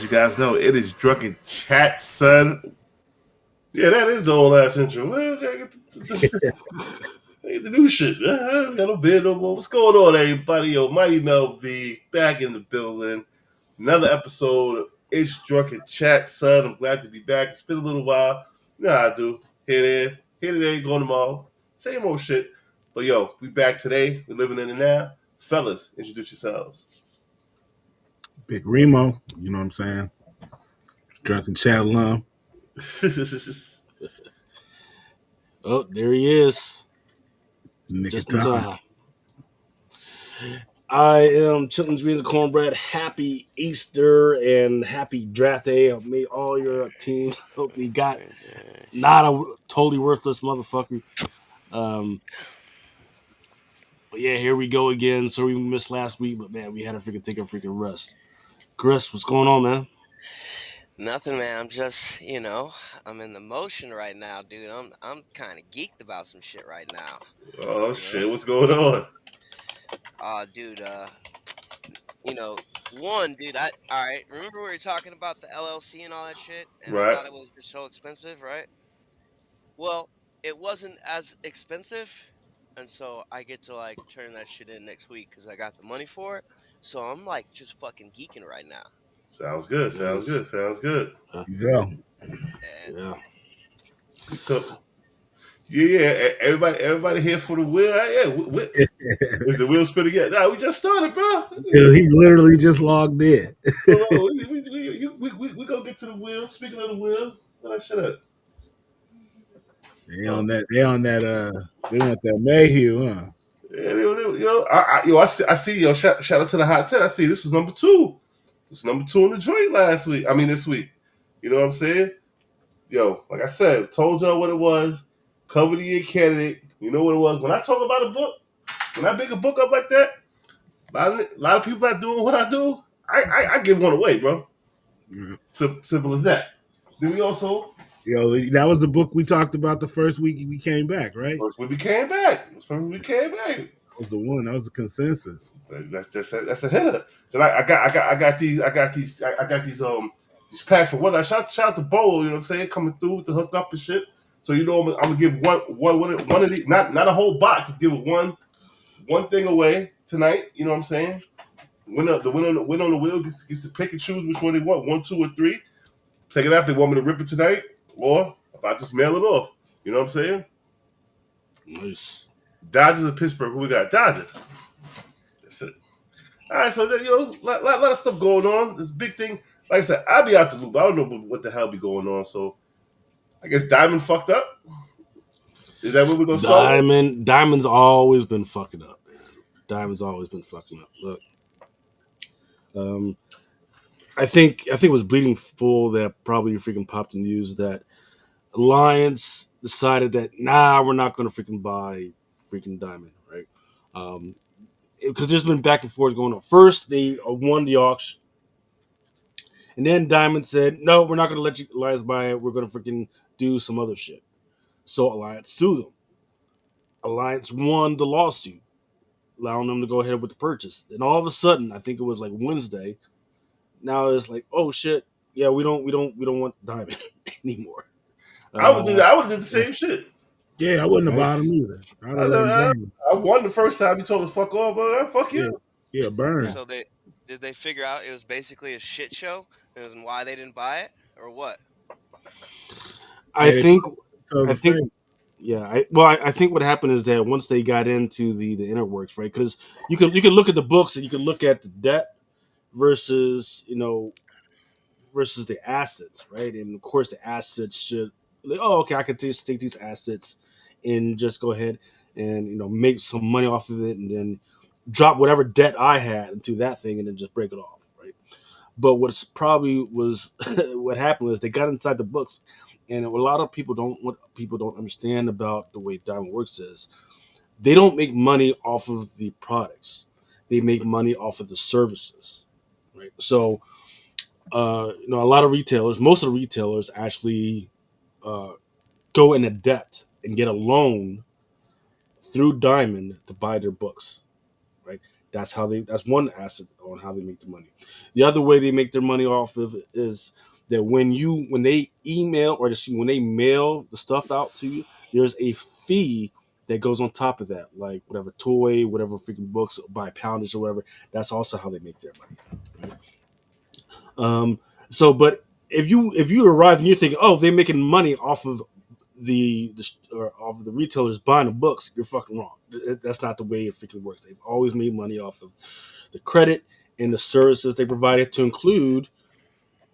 you guys know, it is Drunken Chat, son. Yeah, that is the old ass intro. Well, get the new shit. Got no bed no more. What's going on, everybody? Yo, Mighty Mel V back in the building. Another episode of It's Drunken Chat, son. I'm glad to be back. It's been a little while. You know how I do. Here today, going tomorrow. Same old shit. But yo, we back today. We're living in the now. Fellas, introduce yourselves. Big Remo, you know what I'm saying? Drunken Chat alum. Oh, there he is. Nick Just of in time. time. I am Chilton's Greens and Cornbread. Happy Easter and happy draft day. I've made all your teams. Hopefully, got not a totally worthless motherfucker. But yeah, here we go again. Sorry we missed last week, but man, we had to take a freaking rest. Chris, what's going on, man? Nothing, man. I'm just, I'm in the motion right now, dude. I'm kind of geeked about some shit right now. Oh shit, what's going on? Dude, one, dude, all right, remember we were talking about the LLC and all that shit, and Right. I thought it was just so expensive, right? Well, it wasn't as expensive, and so I get to like turn that shit in next week because I got the money for it. So I'm like just fucking geeking right now. Sounds good. Yeah. And Yeah. So, yeah. Everybody here for the wheel. Yeah, is the wheel spinning yet? Nah, we just started, bro. He literally just logged in. We gonna get to the wheel. Speaking of the wheel, shut up. They on that. They want that Mayhew, huh? Yeah, I see. Yo, shout out to the hot 10. I see this was number 2. This was number 2 in the joint last week. I mean, this week. You know what I'm saying? Yo, like I said, told y'all what it was. Cover the year candidate. You know what it was. When I talk about a book, when I pick a book up like that, a lot of people not doing what I do. I give one away, bro. Simple as that. Then we also, that was the book we talked about the first week we came back, right? first when we came back. That was the one. That was the consensus. That's a hitter. Then I got these packs for what? Shout out to Bo. You know what I'm saying? Coming through with the hook up and shit. So I'm gonna give one of these, not a whole box. Give one thing away tonight. You know what I'm saying? Win on the wheel gets to pick and choose which one they want. 1, 2, or 3. Take it out. They want me to rip it tonight, or if I just mail it off. You know what I'm saying? Nice. Dodgers and Pittsburgh. Who we got? Dodgers. That's it. All right, so a lot of stuff going on. This big thing. Like I said, I'll be out the loop. I don't know what the hell be going on. So I guess Diamond fucked up. Is that where we're gonna start? Diamond's always been fucking up, man. Diamond's always been fucking up. Look, I think it was Bleeding Full that probably freaking popped the news that Alliance decided that we're not going to freaking buy freaking Diamond, right? Because there's been back and forth going on. First, they won the auction, and then Diamond said, "No, we're not going to let you Alliance buy it. We're going to freaking do some other shit." So Alliance sued them. Alliance won the lawsuit, allowing them to go ahead with the purchase. And all of a sudden, I think it was like Wednesday. Now it's like, oh shit, yeah, we don't want Diamond anymore. I would have did the same shit. Yeah, I wouldn't have bought him either. I won the first time you told us fuck off, but fuck you. Yeah, burn. So did they figure out it was basically a shit show? It was why they didn't buy it, or what? I think what happened is that once they got into the inner works, right? Because you can look at the books and you can look at the debt versus the assets, right? And of course, the assets should I could just take these assets and just go ahead and make some money off of it, and then drop whatever debt I had into that thing, and then just break it off, right? But what happened was they got inside the books, and a lot of people don't understand about the way Diamond works is they don't make money off of the products, they make money off of the services, right? So a lot of retailers, most of the retailers actually go into debt and get a loan through Diamond to buy their books, right? That's one asset on how they make the money. The other way they make their money off of it is that when they email or just when they mail the stuff out to you, there's a fee that goes on top of that, like whatever toy, whatever freaking books by poundage or whatever. That's also how they make their money. Right? But if you arrive and you're thinking, oh, they're making money off of or off of the retailers buying the books, you're fucking wrong. That's not the way it freaking works. They've always made money off of the credit and the services they provided, to include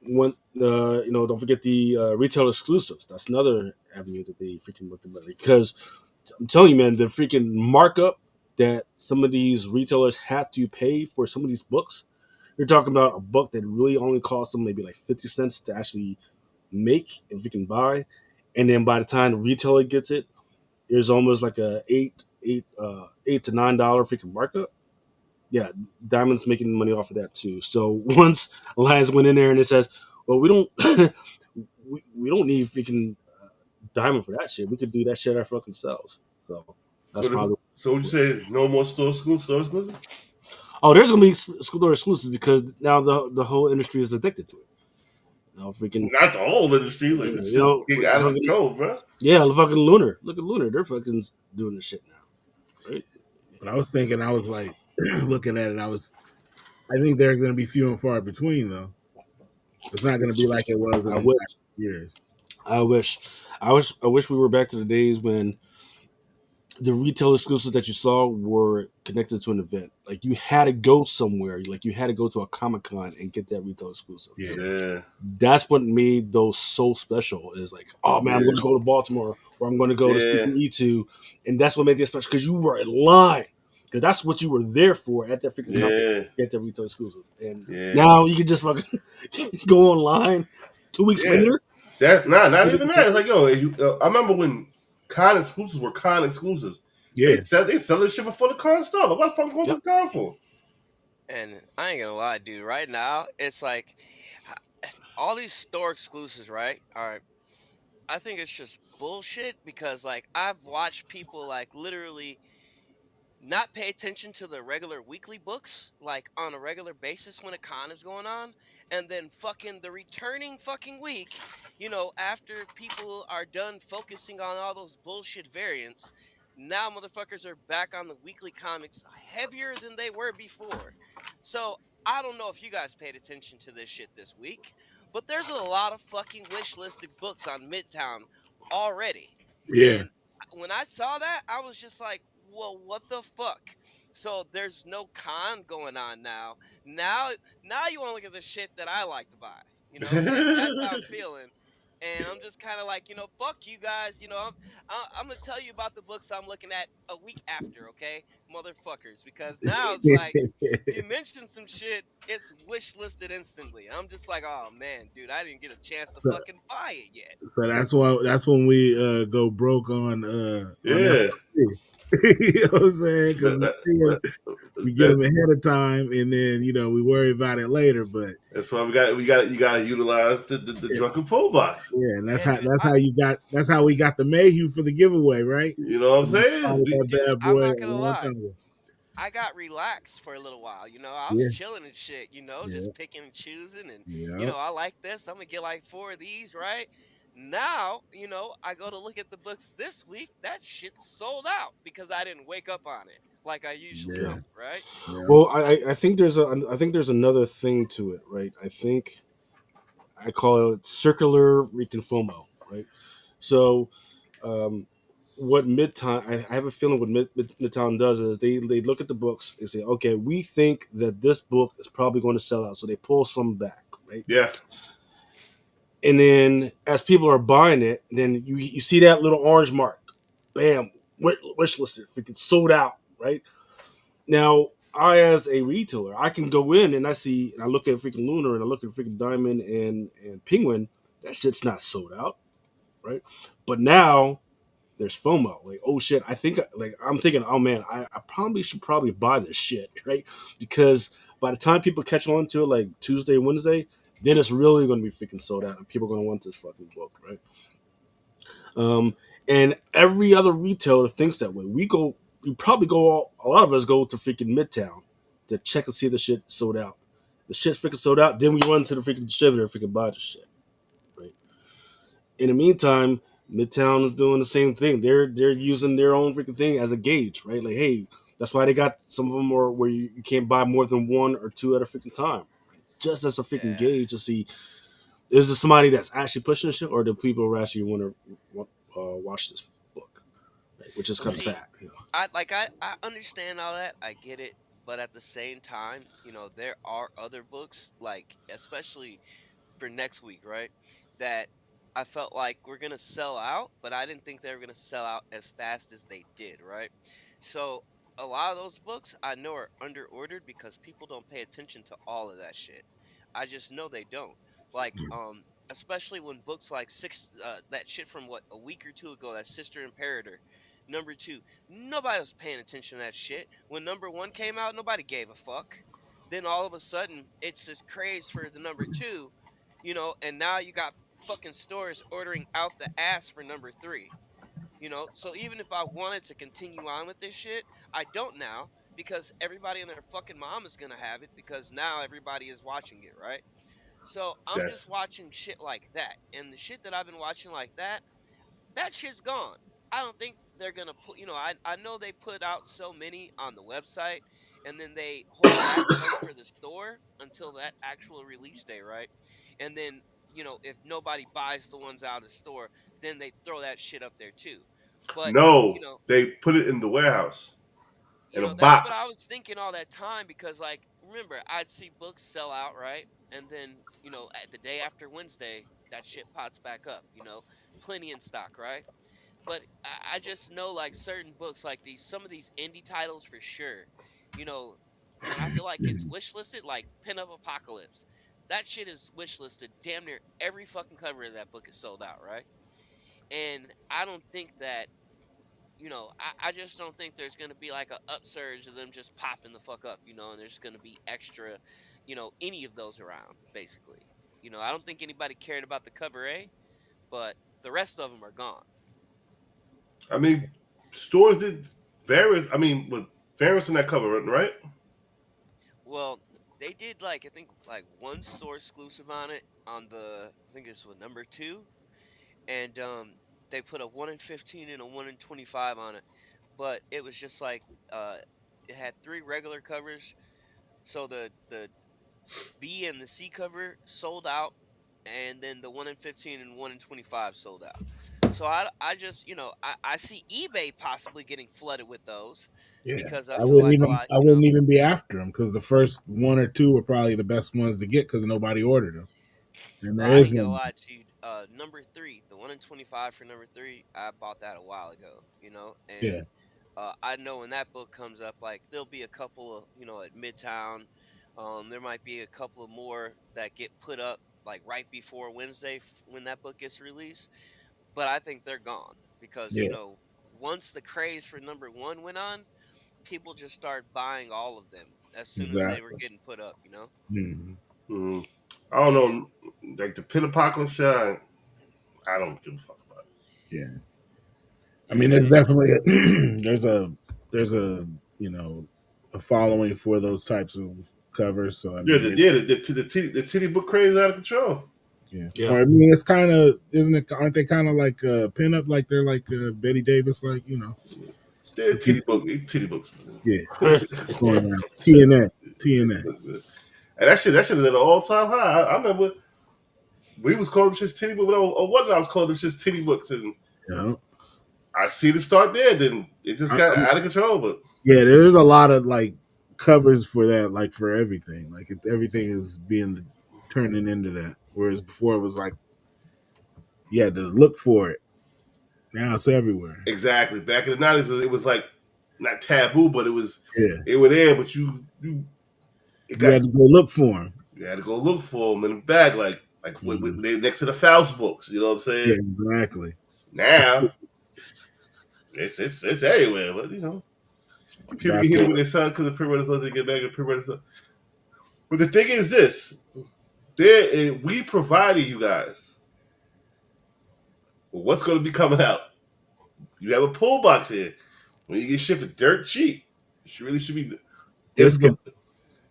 one. Don't forget the retail exclusives. That's another avenue that they freaking looked at, because I'm telling you, man, the freaking markup that some of these retailers have to pay for some of these books. You're talking about a book that really only costs them maybe like 50 cents to actually make and freaking buy, and then by the time the retailer gets it, there's almost like a $8 to $9 freaking markup. Yeah, Diamond's making money off of that too. So once Alliance went in there and it says, "Well, we don't, we don't need freaking Diamond for that shit. We could do that shit our fucking selves." So that's probably. So would you say no more store exclusive? Oh, there's gonna be store exclusives because now the whole industry is addicted to it. Freaking, Not the whole industry. Like this shit getting out of fucking, control, bro. yeah, the fucking Lunar. Look at Lunar. They're fucking doing this shit now, right? But I was thinking, I was like looking at it. I think they're going to be few and far between, though. It's not going to be like it was in I the wish. last years. I wish we were back to the days when the retail exclusives that you saw were connected to an event. Like you had to go somewhere. Like you had to go to a Comic Con and get that retail exclusive. Yeah. Yeah. That's what made those so special. Is like, oh man, I'm going to go to Baltimore, or I'm going to go to E2, and that's what made it special because you were in line. Because that's what you were there for at that freaking conference. Get that retail exclusive, and now you can just fucking go online 2 weeks later. Not even that. It's like, yo, I remember when con exclusives were con exclusives. Yeah. They sell this shit before the con started. Like, what the fuck going to the con for? And I ain't gonna lie, dude. Right now, it's like all these store exclusives, right? All right. I think it's just bullshit because, like, I've watched people like literally not pay attention to the regular weekly books like on a regular basis when a con is going on, and then fucking the returning fucking week, after people are done focusing on all those bullshit variants, now motherfuckers are back on the weekly comics heavier than they were before. So I don't know if you guys paid attention to this shit this week, but there's a lot of fucking wish listed books on Midtown already. Yeah. And when I saw that, I was just like, well, what the fuck? So there's no con going on now. Now you want to look at the shit that I like to buy. That's how I'm feeling. And I'm just kind of like, fuck you guys. I'm gonna tell you about the books I'm looking at a week after, okay, motherfuckers? Because now it's like you mentioned some shit, it's wish listed instantly. I'm just like, oh man, dude, I didn't get a chance to fucking buy it yet. So that's when we go broke on Yeah. you know what I'm saying? Because we get them ahead of time, and then we worry about it later. But that's why you got to utilize the Drunken Poll box. Yeah, and that's how we got the Mayhew for the giveaway, right? You know what I'm saying? That bad I'm boy not gonna lie. time ago. I got relaxed for a little while. I was chilling and shit, just picking and choosing. And, I like this. I'm going to get like 4 of these, right? Now, I go to look at the books this week. That shit sold out because I didn't wake up on it like I usually do, right? Yeah. Well, I think there's another thing to it, right? I think I call it circular FOMO, right? So, what Midtown, I have a feeling what Midtown does is they look at the books and say, okay, we think that this book is probably going to sell out, so they pull some back, right? Yeah. And then as people are buying it, then you see that little orange mark, bam, wish listed, freaking sold out, right? Now, I as a retailer, I can go in and I look at freaking Lunar and I look at freaking Diamond and Penguin, that shit's not sold out, right? But now there's FOMO. Like, oh shit, I'm thinking, oh man, I probably should buy this shit, right? Because by the time people catch on to it, like Tuesday, Wednesday, then it's really going to be freaking sold out, and people are going to want this fucking book, right? And every other retailer thinks that way. A lot of us go to freaking Midtown to check and see if the shit sold out. The shit's freaking sold out. Then we run to the freaking distributor and freaking buy the shit. Right. In the meantime, Midtown is doing the same thing. They're using their own freaking thing as a gauge, right? Like, hey, that's why they got some of them are where you can't buy more than one or two at a freaking time, right? Just as a freaking Yeah. gauge to see is there somebody that's actually pushing the shit, or do people who actually want to watch this book, right? Which is Well, kind of see, sad, you know. I understand all that. I get it. But at the same time, there are other books, like especially for next week, right? That I felt like we're gonna sell out, but I didn't think they were gonna sell out as fast as they did, right? So a lot of those books I know are under ordered because people don't pay attention to all of that shit. I just know they don't. Like, especially when books like that shit from what a week or two ago, that Sister Imperator, number 2, nobody was paying attention to that shit. When number 1 came out, nobody gave a fuck. Then all of a sudden, it's this craze for the number 2, and now you got fucking stores ordering out the ass for number 3. So even if I wanted to continue on with this shit, I don't now because everybody and their fucking mom is gonna have it because now everybody is watching it, right? So I'm just That's watching shit like that, and the shit that I've been watching like that shit's gone. I don't think they're gonna put. I know they put out so many on the website, and then they hold back some for the store until that actual release day, right? And then if nobody buys the ones out of the store, then they throw that shit up there too. But you no. know, They put it in the warehouse in a that's what I box. was thinking all that time because, like, remember, I'd see books sell out, right? And then, at the day after Wednesday, that shit pots back up, plenty in stock, right? But I just know, like, certain books like these, some of these indie titles for sure, you know, when I feel like it's wish listed, like Pin Up Apocalypse, that shit is wish listed. Damn near every fucking cover of that book is sold out, right? And I don't think that I just don't think there's going to be like a upsurge of them just popping the fuck up, and there's going to be extra, any of those around, basically. I don't think anybody cared about the cover A, but the rest of them are gone. I mean, stores did various. I mean, with various in that cover, right? Well, they did like I think like one store exclusive on it on I think it's what number 2, and they put a 1 in 15 and a 1 in 25 on it, but it was just like it had 3 regular covers, so the B and the C cover sold out, and then the 1 in 15 and 1 in 25 sold out. So I just I see eBay possibly getting flooded with those Yeah, because I feel like a lot I wouldn't even be after them because the first one or two were probably the best ones to get because nobody ordered them, and well, there I is ain't gonna one. lie to you. Number 3, the 1 in 25 for number 3, I bought that a while ago. Yeah, And I know when that book comes up, like there'll be a couple of at Midtown. There might be a couple of more that get put up like right before Wednesday when that book gets released. But I think they're gone because yeah, once the craze for number 1 went on, people just started buying all of them as soon as they were exactly. getting put up. Mhm. Mm. I don't And know. Like the Pin Apocalypse shit, I don't give a fuck about Yeah, I mean, yeah, there's it's definitely there's a you know a following for those types of covers. So I it. Yeah, mean, the titty book craze is out of control. yeah. Yeah. Or I mean, it's kind of isn't it? Aren't they kind of like pinup? Like they're like Betty Davis, like Yeah, the people. titty books. Yeah, going around TNA, TNA. And that shit is at an all time high. I remember we was calling them shit titty books, or what I was calling them shit titty books, and You know, I see the start there. Then it just got I'm out of control. But Yeah, there's a lot of like covers for that, like for everything. Like everything is being turning into that. Whereas before it was like you had to look for it. Now it's everywhere. exactly, back in the '90s, it was like not taboo, but Yeah, it was there. But you it you got had to go look for them. you had to go look for them in the bag, like Mm-hmm. they next to the Faust books. You know what I'm Yeah, saying? exactly. Now it's everywhere. But people Back get hit when, with their son because the pre-writers don't get back and pre-writers. But the thing is this: we provided you guys with what's going to be coming out. You have a pull box here. When you get shit for dirt cheap, it really should be. it's If the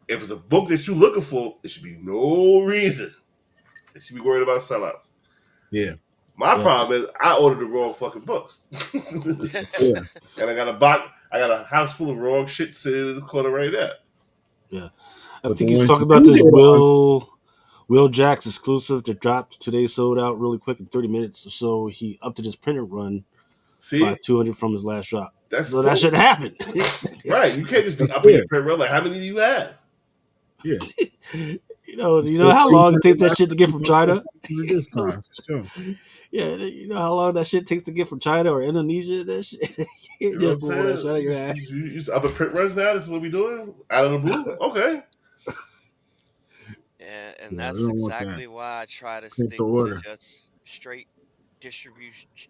If it's a book that you're looking for, there should be no reason that you be worried about sellouts. Yeah, My yeah, problem is I ordered the wrong fucking books, yeah. and I got a house full of wrong shit sitting in the corner right there. Yeah, I But the think he's ones talking you about do this get on, Will Jack's exclusive that dropped today, sold out really quick in 30 minutes or so. He upped his printed run by See, 200 from his last drop. that's So that cool, should happen. right? You can't just be that's upping your fair. print run. Like, how many do you have? Yeah, You it's know fair. how You long it can takes that get shit to get from China. this time for sure. Yeah, you know how long that shit takes to get from China or Indonesia. That shit, you You can't know what just I'm pull that saying? shit out of your ass. You just upping print runs now. This is what we doing out of the blue. Okay, Yeah, and Yeah, we that's don't want that. exactly why I try to Print to stick to order. just straight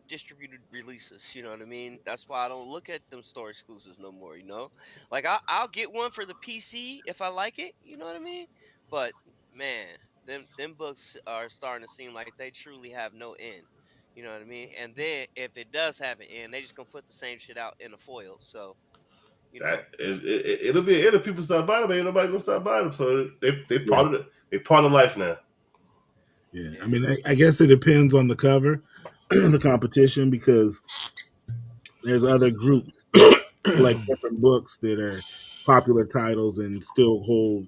distributed releases. You know what I mean? That's why I don't look at them store exclusives no more. Like I'll get one for the PC if I like it. You know what I mean? But man, them books are starting to seem like they truly have no end. You know what I mean? And then if it does have an end, they just gonna put the same shit out in a foil. So you know, it'll be it'll people start buying them. Ain't nobody gonna start buying them. So they Yeah, part of they part of life now. yeah. I yeah, mean, I guess it depends on the cover, the competition, because there's other groups that collect different books that are popular titles and still hold,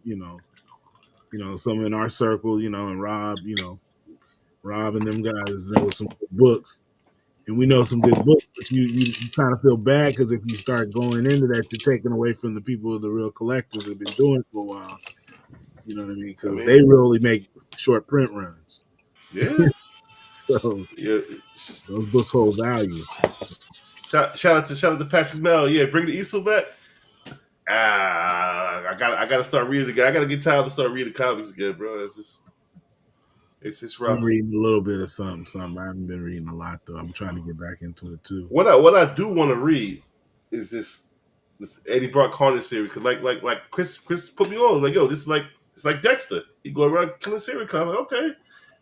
some in our circle, and Rob and them guys know some good books, and we know some good books. But you kind of feel bad because if you start going into that, you're taking away from the people, the real collectors that have been doing it for a while. You know what I mean? I Because they mean, really make short print runs, yeah, so yeah. those books hold value. Shout out to Patrick Mel. Yeah, bring the Easel back. I gotta start reading again. I gotta get time to start reading comics again, bro. It's just I'm rough. reading a little bit of something, something. I haven't been reading a lot though. I'm trying to get back into it too. What I do want to read is this Eddie Brock Carnage series. Cause like Chris put me on. Like, yo, this is like it's like Dexter. He go around killing serial killers. Like, okay,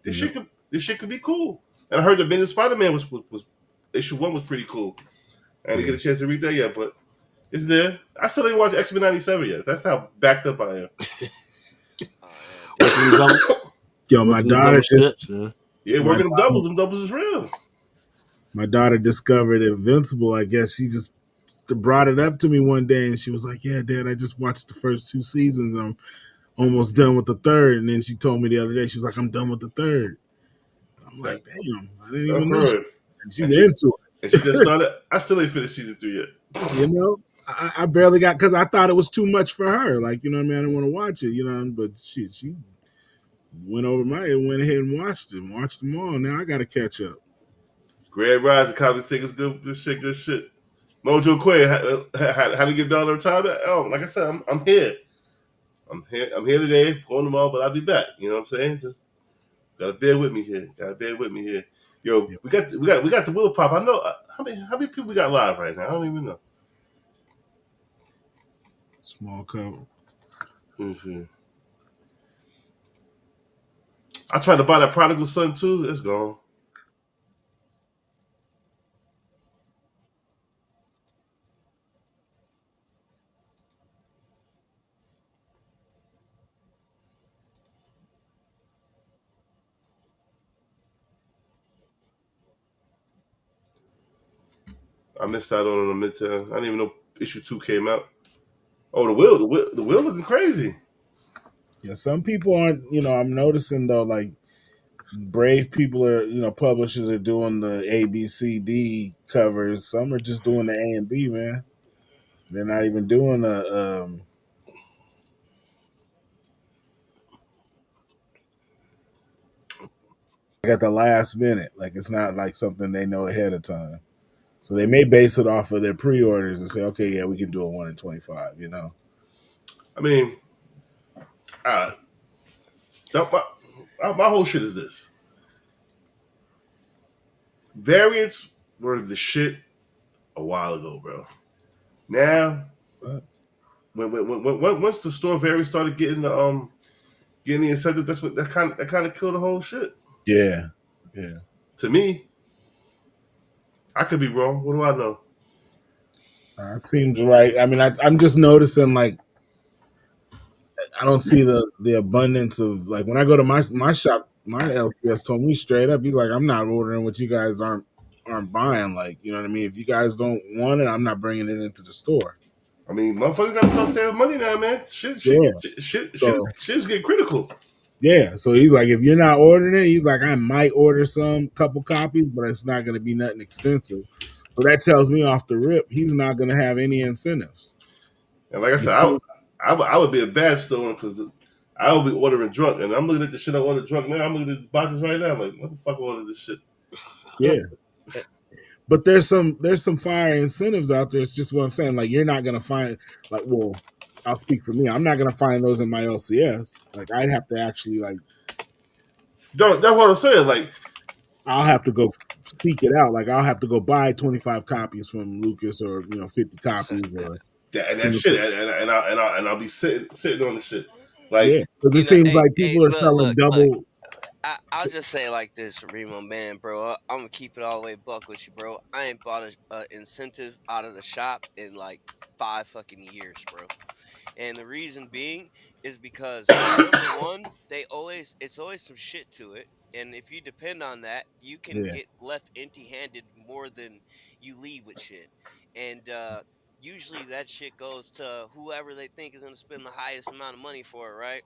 Yep. this shit could be cool. And I heard the Amazing Spider-Man was issue 1 was pretty cool. I didn't Yeah. get a chance to read that yet, but it's there. I still ain't watched X-Men 97 yet. That's how backed up I am. oh yeah, Working them double, Yo, working them double shifts, man. Yeah, my working them doubles is real. my daughter discovered Invincible. I guess she just brought it up to me one day, and she was like, "Yeah, Dad, I just watched the first 2 seasons. I'm almost done with the third." And then she told me the other day, she was like, "I'm done with the third." I'm That like, "Damn, I didn't I've even know." heard. And And she's into she just started. I still ain't finished season 3 yet. it. I barely got because I thought it was too much for her. Like, I mean, I didn't want to watch it. But she went over my head, went ahead and watched them all. Now I got to catch up. Grand Rise and Comics Think is good shit, good shit. Mojo Quay, how to get down to retirement? Oh, like I said, I'm here. I'm here today, pulling them all, but I'll be back. You know what I'm saying? Just gotta bear with me here. Gotta bear with me here. Yo, Yep. we got the Will Pop. I know how many people we got live right now. I don't even know. Small cover. Let me see. I tried to buy that Prodigal Son too. It's gone. I missed out on the midterm. I didn't even know issue 2 came out. Oh, the will looking crazy. Yeah, some people aren't. I'm noticing though, like brave people are. Publishers are doing the A, B, C, D covers. Some are just doing the A and B. Man, they're not even doing the like at the last minute. Like it's not like something they know ahead of time. So they may base it off of their pre-orders and say, okay, yeah, we can do a 1 in 25. I mean, uh, my whole shit is this. Variants were the shit a while ago, bro. Now, But, once the store variants started getting the incentive, that kind of killed the whole shit. yeah, yeah. To me, I could be wrong. What do I know? It seems right. I mean, I'm just noticing like I don't see the abundance of like when I go to my shop. My LCS told me straight up, he's like, I'm not ordering what you guys aren't buying. Like, you know what I mean? If you guys don't want it, I'm not bringing it into the store. I mean, motherfuckers gotta start saving money now, man. Yeah. So Shit's getting critical. yeah, so he's like, if you're not ordering it, he's like, I might order some couple copies, but it's not going to be nothing extensive. So that tells me off the rip, he's not going to have any incentives. And like I said, I would be a bad store because I would be ordering drunk, and I'm looking at the shit I ordered drunk now. I'm looking at the boxes right now, like, what the fuck I ordered this shit? Yeah, but there's some fire incentives out there. It's just what I'm saying. Like you're not going to find like, well, I'll speak for me. I'm not going to find those in my LCS. Like I'd have to actually like, That's what I'm saying. Like, I'll have to go seek it out. Like I'll have to go buy 25 copies from Lucas or 50 copies or. and that shit, and I'll be sitting on the shit. Like, Yeah, because it You know, seems hey, like hey, people are look, selling look, look. double. I'll just say it like this, Remo, man, bro. I'm gonna keep it all the way buck with you, bro. I ain't bought a incentive out of the shop in like 5 fucking years, bro. And the reason being is because number one, it's always some shit to it. And if you depend on that, you can Yeah, get left empty handed more than you leave with shit. And usually that shit goes to whoever they think is gonna spend the highest amount of money for it, right?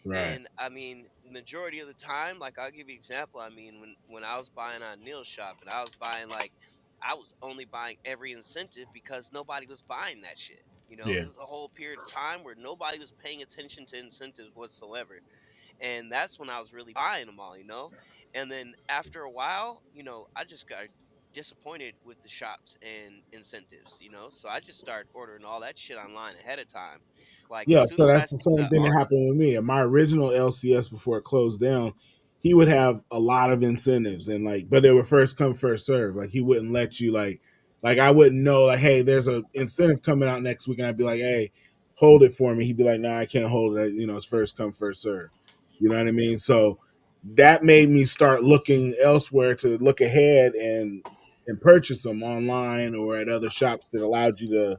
right. And I mean, majority of the time, like I'll give you an example. I mean, when I was buying on Neil's shop and I was buying like I was only buying every incentive because nobody was buying that shit. You know, Yeah, there was a whole period of time where nobody was paying attention to incentives whatsoever. And that's when I was really buying them all, you know? And then after a while, I just got disappointed with the shops and incentives, so I just started ordering all that shit online ahead of time. Like as yeah. soon So as I that's the see same the thing that articles. happened with me. In my original LCS before it closed down, he would have a lot of incentives and like, but they were first come first serve. Like he wouldn't let you like I wouldn't know like, hey, there's a incentive coming out next week, and I'd be like, hey, hold it for me. He'd be like, no, I can't hold it. It's first come first serve. You know what I mean? So that made me start looking elsewhere to look ahead and purchase them online or at other shops that allowed you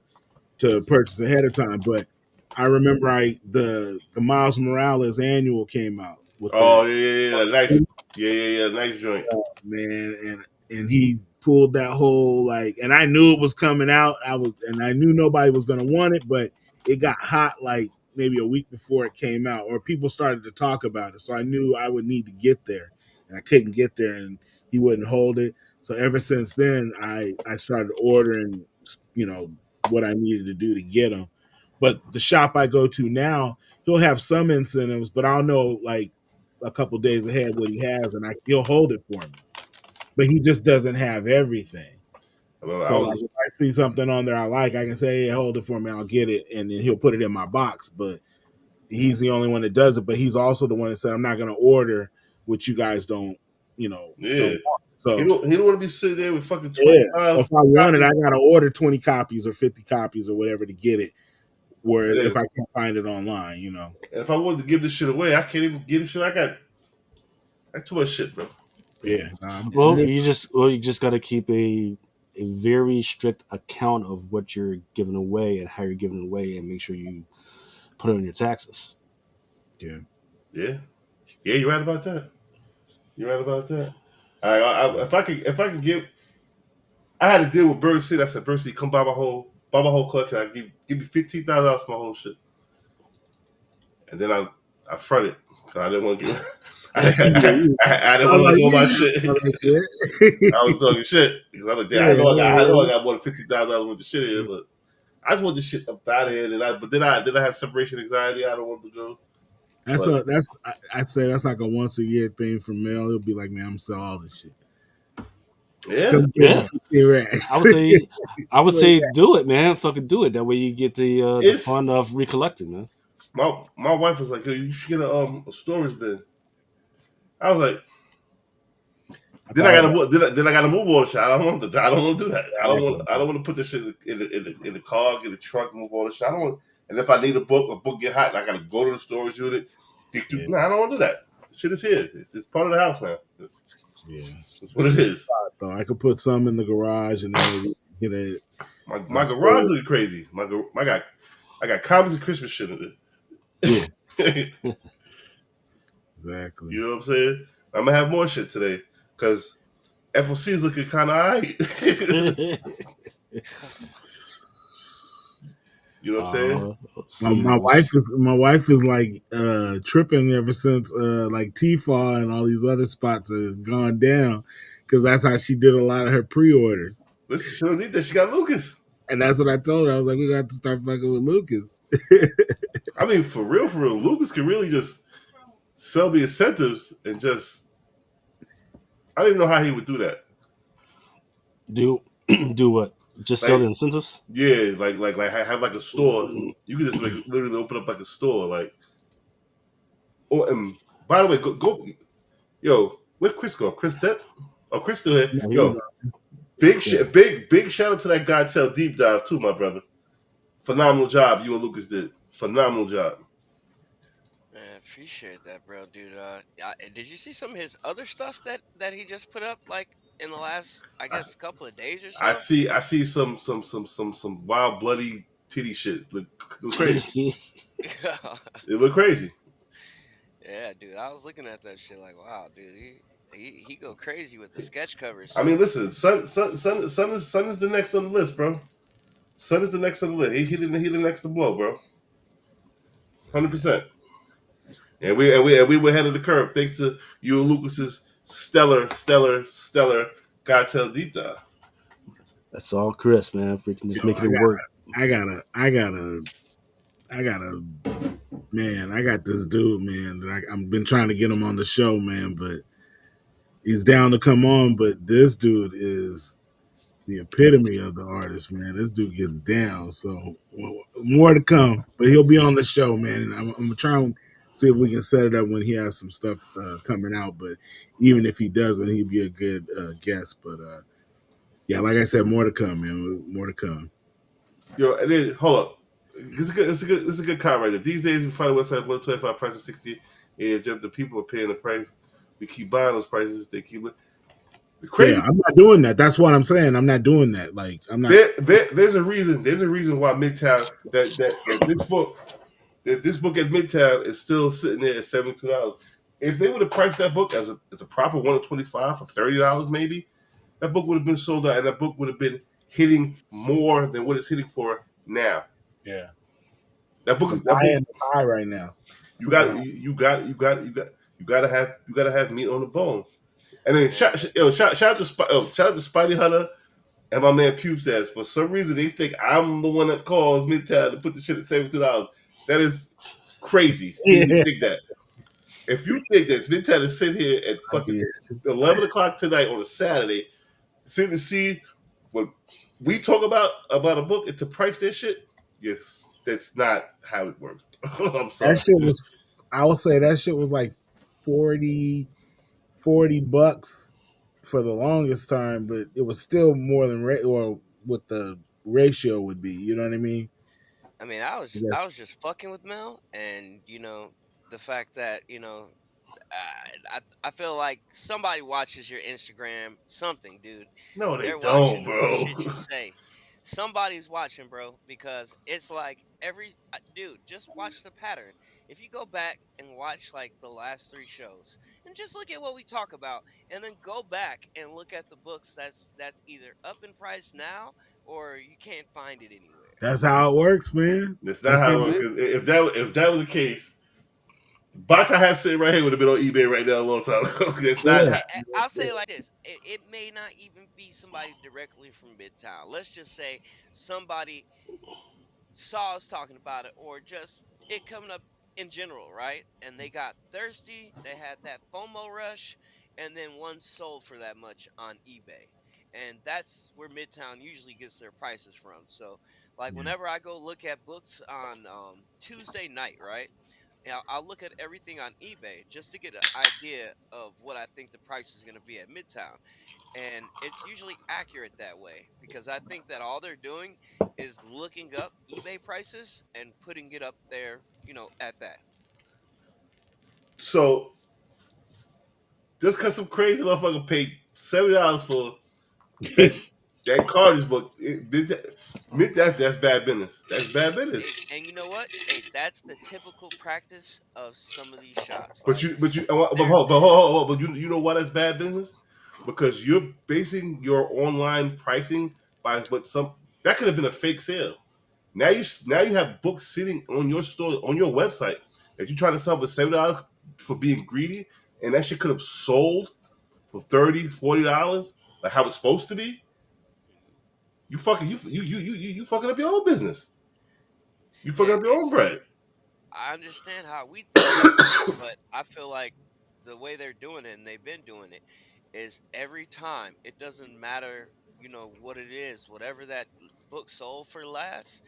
to purchase ahead of time. But I remember the Miles Morales annual came out with that oh yeah, nice, nice joint. man, and he pulled that whole like, and I knew it was coming out. I knew nobody was gonna want it, but it got hot like maybe a week before it came out, or people started to talk about it. So I knew I would need to get there, and I couldn't get there, and he wouldn't hold it. So ever since then, I started ordering, what I needed to do to get them. But the shop I go to now, he'll have some incentives, but I'll know like a couple days ahead what he has, and he'll hold it for me. But he just doesn't have everything. Well, I So like was, if I see something on there I like, I can say, "Hey, hold it for me. I'll get it," and then he'll put it in my box. But he's the only one that does it. But he's also the one that said, "I'm not going to order what you guys don't yeah. want." He So don't want to be sitting there with fucking yeah, so 25 if I want it, copies. I got to order 20 copies or 50 copies or whatever to get it. And Where if then, I can't find it online. and if I wanted to give this shit away, I can't even get the shit. I got too much shit, bro. Yeah, I'm Well, with you just got to keep a very strict account of what you're giving away and how you're giving it away, and make sure you put it on your taxes. yeah. Yeah, yeah, you're right about that. You're right about that. If I can get, I had to deal with Bird City. I said, Bird City, come buy my whole collection. I give me $15,000 for my whole shit. And then I fronted because I didn't want to give. Yeah, I didn't I'm want to let like, go of you my ain't shit. all that shit. I was talking shit because I was like, Yeah, damn, I know I yeah, got more than $50,000 worth of shit here, but I just want this shit up out of here. But then I have separation anxiety. I don't want to go. But I say that's like a once a year thing for Mel. He'll be like, man, I'm gonna sell all this shit. yeah, Come give me Yeah, 15 I racks. would say, Twenty do it, man. Fucking do it. That way you get the it's fun of recollecting, man. my wife was like, yo, you should get a storage bin. I was like, I thought about then I gotta move all the shit. I don't want to do that. exactly. I don't want to put this shit in the car, get the truck, move all the shit. I don't want. And if I need a book get hot, and I gotta go to the storage unit. Yeah, No, I don't want to do that. Shit is here. It's part of the house now. yeah. It's what It's it just is. a thought, though. I could put some in the garage and then maybe get a My garage storage. is crazy. I got comics and Christmas shit in it. Yeah, Exactly. You know what I'm saying? I'm gonna have more shit today because FOC is looking kind of alright. You know what I'm saying? My wife is like tripping ever since like Tfal and all these other spots have gone down because that's how she did a lot of her pre-orders. Listen, she don't need that. She got Lucas. And that's what I told her. I was like, we got to start fucking with Lucas. I mean, for real, Lucas can really just sell the incentives and just. I don't even know how he would do that. do do what? Just sell Like, the incentives? yeah, like have like a store. You could just like literally open up like a store. Like, oh, and by the way, go, yo, where's Chris go? Chris Depp? Oh, Chris still here. No, he's Yo, Yeah. big shout out to that guy. Tell deep dive too, my brother. Phenomenal job you and Lucas did. Phenomenal job. Man, appreciate that, bro, dude. Did you see some of his other stuff that he just put up, like in the last, I I, guess, couple of days or I so? see I see some wild bloody titty shit. Look crazy. It look crazy. Yeah, dude. I was looking at that shit like, wow, dude. He go crazy with the sketch covers I mean, too. listen, Son is the next on the list, bro. Son is the next on the list. He the next to blow, bro. 100%. And we were ahead of the curve thanks to you and Lucas's stellar Godtail deep dive. That's all Chris, man. Freaking Yo, just making it work. I gotta, man, I got this dude, man, that I've been trying to get him on the show, man, but he's down to come on. But this dude is the epitome of the artist, man. This dude gets down. So more to come, but he'll be on the show, man. And I'm gonna try and see if we can set it up when he has some stuff coming out. But even if he doesn't, he'd be a good guest. But yeah, like I said, more to come, man. More to come. Yo, and then hold up. It's a good comment right there. These days we find a website 125 price of 60. And if the people are paying the price, we keep buying those prices. They keep the Yeah, crazy. I'm not doing that. That's what I'm saying. I'm not doing that. Like I'm not. There's a reason. There's a reason why Midtown that this book at Midtown is still sitting there at $72. If they would have priced that book as a proper 125 for $30, maybe that book would have been sold out, and that book would have been hitting more than what it's hitting for now. Yeah, the That book, buy-in is high right now. you Super got high. you got to have meat on the bone. And then Yeah. shout out to shout out to Spidey Hunter and my man Pubes ass. For some reason, they think I'm the one that calls Midtown to put the shit at $72. That is crazy to even Yeah, think that. If you think that Midtown is sitting here at fucking yes. 11 o'clock tonight on a Saturday, sitting to see what we talk about a book and to price this shit, yes, that's not how it works. I'm That sorry. shit was. I will say that shit was like 40 $40 for the longest time, but it was still more than or what the ratio would be. You know what I mean? I mean, Yes. I was just fucking with Mel, and the fact that I feel like somebody watches your Instagram, something, dude. No, they They're don't, watching the bro. shit you say. Somebody's watching, bro, because it's like dude, just watch the pattern. If you go back and watch like the last three shows, and just look at what we talk about, and then go back and look at the books that's either up in price now or you can't find it anywhere. That's how it works, man. That's not That's how how it it works. works. Because if that was the case, the box I have sitting right here would have been on eBay right now a long time ago. It's not. Yeah. I'll say it like this: it may not even be somebody directly from Midtown. Let's just say somebody saw us talking about it, or just it coming up in general, right? And they got thirsty. They had that FOMO rush, and then one sold for that much on eBay. And that's where Midtown usually gets their prices from. So, like, Yeah. whenever I go look at books on Tuesday night, right? I'll look at everything on eBay just to get an idea of what I think the price is going to be at Midtown. And it's usually accurate that way because I think that all they're doing is looking up eBay prices and putting it up there, at that. So just because some crazy motherfucker paid $70 for that that Carter's book, that's bad business. That's bad business. And you know what? Hey, that's the typical practice of some of these shops. But Like, you, but you, there's but you know why that's bad business? Because you're basing your online pricing by what some that could have been a fake sale. Now you have books sitting on your store on your website that you're trying to sell for $70 for being greedy, and that shit could have sold for $30, $40, like how it's supposed to be. You fucking you fucking up your own business. You fucking yeah. up your own It's bread. I understand how we think of it, but I feel like the way they're doing it, and they've been doing it, is every time it doesn't matter, what it is, whatever that book sold for last.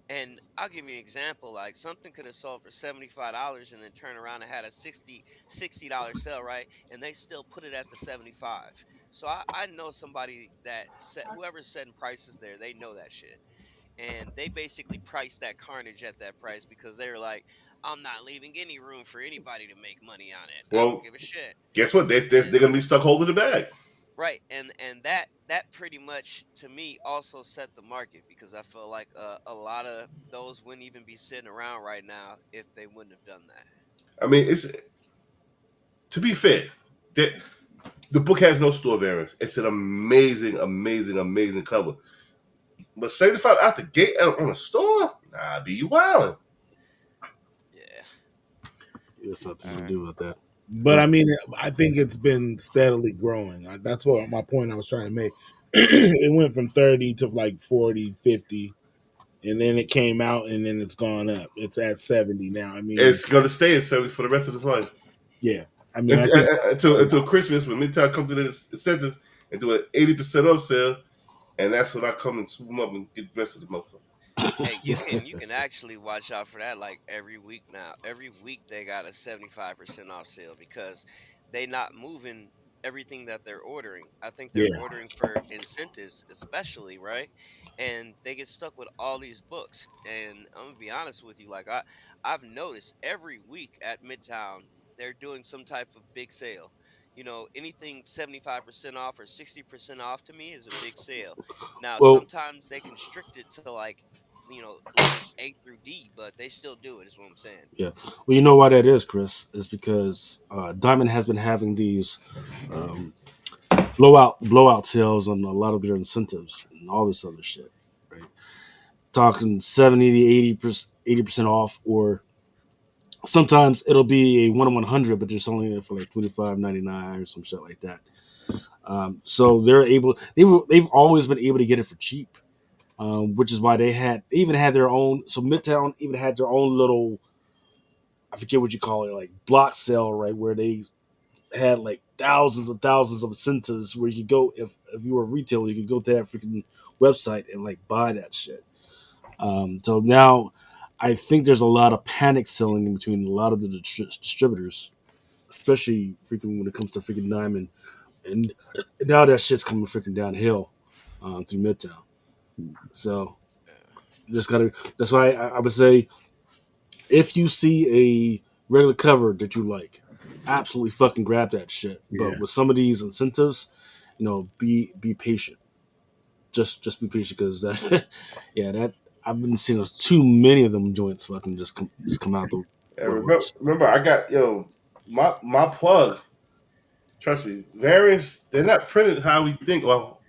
And I'll give you an example. Like, something could have sold for $75 and then turn around and had a $60 sale, right? And they still put it at the 75. So I know somebody that set whoever's setting prices there, they know that shit. And they basically priced that carnage at that price because they were like, I'm not leaving any room for anybody to make money on it. I don't Well, give a shit. guess what? They're And gonna be stuck holding the bag. right, and that pretty much to me also set the market, because I feel like a lot of those wouldn't even be sitting around right now if they wouldn't have done that. I mean, it's to be fair, that the book has no store variants. It's an amazing, amazing, amazing cover. But 75 out the gate on a store? Nah, be you wildin'. Yeah. It's nothing All to right. do with that. But I mean, I think it's been steadily growing. That's what my point I was trying to make. It went from 30 to like 40, 50, and then it came out and then it's gone up. It's at 70 now. I mean, It's gonna stay at 70 for the rest of his life. yeah. I mean, I think Until Christmas when Midtown comes to the census and do an 80% off sale, and that's when I come and swoop them up and get the rest of the motherfucker. Hey, you can actually watch out for that, like, every week now. Every week they got a 75% off sale because they not moving everything that they're ordering. I think they're yeah, ordering for incentives, especially, right? And they get stuck with all these books. And I'm gonna be honest with you, like, I've noticed every week at Midtown they're doing some type of big sale. Anything 75% off or 60% off to me is a big sale. Now, Well, sometimes they constrict it to, like, letters A through D, but they still do it, is what I'm saying. yeah. Well, you know why that is, Chris? Is because Diamond has been having these um, blowout sales on a lot of their incentives and all this other shit, right? Talking 70 to 80% off, or sometimes it'll be a 1 in 100, but they're selling it for like 25.99 or some shit like that. So they've always been able to get it for cheap, which is why they even had their own. So Midtown even had their own little, I forget what you call it, like block sale, right, where they had like thousands of incentives where you could go, if you were a retailer, you could go to that freaking website and like buy that shit. So now I think there's a lot of panic selling in between a lot of the distributors, especially freaking when it comes to freaking Diamond. And now that shit's coming freaking downhill through Midtown. So just gotta. That's why I would say, if you see a regular cover that you like, absolutely fucking grab that shit. But yeah. with some of these incentives, be patient. Just be patient, because that yeah, that I've been seeing too many of them joints fucking just come out the And woodworks. remember, I got my plug. Trust me, variants they're not printed how we think. Well,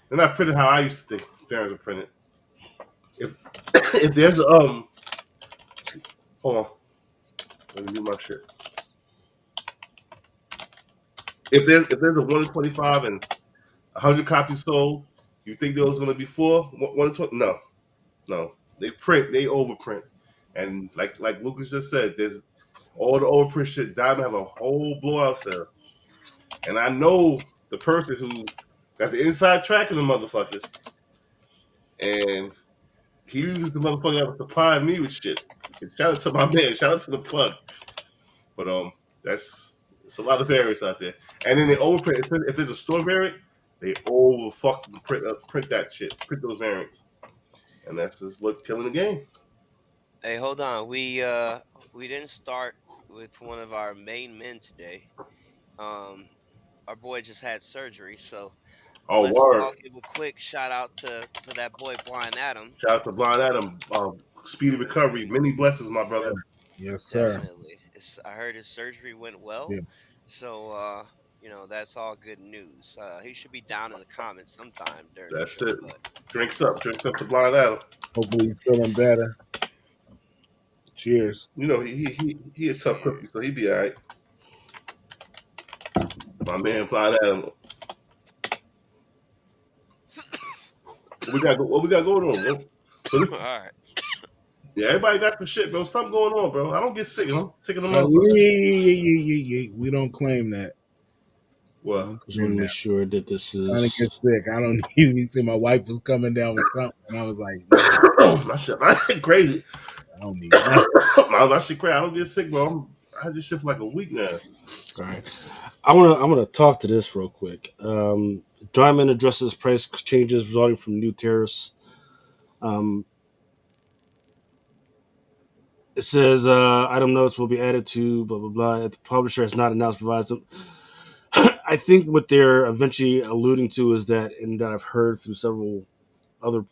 they're not printed how I used to think variants are printed. If if there's hold on, let me do my shit. If there's a 1 in 25 and 100 copies sold, you think there was going to be four 1 in 20? No, no. They overprint, and like Lucas just said, there's all the overprint shit. Diamond have a whole blowout sale, and I know the person who got the inside track of the motherfuckers, and he was the motherfucker that was supplying me with shit. And shout out to my man, shout out to the plug. But that's it's a lot of variants out there. And then they overprint. If there's a store variant, they over fucking print that shit, print those variants, and that's just what's killing the game. Hey, hold on. We didn't start with one of our main men today. Um, our boy just had surgery, so Oh, Let's word. all give a quick shout out to that boy Blind Adam. Shout out to Blind Adam. Speedy You feel recovery. me? Many blessings, my Yeah. brother. Yes, sir. Definitely. I heard his surgery went Yeah. well, so that's all good news. He should be down in the comments sometime during the That's show, it. but Drinks up. Drinks up to Blind Adam. Hopefully he's feeling better. Cheers. You know, he a tough cookie, cheers. so he be all right. My man Blind Adam. What we got going on, bro? So All right. yeah, everybody got some shit, bro. Something going on, bro. I don't get sick. I'm sick of the Yeah, motherfucker. we don't claim that. We What? don't Just want claim to that. make sure that this Trying to get is sick. I don't need to see my wife was coming down with something. And I was like, nah, My shit, my shit crazy. I don't need nothing. my shit crazy. I don't get sick, bro. I had this shit for like a week now. all right. I wanna talk to this real quick. Diamond addresses price changes resulting from new tariffs. Um, it says item notes will be added to blah blah blah. If the publisher has not announced revised them. I think what they're eventually alluding to is that, and that I've heard through several other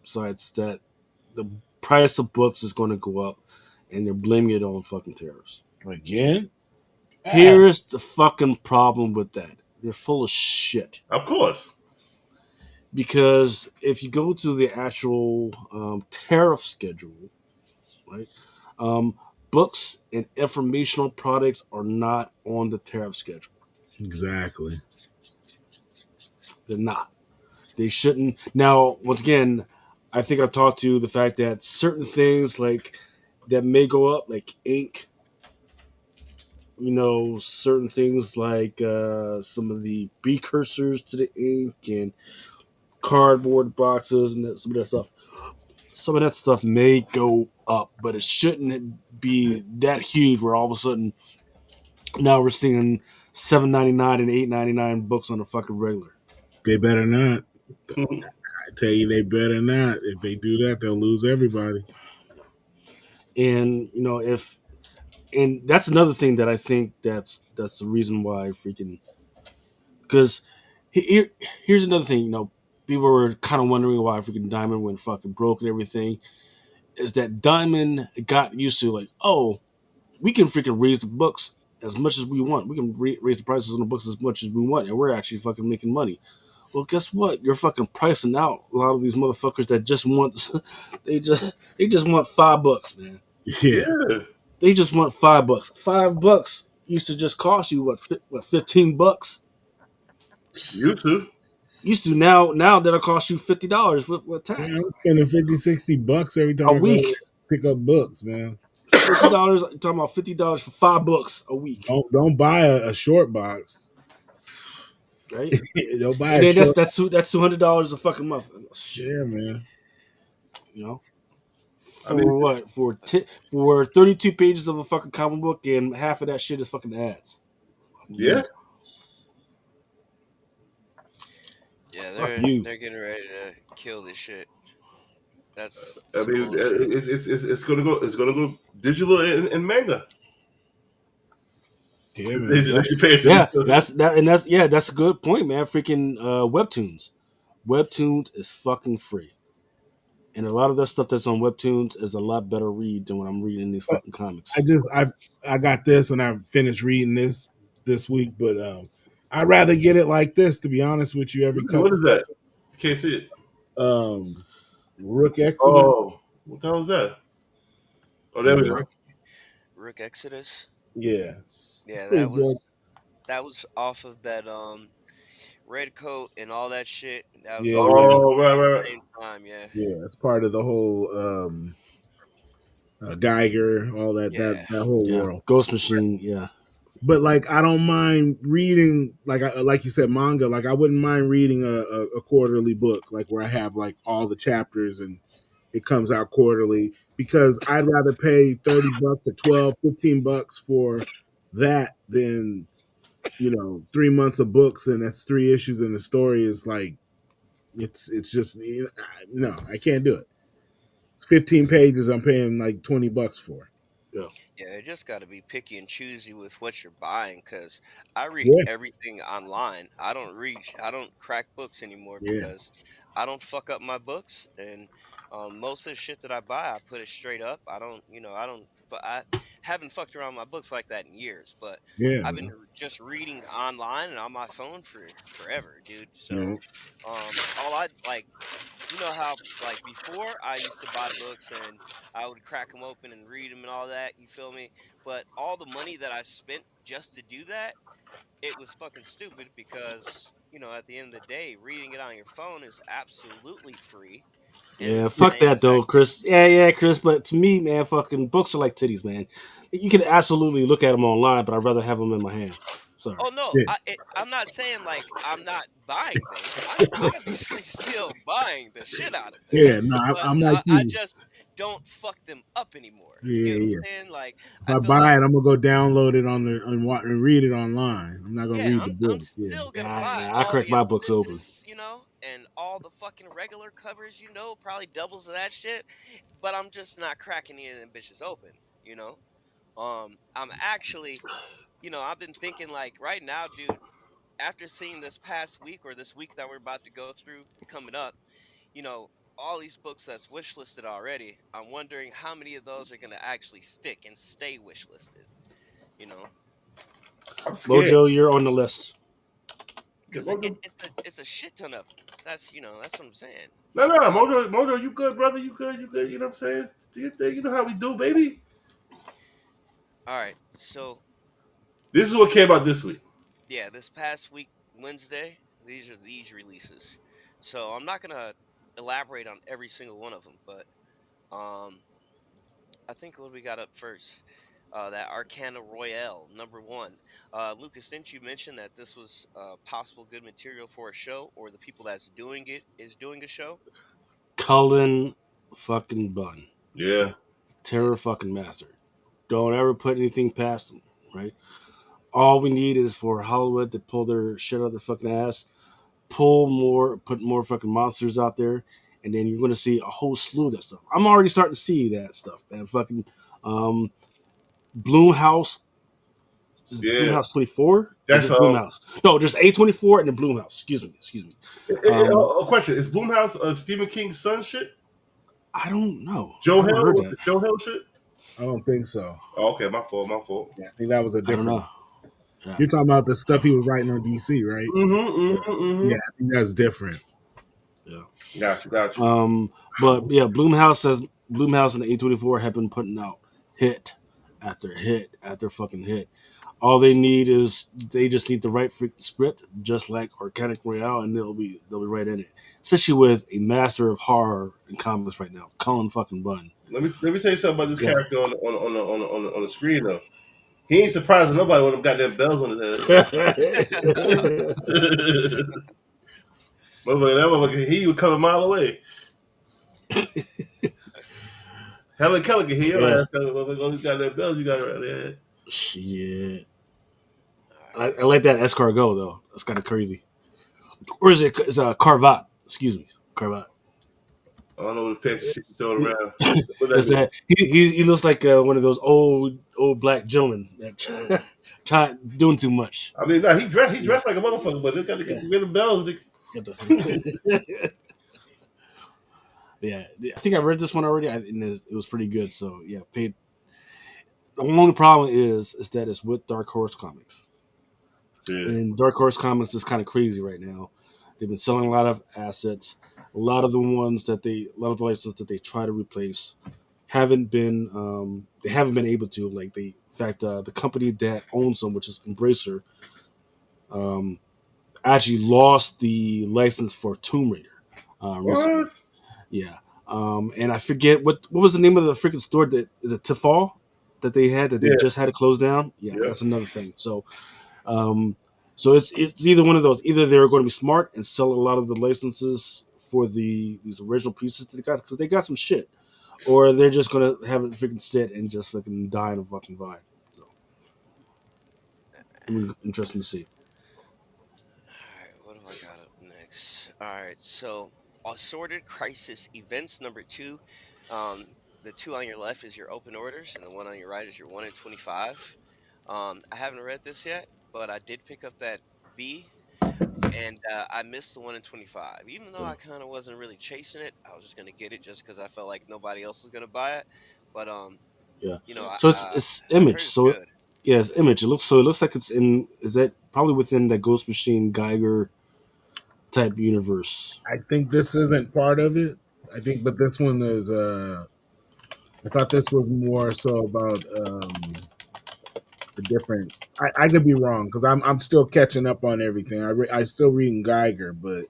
sites, that the price of books is going to go up, and they're blaming it on fucking tariffs. Again? Ah, Here's the fucking problem with that. They're full of shit. Of course. Because if you go to the actual tariff schedule, right, um, books and informational products are not on the tariff schedule. exactly. They're not. They shouldn't. Now, once again, I think I've talked to the fact that certain things like that may go up, like ink, certain things like some of the precursors to the ink and cardboard boxes and some of that stuff. Some of that stuff may go up, but it shouldn't be that huge where all of a sudden now we're seeing $7.99 and $8.99 books on the fucking regular. They better not. I tell you, they better not. If they do that, they'll lose everybody. And if and that's another thing that I think that's the reason why freaking because here here's another thing. People were kind of wondering why freaking Diamond went fucking broke and everything. Is that Diamond got used to, like, oh, we can freaking raise the books as much as we want. We can raise the prices on the books as much as we want, and we're actually fucking making money. Well, guess what? You're fucking pricing out a lot of these motherfuckers that just want they just want $5, man. Yeah. Yeah. They just want $5. $5 used to just cost you what $15. You too. Used to now that'll cost you $50 with Man, tax I'm spending 50, $60 every a time I go week. pick up books, man. $50. Talking about $50 for $5 a week, Don't buy a short box. right? Don't buy And a then short. that's $200 a fucking month. Shit, Yeah, man. you know, I mean, for what? For 32 pages of a fucking comic book, and half of that shit is fucking ads. yeah. Yeah, Fuck they're you. they're getting ready to kill this shit. That's I some mean, bullshit. it's gonna go. It's gonna go digital and manga. Yeah, They man. should pay Yeah, attention. that's a good point, man. Freaking webtoons. Webtoons is fucking free. And a lot of that stuff that's on webtoons is a lot better read than what I'm reading in these But fucking I comics. just I got this and I finished reading this week, but I'd rather get it like this, to be honest with you. Every What couple is that? Can't see it. um Rook Exodus. Oh, what the hell is that? Oh, there we Yeah, go. Rook Exodus. yeah. Yeah, Pretty that good. was that was off of that Red Coat and all that shit. That was Yeah, all yeah, released Oh, right, around right, the same time. Yeah, yeah. It's part of the whole Geiger, all yeah. that whole Yeah, world. Ghost Machine. Yeah, But like, I don't mind reading, like you said, manga. Like, I wouldn't mind reading a quarterly book, like where I have like all the chapters and it comes out quarterly, because I'd rather pay $30 or 12, $15 for that than 3 months of books and that's 3 issues and the story is like it's just no, I can't do it. It's 15 pages. I'm paying like $20 for. Yeah. Yeah, you just got to be picky and choosy with what you're buying because I read Yeah, everything online. I don't crack books anymore yeah, because I don't fuck up my books. And most of the shit that I buy, I put it straight up. I don't, I haven't fucked around my books like that in years, but yeah, I've been man. just reading online and on my phone for forever, dude. So, Yeah, all I like, you know how like before I used to buy books and I would crack them open and read them and all that, you feel me? But all the money that I spent just to do that, it was fucking stupid because, at the end of the day, reading it on your phone is absolutely free and Yeah, it's the fuck same that though, exact. Chris. Yeah, Chris. But to me, man, fucking books are like titties, man. You can absolutely look at them online, but I'd rather have them in my hand. Sorry. Oh no, yeah, I'm not saying like I'm not buying things. I'm obviously still buying the shit out of them, yeah. No, but I'm like I you. just don't fuck them up anymore. You get Yeah, what I'm yeah. saying? Like If I I feel buy like it, I'm gonna go download it on and read it online. I'm not gonna yeah, read the I'm book. Yeah, still gonna Yeah, buy yeah, I all crack the my books open. illustrations, and all the fucking regular covers, probably doubles of that shit. But I'm just not cracking any of them bitches open, you know. I'm actually, I've been thinking like right now, dude. After seeing this past week or this week that we're about to go through coming up, you know, all these books that's wishlisted already. I'm wondering how many of those are gonna actually stick and stay wishlisted, you know, I'm scared. Mojo, you're on the list. because it's a shit ton of them. That's what I'm saying. No, no, Um, Mojo, you good, brother? You good? You good? You know what I'm saying? Do your thing. You know how we do, baby. all right, so This is what came out this week. yeah, this past week Wednesday, these are these releases. So I'm not gonna elaborate on every single one of them, but um, I think what we got up first, that Arcana Royale #1. Lucas, didn't you mention that this was possible good material for a show, or the people that's doing it is doing a show? Cullen fucking Bunn. Yeah, Yeah, Terror fucking master. Don't ever put anything past them, right? All we need is for Hollywood to pull their shit out of their fucking ass, put more fucking monsters out there, and then you're going to see a whole slew of that stuff. I'm already starting to see that stuff, man. Fucking um, Bloomhouse, is it yeah. Bloomhouse 24 or That's just Bloomhouse? No, just A24 and then Bloomhouse. Excuse me. Um, a question. Is Bloomhouse Stephen King's son shit? I don't know. I Joe haven't Hill? heard Was that. it Joe Hill shit? I don't think so. Oh, okay, my fault. My fault. Yeah, I think that was a I don't different. know. Yeah, You're talking about the stuff he was writing on DC, right? Mm-hmm. yeah, Mm-hmm. Yeah, Mm-hmm. I think that's different. yeah. Got you. Got you. But yeah, Bloomhouse and A24 have been putting out hit after hit after fucking hit. All they need is they just need the right freaking script, just like Organic Royale, and they'll be right in it. Especially with a master of horror in comics right now, Colin fucking Bunn. Let me tell you something about this Yeah. character on the screen though. He ain't surprising nobody with them goddamn bells on his head. Motherfucker, he would come a mile away. Helen Keller can hear your Yeah. ass. Motherfucker, all these goddamn bells you got right there. Shit. all I right. like that escargot though. That's kind of crazy. Or is it? It's a Carvat. Excuse me, Carvat. I don't know what the fancy shit you throwing around. What that That's mean? that. He looks like one of those old black gentlemen that try doing too much. I mean, nah, he Yeah, dressed like a motherfucker, but they got to get yeah. rid of bells. Get yeah, I think I read this one already, and it was pretty good. So yeah, paid. The only problem is that it's with Dark Horse Comics, Yeah. and Dark Horse Comics is kind of crazy right now. They've been selling a lot of assets. A lot of the licenses that they try to replace they haven't been able to. Like in fact, the company that owns them, which is Embracer, um, actually lost the license for Tomb Raider recently. What? Yeah. And I forget what was the name of the freaking store that is it Tifal that they had that they Yeah. just had to close down. Yeah, Yeah. that's another thing. Um, so it's either one of those. Either they're going to be smart and sell a lot of the licenses for these original pieces to the guys because they got some shit, or they're just going to have it freaking sit and just fucking die in a fucking vine. So it'll be interesting to see. All right, what do I got up next? All right, so Assorted Crisis Events #2. the two on your left is your open orders, and the one on your right is your 1 in 25. I haven't read this yet, but I did pick up that V, and I missed the 1 in 25. Even though I kind of wasn't really chasing it, I was just gonna get it just because I felt like nobody else was gonna buy it. But Yeah. you know, I, So it's uh, it's I image. heard it's So good. yeah, it's image. It looks like it's in. Is that probably within that Ghost Machine Geiger type universe? I think this isn't part of it. I think, but this one is. I thought this was more so about a different. I could be wrong because I'm still catching up on everything. I still reading Geiger, but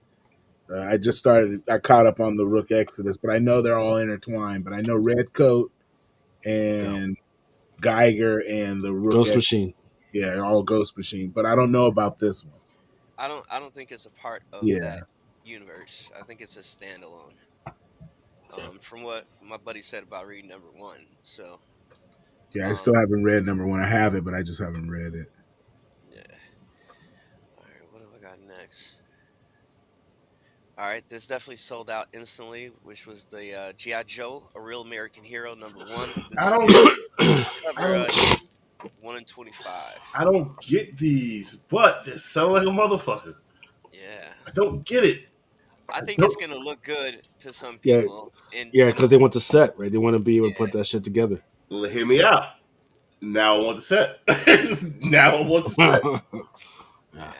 I just started. I caught up on the Rook Exodus, but I know they're all intertwined. But I know Redcoat Yeah. and Geiger and the Rook Ghost Ex, Machine. yeah, all Ghost Machine. But I don't know about this one. I don't think it's a part of Yeah, that universe. I think it's a standalone. From what my buddy said about reading number 1. So, yeah. I um, still haven't read number one. I have it, but I just haven't read it. yeah. All right, what do I got next? All right, this definitely sold out instantly, which was the GI Joe, a real American hero, number 1. I This was don't, I cover don't, 1 in 25. I don't get these, but they sound like a motherfucker. Yeah, I don't get it. I I think it's don't. gonna look good to some Yeah, people, and yeah, because they want the set, right? They want to be able to yeah, put that shit together. Hear me out. Now I want the set. Now I want the set. Yeah. yeah,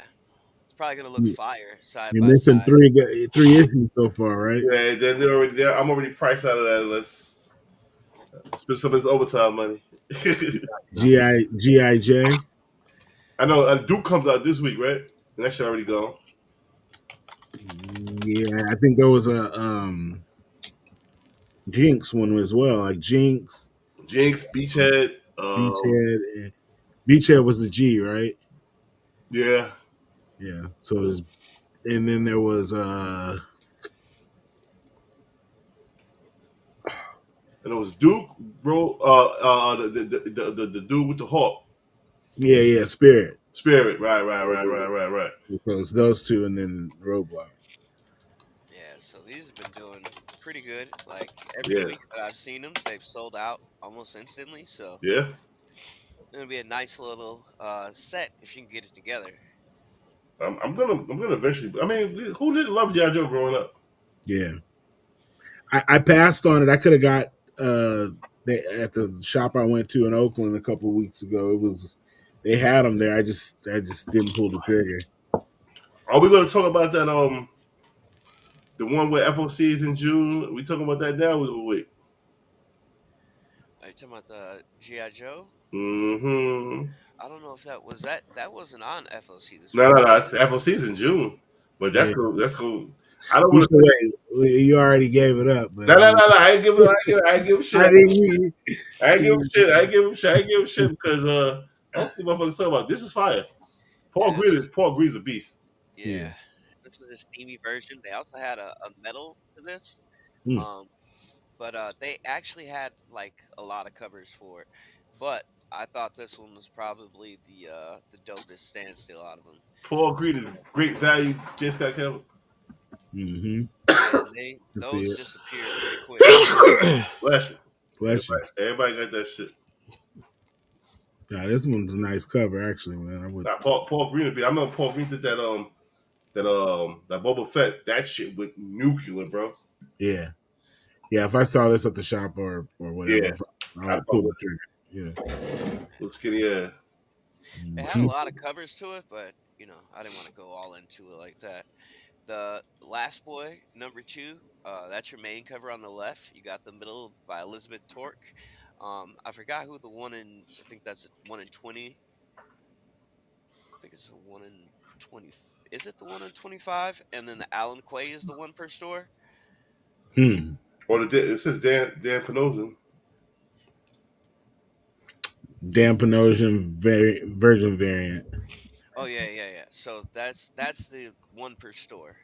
it's probably gonna look You- fire side You're by missing side. three issues so far, right? Yeah, they're already there. I'm already priced out of that. Let's spend some of this overtime money. GIJ. I know Duke comes out this week, right? And that shit already gone. Yeah, I think there was a Jinx one as well. Like Jinx, Jinx, Beachhead. Beachhead. Beachhead was the G, right? Yeah, Yeah. So there's, and then there was and it was Duke, bro. The dude with the hawk, yeah, Spirit. Spirit. Right. Because those two, and then Roadblock. Yeah, so these have been doing pretty good. Like every Yeah, week that I've seen them, they've sold out almost instantly. So yeah. it's gonna be a nice little set if you can get it together. I'm gonna eventually. I mean, who didn't love GI Joe growing up? Yeah, I passed on it. I could have got at the shop I went to in Oakland a couple of weeks ago. It was they had them there. I just didn't pull the trigger. Are we gonna talk about that? The one where FOC is in June. We talking about that now? We gonna wait. Are you talking about the GI Joe? Mm-hmm. I don't know if that wasn't on FOC this No, week, no, was no. it? It's FOC is in June, but that's Yeah, cool. That's cool. I don't you want should to. wait. You already gave it up, but No, I no, mean, no, no. I ain't give him shit. I mean, I ain't give him shit. I ain't give him shit. I ain't give him shit because I don't think motherfuckers talking about this is fire. Yeah, this was Paul Green's a beast. yeah. yeah. This was a steamy version. They also had a metal to this. Hmm. Um, but they actually had like a lot of covers for it. But I thought this one was probably the dopest standstill out of them. Paul Green is great value. Just got killed. Mm-hmm. Yeah, and they I see those it. disappeared pretty quick. Bless you. Bless you. Everybody got that shit. Yeah, this one's a nice cover, actually, man. I would. Nah, Paul Green would be. I know Paul Green did that Boba Fett. That shit with nuclear, bro. Yeah, yeah. If I saw this at the shop or whatever, Yeah, I I would fuck pull the with trigger. Yeah. it. Little skinny ass. It had a Mhm. lot of covers to it, but I didn't want to go all into it like that. The Last Boy number 2, that's your main cover on the left. You got the middle by Elizabeth Torque. I forgot who the one in. I think that's a 1 in 20. I think it's a 1 in 20. Is it the 1 in 25? And then the Alan Quay is the one per store. Hmm. Or it says Dan Panosian. Dampenosian Virgin variant. Oh yeah. So that's the one per store.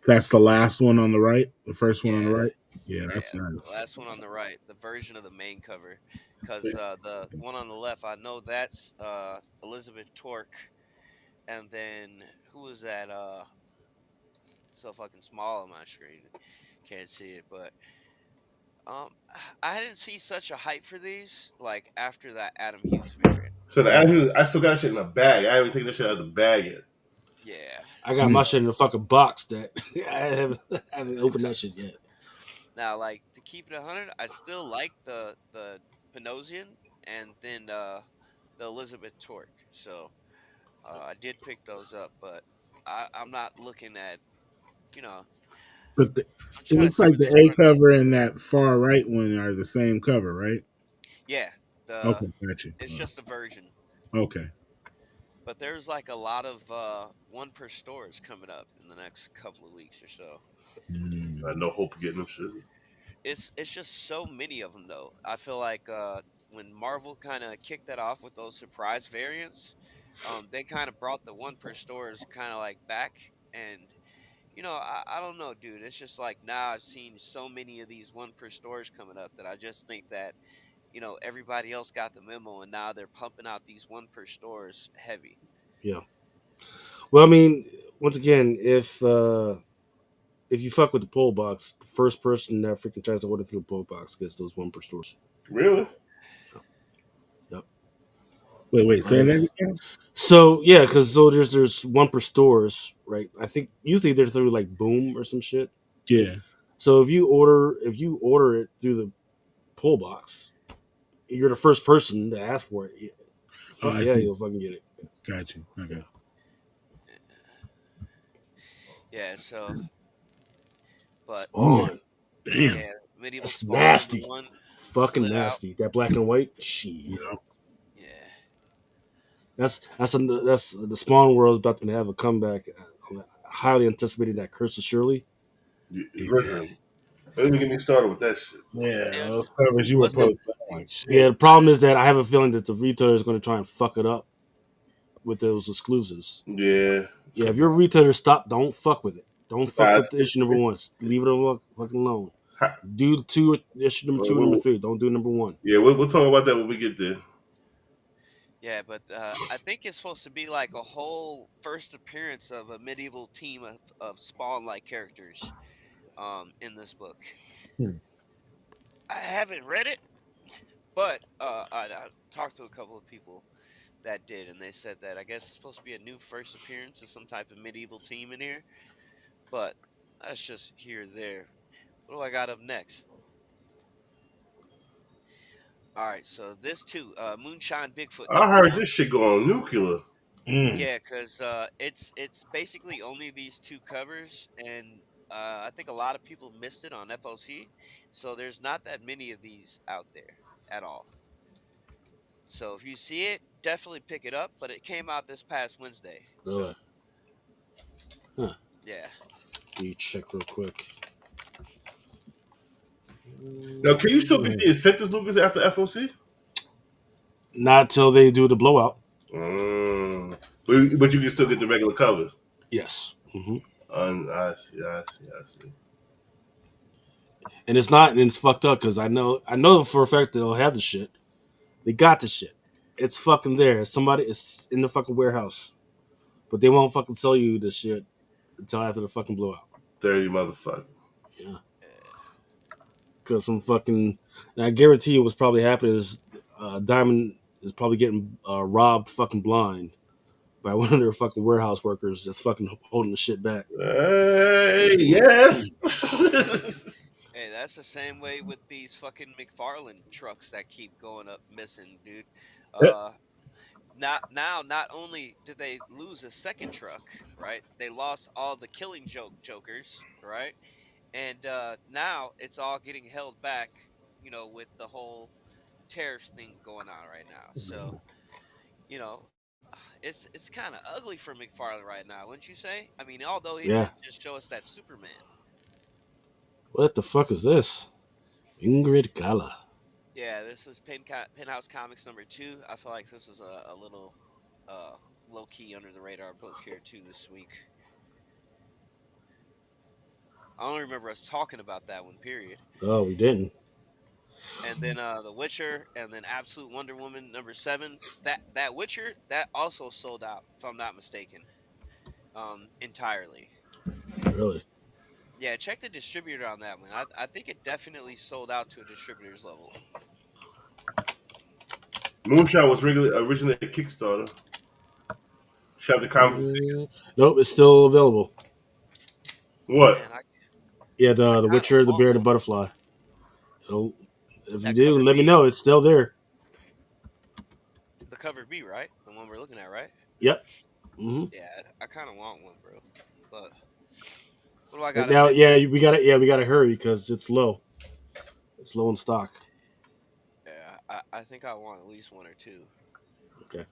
That's the last one on the right. The first one on the Yeah, right. Yeah, that's yeah. The nice. last one on the right, the version of the main cover, because the one on the left, I know that's Elizabeth Torque, and then who was that? So fucking small on my screen, can't see it, but Um, I didn't see such a hype for these like after that Adam Hughes variant. So the So I still got that shit in a bag. I haven't taken that shit out of the bag yet. yeah. I got my So shit in a fucking box that I haven't opened that shit yet. now, like to keep it 100, I still like the Panosian and then the Elizabeth Torque. So I did pick those up, but I'm not looking at you know But I'm it trying to looks see like where the this A run is. cover and that far right one are the same cover, right? Yeah, the Okay, got you. it's just a version, Okay. but there's like a lot of one per stores coming up in the next couple of weeks or so. I Mm. had no hope of getting them shits. It's just so many of them though. I feel like when Marvel kind of kicked that off with those surprise variants, they kind of brought the one per stores kind of like back. And I don't know, dude. It's just like now I've seen so many of these one per stores coming up that I just think that everybody else got the memo, and now they're pumping out these one per stores heavy. Yeah. Well, I mean, once again, if you fuck with the poll box, the first person that freaking tries to order through the poll box gets those one per stores. Really? Yep. Wait, say Right. that again? So yeah, because there's one per stores, right? I think usually they're through like Boom or some shit. Yeah. So if you order it through the poll box, you're the first person to ask for it. Oh, So I yeah, see. you'll fucking get it. Got you. Yeah. Okay. Yeah. So, but Spawn. Damn. yeah, medieval That's spawn number nasty. one Fucking slid out. nasty. That black and white. Shit. Yeah. Yeah. That's the Spawn world is about to have a comeback. I'm highly anticipating that Curse of Shirley. Yeah. Listen, don't even get me started with that shit. Yeah, It those covers you were was it. posting, I'm like Yeah, shit. the problem is that I have a feeling that the retailer is going to try and fuck it up with those exclusives. Yeah, it's Yeah, if gonna you're a retailer, stop. Don't fuck with it. Don't fuck nah, with the issue number one. Just leave it alone. Fucking alone. ha- Do the two issue number two and number three. Don't do number one. yeah, we'll talk about that when we get there. Yeah, but I think it's supposed to be like a whole first appearance of a medieval team of spawn-like characters in this book. Hmm. I haven't read it, but I talked to a couple of people that did, and they said that I guess it's supposed to be a new first appearance of some type of medieval team in here. But that's just here or there. What do I got up next? All right, so this too, Moonshine Bigfoot I number heard one. this shit go on nuclear. Mm. Yeah, because it's basically only these two covers, and I think a lot of people missed it on FOC, so there's not that many of these out there at all. So if you see it, definitely pick it up. But it came out this past Wednesday, Really? so Huh. yeah. Can you check real quick? Now, can you still get Mm, the incentive, Lucas, after FOC? Not till they do the blowout. But you can still get the regular covers. Yes. I see, I see, I see. And it's not, and it's fucked up because I know for a fact that they'll have the shit. They got the shit. It's fucking there. Somebody is in the fucking warehouse, but they won't fucking sell you the shit until after the fucking blowout. Dirty motherfucker. Yeah. Uh, Because some fucking, and I guarantee you what's probably happening is Diamond is probably getting robbed fucking blind by one of their fucking warehouse workers that's fucking holding the shit back. Hey, yes. Hey, that's the same way with these fucking McFarlane trucks that keep going up missing, dude. Yeah. Uh, not only did they lose a second truck, right? They lost all the Killing Joke jokers, right? And now it's all getting held back, with the whole tariffs thing going on right now. So, you know, it's kind of ugly for McFarlane right now, wouldn't you say? I mean, although he Yeah. did just show us that Superman. What the fuck is this? Ingrid Gala. Yeah, this was Penthouse Comics number two. I feel like this was a little uh, low key under the radar book here too this week. I don't remember us talking about that one. Period. Oh, we didn't. And then The Witcher, and then Absolute Wonder Woman number seven. That Witcher that also sold out, if I'm not mistaken, entirely. Really. Yeah, check the distributor on that one. I think it definitely sold out to a distributor's level. Moonshot was originally a Kickstarter. Shot the conversation. Nope, it's still available. What? Man, Yeah, I the kind of Witcher, the want Bear, the one. Butterfly. So if you That do, cover let me B, know. It's still there. the cover B, right? The one we're looking at, right? Yep. Hmm. Yeah, I kind of want one, bro. But what do I But got up now, next yeah, week? we got to we got to hurry because it's low. It's low in stock. Yeah, I think I want at least one or two. Okay.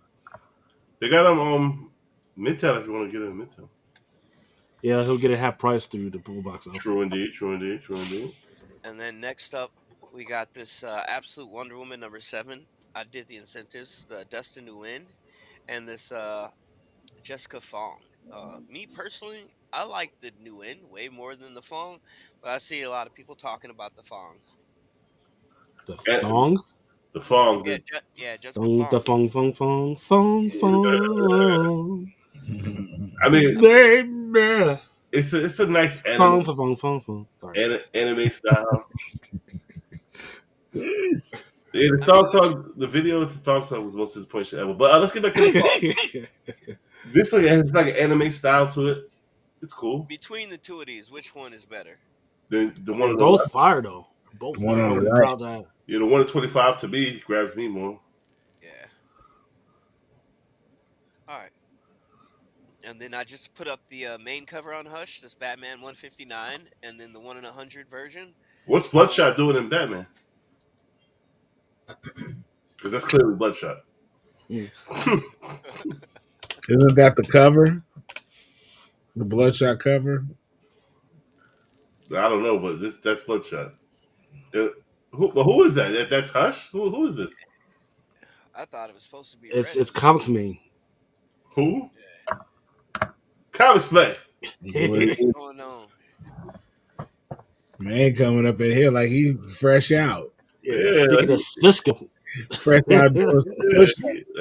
They got them Midtown if you want to get it in Midtown. Yeah, he'll get a half price through the pool box though. True indeed. True indeed. True indeed. And then next up, we got this Absolute Wonder Woman #7. I did the incentives, the Dustin Nguyen, and this Jessica Fong. Me personally, I like the Nguyen way more than the Fong, but I see a lot of people talking about the Fong. The And thong, the Fong. Yeah, yeah, Jessica thong, the Fong. fong, fong, fong, fong, fong, I mean, baby, it's a nice fong, fong, fong, fong, fong. Sorry. anime style. Yeah, the I mean, thong song, the video of the thong song was the most disappointing shit ever. But let's get back to the Fong. This like has like an anime style to it. It's cool. between the two of these, which one is better? The one They're on the both left, fire though. They're both One fire. I on would the be right. proud to have. yeah, the one at 25 to me grabs me more. Yeah. All right. And then I just put up the main cover on Hush, this Batman 159, and then the 1 in 100 version. What's Bloodshot doing in Batman? Because that's clearly Bloodshot. Mm. Isn't that the cover? The Bloodshot cover? I don't know, but that's Bloodshot. Uh, who is that? That's Hush. Who is this? I thought it was supposed to be It's Redden. comics main. Who? Comics Play. Boy, What's going on? man coming up in here like he fresh out. Yeah, Yeah, speaking of Cisco, Fresh out doing some yeah, push.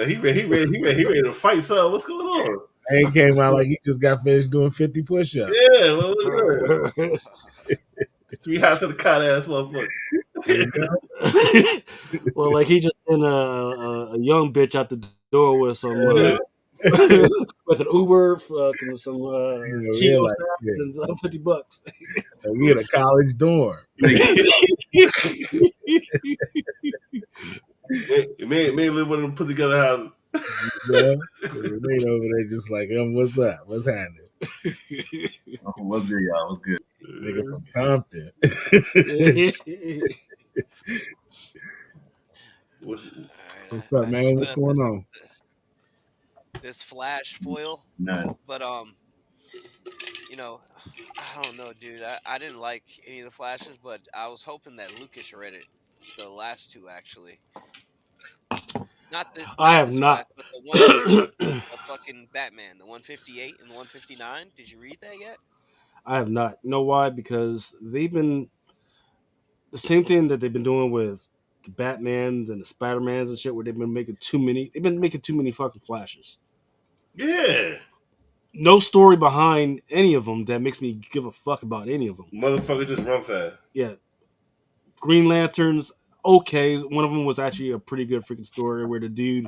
he ready to fight. So what's going on? Man came out like he just got finished doing 50 push-ups. Yeah, well, look at that. 3 hots of the cot ass motherfucker. You know? well, like he just sent a young bitch out the door with some Yeah. with an Uber, fucking some You know, Cheeto realize snacks shit. and some $50. Like, we in a college dorm. Man live one of them put together houses. You know? They over there just like, what's up? What's happening? Oh, what's good, y'all? What's good? Nigga from Compton. What's- What's All up, right, I just man? put What's up going on? this Flash foil, None. but you know, I don't know, dude. I didn't like any of the Flashes, but I was hoping that Lucas read it. The last two, actually. I Not have this Flash, not. but the one before the fucking Batman, the 158 and the 159. Did you read that yet? I have not. You know why? Because they've been the same thing that they've been doing with the Batmans and the Spider-Mans and shit, where they've been making too many. They've been making too many fucking flashes. Yeah. No story behind any of them that makes me give a fuck about any of them. Motherfucker just run fast. Yeah, Green Lanterns. Okay, one of them was actually a pretty good freaking story where the dude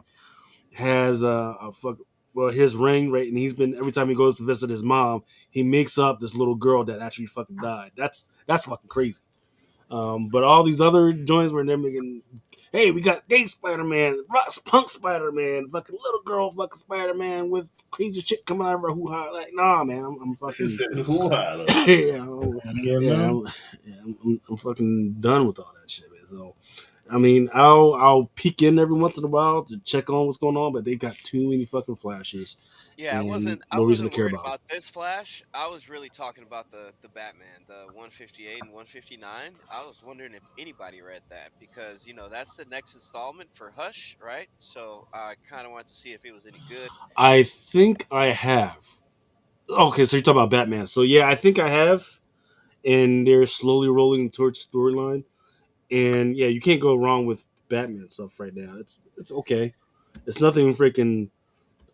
has a fuck. Well, his ring, right, and he's been every time he goes to visit his mom, he makes up this little girl that actually fucking died. That's fucking crazy. But all these other joints where they're making, hey, we got gay Spider Man, punk Spider Man, fucking little girl fucking Spider Man with crazy shit coming out of her hoo ha. Like, nah, man, I'm She fucking, said, "Who had her?" yeah, You yeah, know? I'm fucking done with all that shit, man. So, I mean, I'll peek in every once in a while to check on what's going on, but they got too many fucking flashes Yeah, and I no reason to wasn't care worried about them. about this Flash. I was really talking about the Batman, the 158 and 159. I was wondering if anybody read that because that's the next installment for Hush, right? So I kind of wanted to see if it was any good. I think I have. Okay, so you're talking about Batman. So yeah, I think I have, and they're slowly rolling towards storyline. And yeah, you can't go wrong with Batman stuff right now. It's okay. It's nothing freaking.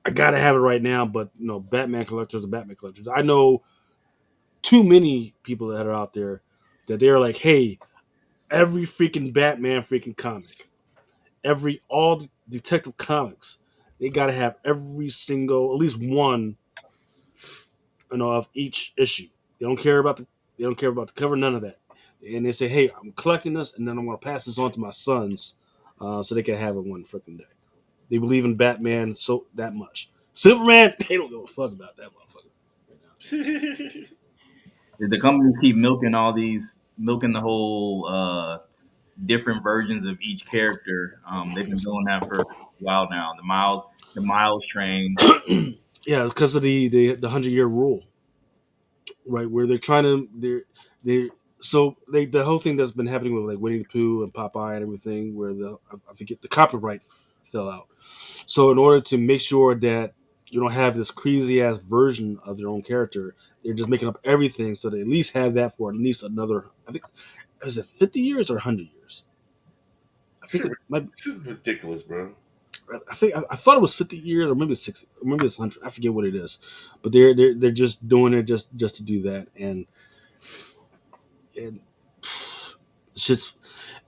I gotta have it right now, but Batman collectors are Batman collectors. I know too many people that are out there that they're like, hey, every freaking Batman freaking comic, every all Detective Comics, they got to have every single, at least one, of each issue. They don't care about the cover, none of that. And they say, hey, I'm collecting this, and then I'm going to pass this on to my sons, so they can have it one freaking day. They believe in Batman so that much. Superman, they don't give a fuck about that motherfucker. Right now. The companies keep milking the whole different versions of each character. They've been doing that for a while now. The Miles train. Yeah, it's because of the 100-year rule, right? Where they're trying to they so the whole thing that's been happening with like Winnie the Pooh and Popeye and everything, where I forget the copyright fell out. So in order to make sure that you don't have this crazy ass version of their own character, they're just making up everything so they at least have that for at least another. I think is it 50 years or 100 years? I think Shit, it might. shit ridiculous, bro. I thought it was 50 years or maybe 60 or maybe it's 100. I forget what it is, but they're just doing it just to do that and it's just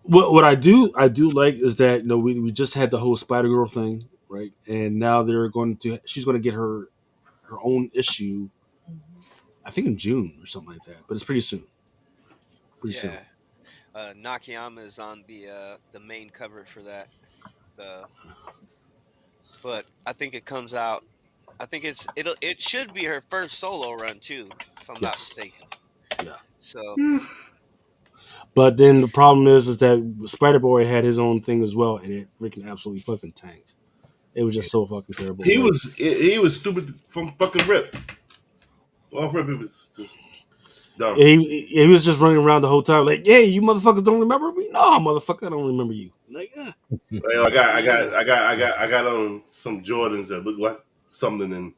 what I do like is that we just had the whole Spider Girl thing, right? And now she's going to get her own issue. I think in June or something like that, but it's pretty soon. Pretty soon. Yeah. Nakayama is on the main cover for that. The But I think it comes out. I think it should be her first solo run too, if I'm not Yes. mistaken. Yeah. So But then the problem is that Spider Boy had his own thing as well, and it freaking absolutely fucking tanked. It was just so fucking terrible. He Like was he was stupid from fucking rip. Off rip, it was just dumb. he was just running around the whole time, like, "Hey, you motherfuckers don't remember me? No, motherfucker, I don't remember you." Like, yeah, Like, yo, yeah. I got on some Jordans that look like something, and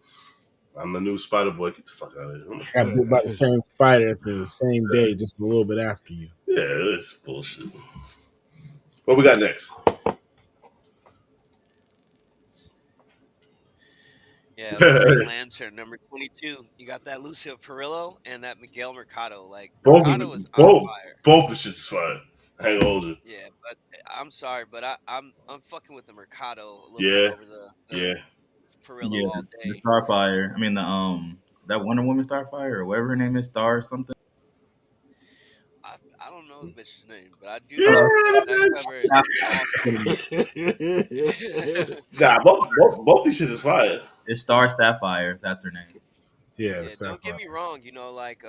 I'm the new Spider Boy. Get the fuck out of here! Got bit by the same spider at the same day, just a little bit after you. Yeah, it's bullshit. What we got next? yeah, the Green Lantern number 22. You got that Lucio Perillo and that Miguel Mercado. Like both Mercado is on both fire. both the shit's fine. I ain't gonna hold you. Yeah, but I'm sorry, but I'm fucking with the Mercado a little bit Yeah, over the yeah. Perillo Yeah, all the day. Starfire. I mean that Wonder Woman Starfire or whatever her name is, Star or something. I don't know the bitch's name, but I do know Uh, that cover is awesome. Nah, both these shits is fire. it's Star Sapphire. That's her name. Yeah, the Yeah, don't get sapphire. me wrong. Like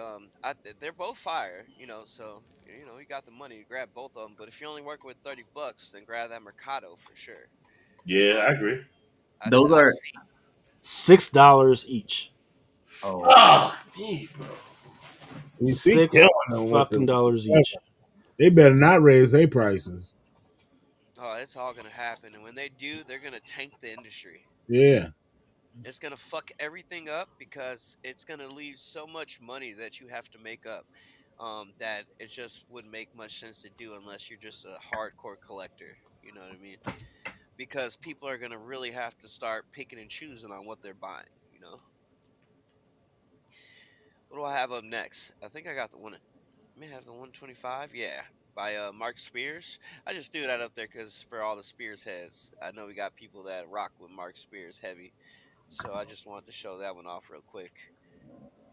they're both fire. So you got the money to grab both of them. But if you're only working with $30, then grab that Mercado for sure. Yeah, I Um, agree. Those I've are seen. $6 each. oh Fuck me, bro. You see, Six killing them with fucking dollars each. they better not raise their prices. Oh, it's all gonna happen, and when they do, they're gonna tank the industry. Yeah, It's gonna fuck everything up because it's gonna leave so much money that you have to make up. That it just wouldn't make much sense to do unless you're just a hardcore collector. You know what I mean? Because people are gonna really have to start picking and choosing on what they're buying. You know. What do I have up next? I think I got the one. I may have the 125. Yeah, by Mark Spears. I just threw that up there because for all the Spears heads, I know we got people that rock with Mark Spears heavy. So I just wanted to show that one off real quick.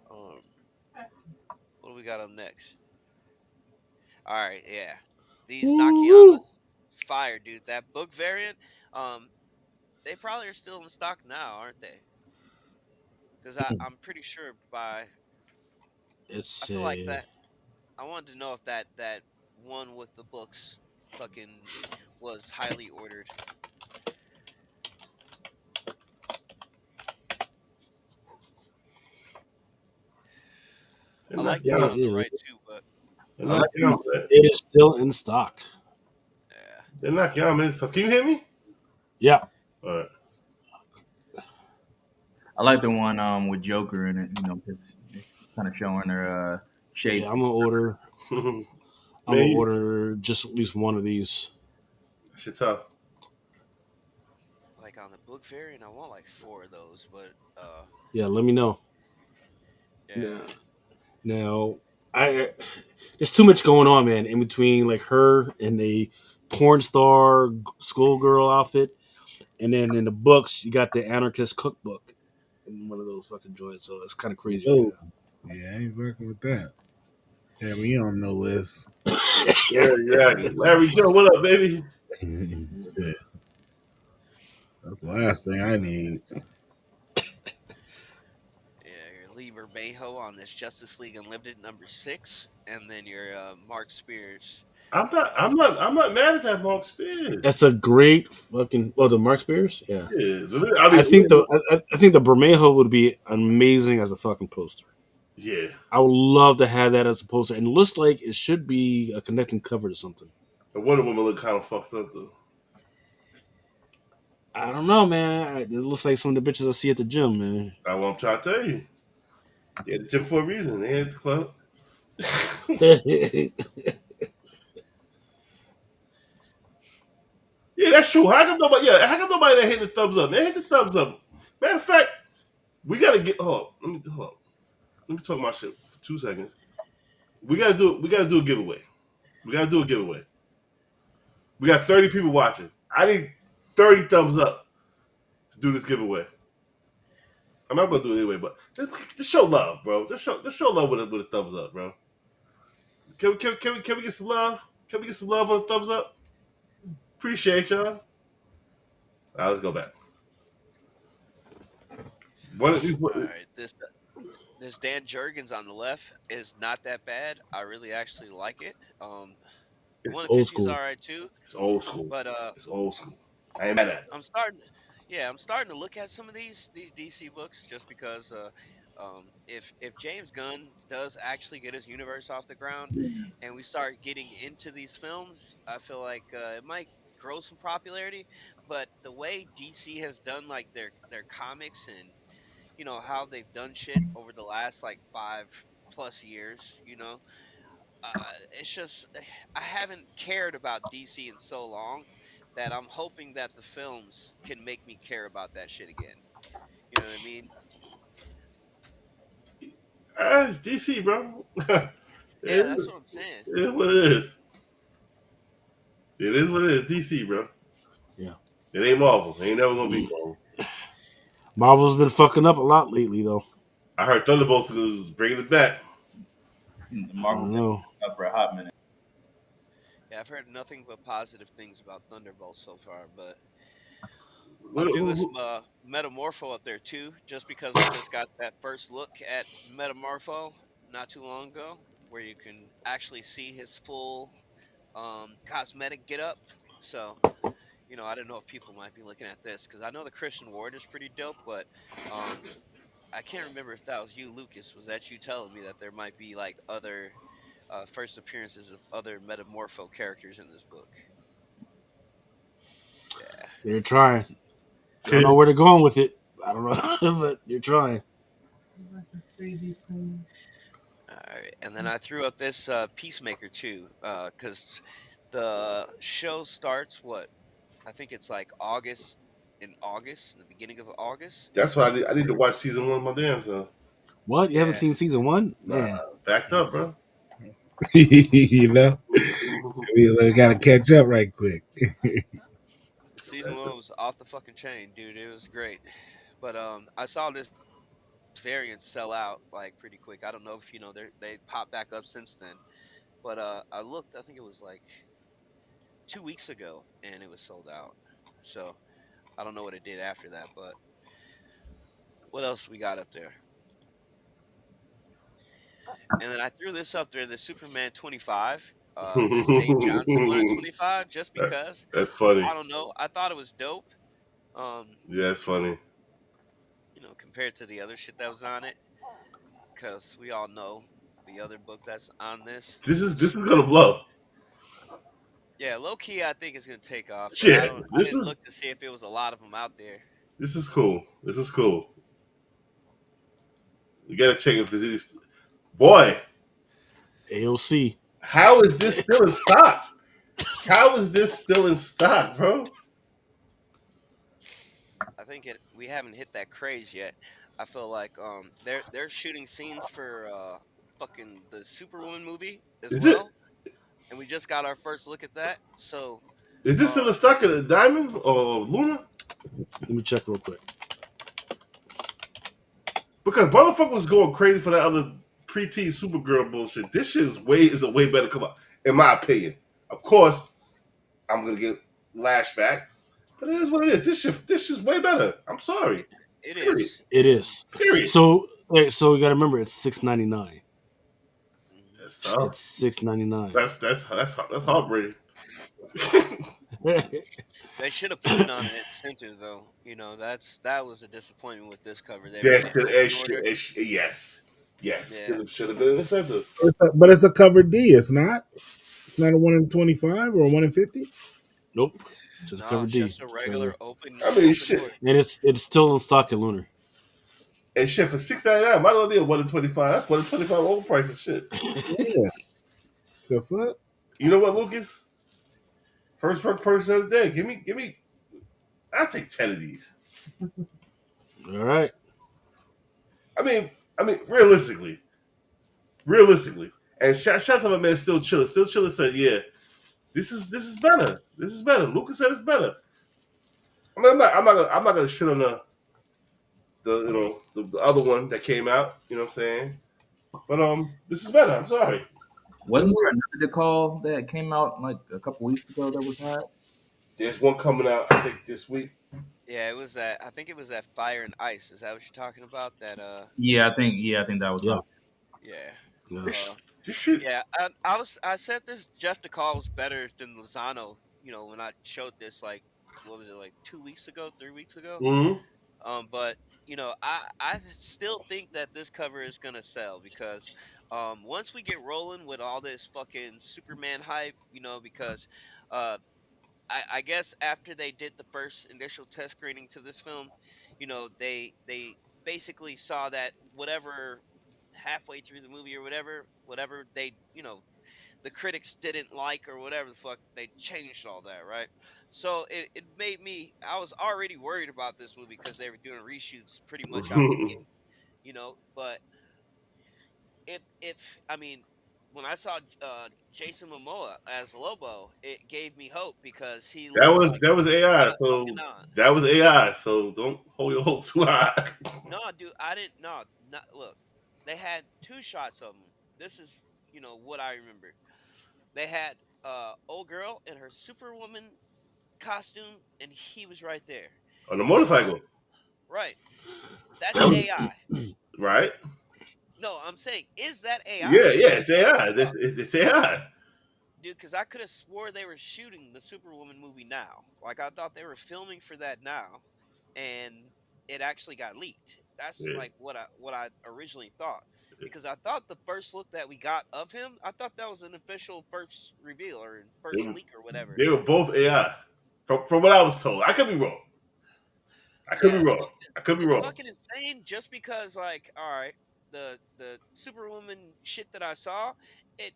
Um, what do we got up next? All right, yeah, these Woo! Nakayamas, fire, dude. That book variant, um, they probably are still in stock now, aren't they? Because I'm pretty sure by I It's feel like that I wanted to know if that one with the books fucking was highly ordered. They're I not like the one young. on the right too, but They're I not like young, man. it is still in stock. yeah. They're not young, man. So can you hear me? Yeah, All right. I like the one with Joker in it. Because it's kind of showing her yeah. shape. I'm gonna order. Man, I'm gonna you, order just at least one of these. that shit tough. Like on the book variant, I want like four of those, but Yeah, let me know. yeah. Yeah. Now, I there's too much going on, man. In between, like her in a porn star schoolgirl outfit, and then in the books you got the anarchist cookbook in one of those fucking joints. So it's kind of crazy right Whoa. Yeah, I ain't working with that. Yeah, me on no list. Yeah, exactly. Larry Joe, what up, baby? Shit, that's the last thing I need. Yeah, your Lee Bermejo on this Justice League Unlimited #6, and then your Mark Spears. I'm not. Uh, I'm not. I'm not mad at that Mark Spears. That's a great fucking. Well, the Mark Spears, yeah. Yeah, I I think mean, I think the Bermejo would be amazing as a fucking poster. yeah. I would love to have that as a poster, and it looks like it should be a connecting cover to something. The Wonder Woman look kind of fucked up though. I don't know, man. It looks like some of the bitches I see at the gym, man. That's what I'm trying to tell you. Yeah, the gym for a reason. They had the club. Yeah, that's true. How come nobody? Yeah, how come nobody that hit the thumbs up? Man, hit the thumbs up. Matter of fact, we gotta get. Hold on. Let me talk my shit for 2 seconds. We gotta do. We gotta do a giveaway. We gotta do a giveaway. We got 30 people watching. I need 30 thumbs up to do this giveaway. I'm not gonna do it anyway, but just show love, bro. Just show love with a thumbs up, bro. Can we get some love? Can we get some love on a thumbs up? Appreciate y'all. All right, let's go back. One of these. all right, this Dan Jurgens on the left is not that bad. I really actually like it. It's, Old 150 is all school. right too, it's old school. but It's old school. I ain't mad at it. I'm starting. Yeah, I'm starting to look at some of these DC books just because if James Gunn does actually get his universe off the ground, and we start getting into these films, I feel like it might grow some popularity. But the way DC has done like their comics and how they've done shit over the last like 5+ years, it's just I haven't cared about DC in so long that I'm hoping that the films can make me care about that shit again. You know what I mean? It's DC, bro. it, Yeah, that's is, what I'm saying. it is what it is. It is what it is. DC, bro. Yeah. It ain't Marvel. It ain't never gonna be Mm. Marvel. Marvel's been fucking up a lot lately, though. I heard Thunderbolts is bringing it back. I Marvel don't been know. up for a hot minute. Yeah, I've heard nothing but positive things about Thunderbolt so far, but I What, threw who, this who, Metamorpho up there too, just because we just got that first look at Metamorpho not too long ago, where you can actually see his full cosmetic get up. So I don't know if people might be looking at this because I know the Christian Ward is pretty dope, but um, I can't remember if that was you, Lucas. Was that you telling me that there might be like other first appearances of other Metamorpho characters in this book? Yeah. They're trying. I don't know where they're going with it. I don't know, but they're trying. All right. And then I threw up this Peacemaker too, because the show starts what I think it's like August, the beginning of August. that's why I need to watch season one of my damn self. What? You haven't Yeah. seen season one? Nah, Man. backed up, bro. You know, we gotta catch up right quick. Season one was off the fucking chain, dude. It was great. But I saw this variant sell out like pretty quick. I don't know if they popped back up since then. But I looked, I think it was like 2 weeks ago, and it was sold out. So I don't know what it did after that. But what else we got up there? And then I threw this up there, the Superman 25. This Dave Johnson 125, just because That's funny. I don't know. I thought it was dope. Um, Yeah, it's funny. Compared to the other shit that was on it, because we all know the other book that's on this. This is gonna blow. Yeah, low key, I think it's gonna take off, but I Shit, don't. I didn't look to see if it was a lot of them out there. this is cool. This is cool. You gotta check if there's any. Boy, AOC. how is this still in stock? How is this still in stock, bro? I think we haven't hit that craze yet. I feel like they're shooting scenes for fucking the Superwoman movie as Is it? well, and we just got our first look at that. So, Is this still uh, a stock of the Diamond or Luna? Let me check real quick. Because motherfucker was going crazy for that other preteen Supergirl bullshit. This shit is a way better come out, in my opinion. Of course, I'm gonna get lashback, but it is what it is. This shit's way better. I'm sorry. it Period. is. It is. Period. So, hey, so you got to remember, it's $6.99. Mhm. That's tough. It's $6.99. That's heartbreaking. They should have put it on an incentive though. That was a disappointment with this cover. They made That it could, open order. yes, yes. Yeah. Should have been an incentive. But it's a cover D. It's not. It's not a 1 in 25 or a 1 in 50. Nope, just No, cover it's D. just a So, regular open I mean, open shit. order. and it's still in stock at Lunar. And shit for $6.99 might as well be a 1 in 25. That's 1 in 25 overpriced and shit. Yeah. The fuck? You know what, Lucas? First drug person of the day. Give me. I'll take 10 of these. All right. I mean, realistically, and shout out to my man, Still Chiller. Still Chiller said, "Yeah, this is better. This is better." Lucas said it's better. I mean, I'm not gonna shit on the other one that came out. You know what I'm saying? But this is better. I'm sorry. Wasn't there another call that came out like a couple weeks ago that was hot? There's one coming out, I think, this week. Yeah, it was that. I think it was that Fire and Ice. Is that what you're talking about? That I think that was Yeah. hot. yeah. Yeah. Uh This shit. yeah, I said this Jeff DeCall was better than Lozano, when I showed this like what was it, like 2 weeks ago, 3 weeks ago? Mm-hmm. But I still think that this cover is gonna sell because once we get rolling with all this fucking Superman hype, because uh I guess after they did the first initial test screening to this film, they basically saw that whatever halfway through the movie or whatever they the critics didn't like or whatever the fuck, they changed all that, right? So it made me, I was already worried about this movie because they were doing reshoots pretty much out the gate, but if I mean, when I saw Jason Momoa as Lobo, it gave me hope because he looks like That was he's AI. got So fucking on. that was AI. So don't hold your hope too high. No, dude, I didn't. No, not look. They had two shots of him. This is what I remember. They had old girl in her Superwoman costume, and he was right there. On the So motorcycle, right, that's AI. right? No, I'm saying, is that AI? Yeah, it's Because AI. It's AI. dude, because I could have swore they were shooting the Superwoman movie now. Like I thought they were filming for that now, and it actually got leaked. That's Yeah. like what I originally thought. Because I thought the first look that we got of him, I thought that was an official first reveal or They first were, leak or whatever. they were both AI. From what I was told, I could be wrong. I could be Yeah, wrong. I could be it's wrong. fucking insane. Just because, like, all right, the Superwoman shit that I saw, it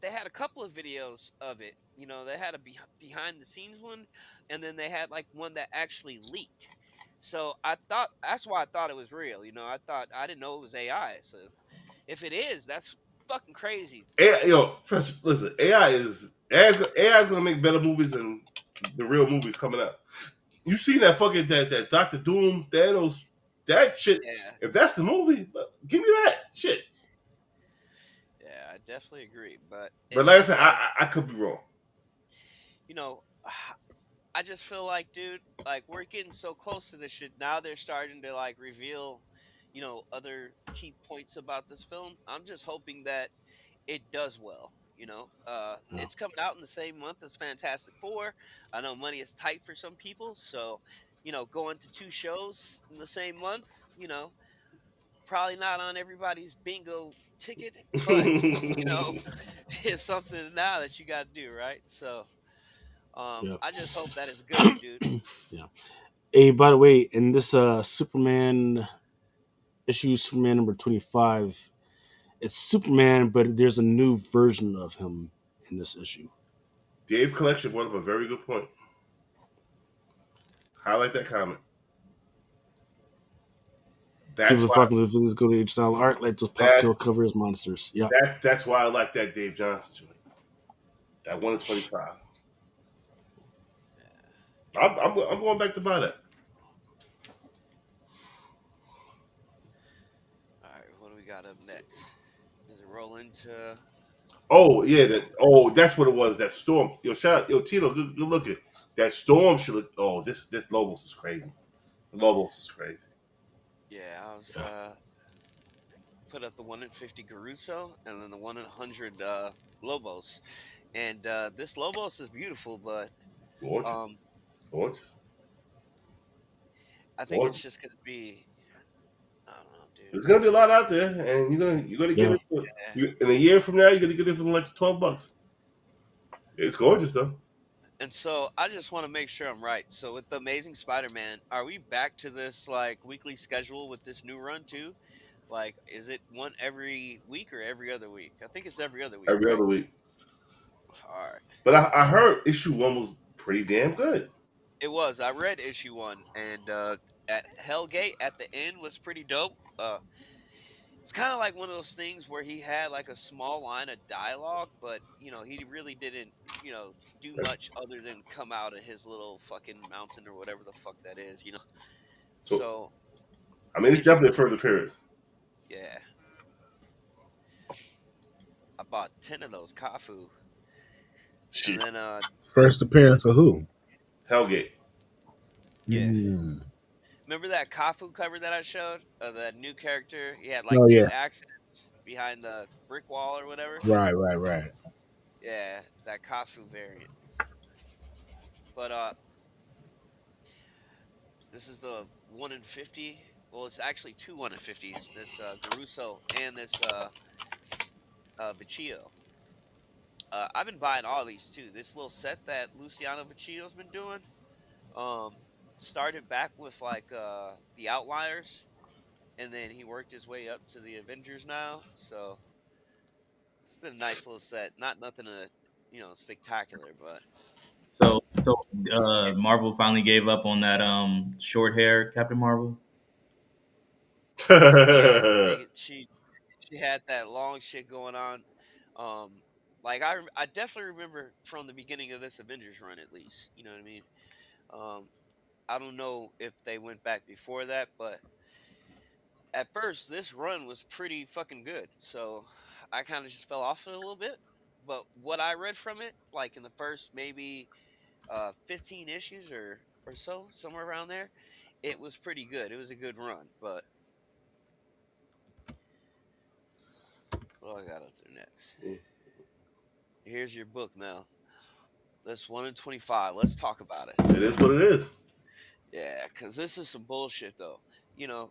they had a couple of videos of it. They had a behind the scenes one, and then they had like one that actually leaked. So I thought that's why I thought it was real. I thought I didn't know it was AI. So if it is, that's fucking crazy. AI, listen, AI is gonna make better movies than the real movies coming out. You seen that fucking that Doctor Doom Thanos that shit? Yeah, If that's the movie, give me that shit. yeah, I definitely agree. But But it's like I just said, like I could be wrong. you know. I just feel like, dude, like we're getting so close to this shit. Now they're starting to like reveal, other key points about this film. I'm just hoping that it does well. Yeah. It's coming out in the same month as Fantastic Four. I know money is tight for some people, so going to two shows in the same month, probably not on everybody's bingo ticket, but you know, it's something now that you got to do, right? So, Yeah. I just hope that is good, dude. Yeah. Hey, by the way, in this Superman issue, Superman number 25, it's Superman, but there's a new version of him in this issue. Dave Collection brought up a very good point. Highlight that comment. That's People are why. fucking with physical age style art, like those pop That's kill covers monsters. Yeah. that's why I like that Dave Johnson joint. That 1 in 25. I'm going back to buy that. All right, what do we got up next? Does it roll into? Oh yeah, that's what it was. That storm. Yo, shout out, yo Tito, good looking. That storm should look. Oh, this Lobos is crazy. Lobos is crazy. Yeah, I was put up the 1 in 50 Garuso and then the 1 in 100 Lobos, and this Lobos is beautiful, but Gorgeous, um, gorgeous, I think it's gorgeous. just gonna be. I don't know, dude. There's gonna be a lot out there, and you're gonna get Yeah. it Yeah. in a year from now. You're gonna get it for like $12. It's gorgeous though. And so I just want to make sure I'm right. So with the Amazing Spider-Man, are we back to this like weekly schedule with this new run too? Like, is it one every week or every other week? I think it's every other week, Every right? other week. All right. But I heard issue 1 was pretty damn good. It was. I read issue 1, and at Hellgate at the end was pretty dope. It's kind of like one of those things where he had like a small line of dialogue, but he really didn't, do much other than come out of his little fucking mountain or whatever the fuck that is. So So I mean, it's issue, definitely a further appearance. yeah, I bought 10 of those Kafu, and Shit, then First appearance of who? Hellgate. yeah, Mm. remember that Kafu cover that I showed of that new character? He had like Oh two yeah, accents behind the brick wall or whatever. right. Yeah, that Kafu variant. But this is the 1 in 50. Well, it's actually two 1 in 50s. This Garuso and this Vecchio. I've been buying all these too. This little set that Luciano Vecchio's been doing. Um, Started back with like the Outliers, and then he worked his way up to the Avengers now. So it's been a nice little set. Not nothing spectacular, but Marvel finally gave up on that short hair Captain Marvel. yeah, she had that long shit going on. Um, like I definitely remember from the beginning of this Avengers run, at least. You know what I mean? Um, I don't know if they went back before that, but at first this run was pretty fucking good. So I kind of just fell off it a little bit. But what I read from it, like in the first maybe 15 issues or so, somewhere around there, it was pretty good. It was a good run. But what do I got up there next? Here's your book now. That's 1 in 25. Let's talk about it. It is what it is. Yeah, because this is some bullshit, though. You know,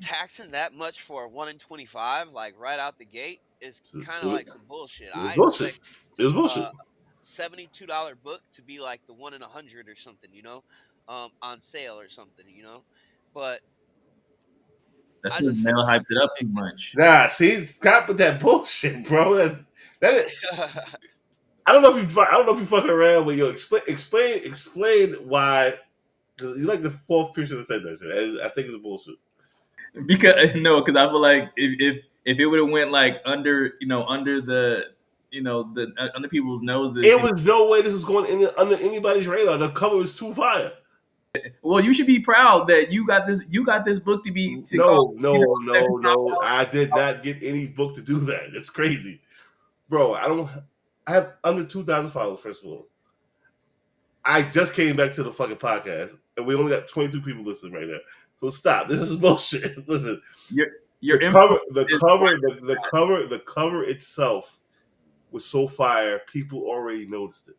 taxing that much for a 1 in 25, like right out the gate, is kind of It like some bullshit. was I bullshit. expect It was bullshit. uh, $72 book to be like the 1 in 100 or something, on sale or something, But That's I because just think Mel it's hyped it fucking up too much. Nah, see, stop with that bullshit, bro. That ridiculous. I don't know if you fucking around, but yo, explain why. You like the fourth person that said that shit. I think it's bullshit. Because no, because I feel like if it would have went like under under the the under people's noses, It was no way this was going under anybody's radar. The cover was too fire. well, you should be proud that you got this book to No, cost no, no, no. $75. I did not get any book to do that. It's crazy, bro. I have under 2,000 followers. First of all, I just came back to the fucking podcast, and we only got 22 people listening right now. So stop. This is bullshit. Listen, Your the your cover, influence the is cover, the cover itself was so fire. People already noticed it.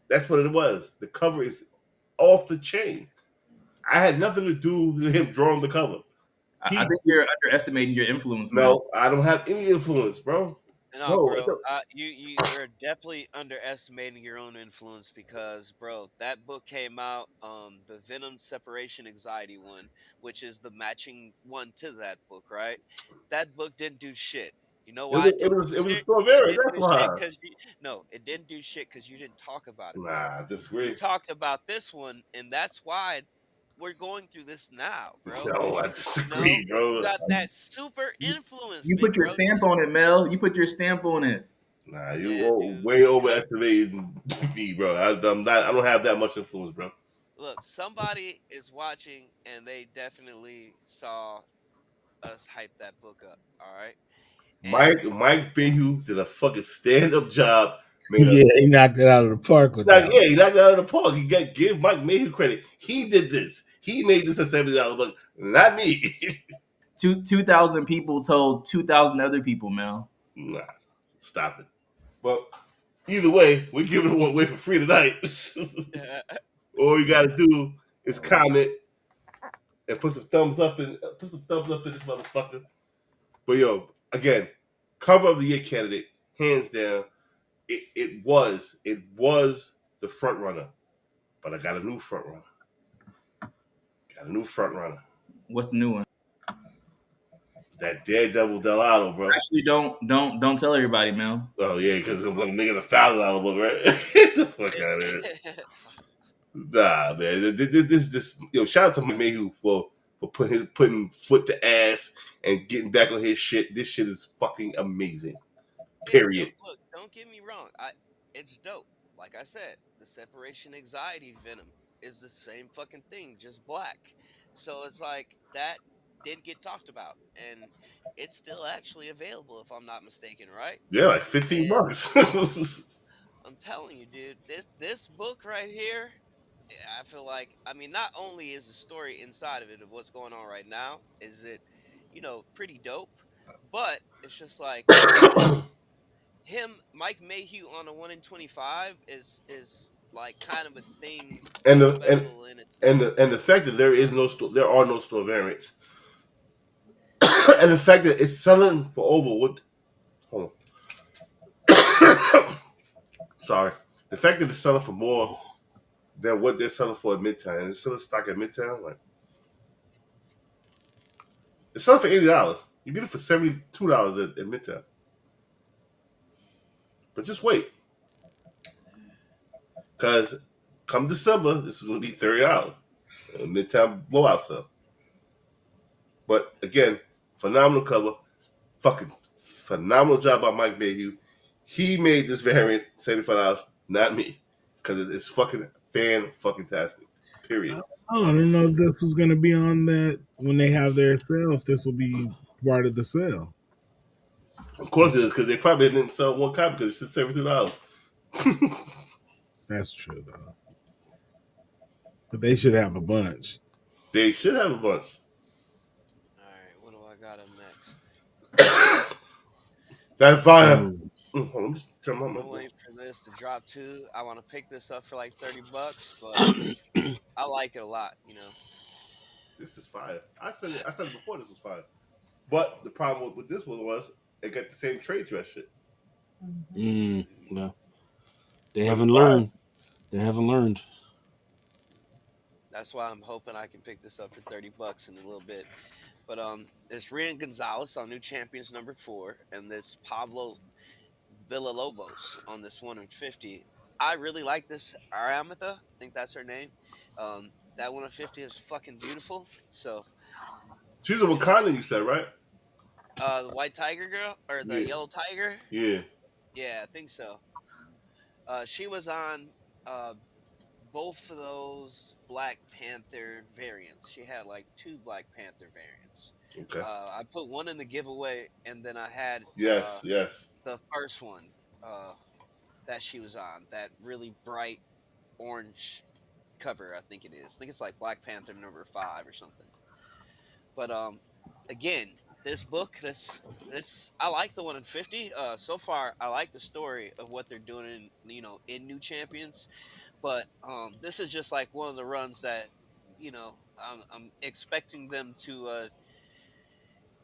That's what it was. The cover is off the chain. I had nothing to do with him drawing the cover. I He think you're underestimating your influence, Mel. No, I don't have any influence, bro. No, No, bro. You're definitely underestimating your own influence because, bro, that book came out, the Venom Separation Anxiety one, which is the matching one to that book, right? That book didn't do shit. You know it why was it it didn't do was it was shit? It Strawberry. didn't That's do shit why. because no, it didn't do shit because you didn't talk about it. Nah, I You disagree. talked about this one, and that's why we're going through this now, bro. No, I You know, disagree, you bro. got that super You, influence, you big put your bro. stamp on it, Mel. You put your stamp on it. Nah, you Yeah, dude. way Because overestimating me, bro. I'm not. I don't have that much influence, bro. look, somebody is watching, and they definitely saw us hype that book up. All right, and Mike Bayou did a fucking stand up job. Made a Yeah, he knocked it out of the park with like, that yeah, one. he knocked it out of the park. He got give Mike Mayhew credit. He did this. He made this a $70 book, not me. 2,000 people told 2,000 other people, Mel. Nah, stop it. But either way, we're giving it away for free tonight. All you gotta do is comment and put some thumbs up in this motherfucker. But yo, again, cover of the year candidate, hands down. It was the front runner, but I got a new front runner. Got a new front runner. What's the new one? That Daredevil Delano, bro. Actually, don't tell everybody, Mel. Oh yeah, because I'm gonna make it $1,000 book, right? Get the fuck out of here. Nah, man. This yo, shout out to Mayhew for putting foot to ass and getting back on his shit. This shit is fucking amazing. Yeah, Period. don't get me wrong. It's dope. Like I said, the separation anxiety venom is the same fucking thing, just black. So it's like that didn't get talked about, and it's still actually available if I'm not mistaken, right? Yeah, like 15 And bucks. I'm telling you, dude, this book right here, I feel like, I mean, not only is the story inside of it of what's going on right now, is it, pretty dope, but it's just like, him, Mike Mayhew on a 1 in 25 is like kind of a thing and that's the and special in and itself. the fact that there are no store variants, and the fact that it's selling for over what? Hold on. Sorry. The fact that it's selling for more than what they're selling for at Midtown, and it's selling stock at Midtown, like it's selling for $80. You get it for $72 at Midtown. But just wait, because come December, this is going to be $30. Midtown blowout sale. But again, phenomenal cover. Fucking phenomenal job by Mike Mayhew. He made this variant $75, not me, because it's fucking fucking tastic. Period. I don't know if this was going to be on that when they have their sale. If this will be part of the sale. Of course it is, because they probably didn't sell one copy because it's $72. That's true though. But they should have a bunch. They should have a bunch. All right, what do I got up next? That fire. Oh, Hold on, let me just turn my I'm mic on. waiting for this to drop too. I want to pick this up for like $30, but I like it a lot. This is fire. I said it before. This was fire. But the problem with this one was it got the same trade dress shit. well, they But it's haven't fire. learned. They haven't learned. That's why I'm hoping I can pick this up for $30 in a little bit. But it's Rian Gonzalez on New Champions #4, and this Pablo Villalobos on this 1 in 50. I really like this Aramitha. I think that's her name. That 1 in 50 is fucking beautiful. So, She's a you know, Wakanda, you said, right? the white tiger girl or the Yeah. yellow tiger. Yeah. Yeah, I think so. She was on uh, both of those Black Panther variants. She had like two Black Panther variants. Okay. I put one in the giveaway, and then I had Yes, yes. the first one uh, that she was on, that really bright orange cover. I think it is. I think it's like Black Panther #5 or something. But again, this book, this I like the 1 in 50. So far, I like the story of what they're doing in New Champions. But this is just like one of the runs that I'm expecting them to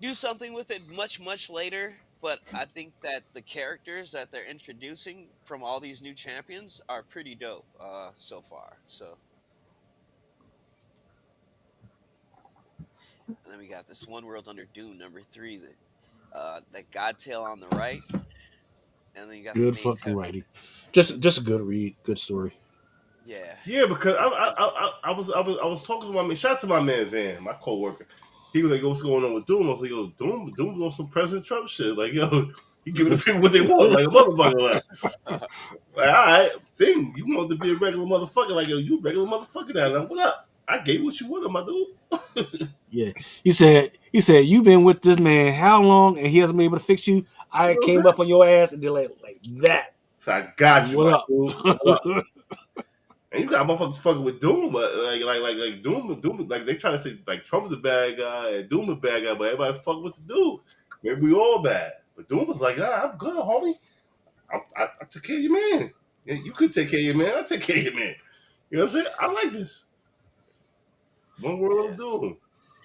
do something with it much later. But I think that the characters that they're introducing from all these new champions are pretty dope so far. So, and then we got this One World Under Doom #3, that Godtail on the right, and then you got the Good main fucking cover. writing. Just a good read. Good story. Yeah. Yeah, because I was talking to my man. Shout out to my man Van, my coworker. He was like, "What's going on with Doom?" I was like, "Yo, Doom on some President Trump shit. Like, yo, he giving the people what they want, like a motherfucker. Like, all right, thing, you want to be a regular motherfucker? Like, yo, you a regular motherfucker now. Like, what up? I gave you what you wanted, my dude. Yeah. He said you've been with this man how long and he hasn't been able to fix you. You I know what I'm came saying? up on your ass and did like that. So I got you, What my up? dude. What up? And you got motherfuckers fucking with Doom, but like Doom, like they try to say like Trump's a bad guy and Doom a bad guy, but everybody fuck with the dude. Maybe we all bad, but Doom was like, "Nah, I'm good, homie. I took care of your man. Yeah, you could take care of your man. I take care of your man. You know what I'm saying? I like this. One world Yeah. of Doom.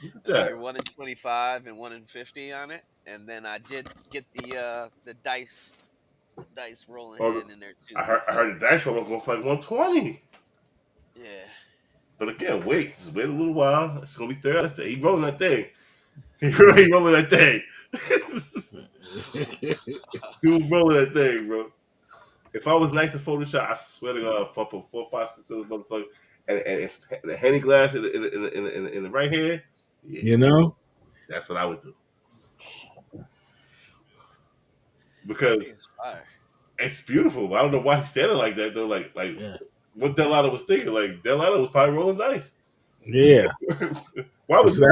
Look at I that. figured 1 in 25 and 1 in 50 on it, and then I did get the dice rolling Oh, hand in there I too. heard the dice roll was going for like 120. Yeah. But again, wait, just wait a little while. It's gonna be Thursday. He rolling that thing. He rolling that thing. Dude rolling that thing, bro. If I was nice in Photoshop, I swear to God, if I put 4, 5, 6 of those motherfuckers and it's the Henny glass in the right hand, yeah, You know? that's what I would do. This Because thing is fire. it's beautiful. I don't know why he's standing like that though. Like Yeah. what Delano was thinking. Like Delano was probably rolling dice. Yeah. Why would So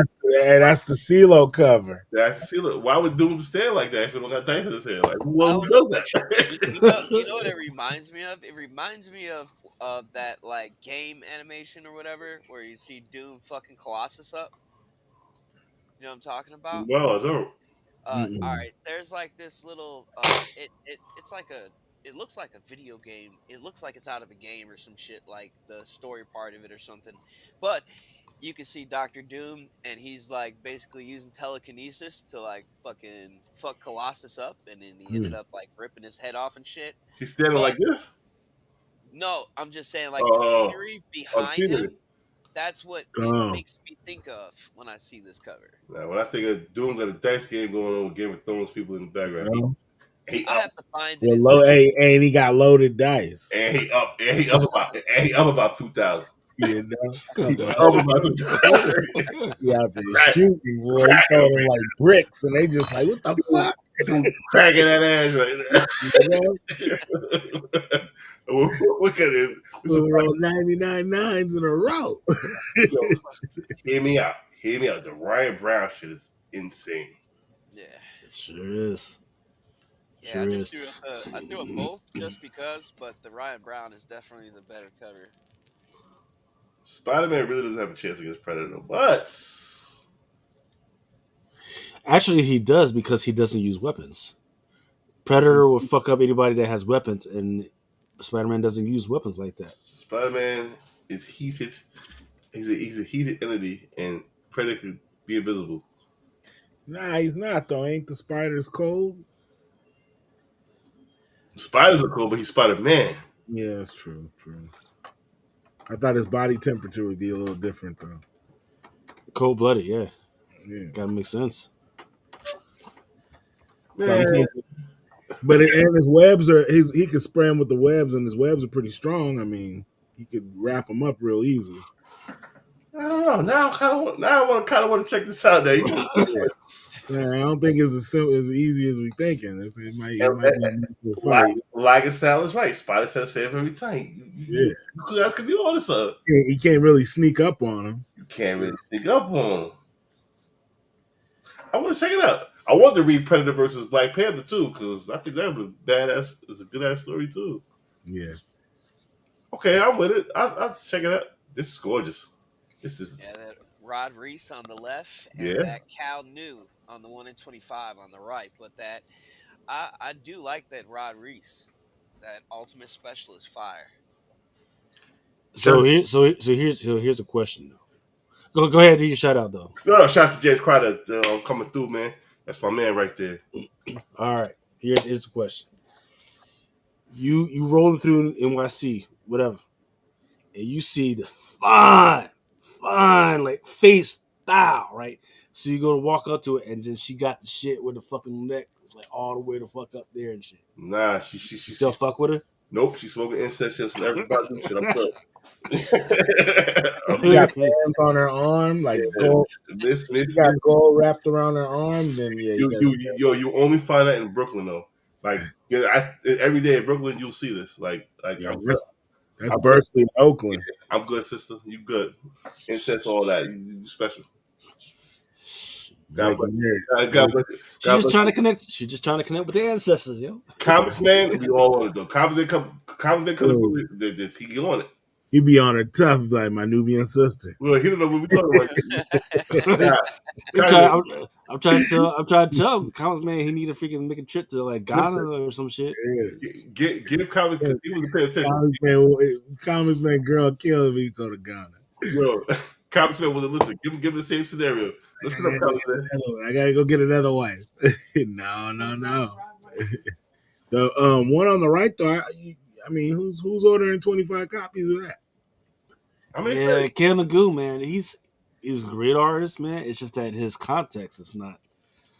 that's the CeeLo cover. Why would Doom stand like that if he don't got dice in his hand? Like I who don't know, does but that? you know what it reminds me of? It reminds me of that like game animation or whatever where you see Doom fucking Colossus up. You know what I'm talking about? No, I don't. All Mm-mm. right. There's like this little it's like it looks like a video game. It looks like it's out of a game or some shit like the story part of it or something. But you can see Doctor Doom and he's like basically using telekinesis to like fucking fuck Colossus up and then he ended Mm. up like ripping his head off and shit. He's standing But like this. no, I'm just saying like the Oh, scenery oh, behind the him, that's what it Oh. makes me think of when I see this cover. now when I think of Doom got a dice game going on with Game of Thrones people in the background, Well, he I up have to find it well, and send it. and he got loaded dice. and he up about 2,000. You know? He Come up on. about 2,000. He out there Crack, shooting, boy. He crack throwing them like bricks, and they just like, what the dude, fuck? dude, cracking that ass right You know? there. Look at it. This is We'll roll 99 nines in a row. yo, hear me out. Hear me out. The Ryan Brown shit is insane. Yeah. It sure is. Yeah, I Sure just is. threw up both just because, but the Ryan Brown is definitely the better cover. Spider Man really doesn't have a chance against Predator, but Actually, he does because he doesn't use weapons. Predator will fuck up anybody that has weapons, and Spider-Man doesn't use weapons like that. Spider Man is heated. He's a heated entity, and Predator could be invisible. Nah, he's not, though. Ain't the spiders cold? Spiders are cool, but he's Spider Man. Yeah, that's true. True. I thought his body temperature would be a little different, though. Cold-blooded, yeah, Yeah. gotta make sense. So I'm Man, saying, and his webs are he could spray him with the webs, and his webs are pretty strong. I mean, he could wrap them up real easy. I don't know. Now I kind of want to check this out. Now you Yeah. Yeah, I don't think it's as easy as we thinking. It and, might be a meaningful like fight. like Sal is right. Spider says save every time. Yeah, You guys could be on this. he can't really sneak up on him. You can't really sneak up on him. I want to check it out. I want to read Predator versus Black Panther too, because I think that would be badass. It's a good ass story too. Yeah, Okay, I'm with it. I'll check it out. This is gorgeous. This is Yeah, that Rod Reese on the left and yeah. that Cal New on the 1 in 25 on the right. But that I do like that Rod Reese, that Ultimate Specialist fire. So here's a question though. Go ahead and do your shout out though. No, shouts to James Crowder coming through, man. That's my man right there. All right, here's the question. You rolling through NYC, whatever, and you see this fine like face style, right? So you go to walk up to it, and then she got the shit with the fucking neck, it's like all the way to fuck up there and shit. Nah, You still fuck with her? Nope, she's smoking incense and everybody do shit. I'm good. I'm She got good. bands on her arm, like Yeah. gold. Miss, She miss, got miss. gold wrapped around her arm. Then yeah, you got You only find that in Brooklyn though. Like, yeah, every day in Brooklyn you'll see this. Like, yeah. I'm good. That's I'm good. Berkeley and Oakland. I'm good, sister. You good? Incense, all that. You special. God Like bless. married. God bless you. She God just bless trying to you. connect. She just trying to connect with the ancestors, yo. Comics, man, we all on it though. Comics, man, come to Oh, Brooklyn. He on it. he be on her tough like my Nubian sister. Well, he don't know what we talking about. God, I'm God, trying. I'm trying to tell. I'm trying to tell Comics man he need to freaking make a trip to like Ghana listen, or some shit. give comics because he wasn't paying attention. Comics man, girl kill if he go to Ghana. Yo, comics man wasn't listening. Give him the same scenario. Listen up, comics man. I gotta go get another wife. No. The one on the right though, I mean, who's ordering 25 copies of that? I mean, Yeah, Ken Magoo, man, he's a great artist, man. It's just that his context is not.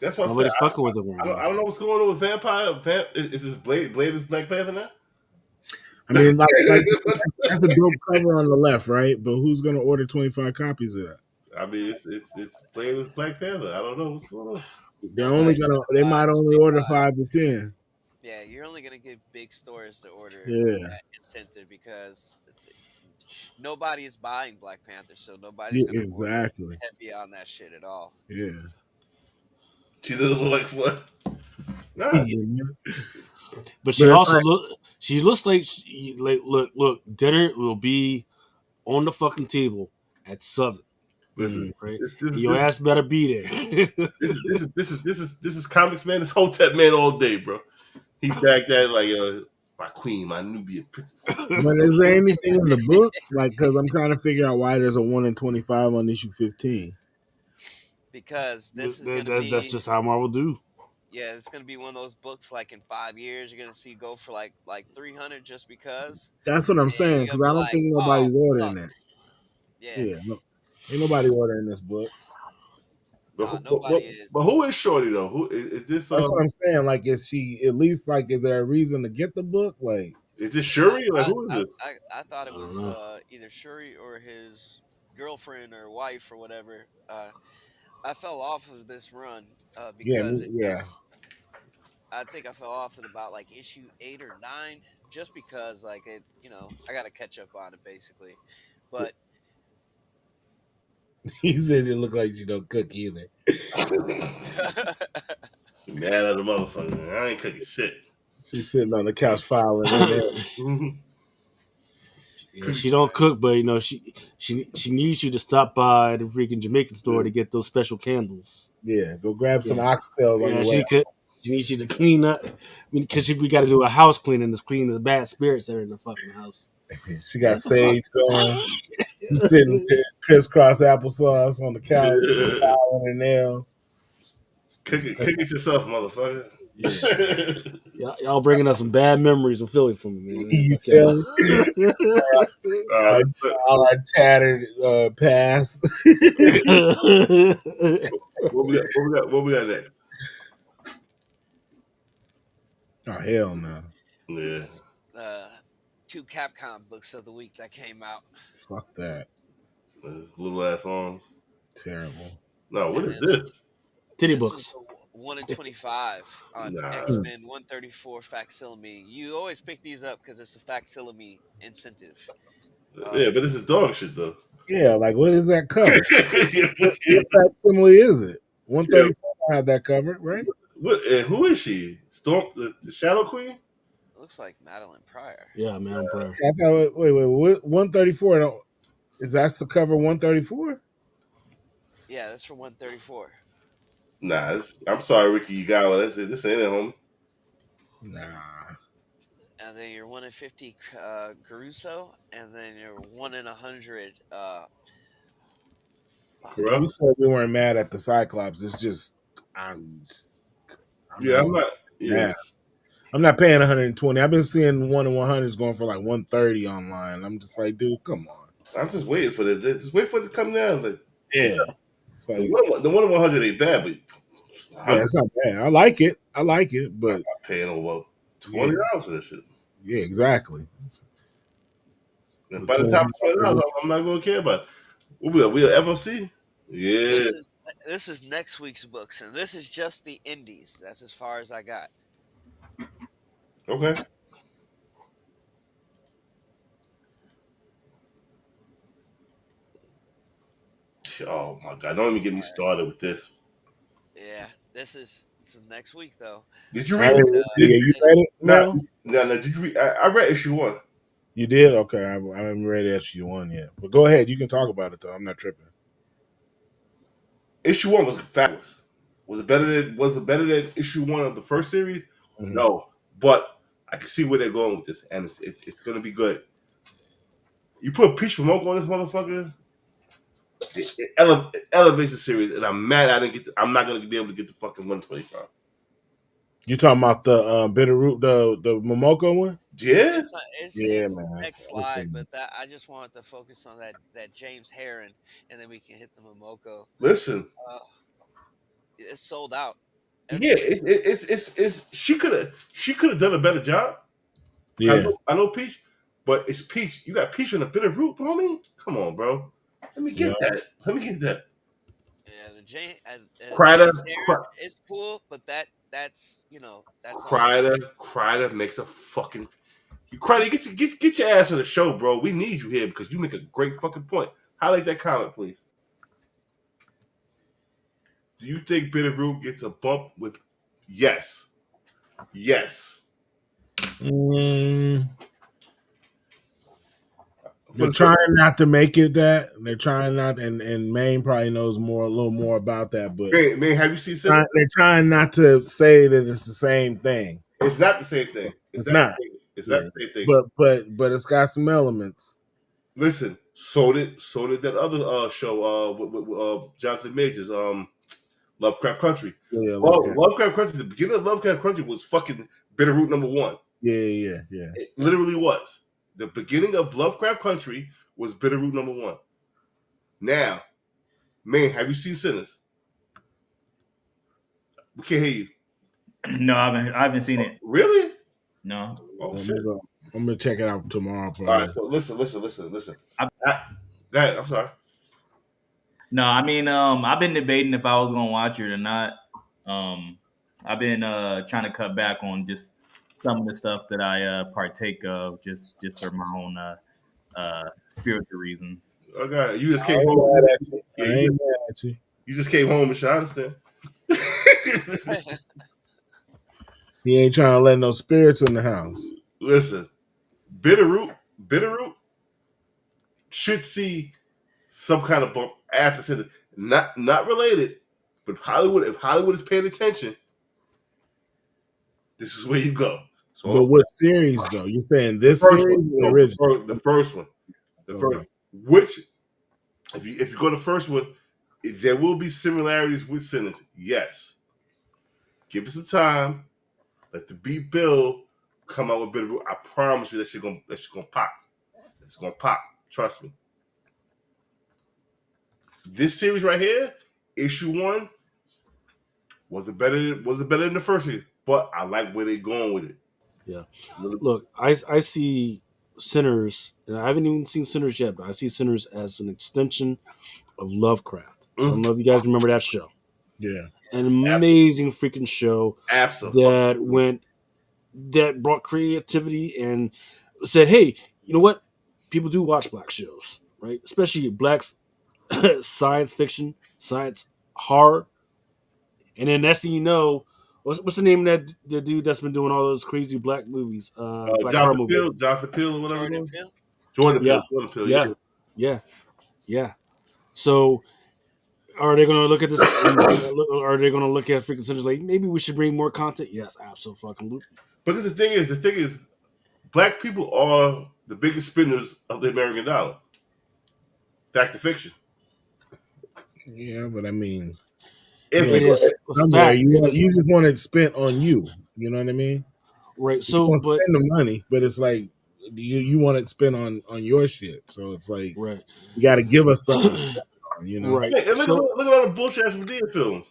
that's what I'm saying. Nobody's fucking with him right I now. don't know what's going on with Vampire. Is this Blade is Black Panther now? I mean, like that's a dope cover on the left, right? But who's gonna order 25 copies of that? I mean, it's Blade is Black Panther. I don't know what's going on. Nobody's They gonna buy might only order 25. 5 to 10. Yeah, you're only gonna get big stores to order Yeah, that incentive because nobody is buying Black Panther, so nobody's yeah, gonna order exactly. heavy on that shit at all. Yeah. She doesn't look like what? Nah, Yeah. But But she it's also like, look. She looks like look. Dinner will be on the fucking table at 7, listen. mm, right? This, this, And is your ass better be there. this is comics man. This Hotep man all day, bro. He bagged that like my queen, my Nubian princess. but is there anything in the book? Like, because I'm trying to figure out why there's a 1 in 25 on issue 15. Because this is gonna That's be just how Marvel do. yeah, it's gonna be one of those books like in 5 years you're gonna see go for like 300 just because, That's what I'm and saying. you're Because gonna be I don't like, think oh nobody's ordering fuck, that. yeah, Yeah, no, ain't nobody ordering this book. But, nah, nobody is. but who is Shorty though? Who is this? That's what I'm saying. Like, is she at least like? Is there a reason to get the book? Like, Is this I Shuri? Like I who is I, it? I thought I it don't was know. either Shuri or his girlfriend or wife or whatever. I fell off of this run yeah, because it yeah. just I think I fell off at about like issue 8 or 9 just because like it I got to catch up on it basically, but He said it looked like she don't cook either. Mad at the motherfucker. Man. I ain't cooking shit. She's sitting on the couch filing in there. Mhm. Yeah, she don't cook, but she needs you to stop by the freaking Jamaican store to get those special candles. Yeah, go grab some Yeah, oxtails on yeah, your way. she could. She needs you to clean up because we got to do a house cleaning to clean the bad spirits that are in the fucking house. She got sage going. She's sitting there, crisscross applesauce on the couch, filing her nails. Cook it yourself, motherfucker. Yeah, y'all bringing us some bad memories of Philly for me, man. You Fuck feel me? uh, Our, our tattered past. y'all. what we got? What we got? What we got next? Oh hell no! Yeah, that's two Capcom books of the week that came out. Fuck that! little ass arms. Terrible. No, what And is then this? Titty this was books. a 1 in 25 on Nah, X-Men 134 facsimile. You always pick these up because it's a facsimile incentive. yeah, but this is dog shit though. Yeah, like what is that cover? Yeah, What facsimile is it? 134 had that covered, right? what? And who is she? Storm, the Shadow Queen? It looks like Madeline Pryor. Yeah, man, I'm proud. I thought, wait, 134? Is that the cover 134? Yeah, that's from 134. Nah, I'm sorry, Ricky. You got it. That's it. This ain't it, homie. Nah. And then your 1 in 50 Caruso, and then your 1 in 100. Fuck. Corrupt. We said we weren't mad at the Cyclops. It's just I'm I'm Yeah, not I'm not. Yeah, mad. I'm not paying 120. I've been seeing 1 in 100s going for like 130 online. I'm just like, dude, come on. I'm just waiting for this. Just wait for it to come down. Like, Yeah. It's like, the one in 100 ain't bad, but yeah, it's not bad. I like it, but I'm paying over yeah, $20 for this shit. Yeah, exactly. And The by the time it's $20, $20. I'm not gonna care about it. We are FOC. Yeah. This is next week's books, and this is just the indies. That's as far as I got. Okay. Oh my god! Don't even get me started with this. Yeah, this is next week though, Did you I read? didn't, and yeah, Did you this, read it, no, Mel? no, no? Did you read? I read issue 1. You did? Okay, I haven't read SU1 yet. But go ahead, you can talk about it though. I'm not tripping. Issue 1 was fabulous. Was it better than issue 1 of the first series? Mhm. No, but I can see where they're going with this, and it's gonna be good. You put Peach Momoko on this motherfucker, it elevates the series, and I'm mad I didn't get. I'm not gonna be able to get the fucking 125. You talking about the Bitterroot, the Momoko one? Yeah, it's not, Yeah, it's man. next slide, Listen, but that I just wanted to focus on that James Heron, and then we can hit the Momoko. listen. Uh, it's sold out Yeah, everywhere. it's she could have done a better job. yeah, I know Peach, but it's Peach. You got Peach on the bitter root, homie. Come on, bro. Let me yeah. get that. Let me get that. Yeah, the Kreider, James Heron is cool, but that's all. Kreider makes a fucking. You Kreider, get your ass on the show, bro. We need you here because you make a great fucking point. Highlight that comment, please. Do you think Bitterroot gets a bump with? Yes, yes. Mm, For they're the trying simple, not to make it that. They're trying not, and Maine probably knows a little more about that. But man, have you seen Sinners? they're trying not to say that it's the same thing. It's not the same thing. It's It's not the not. same. It's not Yeah, the same thing. but it's got some elements. Listen, so did that other show with Jonathan Majors, Lovecraft Country. Yeah, Well, okay. Lovecraft Country, the beginning of Lovecraft Country was fucking Bitterroot number 1. Yeah. It literally was. The beginning of Lovecraft Country was Bitterroot number 1. Now, man, have you seen Sinners? We can't hear you. No, I haven't seen it. Really? No. Oh I'm shit! gonna go. I'm gonna check it out tomorrow, All right, probably. so listen. I, Go ahead, I'm sorry. no, I mean, I've been debating if I was gonna watch it or not. Um, I've been trying to cut back on just some of the stuff that I partake of, just for my own spiritual reasons. Okay, you just I came ain't home. mad at you. Yeah, I ain't mad at you. you just came home and shot us then. He ain't trying to let no spirits in the house. Listen, Bitterroot should see some kind of bump after Sinners. Not related, but Hollywood. If Hollywood is paying attention, this is where you go. But So what series though? You saying the this first series one, or the no, original? the first one, the first. Okay. Which, if you go to the first one, there will be similarities with Sinners. Yes, give it some time. Let the beat Bill come out with Bitterroot. I promise you that shit gonna pop. It's gonna pop. Trust me. This series right here, issue 1, was it better than the first series? But I like where they're going with it. Yeah. Really- Look, I see Sinners, and I haven't even seen Sinners yet, but I see Sinners as an extension of Lovecraft. I don't know if you guys remember that show. Yeah. An amazing freaking show that Absolutely. that brought creativity and said, "Hey, you know what? People do watch black shows, right? Especially black science fiction, science horror." And then next thing you know, what's the name of that the dude that's been doing all those crazy black movies, black horror movies? Jonathan Peele, or whatever it Jordan was. Peele. Yeah, Jordan Peele, yeah. yeah, yeah, yeah. So are they going to look at this and are they going to look at freaking centers like maybe we should bring more content? Yes, absolutely. Because the thing is, black people are the biggest spenders of the American dollar. Fact or fiction. Yeah, but I mean, you If know, It is a somewhere fact. It is you just want it spent on you. You know what I mean? right. You So, want to but spend the money, but it's like you want it spent on your shit. So it's like right, you got to give us something to spend on. You know? right. and So look at all the bullshit ass Medea films.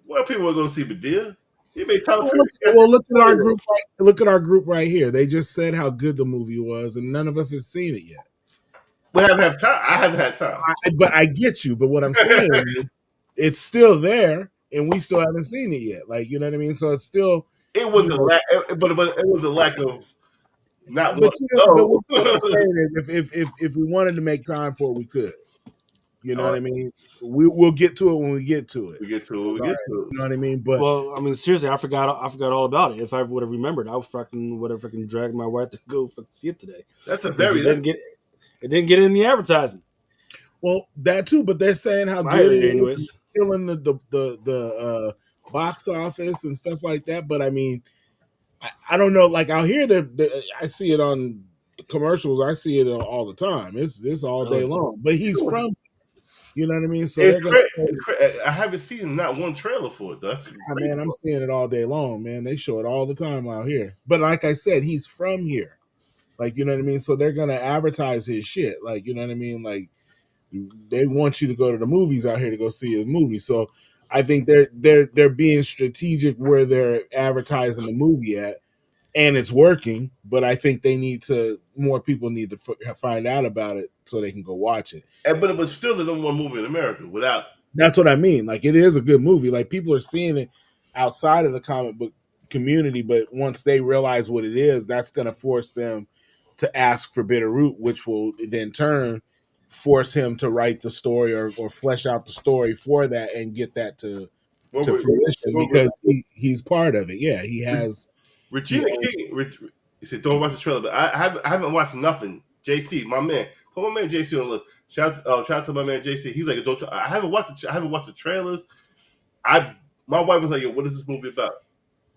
Why people are going to see Medea? He made Tyler Well, Perry. look, well, look at our group. Look at our group right here. They just said how good the movie was, and none of us has seen it yet. We haven't had time. I haven't had time. But I get you. But what I'm saying is, it's still there, and we still haven't seen it yet. Like, you know what I mean? So it's still, It was you a know. lack, but it was a lack of not But wanting you to know, but go. what I'm saying is, if we wanted to make time for it, we could. You know All what right, I mean? We'll get to it when we get to it. we get to it. We All right. get to You know what I mean? But Well, I mean, seriously, I forgot all about it. If I would have remembered, I would have fucking dragged my wife to go fucking see it today That's a because very that's it didn't get any advertising. well, that too. But they're saying how My good it area, is and anyways. it's killing the box office and stuff like that. But I mean, I don't know. Like out here, I see it on commercials. I see it all the time. It's all Oh day yeah. long. But he's from, you know what I mean. So it's they're gonna. I haven't seen not one trailer for it. That's Man, crazy. I'm seeing it all day long, man. They show it all the time out here. But like I said, he's from here. Like, you know what I mean? So they're gonna advertise his shit. Like, you know what I mean? Like they want you to go to the movies out here to go see his movie. So I think they're being strategic where they're advertising the movie at, and it's working. But I think they need to more people need to find out about it so they can go watch it. But it was still the number one movie in America without. That's what I mean. Like it is a good movie. Like people are seeing it outside of the comic book community, but once they realize what it is, that's going to force them to ask for Bitterroot, which will then turn force him to write the story or flesh out the story for that and get that Well, to fruition well, because he's part of it. Yeah, he has. He Regina King. He said, "Don't watch the trailer." But I haven't watched nothing. JC, my man, put my man JC on the list. Shout out to my man JC. He's like, "Don't." I haven't watched. I haven't watched the trailers. My wife was like, "Yo, what is this movie about?"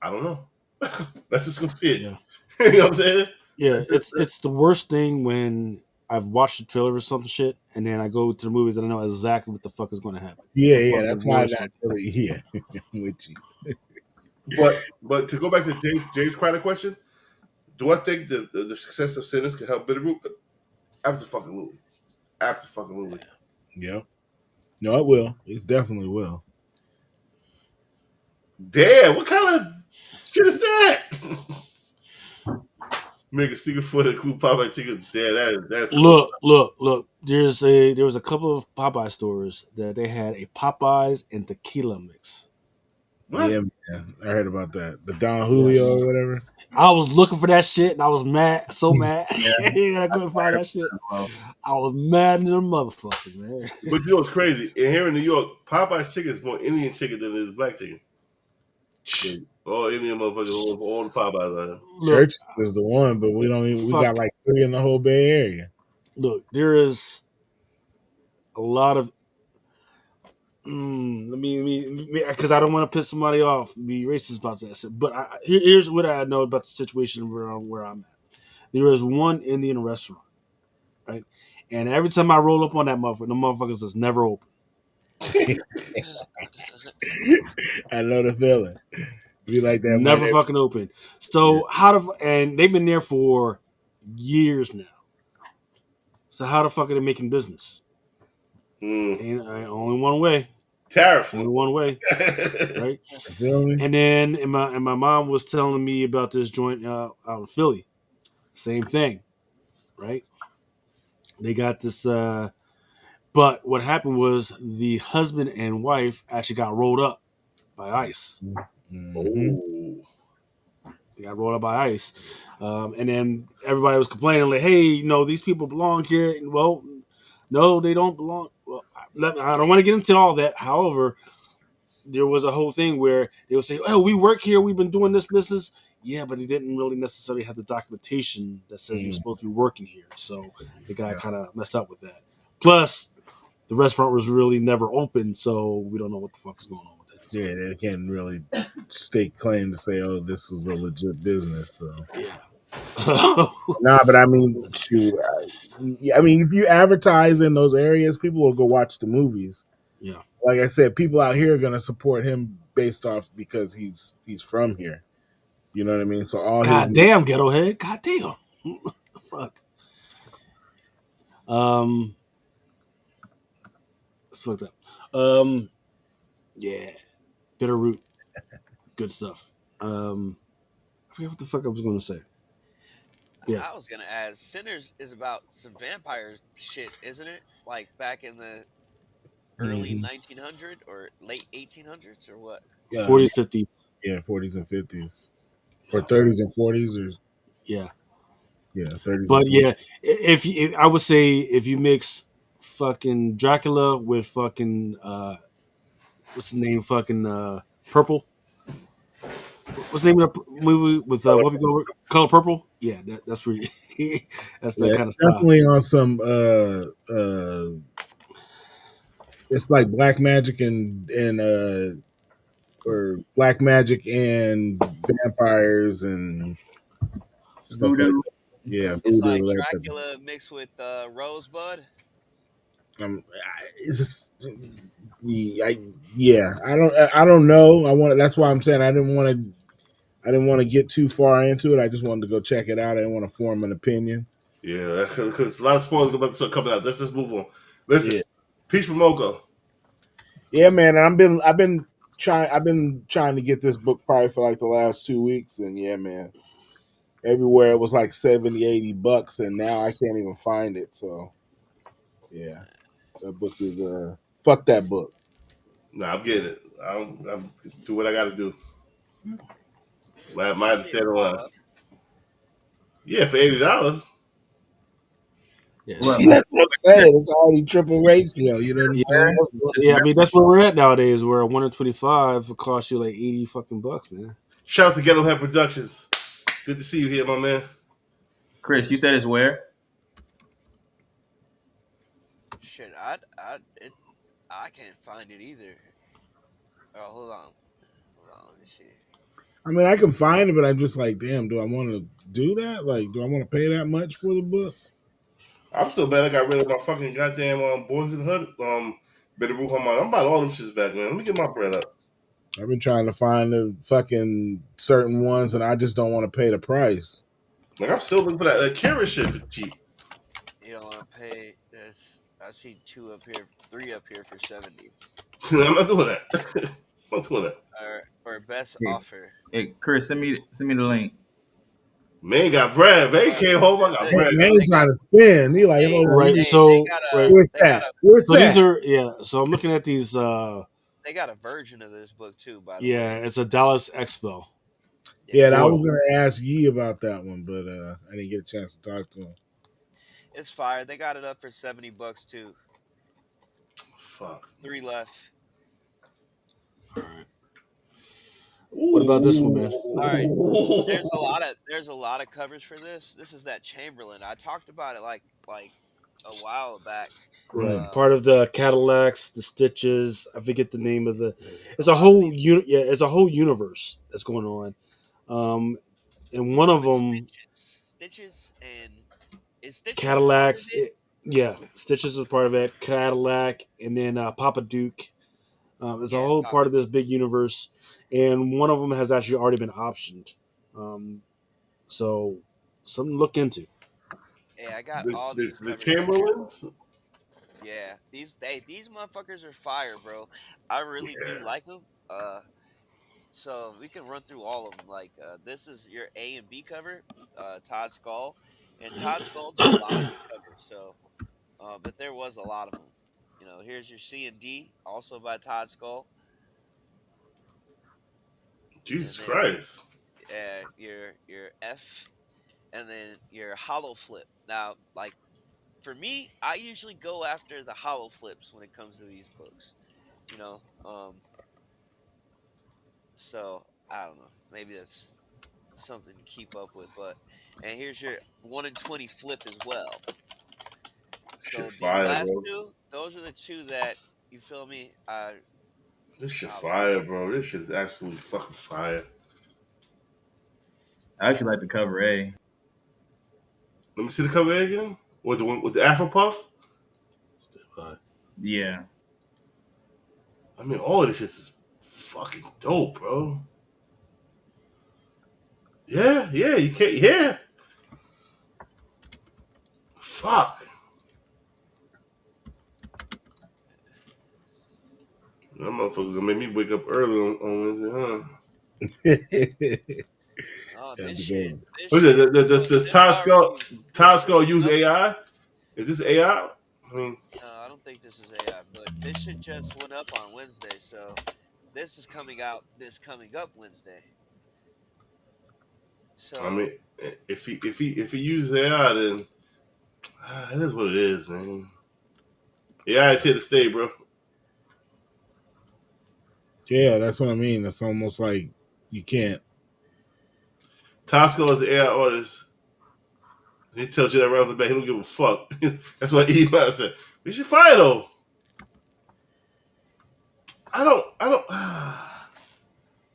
I don't know. Let's just go see it. Yeah. You know what I'm saying? Yeah, it's the worst thing when I've watched the trailer or some shit, and then I go to the movies and I know exactly what the fuck is going to happen. Yeah, The yeah. fucking That's why worst. that really. Yeah, I'm with you. But to go back to James Crowder question, do I think the success of Sinners can help Bitterroot? Absolutely. Absolutely. Yeah. No, it will. It definitely will. Damn, what kind of shit is that? Make a sticker for the clue Popeye chicken. Damn, that's cool. Look. There was a couple of Popeye stores that they had a Popeyes and tequila mix. What? Yeah, man. I heard about that. The Don Julio Yes, or whatever. I was looking for that shit and I was mad, so mad, Yeah, and I couldn't find that shit. well, I was mad in the motherfucker, man. But you know what's crazy? And here in New York, Popeye's chicken is more Indian chicken than it is black chicken. All Indian motherfuckers, all the Popeyes out Look, Church is the one, but we don't. Even, we got fuck. like 3 in the whole Bay Area. Look, there is a lot of. Let me, because I don't want to piss somebody off, be racist about that shit. But here's what I know about the situation where I'm at. There is one Indian restaurant, right? And every time I roll up on that motherfucker, the motherfuckers is never open. I know the feeling. Be like that Never Monday. fucking open. Yeah. So and they've been there for years now. So how the fuck are they making business? there. Ain't only one way. Tariffs. Only one way, right? You feel me? And then my mom was telling me about this joint out in Philly. Same thing, right? They got this. But what happened was the husband and wife actually got rolled up by ICE. Mm-hmm. Oh. They got rolled up by ICE, and then everybody was complaining like, "Hey, these people belong here." And, well, no, they don't belong. Well, I don't want to get into all that. However, there was a whole thing where they would say, "Oh, we work here. We've been doing this business." Yeah, but they didn't really necessarily have the documentation that says you're supposed to be working here. So they got Yeah. kind of messed up with that. Plus, the restaurant was really never open, so we don't know what the fuck is going on with that. Yeah, they can't really stake claim to say, "Oh, this was a legit business." So, Yeah. nah, but I mean, shoot, I mean, if you advertise in those areas, people will go watch the movies. Yeah. Like I said, people out here are gonna support him based off because he's from here. You know what I mean? So all his God damn, ghetto head. God damn. What the fuck? It's fucked up. Yeah. Bitterroot. Good stuff. I forget what the fuck I was going to say. Yeah, I was gonna ask. Sinners is about some vampire shit, isn't it? Like back in the early Hmm. 1900 or late 1800s or what? Yeah, 40s, 50s. yeah, 40s and 50s, or Oh, 30s and 40s, or Yeah, yeah, 30s and but 40s. yeah, I would say if you mix fucking Dracula with fucking what's the name, fucking Purple. What's the name of the movie with Whoopi Goldberg? Color Purple. Yeah, that's pretty. That's that Yeah, kind of it's style. definitely on some. It's like black magic and or black magic and vampires and stuff like Voodoo that. and Yeah, stuff. it's voodoo. like That type Dracula mixed with Rosebud. it's just, yeah. I don't know. I want. That's why I'm saying I didn't want to. I didn't want to get too far into it. I just wanted to go check it out. I didn't want to form an opinion. Yeah, because a lot of spoilers about to start coming out. Let's just move on. Listen, Yeah, Peach Momoko. yeah, man. And I've been trying to get this book probably for like the last 2 weeks, and yeah, man. Everywhere it was like 70, $80, and now I can't even find it. So yeah, that book is fuck that book. Nah, I'm getting it. I'm do what I got to do. You My see them understanding all on up. yeah for $80. Yeah, What? That's what I'm saying. It's already triple ratio. You know what I'm yeah, saying? yeah. I mean, that's where we're at nowadays. Where a 1 in 25 will cost you like 80 fucking bucks, man. Shout out to Ghetto Head Productions. Good to see you here, my man. Chris, you said it's where? Shit, I can't find it either. Oh, hold on. Let me see. I mean, I can find it, but I'm just like, damn. Do I want to do that? Like, do I want to pay that much for the book? I'm still mad I got rid of my fucking goddamn Boys in the Hood Better Roof on my. I'm about all them shits back, man. Let me get my bread up. I've been trying to find the fucking certain ones, and I just don't want to pay the price. Like I'm still looking for that Kira shit for cheap. You don't want to pay this. I see two up here, three up here for 70. I'm not doing that. I'm not doing that. Or best Hey, offer. hey, Chris, send me the link. Man got bread. Man came home. I got They, bread. Man they ain't got trying to spend. He like, hold on, Right. they So got a right. where's that? Where's So these that? are yeah. So I'm looking at these. they got a version of this book too, by the Yeah, way. it's a Dallas Expo Yeah, Yeah, and I was foil. gonna ask Yee about that one, but I didn't get a chance to talk to him. it's fire. They got it up for $70 too. Fuck. Three left. All right. What about this one, man? All right. Ooh. There's a lot of covers for this. This is that Chamberlain. I talked about it like a while back. Right. Mm. Um, Part of the Cadillacs, the Stitches. I forget the name of the. a It's a lot of whole these yeah. It's a whole universe that's going on. Um, and one of with them, Stitches, and is Stitches a part of Cadillacs. it? Yeah, Stitches is part of it. Cadillac, and then Papa Duke. It's a Yeah, whole part Papa. of this big universe, and one of them has actually already been optioned. Um, so something to look into. Yeah, I got the, all the, these the covers right here. Chamberlains. Yeah, these motherfuckers are fire, bro. I really do Yeah. like them. So we can run through all of them. Like this is your A and B cover, Todd Skull, and Todd Skull did a lot of good covers. So, but there was a lot of them. You know, here's your C and D, also by Todd Skull, and Jesus then Christ. your F, and then your hollow flip. Now, like for me, I usually go after the hollow flips when it comes to these books. You know, so I don't know. Maybe that's something to keep up with. But and here's your 1 in 20 flip as well. Shit So these fire, last bro. two, those are the two that you feel me. This shit I was fire, bro. This shit's absolutely fucking fire. I actually like the cover A. Let me see the cover again. With the one with the Afro puffs. Yeah, I mean, all of this shit is fucking dope, bro. Yeah, yeah, you can't. Yeah, fuck. That motherfucker's gonna make me wake up early on Wednesday, huh? Oh, That'd this be good shit, one. this What's it? shit. Does This already, Todd this Skull was use up. AI? Is this AI? I mean, No, I don't think this is AI, but this shit just went up on Wednesday, so this is coming out this coming up Wednesday. I So mean, if he uses AI, then it is what it is, man. AI is here to stay, bro. Yeah, that's what I mean. It's almost like you can't. Todd Skull is an AI artist. He tells you that right off the bat. He don't give a fuck. That's what Elon said. We should fire though. I don't.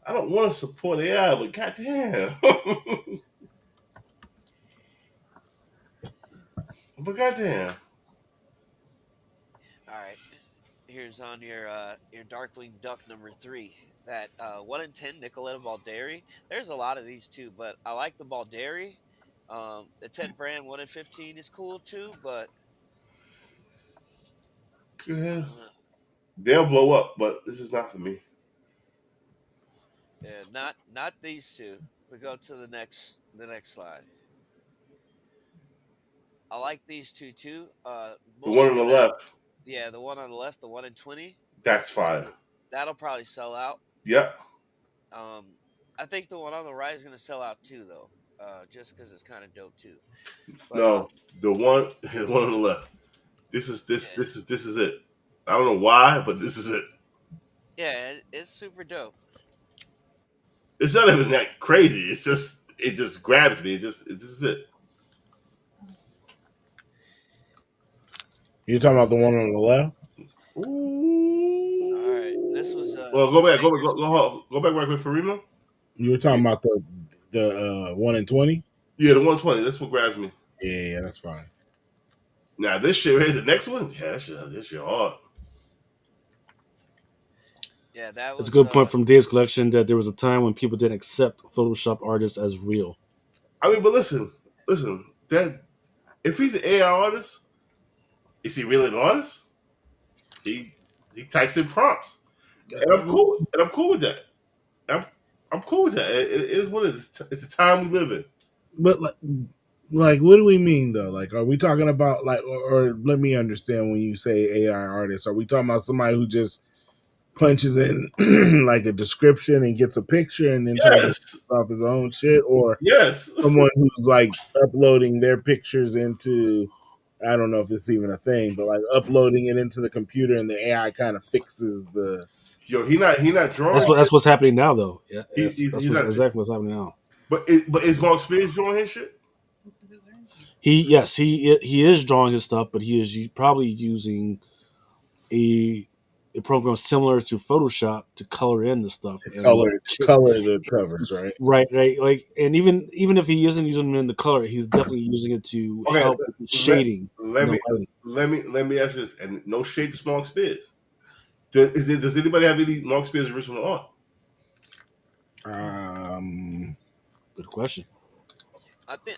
I don't want to support AI, but goddamn. but goddamn. all right, here's on your Darkwing Duck number three. That 1 in 10 Nicoletta Balderi. There's a lot of these too, but I like the Balderi. The Ted Brand 1 in 15 is cool too, but I Yeah. don't know. They'll blow up, but this is not for me. Yeah, not these two. We go to the next slide. I like these two too. The one on Mostly the that. left, Yeah, the one on the left, the 1 in 20. that's So fire. that'll probably sell out. Yep. Um, I think the one on the right is gonna sell out too, though. Just because it's kind of dope too. But No, the one on the left. yeah, This is it. I don't know why, but this is it. yeah, it's super dope. It's not even that crazy. It's just it just grabs me. This is it. You're talking about the one on the left. All right, this was Ooh. Well, Faker's. go back right quick for Remo. You were talking about the 1 in 20. Yeah, the 120. That's what grabs me. Yeah, that's fine. Now this shit here's the next one. Yeah, this shit hard. Yeah, that It's a was good point from Dave's collection that there was a time when people didn't accept Photoshop artists as real. I mean, but listen. That if he's an AI artist, is he really an artist? He he types in prompts, and I'm cool with that. I'm I'm cool with that. It is what it is. It's the time we live in. But like, what do we mean though? Like, are we talking about like, or let me understand when you say AI artist? Are we talking about somebody who just punches in like a description and gets a picture and then tries to Yes, post off his own shit, or yes. someone who's like uploading their pictures into, I don't know if it's even a thing, but like uploading it into the computer and the AI kind of fixes the. Yo, he not drawing. That's what's happening now, though. Yeah, that's He's what's not. exactly what's happening now. But is Mark Spears drawing his shit? He is drawing his stuff, but he is probably using a a program similar to Photoshop to color in the stuff and Color the covers, right? right, like, and even if he isn't using them in the color, he's definitely using it to Okay, help with the let, shading let and the me lighting. let me ask you this, and no shade to Mark Spears. Does anybody have any Mark Spears original art? Um, Good question.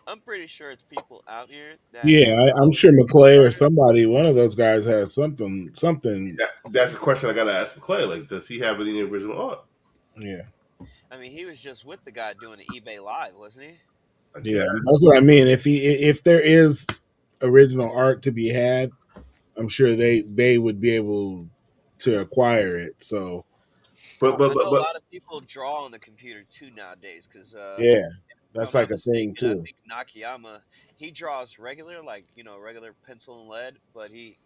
I'm pretty sure it's people out here that yeah, I'm follow sure McClay or Kickstarter. somebody, one of those guys has something. That's a question I gotta ask McClay. Like, does he have any original art? Yeah, I mean, he was just with the guy doing the eBay live, wasn't he? I yeah, guess. that's what I mean. If there is original art to be had, I'm sure they would be able to acquire it. So I know a But lot of people draw on the computer too nowadays because yeah, if that's I'm not like a thing mistaken, I too. think Nakayama, he draws regular, like, regular pencil and lead, but he,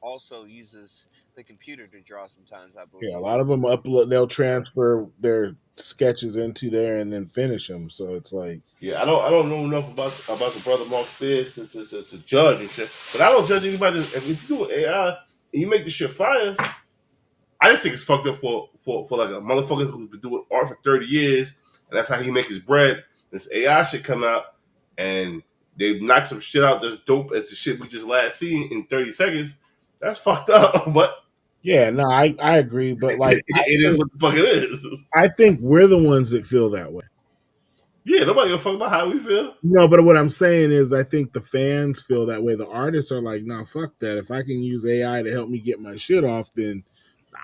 also uses the computer to draw sometimes, I Yeah, a believe. lot of them upload. They'll So transfer their sketches into there and then finish them. So it's like, yeah, I don't know enough about the brother Mark Spears to judge and shit. But I don't judge anybody. If you do AI and you make this shit fire, I just think it's fucked up for like a motherfucker who's been doing art for 30 years and that's how he make his bread. This AI shit come out and they knock some shit out that's dope as the shit we just last seen in 30 seconds. That's fucked up. But yeah, no, I agree, but like it is what the fuck it is. I think we're the ones that feel that way. Yeah, nobody give a fuck about how we feel. No, but what I'm saying is, I think the fans feel that way. The artists are like, "No, fuck that. If I can use AI to help me get my shit off, then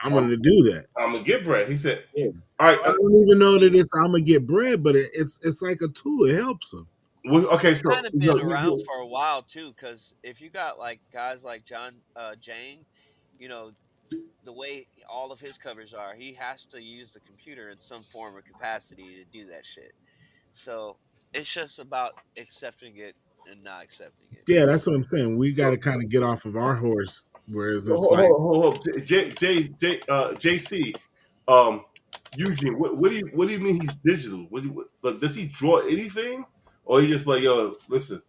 I'm gonna do that. I'm gonna get bread. He said, Yeah. all right. I don't even know that it's I'm gonna get bread, but it's like a tool. It helps them. Okay, It's so kind of been around for a while too, because if you got like guys like John Jane, you know, the way all of his covers are, he has to use the computer in some form or capacity to do that shit. So it's just about accepting it and not accepting it. Yeah, that's So what I'm saying. We got so to kind of get off of our horse, whereas it's hold, like hold. JC, Eugene, what do you mean he's digital? But does he draw anything, or he just like, yo, listen,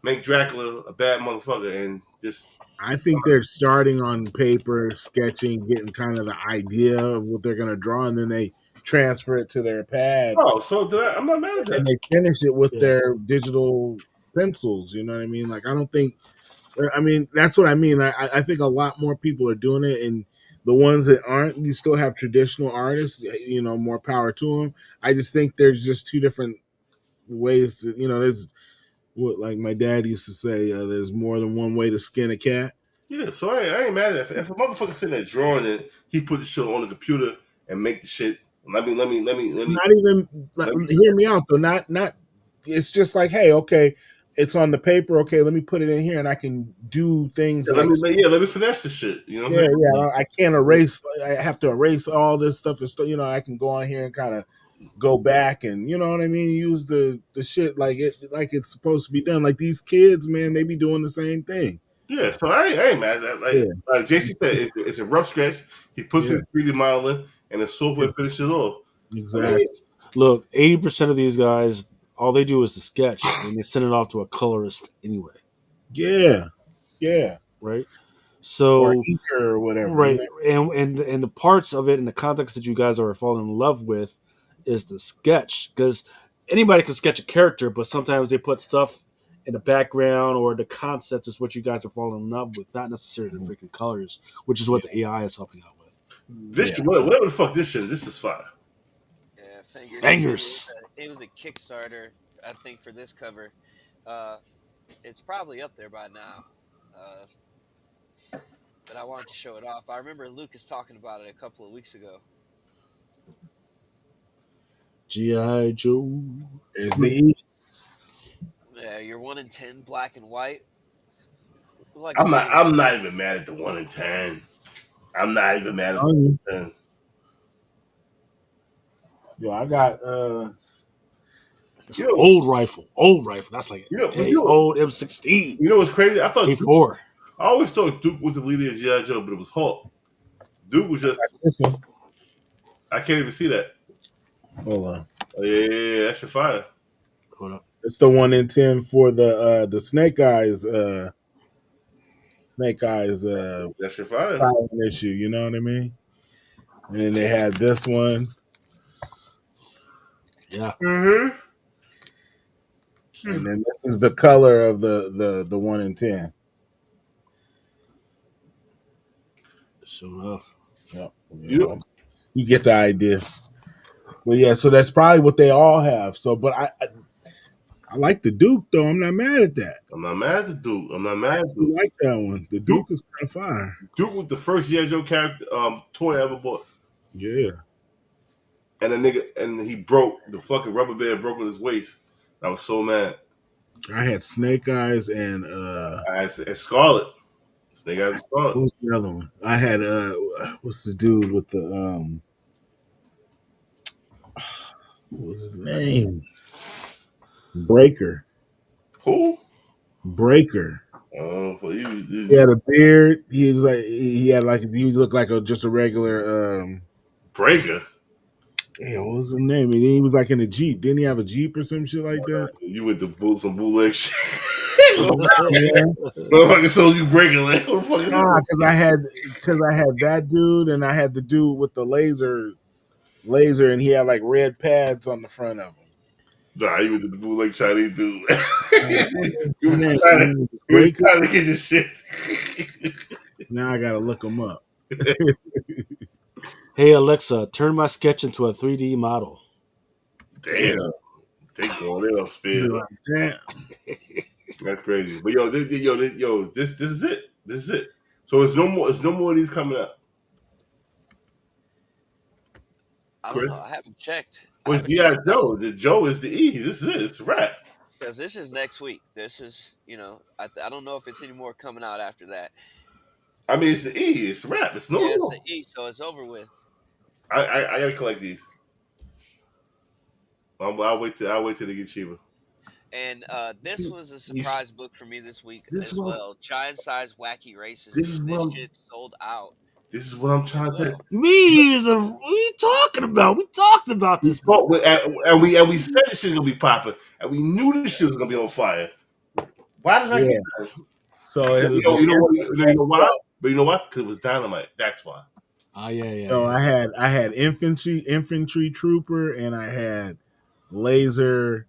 make Dracula a bad motherfucker and just I think they're starting on paper, sketching, getting kind of the idea of what they're gonna draw, and then they transfer it to their pad, oh, so did I? I'm not mad at and then that. they finish it with Yeah. their digital pencils. You know what I mean? Like I don't think. I mean, that's what I mean. I think a lot more people are doing it, and the ones that aren't, you still have traditional artists. You know, more power to them. I just think there's just two different ways. To, you know, there's what like my dad used to say. There's more than one way to skin a cat. Yeah, so I ain't mad at that. If a motherfucker sitting there drawing it, he put the shit on the computer and make the shit. Not even Let me hear me out though. Not. It's just like, hey, okay, it's on the paper. Okay, let me put it in here, and I can do things like let me finesse the shit. You know what yeah, I'm yeah. saying? I can't erase. I have to erase all this stuff and stuff. You know, I can go on here and kind of go back and you know what I mean. Use the shit like it's supposed to be done. Like these kids, man, they be doing the same thing. Yeah, so I ain't mad at that. Yeah, Like JC said, it's a rough sketch. He puts yeah, his 3D modeling, and the software finishes it off. I mean, exactly. Look, 80% of these guys, all they do is a sketch, and they send it off to a colorist anyway, Yeah, yeah. right? Or So, Inker or whatever. You right, know. and the parts of it and the context that you guys are falling in love with is the sketch, because anybody can sketch a character, but sometimes they put stuff in the background or the concept is what you guys are falling in love with, not necessarily the freaking colors, which is what the AI is helping out with. this Yeah. shit, whatever the fuck this shit is, this is fire. yeah, fingers too. Bangers. It was a Kickstarter, I think, for this cover. Uh, it's probably up there by now. Uh, but I wanted to show it off. I remember Lucas talking about it a couple of weeks ago. G.I. Joe. There's the E. Yeah, you're 1 in 10, black and white. Look like a I'm not. mini. I'm not even mad at the 1 in 10. I'm not even mad at the Um, 1 in 10. Yo, I got It's You an know, old rifle. Old rifle. That's like but a old M16. you know what's crazy? A4. I always thought Duke was the leader of GI Joe, but it was Hulk. Duke was just. this one. I can't even see that. Hold on. Oh, yeah, that shit fire. Hold up. It's the 1 in 10 for the Snake Eyes That shit fire. silent issue, you know what I mean? And then they had this one. Yeah. Mm-hmm. And then this is the color of the 1 in 10. Sure enough. Yep. You know, You get the idea. Well, yeah, so that's probably what they all have. So, but I like the Duke though. I'm not mad at that. I'm not mad at Duke. I'm not I mad at actually Duke. like that one. The Duke, Duke is kind of fire. Duke was the first GI Joe character toy I ever bought, Yeah, and the nigga and he broke the fucking rubber band broke on his waist. I was so mad. I had Snake Eyes and I had Scarlet. Snake Eyes and Scarlet. who's the other one? I had what's the dude with the what was his name? Breaker. Who? Breaker. Oh, well, He had a beard. He was like he had like he looked like just a regular Breaker. yeah, what was his name? And he was like in a Jeep. Didn't he have a Jeep or some shit like that? You went to some bootleg shit. Yeah. Motherfucker sold you Breaker. Like, what the fuck is Nah, this? because I had that dude and I had the dude with the laser and he had like red pads on the front of him. Nah, you went to the bootleg Chinese dude. What was you his went name? to Breaker? trying to get your shit. Now I gotta look him up. Hey Alexa, turn my sketch into a 3D model. Damn. Take one. They don't speed it up. Like, damn. That's crazy. But this is it. This is it. So it's no more of these coming up. I don't know. Chris. I haven't checked. I What's haven't G.I. checked that Joe? The Joe is the E. This is it. It's a wrap. because this is next week. This is, I don't know if it's any more coming out after that. I mean, it's the E. It's a wrap. It's no Yeah, it's the more. E, so it's over with. I gotta collect these. I'll wait till they get cheaper. And this See, was a you, surprise book for me this week This is as what well. Giant Size Wacky Races, this is dude. what This I'm shit sold out this is what I'm as trying to. well. Me is a. What are you talking about? We talked about We this book. thought, and we said this shit was gonna be popping, and we knew this shit was gonna be on fire. Why did I get yeah. that? So it was You know what? You know why? yo, But you know what? Because it was dynamite. That's why. Oh yeah, yeah, yo, yeah. I had infantry trooper and I had laser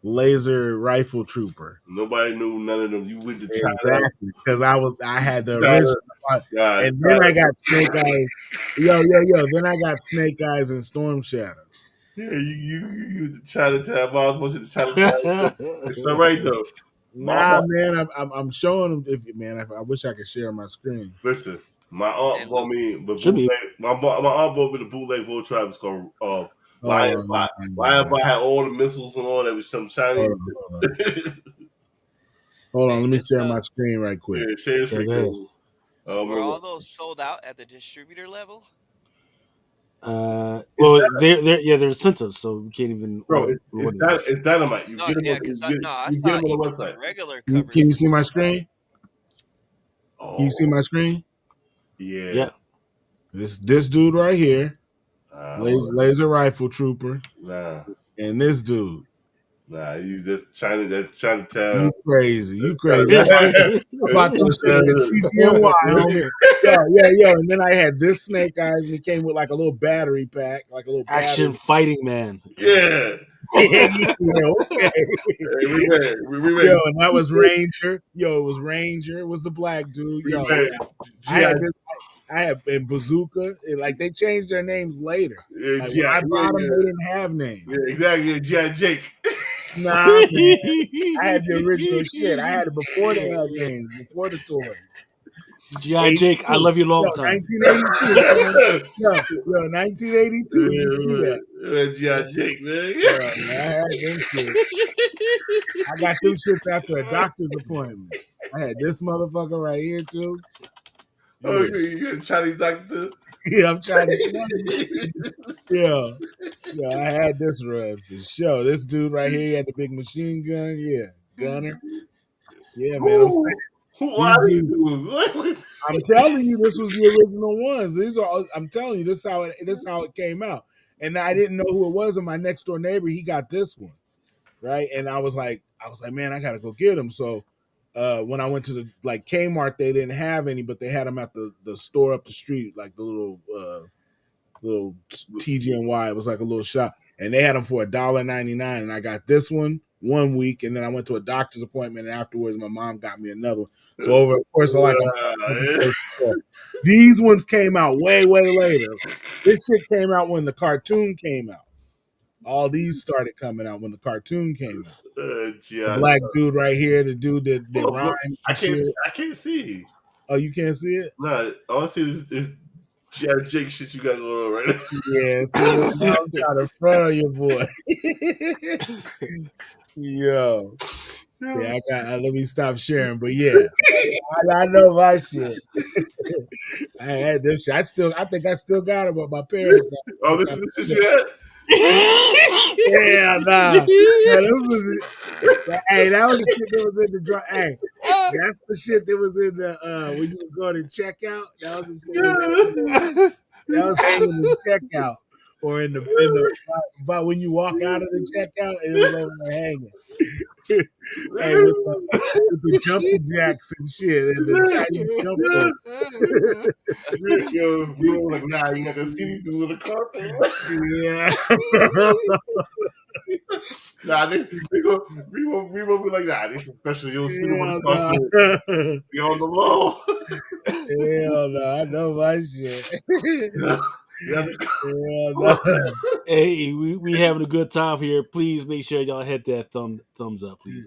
rifle trooper. Nobody knew none of them. You went to China. Exactly, because I had the China, original, God, and then China. I got Snake Eyes. Yo. Then I got Snake Eyes and Storm Shadow. Yeah, you went to Chinatown. I was watching the Chinatown. It's all right though. My Nah, aunt, man, I'm showing them. If man, I wish I could share my screen. listen. My aunt And bought Luke, me the Should be. bootleg. My aunt bought me the bootleg Bull Tribe. It's called Hold Lion on, Bot. Lion Bot had all the missiles and all that was some hold Chinese. on, hold on, hold on. man, Let me this share my screen right quick. Yeah, share Okay, screen. go ahead. were Real all quick. those sold out at the distributor level? It's Well, they're incentives, so we can't even bro. order those. It's dynamite. You No, get them yeah, on because I you get saw them on even the the website. regular Can covers you were see my sold out. screen? Can you see Oh my screen? yeah. Yeah. This dude right here, Well, laser rifle trooper, nah, and this dude. nah. You just China. That's Chinatown. You crazy. You That's crazy. China. I bought them shit at TGNY, homie. Yo. And then I had this Snake Eyes, and it came with like a little battery pack, like a little Action battery. fighting man. Yeah. Yeah, okay. Hey, we made. Yo, and that was Ranger. Yo, it was Ranger. It was the black dude. We Yo, made. yeah. I GI. had this. I had in Bazooka. Like they changed their names later. Yeah, Like when GI. I Yeah, bought them, they yeah. didn't have Yeah, names. exactly. Yeah, GI Jake. Nah, man. I had the original shit. I had it before they had names, before the toys. GI Jake, I 82. love you Yo, long time. 1982, man. Yo, 1982. You see that? GI Jake, man. Yo, I had them shit. I got them shits after a doctor's appointment. I had this motherfucker right here too. Oh, Yeah. you had a Chinese doctor too? Yeah, I'm trying to tell you. Yeah. Yeah, I had this run for sure. This dude right here, he had the big machine gun. Yeah. Gunner. Yeah, man. I'm saying Who these are these dudes. dudes? I'm telling you, this was the original ones. These are. I'm telling you, this is how it came out. And I didn't know who it was. And my next door neighbor, he got this one, right? And I was like, man, I gotta go get him. So when I went to the like Kmart, they didn't have any, but they had them at the store up the street, like the little TGNY. It was like a little shop, and they had them for $1.99. And I got this one week, and then I went to a doctor's appointment, and afterwards, my mom got me another one. So over the course of like a month, these ones came out way later. This shit came out when the cartoon came out. All these started coming out when the cartoon came out. The G.I. black dude right here, the dude that Hold up, look. rhymes and shit. I can't see. Oh, you can't see it? Nah, all I see is G.I. Jake shit you got going on right now. Yeah, see, now I'm trying to front on your boy. Yo. Yeah, let me stop sharing, but yeah, I know my shit. I had them shit. I think I still got them at my parents' Oh, house. this is the shit you had? Yeah, nah. No, hey, that was the shit that was in the drum. Hey, that's the shit that was in the when you were going to checkout. That was the shit that was hanging in checkout or in the but when you walk out of the checkout and it was over there hanging. Hey, with the jumping jacks and shit and the Chinese jump rope. Yo, we were like, nah, you're not gonna see these dudes in the car. Yeah. Nah, we won't be like, nah, this is special. You don't see them on Hell the car, so no. be on the low. Hell no. I know my shit. Yeah, Hell no. Hey, we having a good time here. Please make sure y'all hit that thumbs up, please.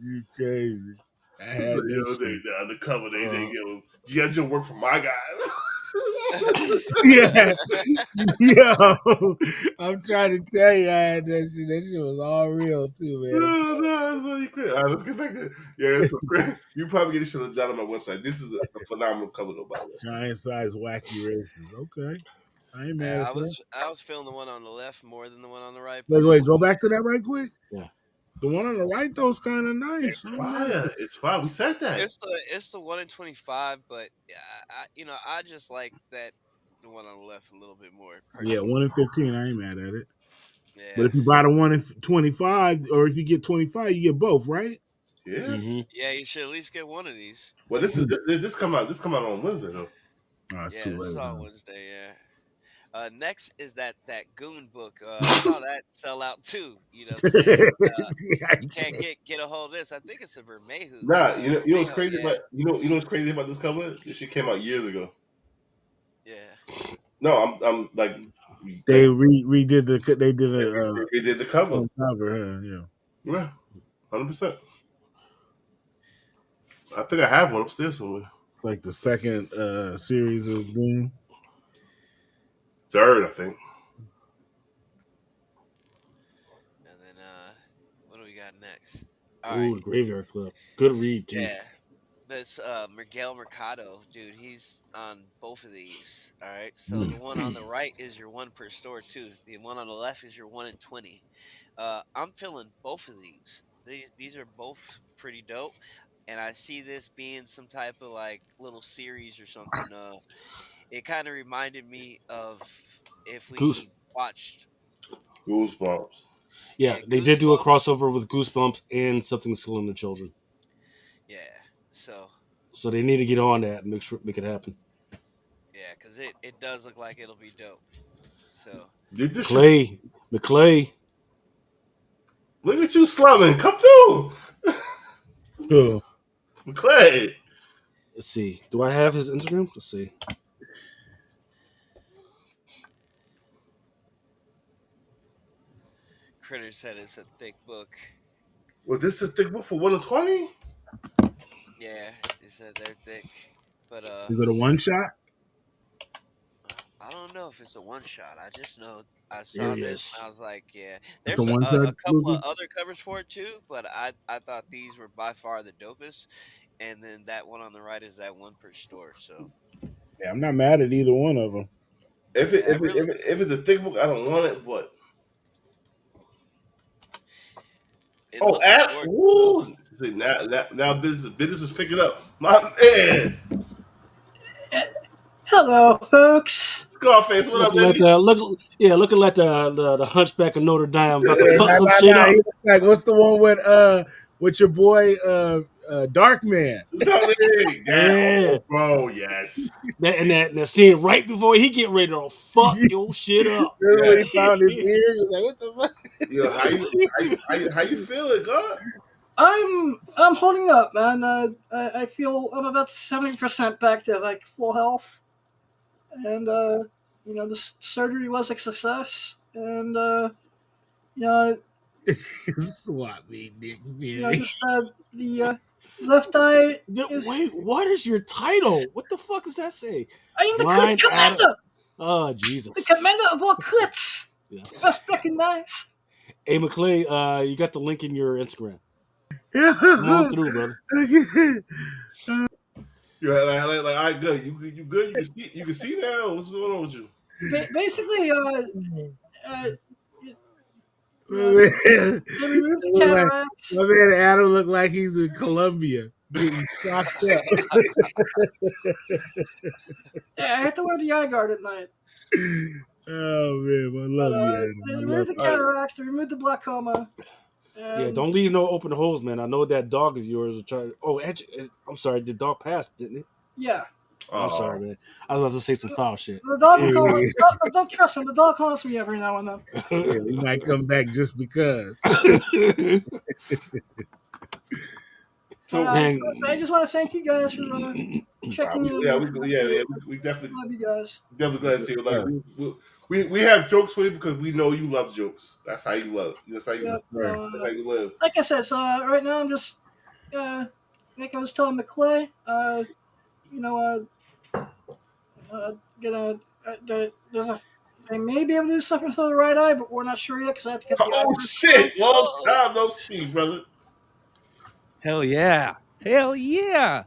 You crazy. I yo, had this shit. they undercover. They Uh, yo, you guys just work for my guys. Yeah, yo, I'm trying to tell you, I had that shit. That shit was all real too, man. No, no, that's all you crazy. All right, let's get back to yeah. It's so crazy. You probably get this shit down on my website. This is a phenomenal cover, though, by the way. Giant size wacky races. Okay, I ain't mad Yeah, at that. I was feeling the one on the left more than the one on the right, but Wait, go back to that right quick. Yeah. The one on the right though is kind of nice. It's fire. It's fire. We said that. it's the 1 in 25. But yeah, I just like that the one on the left a little bit more Yeah, personally. 1 in 15. I ain't mad at it. But Yeah, if you buy the 1 in 25, or if you get 25, you get both, right? Yeah. Mm-hmm. yeah, you should at least get one of these. Well, this come out. This come out on Wednesday though. Oh, it's Yeah, too this is late. on Huh? Wednesday. Yeah. Next is that Goon book. I saw that sell out too. You know what I'm saying? You can't get a hold of this. I think it's a Bermejo. Nah, you know what's Bermejo, crazy yeah, about what's crazy about this cover? This shit came out years ago. yeah. No, I'm They like redid the. They did they did the cover. on cover. Huh? Yeah, Yeah, 100%. I think I have one upstairs somewhere. it's like the second series of Doom. Third, I think. And then what do we got next? All Ooh, right, the Graveyard Club. Good read too. yeah. This Miguel Mercado, dude, he's on both of these. All right. So the one on the right is your one per store too. The one on the left is your 1 in 20. I'm feeling both of these. These are both pretty dope. And I see this being some type of like little series or something. It kind of reminded me of if Goose. we watched, Goosebumps. Yeah, yeah, they did do a Goosebumps. crossover with Goosebumps and Something's Killing the Children. Yeah. So So they need to get on that and make it happen. yeah, because it does look like it'll be dope. So Did this shit? McClay. Look at you slumming. Come through, Oh, Clay. Let's see. Do I have his Instagram? Let's see. Critter said it's a thick book. Was this the thick book for 1 in 20? Yeah, he said they're thick, but is it a one shot? I don't know if it's a one shot. I just know I There saw he this and is. I was like, yeah. It's a There's one a shot couple of exclusive. other covers for it too, but I thought these were by far the dopest. And then that one on the right is that one per store. So Yeah, I'm not mad at either one of them. If it yeah, I if it, really if, it, if it's a thick book, I don't want it. But it oh, looks gorgeous though. woo! See now business is picking up. My man, Hello, folks. Scarface, what up, Looking like baby? looking like the Hunchback of Notre Dame about to Yeah, fuck nah, some nah, shit nah. He up. looks like what's the one with your boy Dark Man? Dominic, that Yeah. oh, bro, yes, That scene right before he get ready to fuck your shit up. Remember when yes. he found his ear? He was like, "What the fuck?" Yo, how you feeling, God? I'm holding up, man. I feel I'm about 70% back to like full health, and the surgery was a success, and you know, Swap me, Nick you know, Fury. just the left eye is. Wait, what is your title? What the fuck does that say? I am the clit Blind Adam. commander, Oh the Jesus. commander of all clits. Yeah. Best recognize. Hey McClay, you got the link in your Instagram. Come on Yeah. through, brother. You all right, good. You good? You can see now. What's going on with you? Basically, uh, you My know, man, they removed the look like, cataracts. my man Adam looked like he's in Colombia getting shocked up. Yeah, I had to wear the eye guard at night. Oh man, I But love you, Adam. they I removed love the you. All right. cataracts, they removed the glaucoma, Yeah, and don't leave no open holes, man. I know that dog of yours will try. Oh, actually, I'm sorry. The dog passed, didn't it? yeah, I'm sorry, Oh, man. I was about to say some foul shit. the dog will Yeah, call. Don't trust me. The dog haunts me every now and then. yeah, he might come back just because. But so I just want to thank you guys for checking in. yeah, And we definitely love you guys. glad to see you. Like we have jokes for you because we know you love jokes. That's how you love. Yep. Yes, sir. So, That's how you live. like I said, so right now I'm just, like I was telling McClay, you know, Gonna there's a they may be able to do something for the right eye, but we're not sure yet because I have to get the eye Oh test done. shit! Long time no see, brother. Hell yeah. Hell yeah.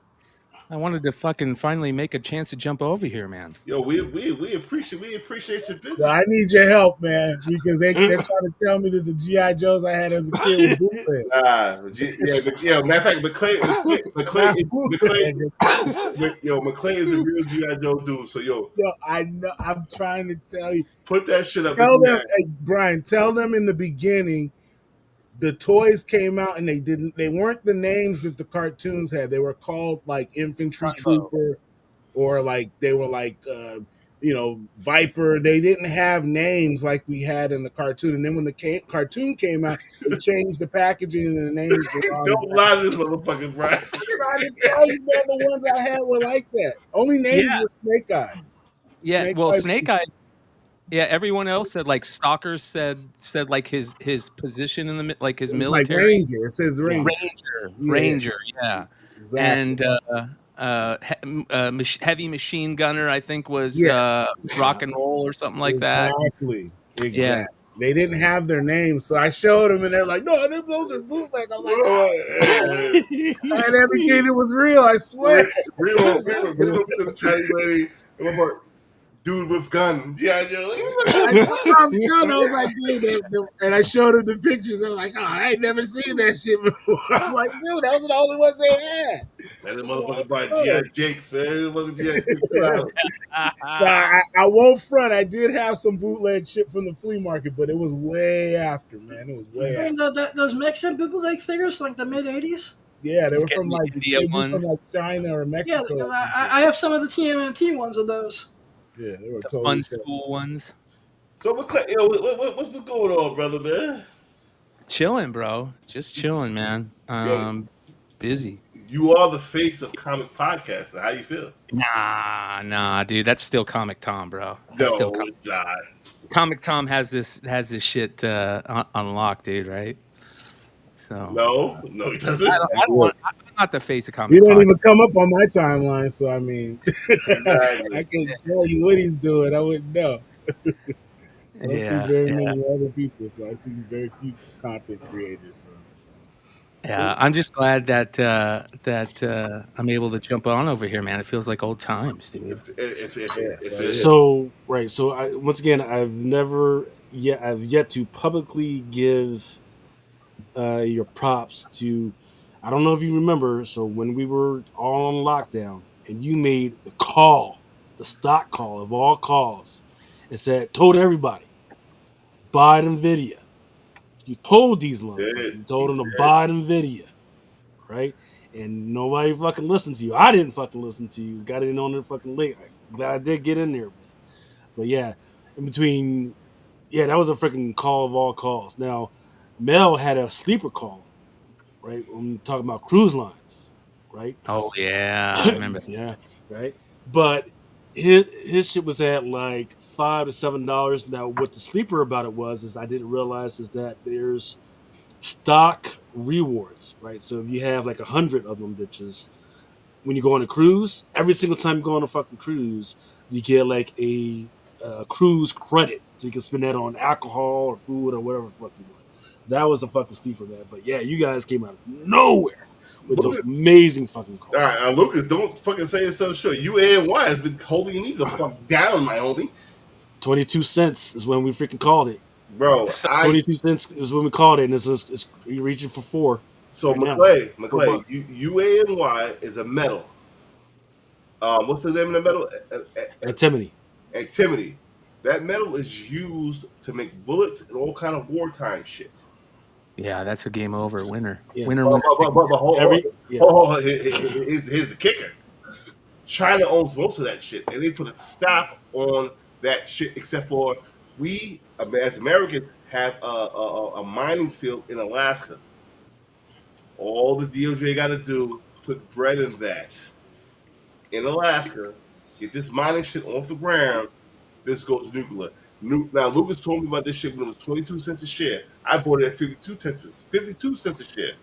I wanted to fucking finally make a chance to jump over here, man. Yo, we appreciate your So business. I need your help, man, because they're trying to tell me that the GI Joes I had as a kid were bootleg. Yeah. Matter of fact, Not bootleg. McClay is a real GI Joe dude. So Yo, I know. I'm trying to tell you. put that shit up. Tell them, hey, Brian. Tell them in the beginning, the toys came out and they weren't the names that the cartoons had. They were called like Infantry Sunbow. Trooper or like they were like Viper. They didn't have names like we had in the cartoon. And then when the cartoon came out, they changed the packaging and the names were on the Don't back. lie to this motherfucker, Brian. I'm trying to tell you, man, the ones I had were like that. Only names Yeah. were Snake Eyes. Yeah. Snake Well, Eyes. Snake Eyes. Yeah. Everyone else said like Stalker said like his position in the like his It was like military Ranger. It says Ranger. Ranger. Yeah, Ranger. Yeah. exactly. And heavy machine gunner, I think, was Yes. rock and roll or something like that. Exactly. Yeah. They didn't have their names, so I showed them, and they're like, "No, those are bootleg." I'm like, Hey, "I had everything that was real. I swear." we were to the Chinese lady. And one more dude with gun. Yeah, I'm telling, I was like, "Dude," and I showed them the pictures. They're like, "Oh, I ain't never seen that shit before." I'm like, "Dude, those are the only ones they had." Man, the I'm like, motherfucker buy "Oh." GI Jakes, man. Motherfucker GI Jakes. Nah, I won't front. I did have some bootleg shit from the flea market, but it was way after, man. It was way I mean, after. those Mexican bootleg figures, like the mid '80s. Yeah, they Just were from getting the like India they'd be from ones, like China or Yeah, Mexico. because Or some shit. I have some of the TMNT ones of those. Yeah, they were the totally fun sick. school ones. So what's going on, brother, man? Chilling, bro. Just chilling, man. Yo, Busy. you are the face of comic podcasting. How you feel? Nah, dude. That's still Comic Tom, bro. That's still No, it's not. Comic Tom has this shit unlocked, dude. Right? So No, he I doesn't. don't, Like, I don't look, want. I'm not the face of he Comic don't Pod. even come up on my timeline, so I mean, I Exactly. can tell you what he's doing. I wouldn't know. I don't see Yeah, very yeah, many other people, so I see very few content creators. So yeah. I'm just glad that I'm able to jump on over here, man. It feels like old times, dude. yeah, If that it is. is. So right, so once again, I've yet to publicly give your props to. I don't know if you remember. So when we were all on lockdown, and you made the call, the stock call of all calls, and told everybody buy Nvidia. You told these motherfuckers, Did. you told them to buy Nvidia, right? And nobody fucking listened to you. I didn't fucking listen to you. Got in on there fucking late. I'm glad I did get in there, man. But yeah, in between, yeah, that was a freaking call of all calls. Now, Mel had a sleeper call, right? When we talking about cruise lines, right? Oh yeah, I remember. Yeah, right. But his shit was at like $5 to $7. Now, what the sleeper about it was is I didn't realize is that there's stock rewards, right? So if you have like 100 of them bitches, when you go on a cruise, every single time you go on a fucking cruise, you get like a cruise credit, so you can spend that on alcohol or food or whatever the fuck you want. That was a fucking steeper, man. But yeah, you guys came out of nowhere with those Lucas, amazing fucking all calls. right, Lucas, don't fucking say yourself short. UANY has been holding me the fuck down, my homie. 22 cents is when we freaking called it. Bro, So, 22 cents is when we called it, and it's reaching for four so right now. McClay, $4. UANY is a medal. What's the name of the medal? Antimony. Activity. That metal is used to make bullets and all kind of wartime shit. yeah, that's a game over. Winner, Yeah. winner, But, winner. but, but, but, but Every yeah. here's the kicker. China owns most of that shit, and they put a stop on that shit. Except for we, as Americans, have a mining field in Alaska. All the DOJ got to do put bread in that in Alaska, get this mining shit off the ground. This goes nuclear. Now Lucas told me about this shit when it was 22 cents a share. I bought it at 52 cents. 52 cents a share.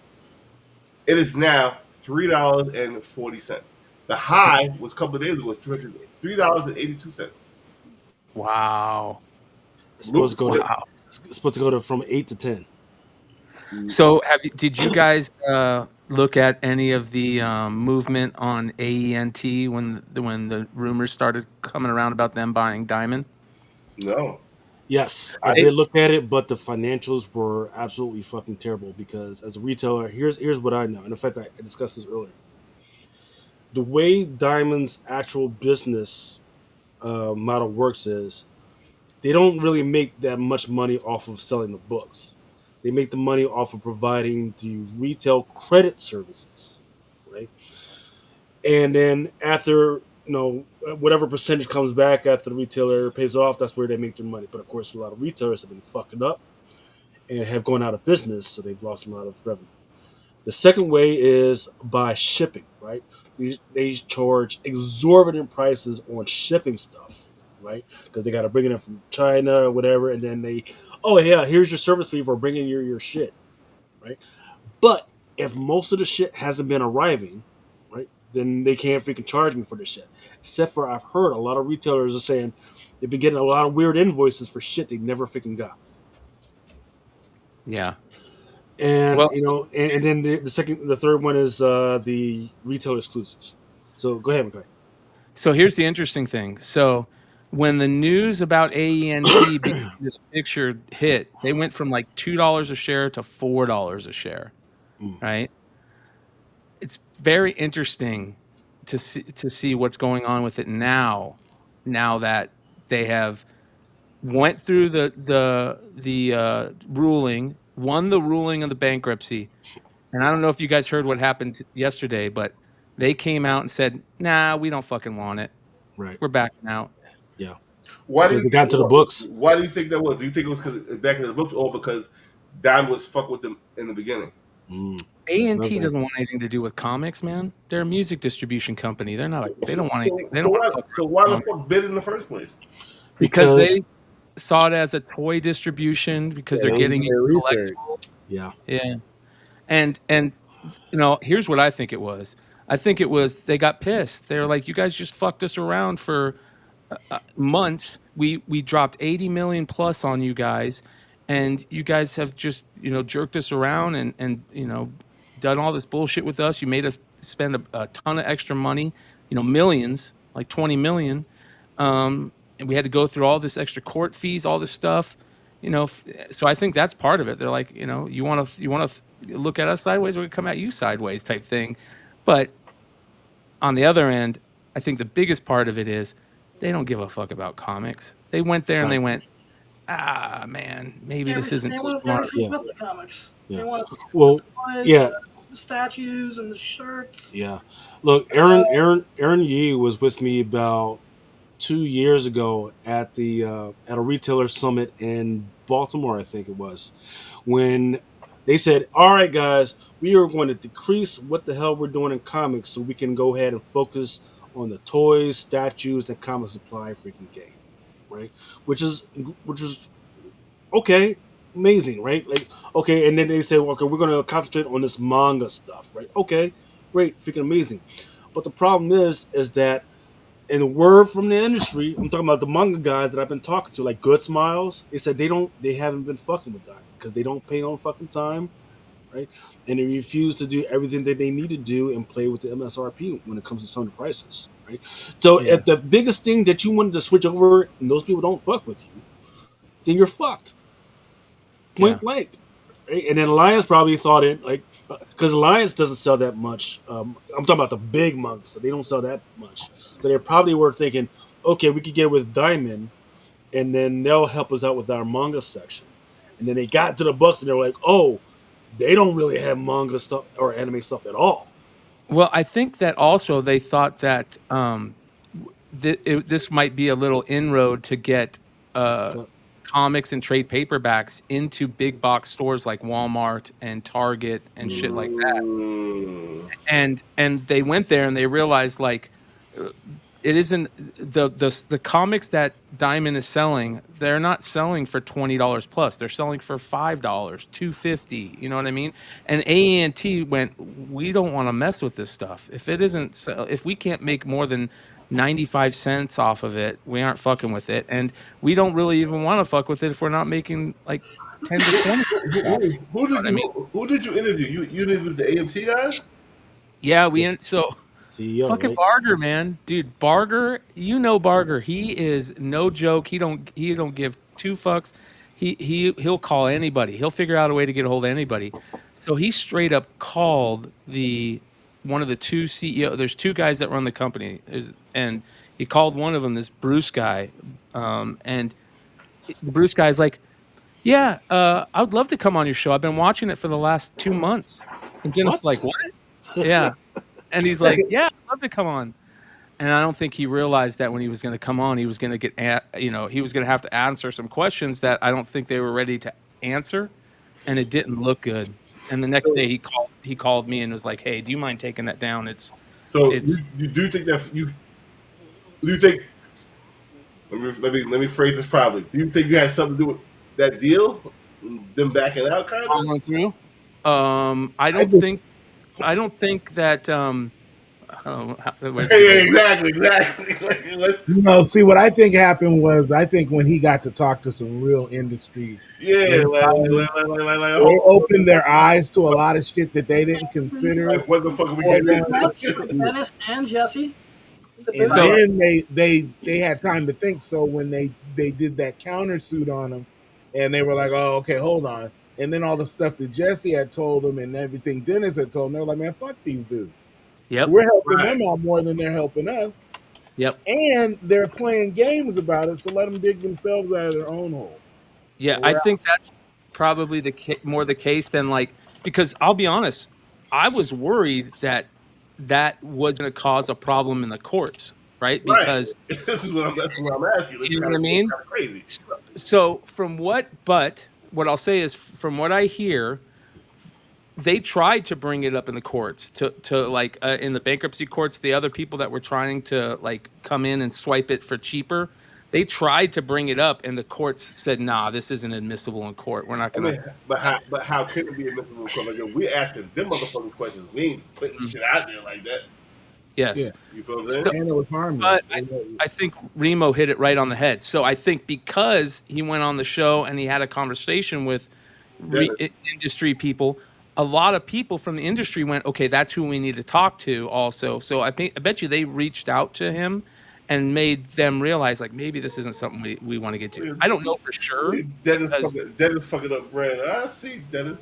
It is now $3.40. The high was a couple of days ago, was $3.82. Wow. It's supposed to Look, go to Wow. it's supposed to go to from 8 to 10. So, did you guys look at any of the movement on AENT when the rumors started coming around about them buying Diamond? no. Yes, I I, They, did look at it, but the financials were absolutely fucking terrible because as a retailer, here's what I know. And in fact, I discussed this earlier. The way Diamond's actual business model works is they don't really make that much money off of selling the books. They make the money off of providing the retail credit services, right? And then after whatever percentage comes back after the retailer pays off, that's where they make their money. But of course, a lot of retailers have been fucking up and have gone out of business, so they've lost a lot of revenue. The second way is by shipping, right? They charge exorbitant prices on shipping stuff, right? Because they got to bring it in from China or whatever, and then oh yeah, here's your service fee for bringing your shit, right? But if most of the shit hasn't been arriving, right, then they can't freaking charge me for the shit. Except for I've heard a lot of retailers are saying they've been getting a lot of weird invoices for shit they never freaking got. yeah. And Well, and then the third one is the retail exclusives. So go ahead, McClay. so here's the interesting thing. So when the news about AENT being in this picture hit, they went from like $2 a share to $4 a share, Mm, right? It's very interesting to see what's going on with it now. Now that they have went through the ruling, won the ruling of the bankruptcy, and I don't know if you guys heard what happened yesterday, but they came out and said, "Nah, we don't fucking want it. right. We're backing out." Yeah. why do Because you they got into the books. why do you think that was? Do you think it was because back in the books, or because Dime was fuck with them in the beginning? That's another A&T thing. doesn't want anything to do with comics, man. They're a music distribution company. They're not. They don't So want anything. so They so don't want why to fuck so around why with the comics fuck bid in the first place? because Because they saw it as a toy distribution because Yeah, they're they didn't getting do their into research. collectibles. yeah, Yeah, and here's what I think it was. I think it was they got pissed. They were like, "You guys just fucked us around for months. We dropped 80 million plus on you guys, and you guys have just jerked us around and done all this bullshit with us. You made us spend a ton of extra money, millions, like 20 million, and we had to go through all this extra court fees, all this stuff." So I think that's part of it. They're like, you want to look at us sideways, we're gonna come at you sideways, type thing. But on the other end, I think the biggest part of it is they don't give a fuck about comics. They went there and they right, went, man, maybe this isn't They so want smart. everything yeah, but the comics. yeah. They want Well, the toys, yeah, the statues, and the shirts. yeah. Look, Aaron Yee was with me about 2 years ago at the at a retailer summit in Baltimore, I think it was, when they said, "All right, guys, we are going to decrease what the hell we're doing in comics so we can go ahead and focus on the toys, statues, and comic supply freaking game." Right, which is okay, amazing, right? Like, okay, and then they say, well, okay, we're going to concentrate on this manga stuff, right? Okay, great, freaking amazing. But the problem is that in the word from the industry, I'm talking about the manga guys that I've been talking to, like Good Smiles. They said they haven't been fucking with that because they don't pay on fucking time, right? And they refuse to do everything that they need to do and play with the MSRP when it comes to some of the prices, right? So Yeah, if the biggest thing that you wanted to switch over and those people don't fuck with you, then you're fucked, yeah. point blank. Right? And then Alliance probably thought it like because Alliance doesn't sell that much. I'm talking about the big mugs, so they don't sell that much. So they probably were thinking, okay, we could get it with Diamond, and then they'll help us out with our manga section. And then they got to the books, and they're like, oh, they don't really have manga stuff or anime stuff at all. Well, I think that also they thought that this might be a little inroad to get uh, But comics and trade paperbacks into big box stores like Walmart and Target and shit like that. Mm. And they went there and they realized like it isn't the comics that Diamond is selling. They're not selling for $20 plus. They're selling for $5, $2.50. You know what I mean? And AET went. We don't want to mess with this stuff. If it isn't, if we can't make more than 95 cents off of it, we aren't fucking with it. And we don't really even want to fuck with it if we're not making like 10 to 20 off. Who You know did what I mean? who did you interview? You interviewed the AMT guys? Yeah, so CEO, fucking right? Barger, man, dude, Barger, you know Barger. He is no joke. He don't give two fucks. He'll call anybody. He'll figure out a way to get a hold of anybody. So he straight up called the one of the two CEO. There's two guys that run the company, and he called one of them, this Bruce guy, and the Bruce guy's like, "Yeah, I would love to come on your show. I've been watching it for the last 2 months." And Dennis is What? like, "What?" Yeah. And he's like, "Yeah, I'd love to come on." And I don't think he realized that when he was going to come on, he was going to he was going to have to answer some questions that I don't think they were ready to answer, and it didn't look good. And the next day So, he called me and was like, "Hey, do you mind taking that down? so It's you do think that you do you think let me phrase this properly. Do you think you had something to do with that deal? Them backing out, kind of. following through." I I don't just think that where's the Yeah, word? exactly, exactly. Like, see what I think happened was I think when he got to talk to some real industry yeah, insiders, hold they opened their eyes to a lot of shit that they didn't consider like, what the fuck are we before getting going into? That's into with the deal. Dennis and Jesse, the And big So guy. then they had time to think. So when they did that countersuit on him, and they were like, "Oh, okay, hold on." And then all the stuff that Jesse had told him and everything Dennis had told him, they were like, "Man, fuck these dudes. yep, We're helping Right. them out more than they're helping us, yep. and they're playing games about it. So let them dig themselves out of their own hole." Yeah, And I we're out. think that's probably more the case than like because I'll be honest, I was worried that that was going to cause a problem in the courts, right? Right. Because This is what I'm. That's what I'm asking. This is you know kind what I of mean. crazy. So what I'll say is from what I hear, they tried to bring it up in the courts to like in the bankruptcy courts, the other people that were trying to like come in and swipe it for cheaper. They tried to bring it up, and the courts said, "Nah, this isn't admissible in court. We're not I gonna." mean, but how can it be a mythical court? Like, we're asking them motherfucking questions. We ain't putting Mm, shit out there like that. Yeah, yes. You feel what I'm saying? So, and it was but harmless. I think Remo hit it right on the head. So I think because he went on the show and he had a conversation with Dennis, industry people, a lot of people from the industry went, okay, that's who we need to talk to also. So I bet you they reached out to him and made them realize like maybe this isn't something we want to get to. I don't know for sure because Dennis fucking up Brand. I see Dennis.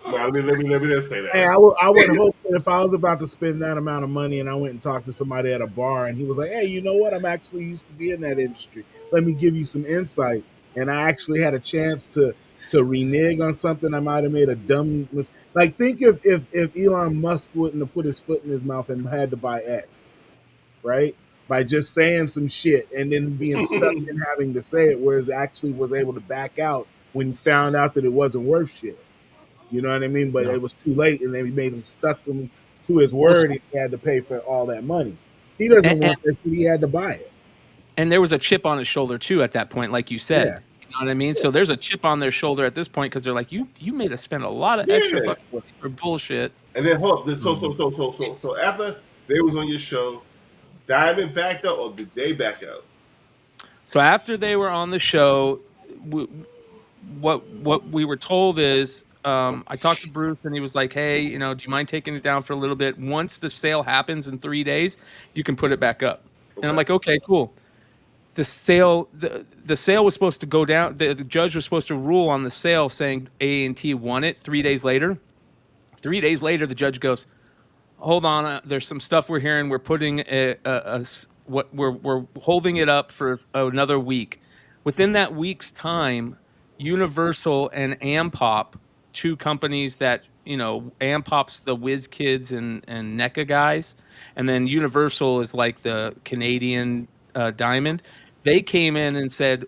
No, let me just say Hey, that. I would hope that if I was about to spend that amount of money and I went and talked to somebody at a bar and he was like, "Hey, you know what? I'm actually used to be in that industry. Let me give you some insight." And I actually had a chance to renege on something I might have made a dumb mistake. Like, think if Elon Musk wouldn't have put his foot in his mouth and had to buy X, right? By just saying some shit and then being stuck in having to say it, whereas actually was able to back out when he found out that it wasn't worth shit. You know what I mean? But no. it was too late, and they made him stuck him to his Well, word. And he had to pay for all that money. He doesn't and, want that shit. He had to buy it. and there was a chip on his shoulder too at that point, like you Yeah, said. You know what I mean? So there's a chip on their shoulder at this point because they're like, you made us spend a lot of extra Yeah. fucking money for bullshit. And then hold up. Mhm. So after they was on your show, Diamond backed out, or did they back out? So after they were on the show, what we were told is I talked to Bruce and he was like, "Hey, do you mind taking it down for a little bit? Once the sale happens in 3 days, you can put it back up." And I'm Okay. like, "Okay, cool." The sale was supposed to go down. The judge was supposed to rule on the sale, saying AT won it. 3 days later, 3 days later, the judge goes, hold on, there's some stuff we're hearing. We're putting what we're holding it up for another week. Within that week's time, Universal and Ampop, two companies that Ampop's the Whiz Kids and NECA guys, and then Universal is like the Canadian Diamond. They came in and said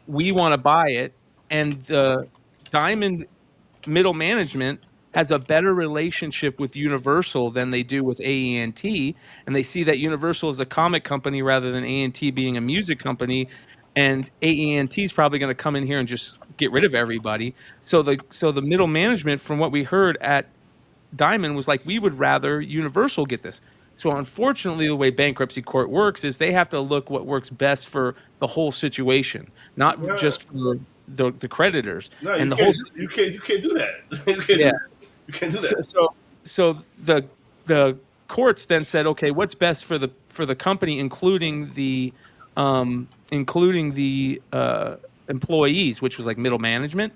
we want to buy it, and the Diamond middle management has a better relationship with Universal than they do with AENT, and they see that Universal is a comic company rather than AENT being a music company, and AENT is probably going to come in here and just get rid of everybody. So the middle management, from what we heard at Diamond, was like, we would rather Universal get this. So unfortunately, the way bankruptcy court works is they have to look what works best for the whole situation, not No, just for the creditors. no, And you the whole can't. You can't do that. You can't yeah. do. You can't do So that. so so the courts then said, okay, what's best for the company, including the employees, which was like middle management.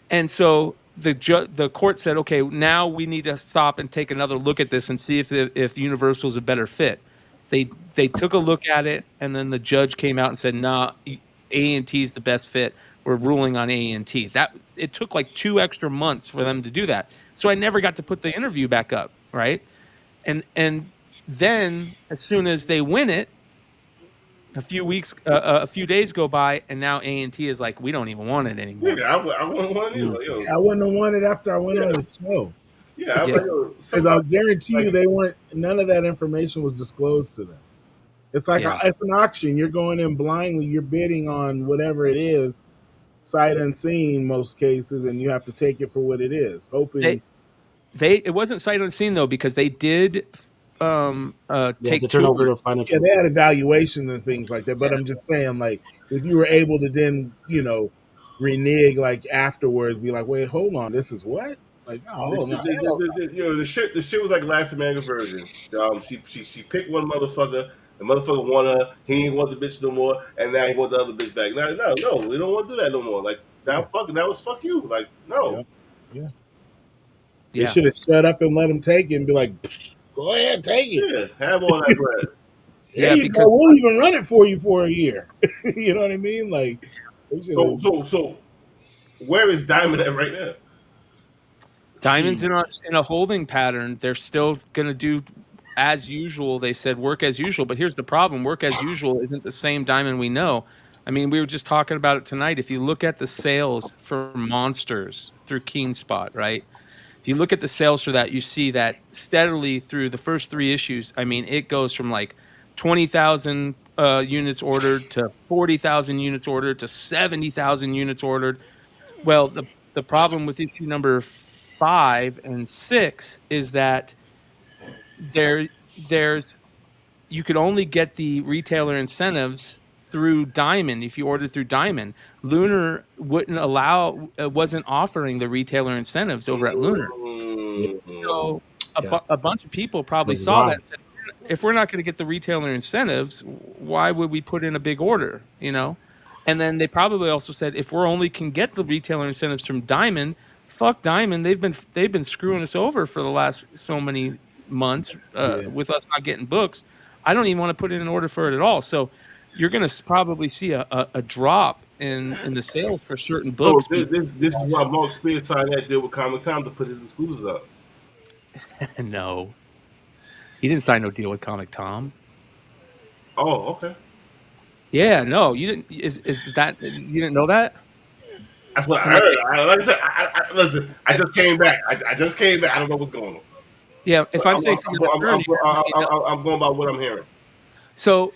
And so the court said, okay, now we need to stop and take another look at this and see if Universal is a better fit. They took a look at it, and then the judge came out and said, nah, A&T is the best fit. We're ruling on A&T. That it took like 2 extra months for them to do that. So I never got to put the interview back up, right? And then as soon as they win it, a few days go by, and now A&T is like, we don't even want it anymore. Yeah, I wouldn't want to either. Mm. Like, yo, I wouldn't have won it after I went on yeah, the show. yeah. I'm Yeah. like, yo, Because I'll somebody guarantee like, you they weren't. None of that information was disclosed to them. It's like Yeah. it's an auction. You're going in blindly. You're bidding on whatever it is, sight unseen most cases, and you have to take it for what it is, They hoping. it wasn't sight unseen though, because they did Yeah, to take turn tours. over their Yeah, financial. they had evaluations and things like that. But Yeah. I'm just saying, like, if you were able to then, renege like afterwards, be like, wait, hold on, this is what? Like, oh no, hell you know, the shit was like last American version. She picked one motherfucker. The motherfucker wanted her. He ain't want the bitch no more, and now he want the other bitch back. No, we don't want to do that no more. Like now, no. that was fuck you. Like Yeah, no, yeah. They Yeah. should have shut up and let him take it and be like, go ahead, take it. yeah, have all that bread. There Yeah, you go. because We'll even run it for you for a year. You know what I mean? Like, they should So have. where is Diamond at right now? Diamond's She, in a holding pattern. They're still going to do as usual. They said work as usual, but here's the problem: work as usual isn't the same Diamond we know. I mean, we were just talking about it tonight. If you look at the sales for Monsters through KeenSpot, right? If you look at the sales for that, you see that steadily through the first three issues. I mean, it goes from like 20,000 units ordered to 40,000 units ordered to 70,000 units ordered. Well, the problem with issue number 5 and 6 is that there's you could only get the retailer incentives through Diamond if you ordered through Diamond. Lunar wasn't offering the retailer incentives over at Lunar. Yeah, So yeah, a bunch of people probably that's saw right. that and said, if we're not going to get the retailer incentives, why would we put in a big order? And then they probably also said, if we're only can get the retailer incentives from Diamond, fuck Diamond. They've been screwing us over for the last so many months yeah. with us not getting books. I don't even want to put in an order for it at all. So you're going to probably see a drop in the sales for certain So books. this is why Mark Spears signed that deal with Comic Time to put his exclusives up. No, he didn't sign no deal with Comic Tom. Oh, okay. Yeah, no, you didn't. Is that you didn't know that? That's what I Am I heard. making, Like I said, listen. I just came back. I just came back. I don't know what's going on. yeah, if But I'm saying something that's earned, you have to let me know. I'm going by what I'm hearing. So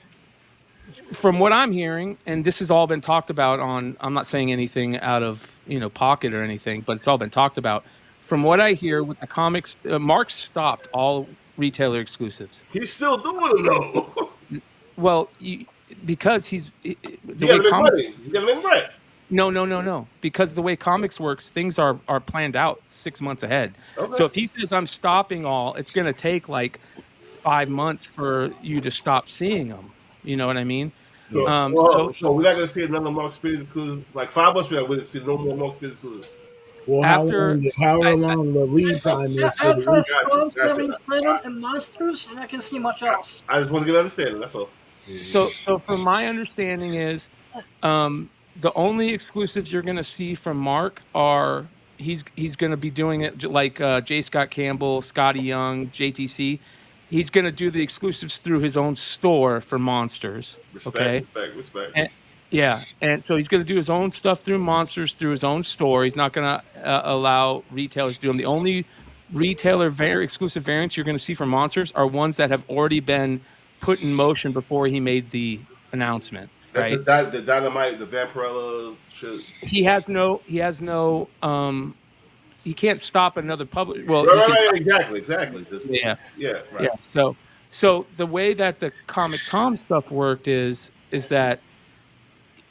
from what I'm hearing, and this has all been talked about on, I'm not saying anything out of pocket or anything, but it's all been talked about. From what I hear with the comics, Mark stopped all retailer exclusives. He's still doing it though. Well, because You the got way to make comics. money. You got to make money. No, no, no, no. Because the way comics works, things are planned out 6 months ahead. Okay. So if he says I'm stopping all, it's going to take like 5 months for you to stop seeing them. You know what I mean? So, So so we're not gonna see another Mark Spears exclusive. Like 5 months from now, we're gonna see no more Mark Spears exclusive. Well, after however I, long the lead time is for I'd the say retail. Storm Gotcha. 77 and Monsters, and I can see much else. I just want to get understanding. That's all. so from my understanding is the only exclusives you're going to see from Mark are he's going to be doing it like J. Scott Campbell, Scotty Young, JTC. He's going to do the exclusives through his own store for Monsters. Respect, Okay, respect, respect. and Yeah, and so he's going to do his own stuff through Monsters, through his own store. He's not going to allow retailers to do them. The only retailer exclusive variants you're going to see for Monsters are ones that have already been put in motion before he made the announcement. That's Right? the dynamite, the Vampirella. He has no he can't stop another public. Well, he can Right, stop. exactly, exactly. Yeah, Yeah, yeah. right. So the way that the Comic Tom stuff worked is that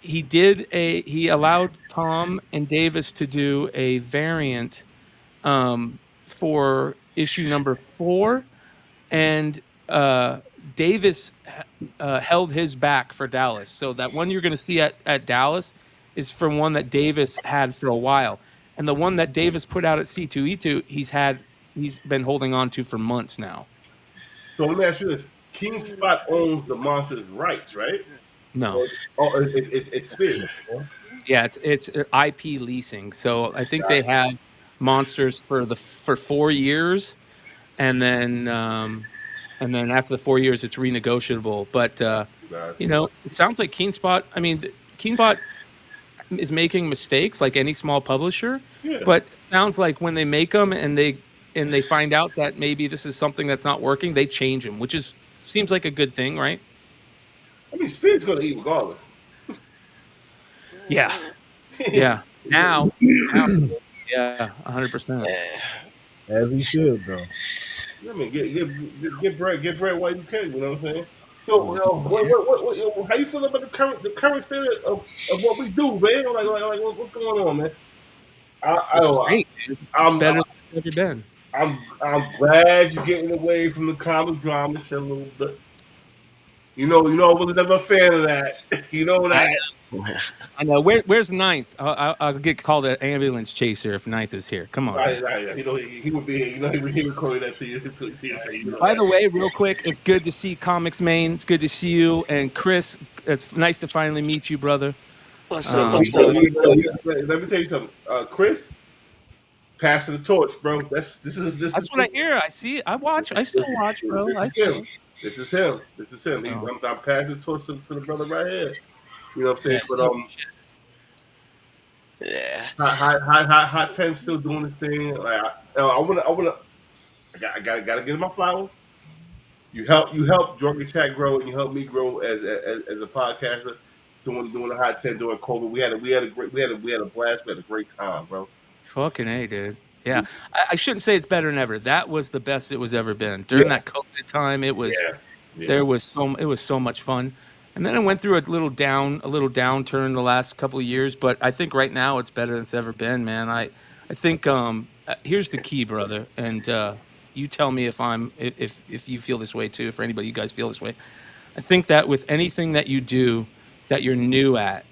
he allowed Tom and Davis to do a variant for issue number 4, and uh, Davis held his back for Dallas. So that one you're going to see at Dallas is from one that Davis had for a while, and the one that Davis put out at C2E2 he's been holding on to for months now. So let me ask you this: King Spot owns the monsters' rights, right? No. Oh, it's Spears. Yeah? Yeah, it's IP leasing. So I think they Gotcha, have monsters for 4 years, and then after the 4 years, it's renegotiable. But gotcha. it sounds like Keenspot. I mean, Keenspot is making mistakes like any small publisher, Yeah, but it sounds like when they make them and they find out that maybe this is something that's not working, they change them, which is seems like a good thing, right? I mean Spears gonna eat regardless. Yeah, yeah. Now, yeah, 100%. As he should, though. I mean, get bread while you can. You know what I'm saying? So, how you feel about the current state of what we do, man? What's going on, man? I, It's I, great, dude. It's I'm, better than it's ever been. I'm glad you're getting away from the comic drama shit a little bit. I was never a fan of that. You know I that. I know. Where's Ninth? I'll get called an ambulance chaser if Ninth is here. Come on, man. He would be. He would call that to you. By the way, real quick, it's good to see Comics Main. It's good to see you and Chris. It's nice to finally meet you, brother. What's up? Um, What's up? Let me tell you something, Chris. Passing the torch, bro. This that's what I hear. I see. I watch. I still watch, bro. I is him. still. This is him. This is him. Oh, I'm passing the torch to the brother right here. You know what I'm saying? yeah, But Yeah. hot 10 still doing this thing. Like I gotta get him my flowers. You help Drunken Chat grow, and you help me grow as a podcaster. Doing the hot 10 during COVID, we had a blast. We had a great time, bro. fucking A, dude. Yeah, I shouldn't say it's better than ever. That was the best it was ever been. Yeah, During that COVID time, yeah, yeah. it was so much fun. And then I went through a little downturn the last couple of years, but I think right now it's better than it's ever been, man. I think here's the key, brother, and you tell me if you feel this way too, if anybody you guys feel this way. I think that with anything that you do that you're new at,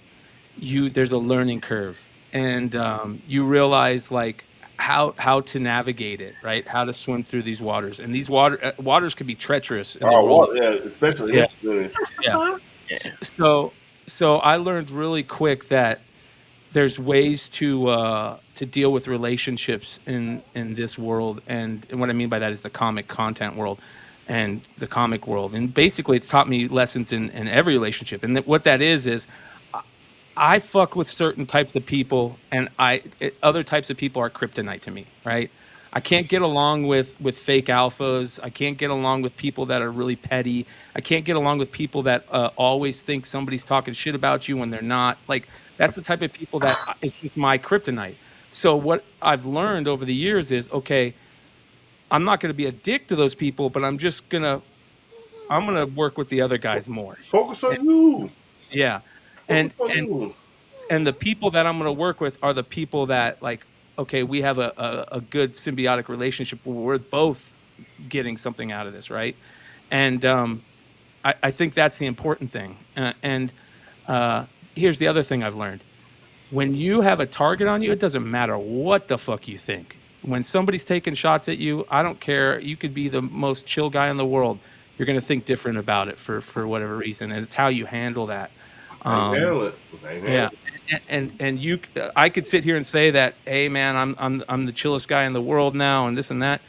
there's a learning curve, and you realize like how to navigate it, right? How to swim through these waters, and these waters can be treacherous in the Oh, world. well, yeah, especially Yeah, his experience. yeah. Yeah. So I learned really quick that there's ways to deal with relationships in this world, and what I mean by that is the comic content world and the comic world, and basically it's taught me lessons in every relationship, and what that is I fuck with certain types of people, and other types of people are kryptonite to me, right? I can't get along with fake alphas. I can't get along with people that are really petty. I can't get along with people that always think somebody's talking shit about you when they're not. Like that's the type of people that it's just my kryptonite. So what I've learned over the years is okay, I'm not going to be a dick to those people, but I'm gonna work with the other guys more. Focus And, on you. yeah, Focus and on and you. and the people that I'm going to work with are the people that like, okay, we have a good symbiotic relationship where we're both getting something out of this, right? And I think that's the important thing. And here's the other thing I've learned: when you have a target on you, it doesn't matter what the fuck you think. When somebody's taking shots at you, I don't care. You could be the most chill guy in the world. You're going to think different about it for whatever reason, and it's how you handle that. I ain't Um, handle it. I ain't yeah, handle it. I could sit here and say that, hey man, I'm the chillest guy in the world now, and this and that.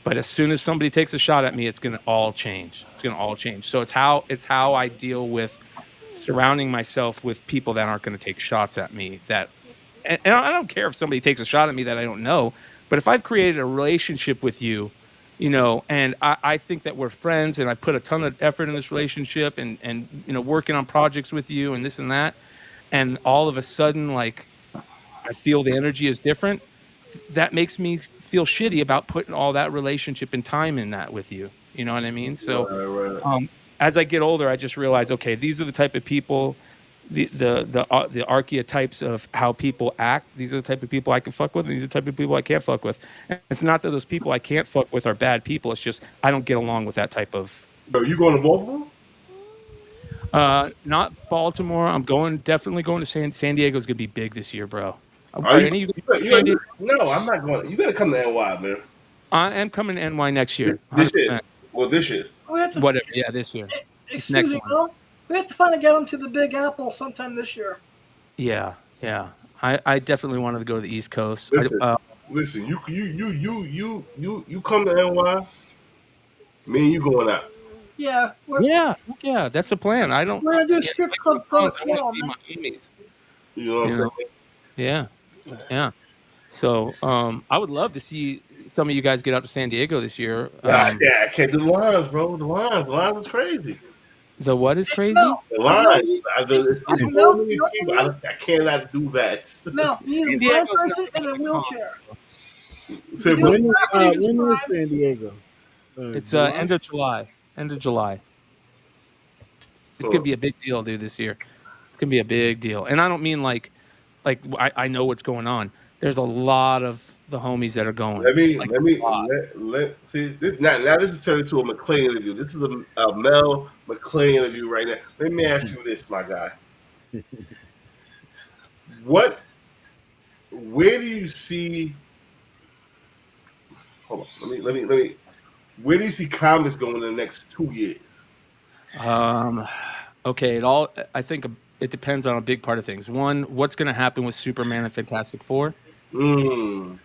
But as soon as somebody takes a shot at me, it's gonna all change. It's gonna all change. So it's how I deal with surrounding myself with people that aren't going to take shots at me. And I don't care if somebody takes a shot at me that I don't know, but if I've created a relationship with you, and I think that we're friends, and I put a ton of effort in this relationship, and working on projects with you, and this and that, and all of a sudden, like, I feel the energy is different. That makes me feel shitty about putting all that relationship and time in that with you. You know what I mean? So, Right, right. um, as I get older, I just realize, okay, these are the type of people, the archetypes of how people act. These are the type of people I can fuck with. And these are the type of people I can't fuck with. And it's not that those people I can't fuck with are bad people. It's just I don't get along with that type of. Yo, you going to Baltimore? Not Baltimore. I'm definitely going to San Diego's gonna be big this year, bro. Are Are you? any of you You, going to you, San Diego? you no, I'm not going. You got to come to NY, man. I am coming to NY next year, This year. 100%. Well, this year. We have to. Whatever. Yeah, this year. This Excuse next me, one. Bill. We have to finally get him to the Big Apple sometime this year. Yeah, yeah. I definitely wanted to go to the East Coast. Listen, listen. You come to NY. Me and you going out. Yeah, Yeah, yeah. That's the plan. I don't. we're gonna do a Again, strip twice a club month, I want to protocol, see man. my homies. You know what I'm You know. saying? Yeah, yeah. So, I would love to see some of you guys get out to San Diego this year. Yeah, I can't do the lines, bro. The lines is crazy. The what is Hey, crazy? Mel, The you know lines. what you, It's you too know, many you know what people. you need? I cannot do that. Mel, you need San a blind Diego's not person and like a a con. wheelchair. You Say can do what? some rap when you When is blind. San Diego? It's July. end of July. End of July. It's gonna Hold be a big deal, dude. This year, it's gonna be a big deal. And I don't mean like I know what's going on. There's a lot of the homies that are going. Like a lot. see this, now this is turning into a McLean interview. This is a Mel McLean interview right now. Let me ask you this, my guy. What where do you see hold on, let me where do you see comics going in the next 2 years? Okay, I think it depends on a big part of things. One, what's going to happen with Superman and Fantastic Four? Mm,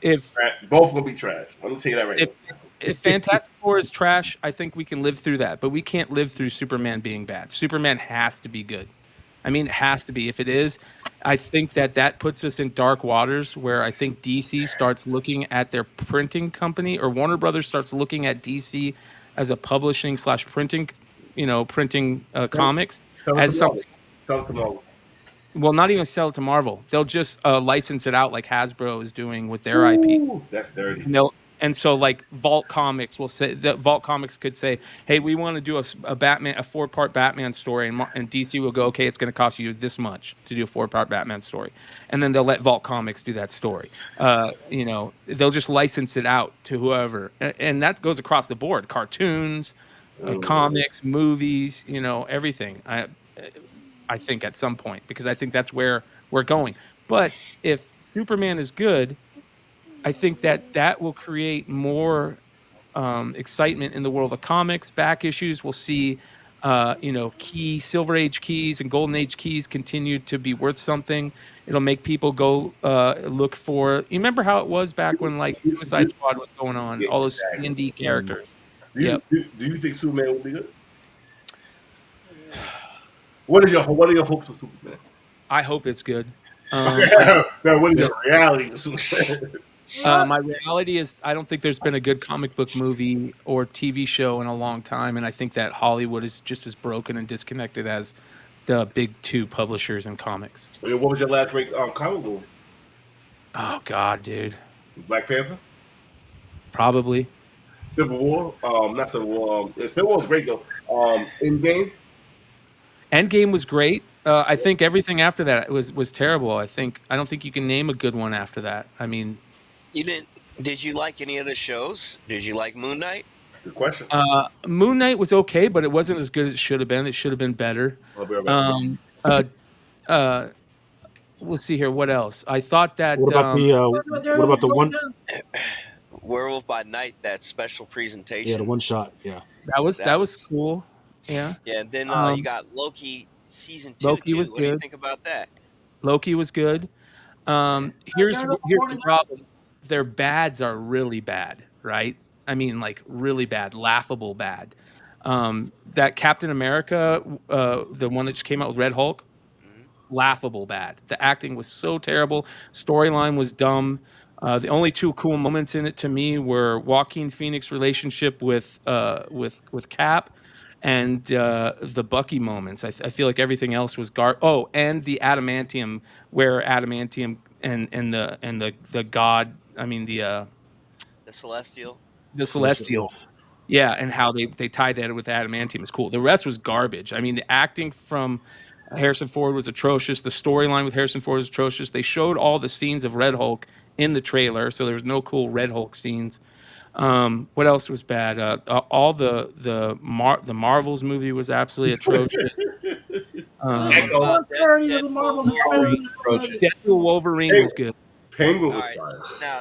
If both gonna be trash. I'm gonna tell you that right if now. if Fantastic Four is trash, I think we can live through that. But we can't live through Superman being bad. Superman has to be good. I mean, it has to be. If it is, I think that puts us in dark waters where I think DC starts looking at their printing company, or Warner Brothers starts looking at DC as a publishing slash printing, printing Sell, comics sell it to as Marvel. something. Sell it to Marvel. Well, not even sell it to Marvel. They'll just license it out like Hasbro is doing with their IP. Ooh, that's dirty. And so like Vault Comics will say that Vault Comics could say, "Hey, we want to do a Batman, a 4-part Batman story," and DC will go, "Okay, it's going to cost you this much to do a 4-part Batman story," and then they'll let Vault Comics do that story. They'll just license it out to whoever, and that goes across the board: cartoons, comics, movies, everything. I think at some point, because I think that's where we're going. But if Superman is good, I think that will create more excitement in the world of comics. Back issues, we'll see, Silver Age keys and Golden Age keys continue to be worth something. It'll make people go look for. You remember how it was back when like Suicide Squad was going on? Yeah, All those exactly. C&D characters. Do Yep. you think Superman will be good? What are your hopes for Superman? I hope it's good. Now, what is your reality for Superman? What? My reality is, I don't think there's been a good comic book movie or TV show in a long time, and I think that Hollywood is just as broken and disconnected as the big two publishers in comics. What was your last great comic movie? Oh God, dude, Black Panther, probably. Civil War. Not Civil War. Civil War was great though. Endgame. Endgame was great. I think everything after that was terrible. I don't think you can name a good one after that. I mean, You didn't? Did you like any of the shows? Did you like Moon Knight? Good question. Moon Knight was okay, but it wasn't as good as it should have been. It should have been better. I'll be right back. Um, uh, uh, let's see here. What else? I thought that. What about what about the one? Werewolf by Night, that special Yeah, presentation. the one shot. Yeah. That was cool. Yeah. Yeah. And then you Um, got Loki season 2 Loki too. was What do you good. think about that? Loki was good. Here's the problem. Their bads are really bad, right? I mean, like really bad, laughable bad. That Captain America, the one that just came out with Red Hulk, Hmm. laughable bad. The acting was so terrible. Storyline was dumb. The only two cool moments in it to me were Joaquin Phoenix relationship with Cap, and the Bucky moments. I feel like everything else was Oh, and the adamantium, where adamantium and the god. I mean The Celestial. the Celestial, yeah. celestial. Yeah, and how they tied that with adamantium is cool. The rest was garbage. I mean, the acting from Harrison Ford was atrocious. The storyline with Harrison Ford was atrocious. They showed all the scenes of Red Hulk in the trailer, so there was no cool Red Hulk scenes. What else was bad? All the Marvels movie was absolutely atrocious. There's What Um, one about parody of the Deadpool Marvels and Wolverine Spider-Man Wolverine? approaches. movies. Deadpool Wolverine Hey, was good. Penguin All was right. fire. Now,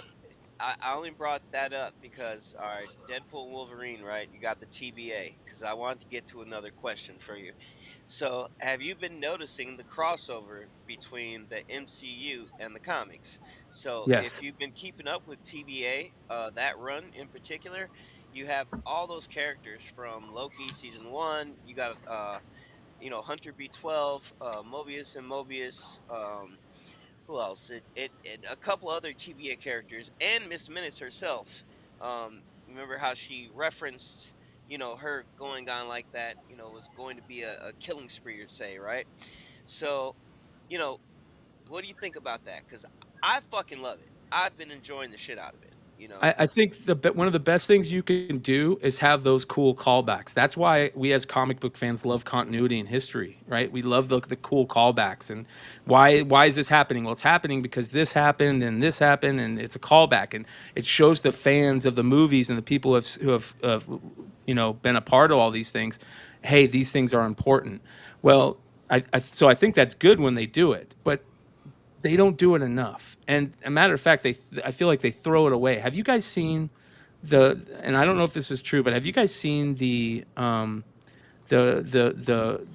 I only brought that up because, all right, Deadpool and Wolverine, right? You got the TBA because I wanted to get to another question for you. So, have you been noticing the crossover between the MCU and the comics? So, Yes. if you've been keeping up with TBA, that run in particular, you have all those characters from Loki season one. You got, Hunter B12, Mobius and Mobius. Who else? It a couple other TBA characters and Miss Minutes herself. Remember how she referenced, her going on like that, was going to be a killing spree, or say, right? So, you know, what do you think about that? Because I fucking love it. I've been enjoying the shit out of it. I think one of the best things you can do is have those cool callbacks. That's why we as comic book fans love continuity and history, right? We love the cool callbacks. And why is this happening? Well, it's happening because this happened, and it's a callback, and it shows the fans of the movies and the people who have been a part of all these things. Hey, these things are important. Well, so I think that's good when they do it, but they don't do it enough. And a matter of fact, I feel like they throw it away. Have you guys seen and I don't know if this is true, but have you guys seen the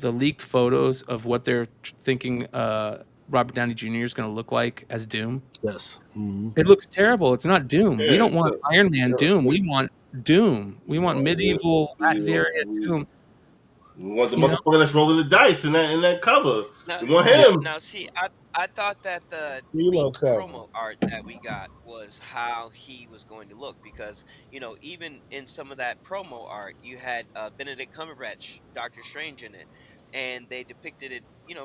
leaked photos of what they're thinking Robert Downey Jr. is going to look like as Doom? Yes. Hmm. It looks terrible. It's not Doom. We Yeah, don't want Iron Man Doom. yeah, We want Doom. We want yeah, medieval yeah, Latveria Doom. we want the You know? motherfucker that's rolling the dice in that cover. Now, We want Yeah. him. now, see, I thought that the CeeLo leaked cover. promo art that we got was how he was going to look, because even in some of that promo art, you had Benedict Cumberbatch, Doctor Strange, in it, and they depicted it,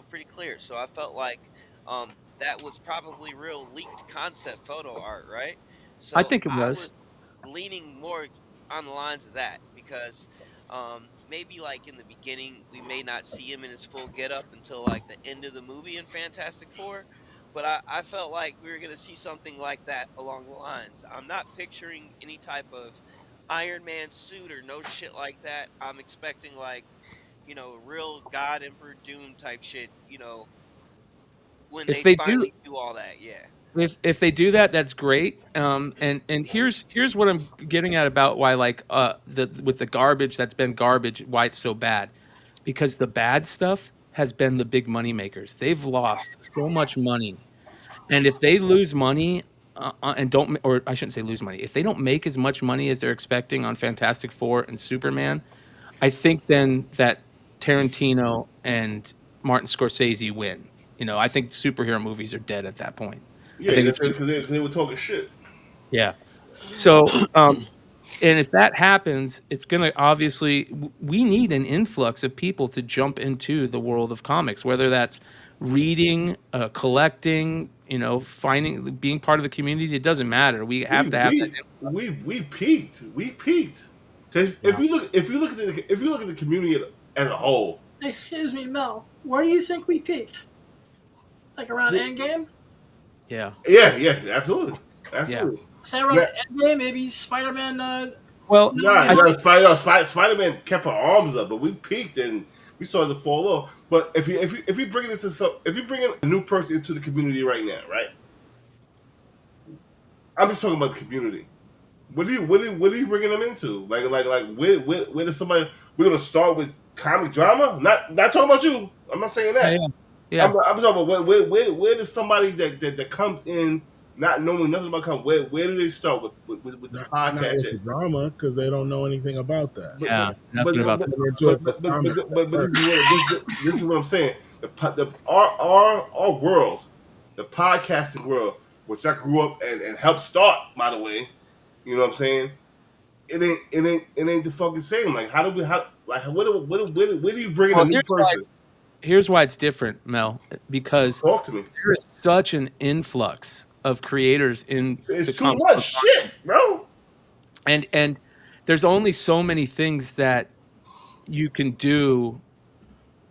pretty clear. So I felt like that was probably real leaked concept photo art, right? I So think it I was. was leaning more on the lines of that, because maybe like in the beginning we may not see him in his full getup until like the end of the movie in Fantastic Four, but I felt like we were going to see something like that along the lines. I'm not picturing any type of Iron Man suit or no shit like that. I'm expecting like, real God Emperor Doom type shit, when If they they do, finally do all that. Yeah. if they do that, that's great. And here's what I'm getting at about why, like, the with the garbage that's been garbage, why it's so bad, because the bad stuff has been the big money makers. They've lost so much money, and if they lose money, and don't, or I shouldn't say lose money, if they don't make as much money as they're expecting on Fantastic Four and Superman, I think then that Tarantino and Martin Scorsese win. I think superhero movies are dead at that point. I Yeah, think that's it's because they were talking shit. yeah. So, and if that happens, it's going to obviously, we need an influx of people to jump into the world of comics, whether that's reading, collecting, finding, being part of the community. It doesn't matter. We have We to have that we influx. we peaked. We peaked. Because Yeah. if you look at the community as a whole, Excuse me, Mel. Where do you think we peaked? Like around Endgame? Yeah. yeah, absolutely, Yeah. absolutely. Say around Yeah, Endgame, maybe Spider-Man. Well, No Way nah, I, Home. Spider-Man kept her arms up, but we peaked and we started to fall off. But if you bring this to if you bring in a new person into the community right now, right? I'm just talking about the community. What are you bringing them into? Like where does somebody? We're gonna start with comic drama. Not talking about you. I'm not saying yeah. that. Yeah. I'm Yeah. talking about where does somebody that comes in? not knowing nothing about comic. Where do they start with the not podcast with the shit? drama because they don't know anything about that. But Yeah, but nothing about but that. They're into but it for but but, but, comics at but, but this first. is what this is what I'm saying. The our world, the podcasting world, which I grew up and helped start, by the way. You know what I'm saying? It ain't the fucking same. Like how do we how like where do you bring in a Well, new person? here's why it's different, Mel, because Talk to me. there is such an influx of creators in the It's too comic much book shit, bro. and there's only so many things that you can do.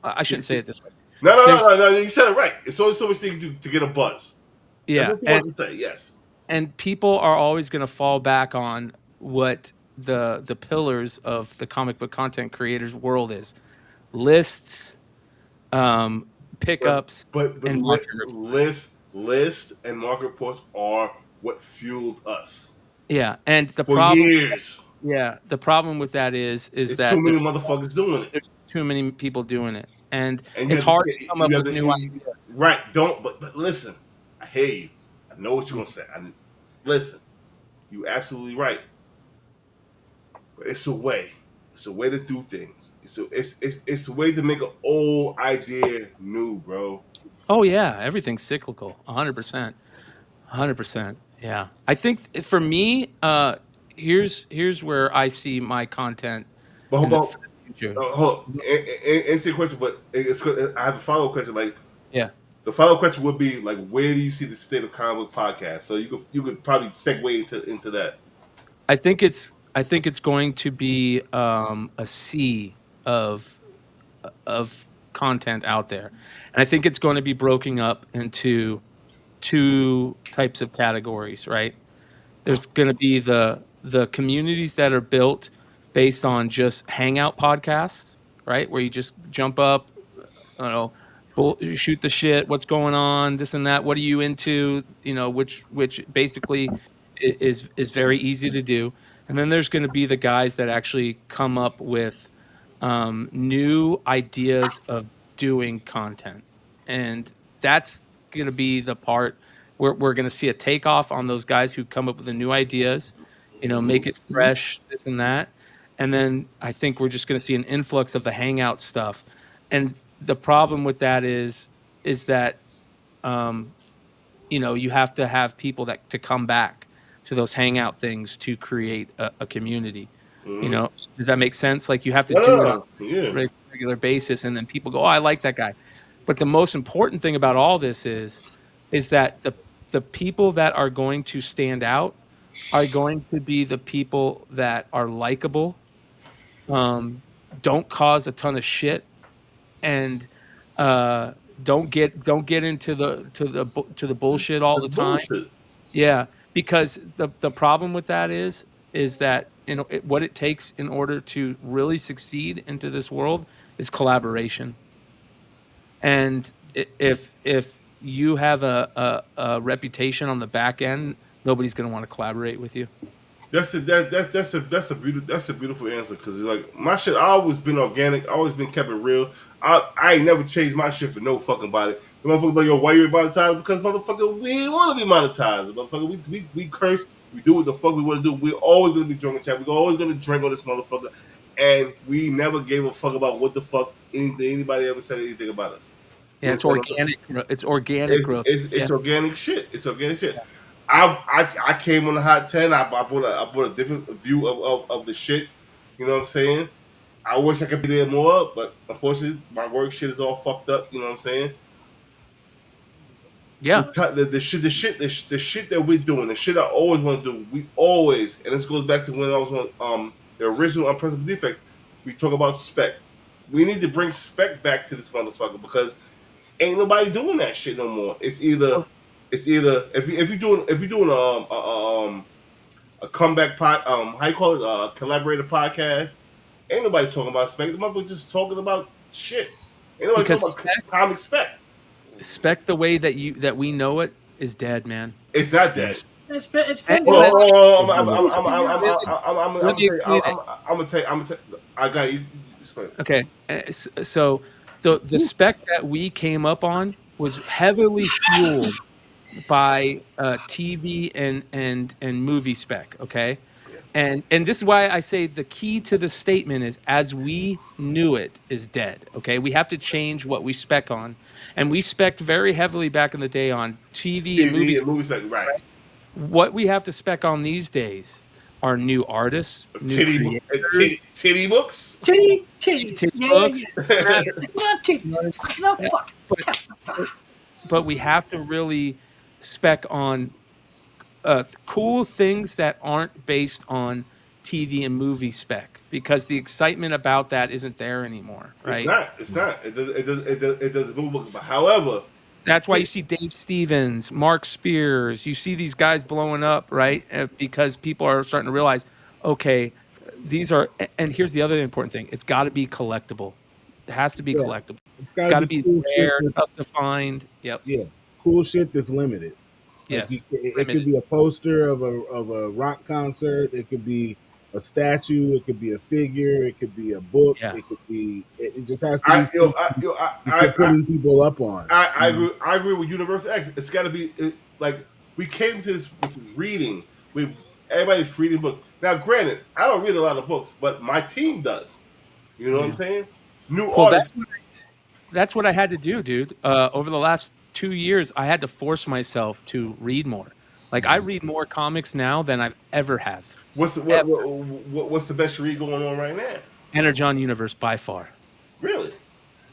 I shouldn't say it this way. No, no, no, There's no, no. You said it right. It's only so much thing to get a buzz. That's yeah, what you want to say. Yes. and people are always going to fall back on what the pillars of the comic book content creators world is: lists, um, But pickups, but and market list and market reports are what fueled us yeah, and for years. the problem with that is It's too that many motherfuckers doing it, there's too many people doing it, and and you it's have to hard to come up you have with to new ideas. right. Don't but listen. I hear you. I know what you're gonna say. Listen. You absolutely right. But it's a way. It's a way to do things. It's a way to make an old idea new, bro. Oh yeah, everything's cyclical, 100%, 100%. Yeah, I think for me, here's where I see my content But in hold the, on. for the future. Hold on. Answer your question, but it's good. I have a follow up question. Like Yeah, the follow up question would be like, where do you see the state of comic book podcast? So you could probably segue into that. I think it's going to be a sea of of content out there, and I think it's going to be broken up into two types of categories. Right, there's going to be the communities that are built based on just hangout podcasts, right, where you just jump up, I don't know, shoot the shit. What's going on? This and that. What are you into? Which basically is very easy to do. And then there's going to be the guys that actually come up with new ideas of doing content, and that's going to be the part where we're going to see a takeoff on those guys who come up with the new ideas. Make it Mm-hmm. fresh, this and that. And then I think we're just going to see an influx of the hangout stuff. And the problem with that is that um, you have to have people that to come back to those hangout things to create a community. Mm-hmm. Does that make sense? Like you have to No, do it on no, no. Yeah. a regular basis, and then people go, "Oh, I like that guy." But the most important thing about all this is that the people that are going to stand out are going to be the people that are likable, um, don't cause a ton of shit, and uh, don't get into the bullshit all That's the time. bullshit. Yeah, because the problem with that is that what it takes in order to really succeed into this world is collaboration. And if you have a reputation on the back end, nobody's going to want to collaborate with you. That's a beautiful answer because it's like my shit. I always been organic. I always been kept it real. I ain't never changed my shit for no fucking body. The motherfucker like, yo, why you monetized? Because motherfucker, we ain't want to be monetized. Motherfucker, we curse. We do what the fuck we want to do. We're always gonna be drunk and chat. We're always gonna drink on this motherfucker, and we never gave a fuck about what the fuck anybody ever said anything about us. You Yeah, it's understand what I'm saying? organic. It's organic growth. It's Yeah, organic shit. It's organic shit. I came on the hot 10. I brought a different view of the shit. You know what I'm saying? I wish I could be there more, but unfortunately, my work shit is all fucked up. You know what I'm saying? yeah, The shit that we're doing, the shit I always want to do. We always, and this goes back to when I was on the original Unpresentable Defects. We talk about spec. We need to bring spec back to this motherfucker because ain't nobody doing that shit no more. It's either if you doing a comeback pod how you call it collaborator podcast. Ain't nobody talking about spec. The motherfucker just talking about shit. Ain't nobody talking because about comic spec. spec the way that we know it is dead, man. It's not dead. Yes. It's And, been and Hold let dead. me on, It's really let me really let I'm me explain it. gonna tell you. I got you. Explain. Okay, so the spec that we came up on was heavily fueled by TV and movie spec. Okay, Yeah. and this is why I say the key to the statement is as we knew it is dead. Okay, we have to change what we spec on, and we spec very heavily back in the day on TV and TV movies. and movies back right. What we have to spec on these days are new artists, new creators, Titty books. Titties. titty Yeah, yeah, books. yeah. Yeah, It's not titties. It's not yeah. fucking. But but we have to really spec on cool things that aren't based on TV and movie spec because the excitement about that isn't there anymore, It's right? not. It's not. It does move books. But however, That's why you hey, see Dave Stevens, Mark Spears. You see these guys blowing up, right? Because people are starting to realize, okay, these are. And here's the other important thing: it's got to be collectible. It has to be Yeah, collectible. it's It's got to got to be be cool shit. rare, tough to find. Yep. Yeah, cool shit that's limited. Like Yes. it could Limited. be a poster of a rock concert. It could be a statue. It could be a figure. It could be a book. Yeah. It could be. It just has to I be something you're I putting people up on. I agree. I agree with Universal X. It's got to be like we came to this with reading. We everybody's reading books. Now, granted, I don't read a lot of books, but my team does. You know what I'm saying? New Well, artists. that's what I had to do, dude. Over the last 2 years, I had to force myself to read more. Like I read more comics now than I've ever have. What's the Ever. what's the best read going on right now? Energon universe by far. Really?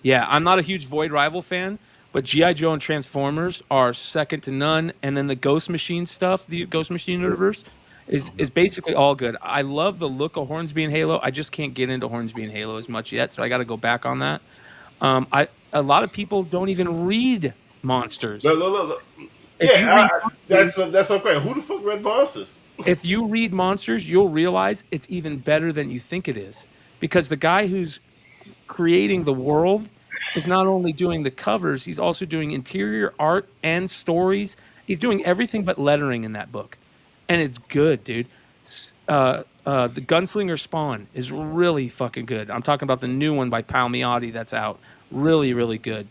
Yeah, I'm not a huge Void Rival fan, but GI Joe and Transformers are second to none. And then the Ghost Machine stuff, the Ghost Machine universe, is basically all good. I love the look of Hornsby and Halo. I just can't get into Hornsby and Halo as much yet, so I got to go back on that. I a lot of people don't even read monsters. Look. If you Yeah, read that's what I'm saying. Who the fuck read Monsters? if you read monsters, you'll realize it's even better than you think it is because the guy who's creating the world is not only doing the covers, he's also doing interior art and stories. He's doing everything but lettering in that book. And it's good, dude. The Gunslinger Spawn is really fucking good. I'm talking about the new one by Palmiotti that's out. Really, really good.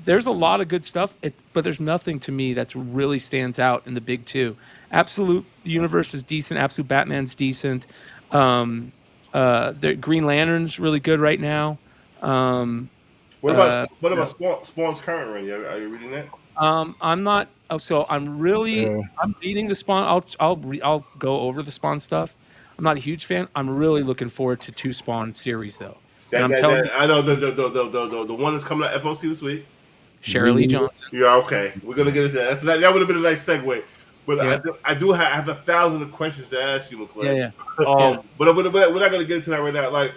There's a lot of good stuff, but there's nothing to me that's really stands out in the big two. Absolute Universe is decent. Absolute Batman's decent. Um, the Green Lantern's really good right now. Um, uh, What about Spawn's current run? Are you reading that? I'm not. Oh, so I'm reading the Spawn. I'll go over the Spawn stuff. I'm not a huge fan. I'm really looking forward to two Spawn series though, and I'm telling you, I know the one that's coming out FOC this week. Shirley Lee Johnson. Yeah, okay. We're gonna get into that. That would have been a nice segue. But Yeah. I do have 1,000 questions to ask you, McClay. Yeah. But we're not gonna get into that right now. Like,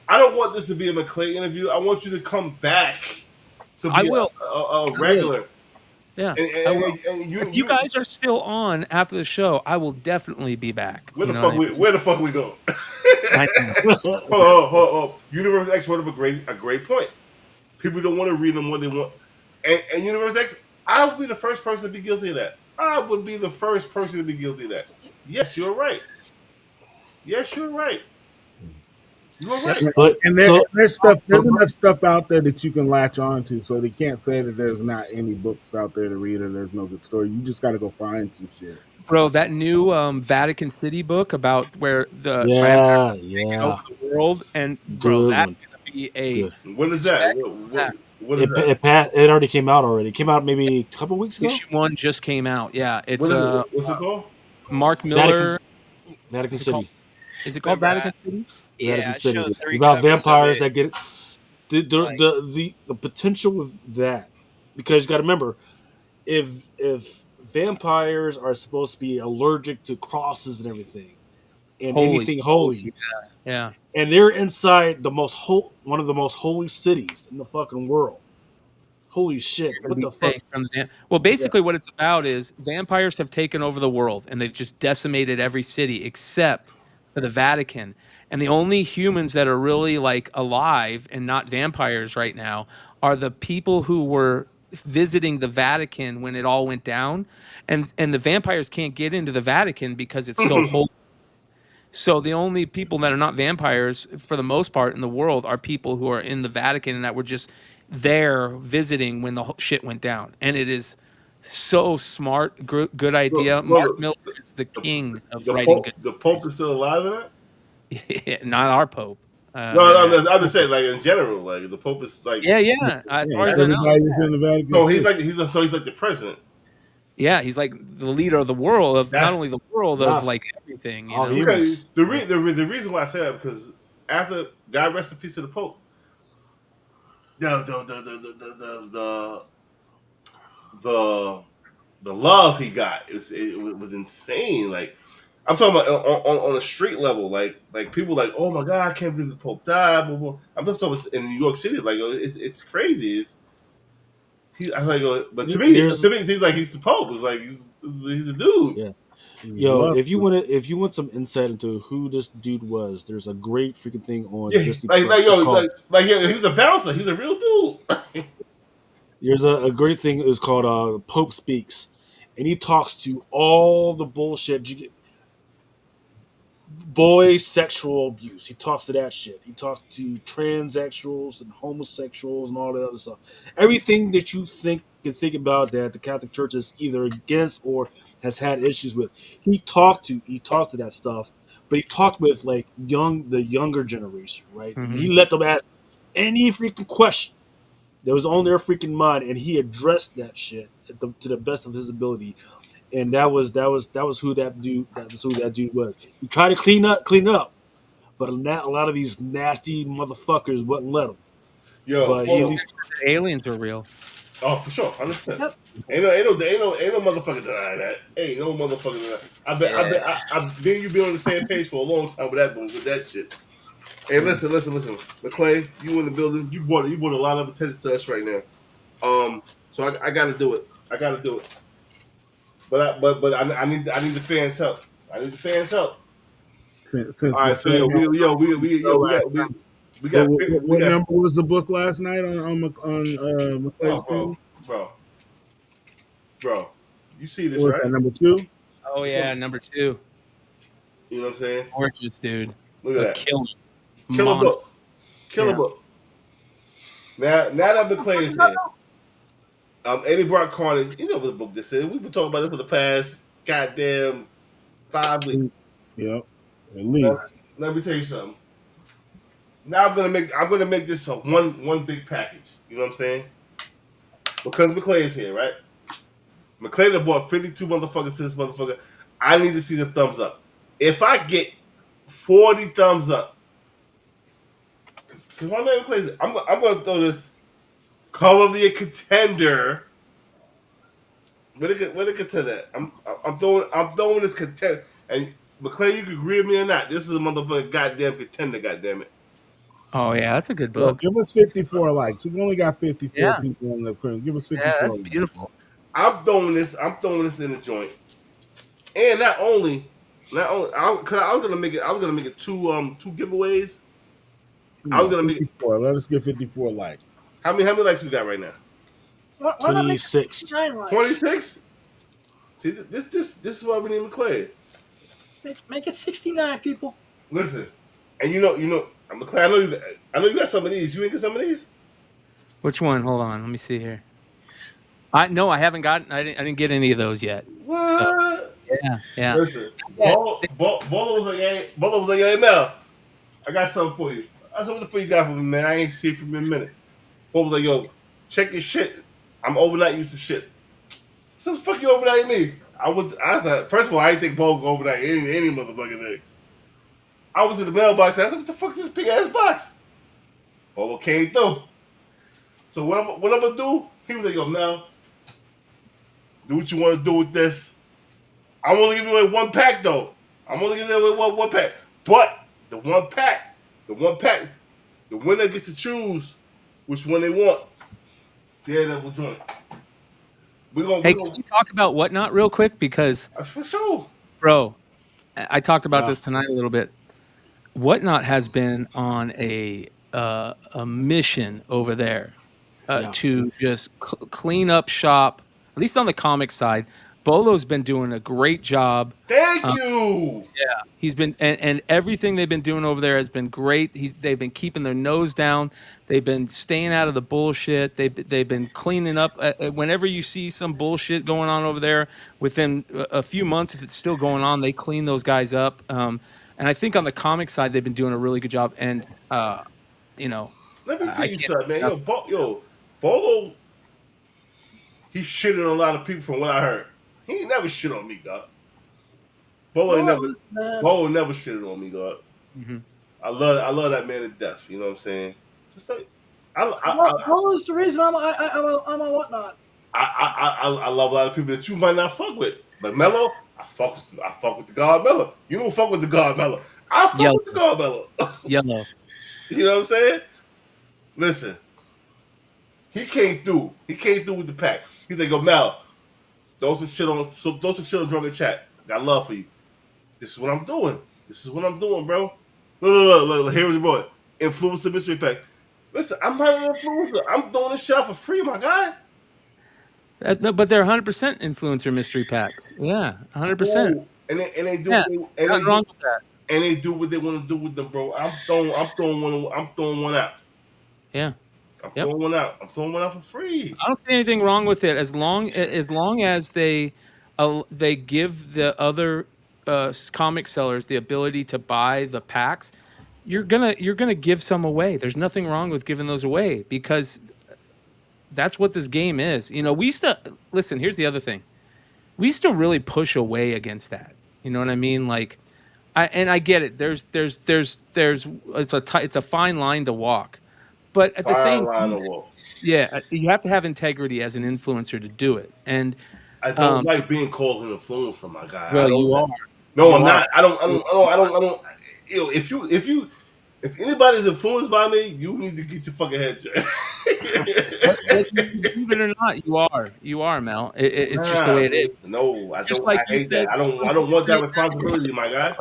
I don't want this to be a McClay interview. I want you to come back to I be will. a regular. Yeah. And, I will. and If you guys are still on after the show, I will definitely be back. where the You know fuck what I mean? where the fuck we go? I know. Universe X brought up a great point. People don't want to read them what they want. And Universe X, I would be the first person to be guilty of that. I would be the first person to be guilty of that. Yes, you're right. Yes, you're right. You're right. But And there's enough stuff out there that you can latch on to, so they can't say that there's not any books out there to read or there's no good story. You just got to go find some shit. Bro, that new Vatican City book about where the vampires taking over the world, and bro, Good that's one. gonna be a Good. What is that? What is that? It already came out already. It came out maybe a couple weeks ago. issue one just came out. Yeah, it's What is it? What's it called? Mark Miller. Vatican City. Is it called Remember Vatican City? Yeah, Vatican I City. showed 3 About covers of vampires it. that get Like- the potential of that, because you got to remember, if vampires are supposed to be allergic to crosses and everything and anything holy, Yeah. and they're inside one of the most holy cities in the fucking world. Holy shit! Gonna What be the fuck? safe from the well, basically, what it's about is vampires have taken over the world and they've just decimated every city except for the Vatican. And the only humans that are really like alive and not vampires right now are the people who were visiting the Vatican when it all went down. And the vampires can't get into the Vatican because it's so holy. So the only people that are not vampires, for the most part, in the world are people who are in the Vatican and that were just there visiting when the shit went down. And it is So smart, good idea. Well, Mark Miller is the the, king of the writing good Pope is still alive in stories. it. Not our Pope. No, I'm just saying, like in general, like the Pope is like, Yeah, yeah. As Yeah, far as I know, everybody that's in the Vatican so he's City. like he's like the president. yeah, he's like the leader of the world, of not That's only the world, of Yeah, like everything. You all know. okay. humans. The reason why I say that because after God rest in peace to the Pope, the the the love he got was insane. Like I'm talking about on a street level, like people like, oh my god, I can't believe the Pope died. Blah, blah. I'm just talking about in New York City, like it's crazy. I like, but to There's me, it seems like he's the Pope. It's like he's a dude. yeah. He was Yo, loved. if you want some insight into who this dude was, there's a great freaking thing on Yeah, Disney like Plus. yo, It's called yeah, he was a bouncer. He's a real dude. there's a great thing. It's called Pope Speaks, and he talks to all the bullshit. Boy sexual abuse. He talks to that shit. He talks to transsexuals and homosexuals and all that other stuff. Everything that you can think about that the Catholic Church is either against or has had issues with. He talked to that stuff, but he talked with like the younger generation, right? And he Mhm. let them ask any freaking question that was on their freaking mind, and he addressed that shit to the best of his ability. And that was who that dude was. He tried to clean it up, but a lot of these nasty motherfuckers wouldn't let him. Yo, But he hold at on. least Aliens are real. Oh, for sure, 100%. Yep. Ain't no motherfucker deny that. Ain't no motherfucker deny. Yeah. Me and you been on the same page for a long time with that shit. Hey, listen, McClay, you in the building? You brought a lot of attention to us right now. So I got to do it. I got to do it. But I need the fans' help. I need the fans' help. Since All right, so McClay had yo, show last night. we What got number was the book last night on oh McClay's bro, thing? bro, bro. You see this What was right? that, number 2? Oh yeah, number 2. You know what I'm saying? Gorgeous dude. Look at A that. killer. Killer Monster. book. Killer Yeah. book. Now that McClay is here, Eddie Brock Carnage, you know what the book this is. We've been talking about this for the past goddamn 5 weeks. Yep, at Let, least. let me tell you something. Now I'm gonna make this a one big package. You know what I'm saying? Because McClay is here, right? McClay done bought 52 motherfuckers to this motherfucker. I need to see the thumbs up. If I get 40 thumbs up, because my man plays it, I'm gonna throw this Call of the Contender. Where they get to that? I'm throwing this contender. And McClay, you can agree with me or not. This is a motherfucking goddamn contender. Goddamn it. Oh yeah, that's a good Yo, book. give us 54 likes. We've only got 54 Yeah. people on the crew. Give us Yeah, 54 that's likes. beautiful. I'm throwing this. in the joint. And cause I was gonna make it two giveaways. I was No, gonna make 54. Let us get 54 likes. how many likes we got right now? Why not make it 26. 69 likes? 26. See, this is why we need McClay. Make it 69, people. Listen, and I'm McClay. I know you got some of these. You ain't get some of these. Which one? Hold on. Let me see here. I haven't gotten. I didn't get any of those yet. So What? yeah, yeah. Listen, Yeah. Bolo was like, hey Mel, I got something for you. I said, what the fuck you got for me, man? I ain't see it from you in a minute. Bolo was like, yo, check your shit. I'm overnight you some shit. So the fuck you overnight me? I said, first of all, I didn't think Bolo was overnight any motherfucking thing. I was in the mailbox. I said, what the fuck is this big ass box? Bolo came through. So what I'm gonna do? He was like, yo, Mel, do what you want to do with this. I'm only giving away one pack though. I'm only giving away one pack. But the one pack, the winner gets to choose which one they want. Daredevil joint. Hey, can we talk about Whatnot real quick? Because, For sure. bro, I talked about Yeah. this tonight a little bit. Whatnot has been on a mission over there Yeah. to just clean up shop, at least on the comic side, Bolo's been doing a great job. Thank you. He's been and everything they've been doing over there has been great. They've been keeping their nose down. They've been staying out of the bullshit. They've been cleaning up. Whenever you see some bullshit going on over there, within a few months, if it's still going on, they clean those guys up. And I think on the comic side, they've been doing a really good job. And you know, Let me tell I you can't. something, man. Bolo, he shitted on a lot of people from what I heard. He ain't never shit on me, God. Bolo ain't No, never man. Bolo never shitted on me, God. Mhm. I love that man to death. You know what I'm saying? Just like What was the reason I'm a whatnot? I love a lot of people that you might not fuck with. But Mello, I fuck with the God Mello. You don't fuck with the God Mello. I fuck Yellow, with the God Mello. yellow. You know what I'm saying? Listen, he came through. He came through with the pack. He's like, yo, Mel, those some shit on Drunken Chat. I got love for you. This is what I'm doing. This is what I'm doing, bro. Look, here's your boy. Influencer mystery pack. Listen, I'm not an influencer. I'm doing this shit for free, my guy. No, but they're 100% influencer mystery packs. Yeah, 100%. Cool. And they do Yeah, nothing wrong with that. and they do what they want to do with them, bro. I'm throwing one out. Yeah. Yep. I'm throwing one out for free. I don't see anything wrong with it as long as they give the other comic sellers the ability to buy the packs. You're gonna give some away. There's nothing wrong with giving those away because that's what this game is. We used to listen. Here's the other thing. We used to really push away against that. You know what I mean? Like, I get it. There's it's a fine line to walk, but at the Fine same line time, of wolf. yeah, you have to have integrity as an influencer to do it. And I don't um, like being called an influencer, my guy. I well, don't. you are, No, you I'm are. not. I don't. If anybody's influenced by me, you need to get your fucking head checked. Whether you believe it or not, you are, Mel. It's just the way Nah, it is. listen, no, I Just don't. like I you hate said, that. I don't want that responsibility, my guy.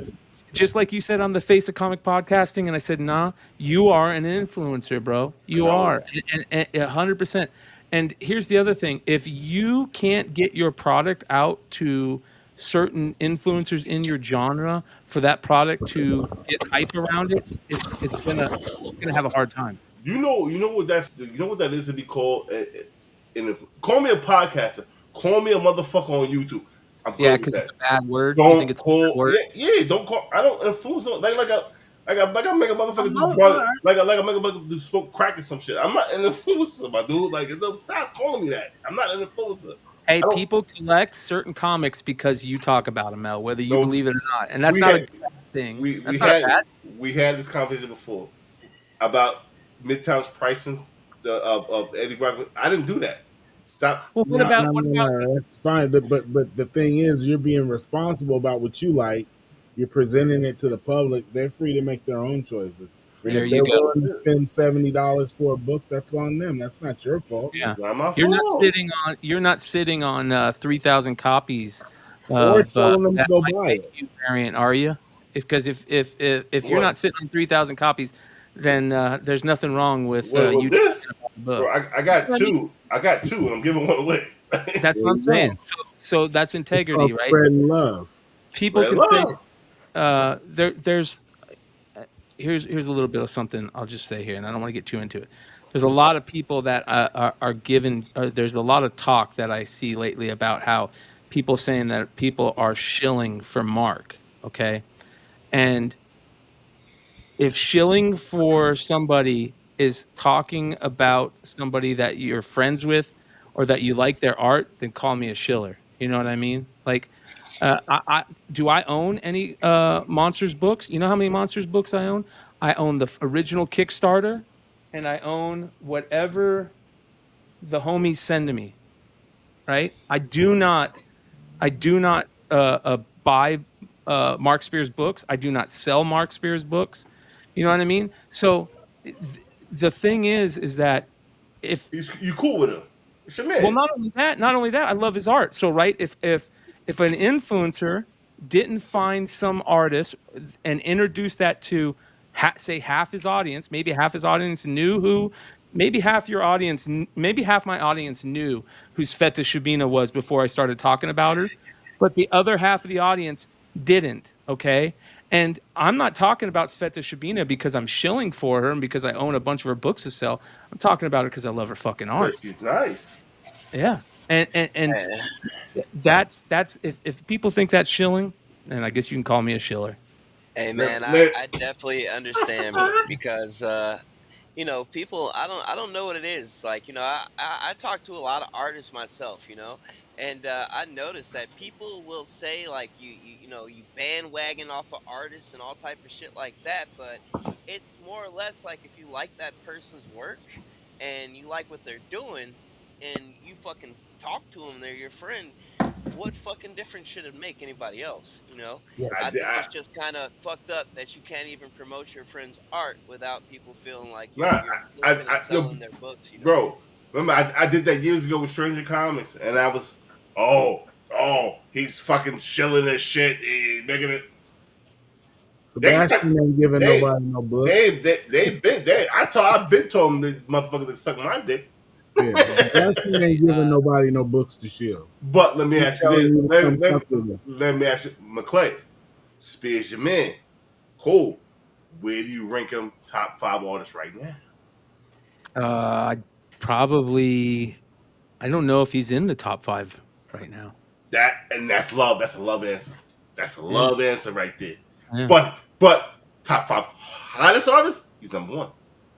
just like you said on the Face of Comic Podcasting, and I said, nah, you are an influencer, bro. You No, are, and 100%. And here's the other thing: if you can't get your product out to certain influencers in your genre for that product to get hype around it, it's gonna have a hard time. you know what that is to be called. And if call me a podcaster, call me a motherfucker on YouTube. I'm Yeah, good with because it's that. a bad word. You think Don't it's a bad call, word? don't call. I don't influence like I make a motherfucker do All drug, right. like I make a motherfucker do smoke crack or some shit. I'm not an influencer, my dude. Like, stop calling me that. I'm not an influencer. Hey, I don't people collect certain comics because you talk about them, Mel, whether you know. believe it or not, and that's We not a had bad thing. we That's not a had bad. we had this conversation before about Midtown's pricing of Eddie Brock. I didn't do that. Stop. Well, what No, about no, what no, about? no. That's fine. But the thing is, you're being responsible about what you like. You're presenting it to the public. They're free to make their own choices. And There if you they're go. willing to spend $70 for a book, that's on them. That's not your fault. Yeah, Not my you're not fault. sitting on 3,000 copies Or of telling them to that go Mike buy it. Mayhew variant, are you? If you're not What? sitting on 3,000 copies, then there's nothing wrong with With you this, talking about the bro? book. I got two. I got two, and I'm giving one away. That's There what I'm you saying. go. So that's It's integrity, called right? spreading love. People Spread can say love. there's here's a little bit of something I'll just say here, and I don't want to get too into it. There's a lot of people that are given. There's a lot of talk that I see lately about how people saying that people are shilling for Mark. Okay, and if shilling for somebody is talking about somebody that you're friends with or that you like their art, then call me a shiller. You know what I mean? Like, do I own any Monsters books? You know how many Monsters books I own? I own the original Kickstarter, and I own whatever the homies send to me. Right? I do not buy Mark Spears books. I do not sell Mark Spears books. You know what I mean? So the thing is that if You cool with him? It's your man. not only that, I love his art. So right, if an influencer didn't find some artist and introduce that to say half his audience, maybe half his audience maybe half your audience, maybe half my audience knew who Sveta Shubina was before I started talking about her, but the other half of the audience didn't. Okay, and I'm not talking about Sveta Shubina because I'm shilling for her and because I own a bunch of her books to sell. I'm talking about her because I love her fucking Because art. she's nice. Yeah, and Eh, that's if people think that's shilling, then I guess you can call me a shiller. Hey Let, man, let, I definitely understand because people I don't know what it is. Like, I talk to a lot of artists myself, and I noticed that people will say like you bandwagon off of artists and all type of shit like that, but it's more or less like if you like that person's work and you like what they're doing and you fucking talk to them, they're your friend. What fucking difference should it make anybody else? I Yes. think I, it's just kind of fucked up that you can't even promote your friend's art without people feeling like you're nah, you're flipping and yo, selling their books. bro. Remember, I did that years ago with Stranger Comics, and I was, he's fucking shilling this shit, making it. They can start. Sebastian ain't giving They, nobody no books. I've been told them the motherfuckers that suck my dick. Yeah, Sebastian Hey, ain't giving nobody no books to shield. But let me He's ask you telling this. you to come suck with him. Let me ask you, McClay, Spears your man. Cool. Where do you rank him top 5 artists right now? I'd probably. I don't know if he's in the top 5 right now. That's love. That's a love answer. That's a Yeah, love answer right there. yeah. But top 5 hottest artists, he's number 1.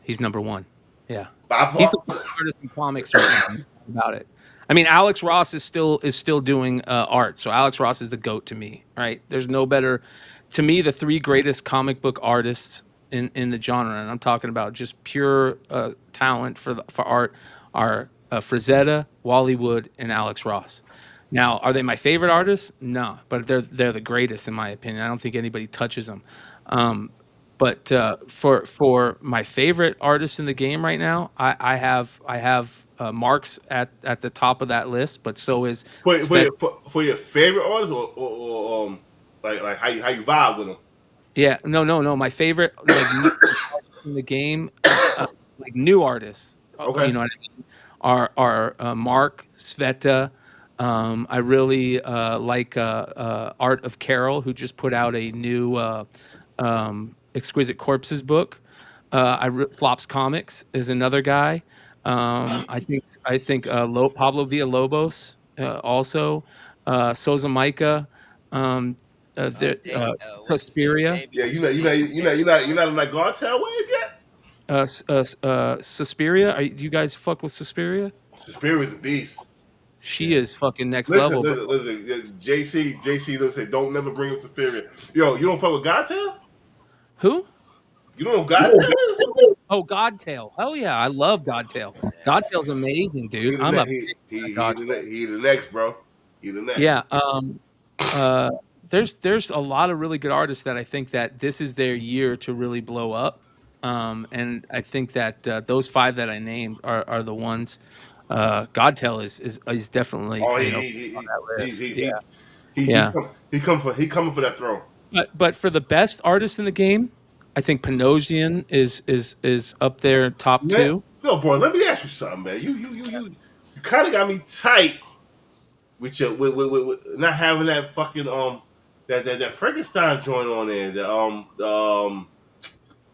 He's number 1. Yeah. By He's the far. best artist in comics right now, no doubt about it. I mean, Alex Ross is still doing art, so Alex Ross is the GOAT to me, right? There's no better to me, the 3 greatest comic book artists in the genre, and I'm talking about just pure talent for art are Frazetta, Wally Wood, and Alex Ross. Now, are they my favorite artists? No, but they're the greatest in my opinion. I don't think anybody touches them. Um, but for my favorite artist in the game right now, I have Marks at the top of that list, but so is Svet. For your favorite artist or like how you vibe with him? Yeah, no. My favorite like new artists in the game, like new artists. Okay. You know what I mean? Are Mark Sveta. I really like Art of Carol, who just put out a new Exquisite Corpses book. Flops Comics is another guy. I think Pablo Villalobos also Souza Micah. Um, What's his name? Suspiria, Yeah, Davey Davey you're Carroll. not in that Gartel wave yet? Suspiria. Do you guys fuck with Suspiria? Suspiria is a beast. She is fucking next Listen, level, bro. JC, listen, don't never bring up Superior. Yo, you don't fuck with Godtail? Who? You don't know who Godtail is? Oh, Godtail. Hell yeah, I love Godtail. Godtail's amazing, dude. He the I'm a next. big fan of He Godtail. he the next, bro. He the next. Yeah. Uh, there's a lot of really good artists that I think that this is their year to really blow up. And I think that those 5 that I named are the ones. Godtail is definitely Oh, on that list. Yeah, he yeah. come he coming for that throne. But for the best artist in the game, I think Panosian is up there top Man, 2. yo, bro, let me ask you something, man. You kind of got me tight with your with not having that fucking that Frankenstein joint on there. The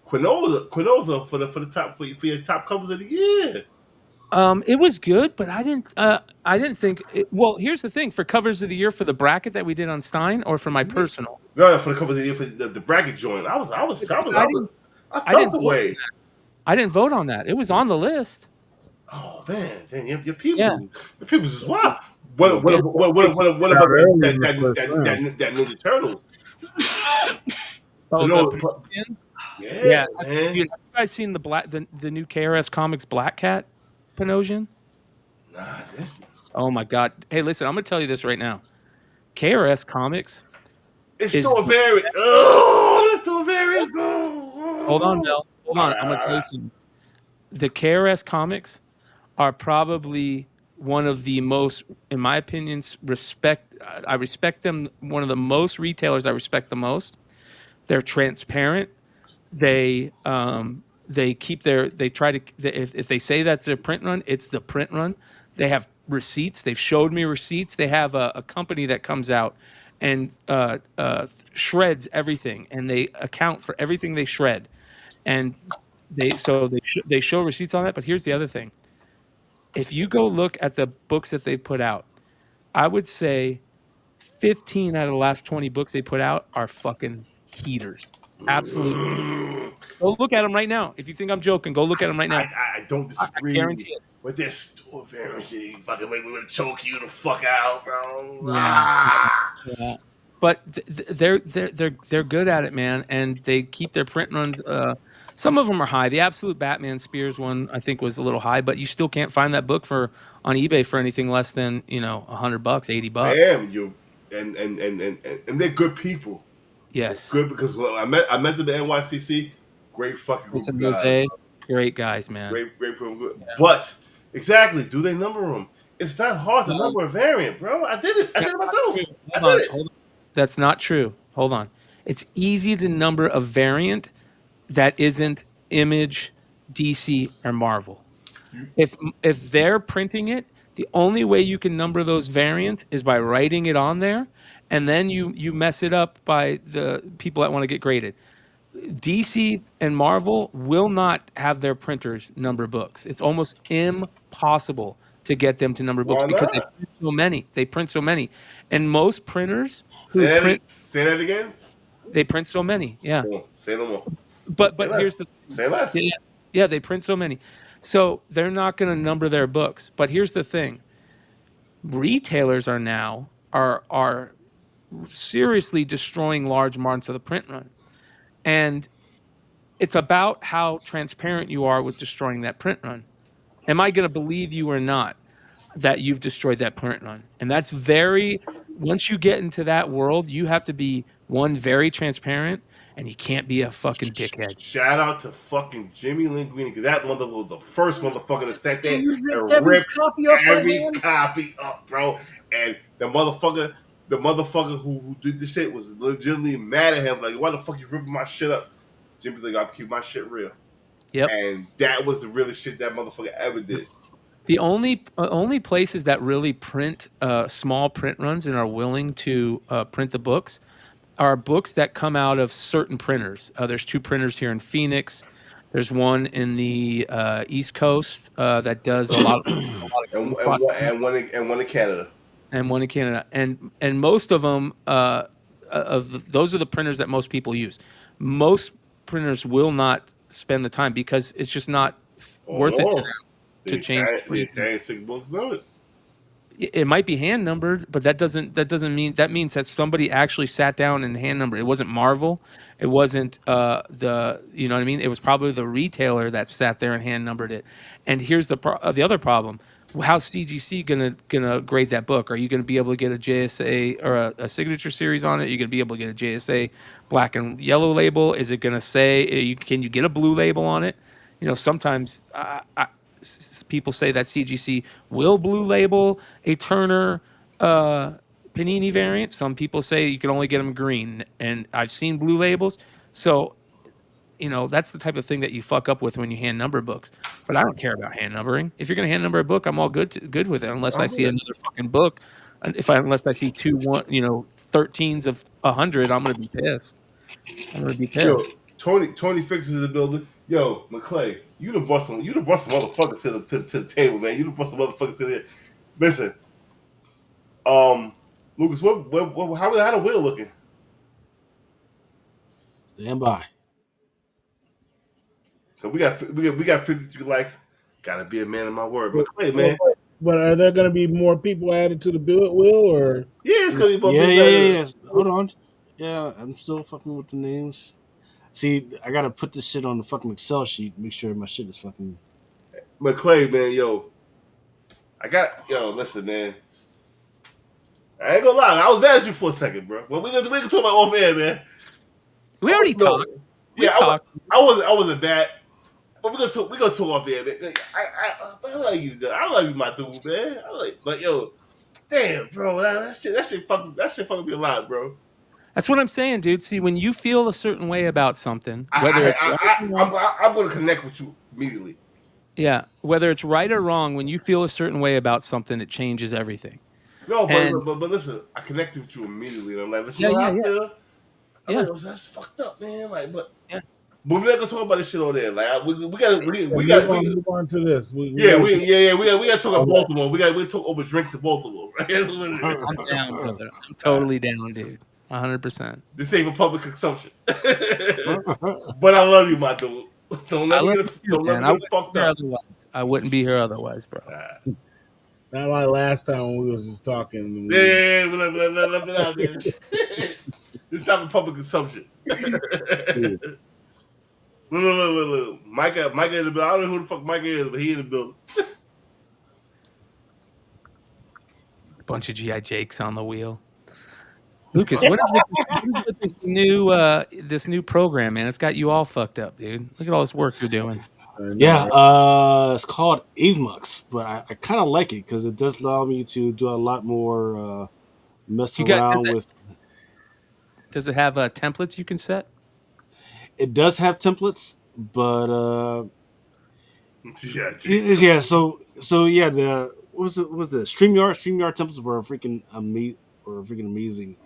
Quinoza for the top for your top covers of the year. It was good, but I didn't think. Well, here's the thing: for covers of the year for the bracket that we did on Stein, or for my personal. No, for the covers of the year for the bracket joint. I I felt didn't the vote. way. I didn't vote on that. It was on the list. Oh man, then Yeah, your people just wild. Well, yeah. What out about early in the first round. that Ninja Turtles? Oh, the Pano- Panosian? yeah, Yeah. man. Dude, have you guys seen the new KRS Comics Black Cat Panosian? Nah, this, Oh my God! Hey, listen, I'm gonna tell you this right now. KRS Comics it's is still a very it's still a very hold on, oh. Mel. Hold on. I'm gonna tell you something. The KRS Comics are probably one of the most, in my opinion, I respect them. One of the most retailers I respect the most. They're transparent. They They keep their. They try to. If they say that's their print run, it's the print run. They have receipts. They've showed me receipts. They have a company that comes out and shreds everything, and they account for everything they shred, and they show receipts on that. But here's the other thing: if you go look at the books that they put out, I would say 15 out of the last 20 books they put out are fucking heaters. Absolute. Go look at them right now. If you think I'm joking, go look at them right now. I don't I disagree, guarantee it. but there's still very shit. Fucking make me want to choke you the fuck out, bro. Yeah. Yeah. But they're good at it, man, and they keep their print runs. Some of them are high. The Absolute Batman Spears one, I think, was a little high, but you still can't find that book for on eBay for anything less than $100, $80. Bam, you and they're good people. Yes. Good because I met them at NYCC. Great fucking group It's a of guys. Jose. Great guys, man. Great people. But exactly, do they number them? It's not hard to number a variant, bro. I did it. I did it myself. I did it. Hold on. That's not true. Hold on. It's easy to number a variant that isn't Image, DC, or Marvel. If they're printing it, the only way you can number those variants is by writing it on there, and then you mess it up by the people that want to get graded. DC and Marvel will not have their printers number books. It's almost impossible to get them to number books Why because not? they print so many. They print so many, and most printers who print, Say that again. they print so many. Yeah, Say no more. but Say less. here's the Say less. yeah, they print so many, so they're not going to number their books. But here's the thing: retailers are seriously destroying large amounts of the print run, and it's about how transparent you are with destroying that print run. Am I going to believe you or not that you've destroyed that print run? And that's once you get into that world, you have to be very transparent, and you can't be a fucking dickhead. Shout out to fucking Jimmy Linguini because that motherfucker was the first motherfucker to sat there You ripped and every ripped copy up, my every man. copy up, bro. And the motherfucker who did this shit was legitimately mad at him. Like, why the fuck you ripping my shit up? Jimmy's like, I'll keep my shit real. Yep. And that was the realest shit that motherfucker ever did. The only places that really print small print runs and are willing to print the books are books that come out of certain printers. There's 2 printers here in Phoenix. There's one in the East Coast that does a lot of and one in Canada. And one in Canada. And most of them those are the printers that most people use. Most printers will not spend the time because it's just not worth it to them to change. The Italian 6 books know it. It might be hand numbered, but that means that somebody actually sat down and hand numbered. It wasn't Marvel. It wasn't you know what I mean? It was probably the retailer that sat there and hand numbered it. And here's the other problem. How's CGC gonna grade that book? Are you gonna be able to get a JSA or a signature series on it? Are you gonna be able to get a JSA black and yellow label? Is it gonna say can you get a blue label on it? Sometimes people say that CGC will blue label a Turner Panini variant. Some people say you can only get them green, and I've seen blue labels. So, that's the type of thing that you fuck up with when you hand number books. But I don't care about hand numbering. If you're gonna hand number a book, I'm all good with it, unless I see another fucking book. Unless I see 13s of 100, I'm gonna be pissed. Yo, Tony fixes the building. Yo, McClay, you done bust some motherfucker to the table, man. You done bust some motherfucker to the. Listen, Lucas, how the wheel looking? Stand by. So we got 53 likes. Gotta be a man of my word, McClay, man. But are there going to be more people added to the wheel, or Yeah, it's gonna be more. Yeah. Hold on. Yeah, I'm still fucking with the names. See, I gotta put this shit on the fucking Excel sheet. Make sure my shit is fucking. McClay, man, listen, man. I ain't gonna lie, I was mad at you for a second, bro. Well, we can talk about off air, man. We already talked. I wasn't bad. But we're gonna talk off air, man. I like you, I love you, my dude, man. Damn, bro, that shit fucking me a lot, bro. That's what I'm saying, dude. See, when you feel a certain way about something, whether it's right or wrong, I'm going to connect with you immediately. yeah, whether it's right or wrong, when you feel a certain way about something, it changes everything. No, And but listen, I connected with you immediately, and I'm like, listen, yeah, you know yeah, how I yeah, feel. I'm yeah, like, oh, that's fucked up, man. Like, yeah. but we're not gonna talk about this shit over there. Like, Yeah, move on to this. We yeah, got to we gotta talk about Baltimore. We talk over drinks in Baltimore, right? That's what it is. I'm down, brother. I'm All right. totally down, dude. 100%. This ain't for public consumption. But I love you, my dude. I love you too, Don't never man. I get it wouldn't be fucked here up. otherwise. I wouldn't be here otherwise, bro. All right. not like last time when we was just talking. And Yeah, yeah, yeah, we left it out there. This time for public consumption. Look. Micah in the building. I don't know who the fuck Micah is, but he in the building. Bunch of GI Jakes on the wheel. Lucas, what is with this new program, man? It's got you all fucked up, dude. Look at all this work you're doing. Yeah, it's called Avemux, but I kind of like it because it does allow me to do a lot more mess You got around with. does it have templates you can set? It does have templates, but Yeah, yeah. So yeah, what was the StreamYard templates were freaking amazing.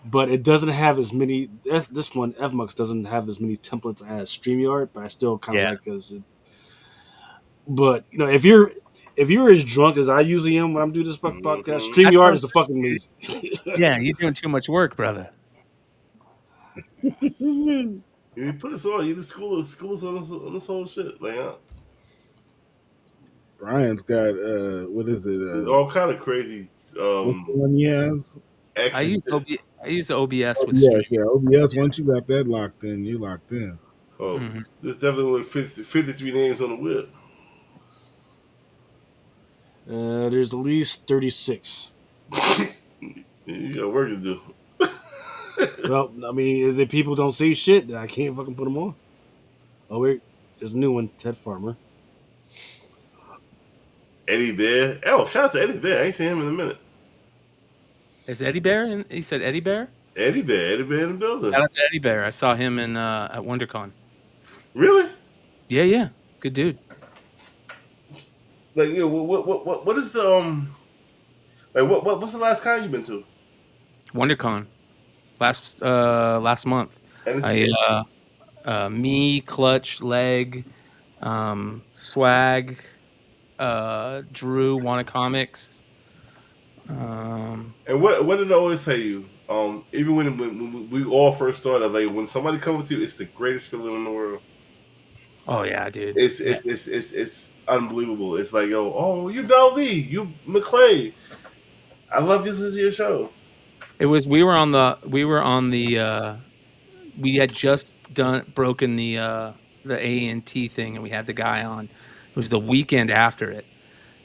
But it doesn't have as many. This one, Avemux, doesn't have as many templates as StreamYard, but I still kind of like because. But if you're as drunk as I usually am when I'm doing this fucking podcast, StreamYard is the fucking amazing. Yeah, you're doing too much work, brother. You put us on. You the school on this whole shit, man. Brian's got what is it? All kind of crazy. What's the one he has? I use OBS with OBS, Stream. yeah, OBS. Once you got that locked in, you locked in. Oh, Mhm. there's definitely only 53 names on the whip. There's at least 36. You got work to do. Well, I mean, if people don't say shit, then I can't fucking put them on. Oh wait, there's a new one, Ted Farmer. Eddie Bear. Oh, shout out to Eddie Bear. I ain't seen him in a minute. Is Eddie Bear? He said Eddie Bear. Eddie Bear in the building. Shout out to Eddie Bear. I saw him in at WonderCon. Really? Yeah, good dude. Like, what is the like what's the last con you've been to? WonderCon last month. And it's Me, Clutch, Leg, Swag, Drew, Wanna Comics. and what did I always tell you? Even when we all first started, like when somebody comes to you, it's the greatest feeling in the world. Oh yeah, dude. It's unbelievable. It's like, you Del V, you McClay. I love listening to your show. It was we had just broken the A&T thing, and we had the guy on. It was the weekend after it,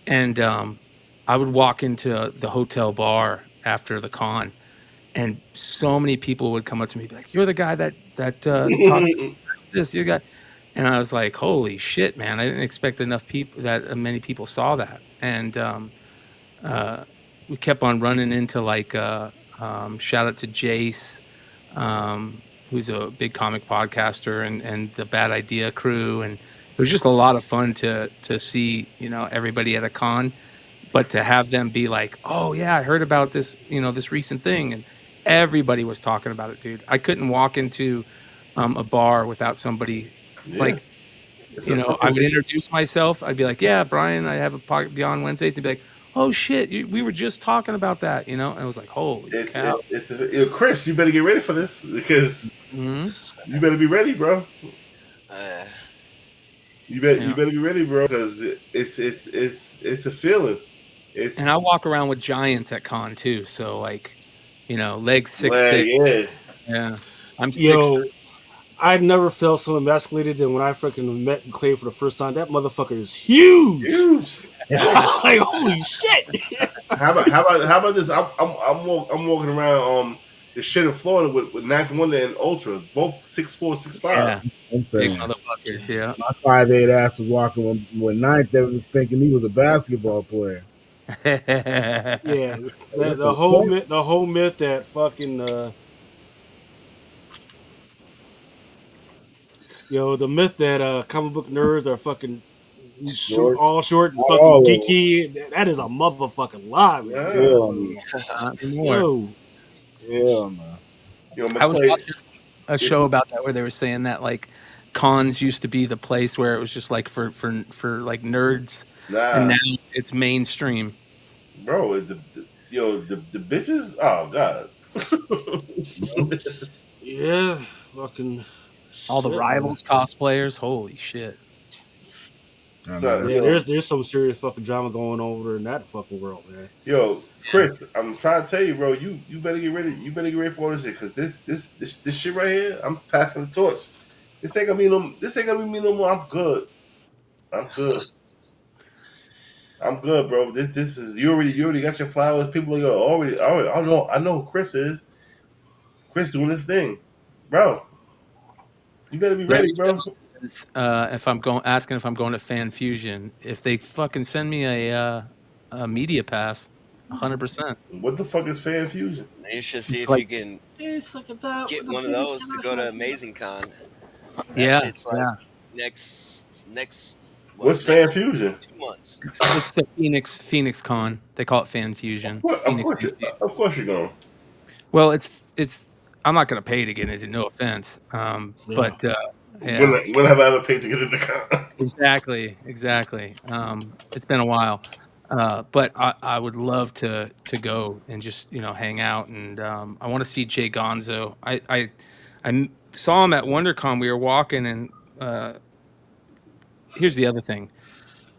and I would walk into the hotel bar after the con, and so many people would come up to me and be like, "You're the guy that talked this, you guy," and I was like, "Holy shit, man! I didn't expect many people saw that." And we kept on running into shout out to Jace, who's a big comic podcaster, and the Bad Idea crew, and it was just a lot of fun to see everybody at a con, but to have them be like, oh yeah, I heard about this this recent thing, and everybody was talking about it, dude. I couldn't walk into a bar without somebody like. I would introduce myself. I'd be like, "Yeah, Brian, I have a podcast Beyond Wednesdays." They'd be like, "Oh shit, we were just talking about that," And I was like, "Holy cow!" Chris, you better get ready for this because you better be ready, bro. You better be ready, bro, because it's a feeling. And I walk around with giants at con too, so leg 6'6". Yeah, I'm 6'3". I never felt so emasculated than when I freaking met Clay for the first time. That motherfucker is huge. Like holy shit. How about this? I'm walking around the shit in Florida with Ninth Wonder and Ultra, both 6'4", 6'5". Yeah, I'm saying, big motherfuckers. Yeah, my 5'8" ass was walking with Ninth that was thinking he was a basketball player. Yeah, What the fuck? the whole myth that fucking the myth that comic book nerds are fucking Short. all short and fucking All geeky. That is a motherfucking lie, man. of them. Yeah. Hell no. Not anymore. Yo, Hell no. Yo, I was McClay, watching a if show about that where they were saying that like cons used to be the place where it was just like for like nerds, and nah, now it's mainstream. bro, the bitches. Oh god. yeah, fucking All the shit, man. rivals cosplayers, holy shit! I know Son, that's Yeah, there's some serious fucking drama going over in that fucking world, man. Chris, I'm trying to tell you, bro. You better get ready. You better get ready for all this shit, because this shit right here. I'm passing the torch. This ain't gonna be no. This ain't gonna be me no more. I'm good. I'm good. I'm good, bro. This is you already got your flowers. People are already. I know who Chris is. Chris doing this thing, bro. You better be Larry ready, bro. Jones is, if I'm going asking if I'm going to Fan Fusion, if they fucking send me a media pass, 100%. What the fuck is fan fusion? You should see It's if like you can It's like get the one of biggest those to go international to fan. Amazing Con. That yeah, shit's like yeah. next What's fan next fusion? 2 months. It's the Phoenix Con. They call it Fan Fusion. Of Phoenix. course, of course you're going. Well, it's. I'm not going to pay to get into. No offense, Yeah, but yeah, When have I ever paid to get in the con? exactly. It's been a while, but I would love to go and just hang out, and I want to see Jay Gonzo. Saw him at WonderCon. We were walking, and here's the other thing: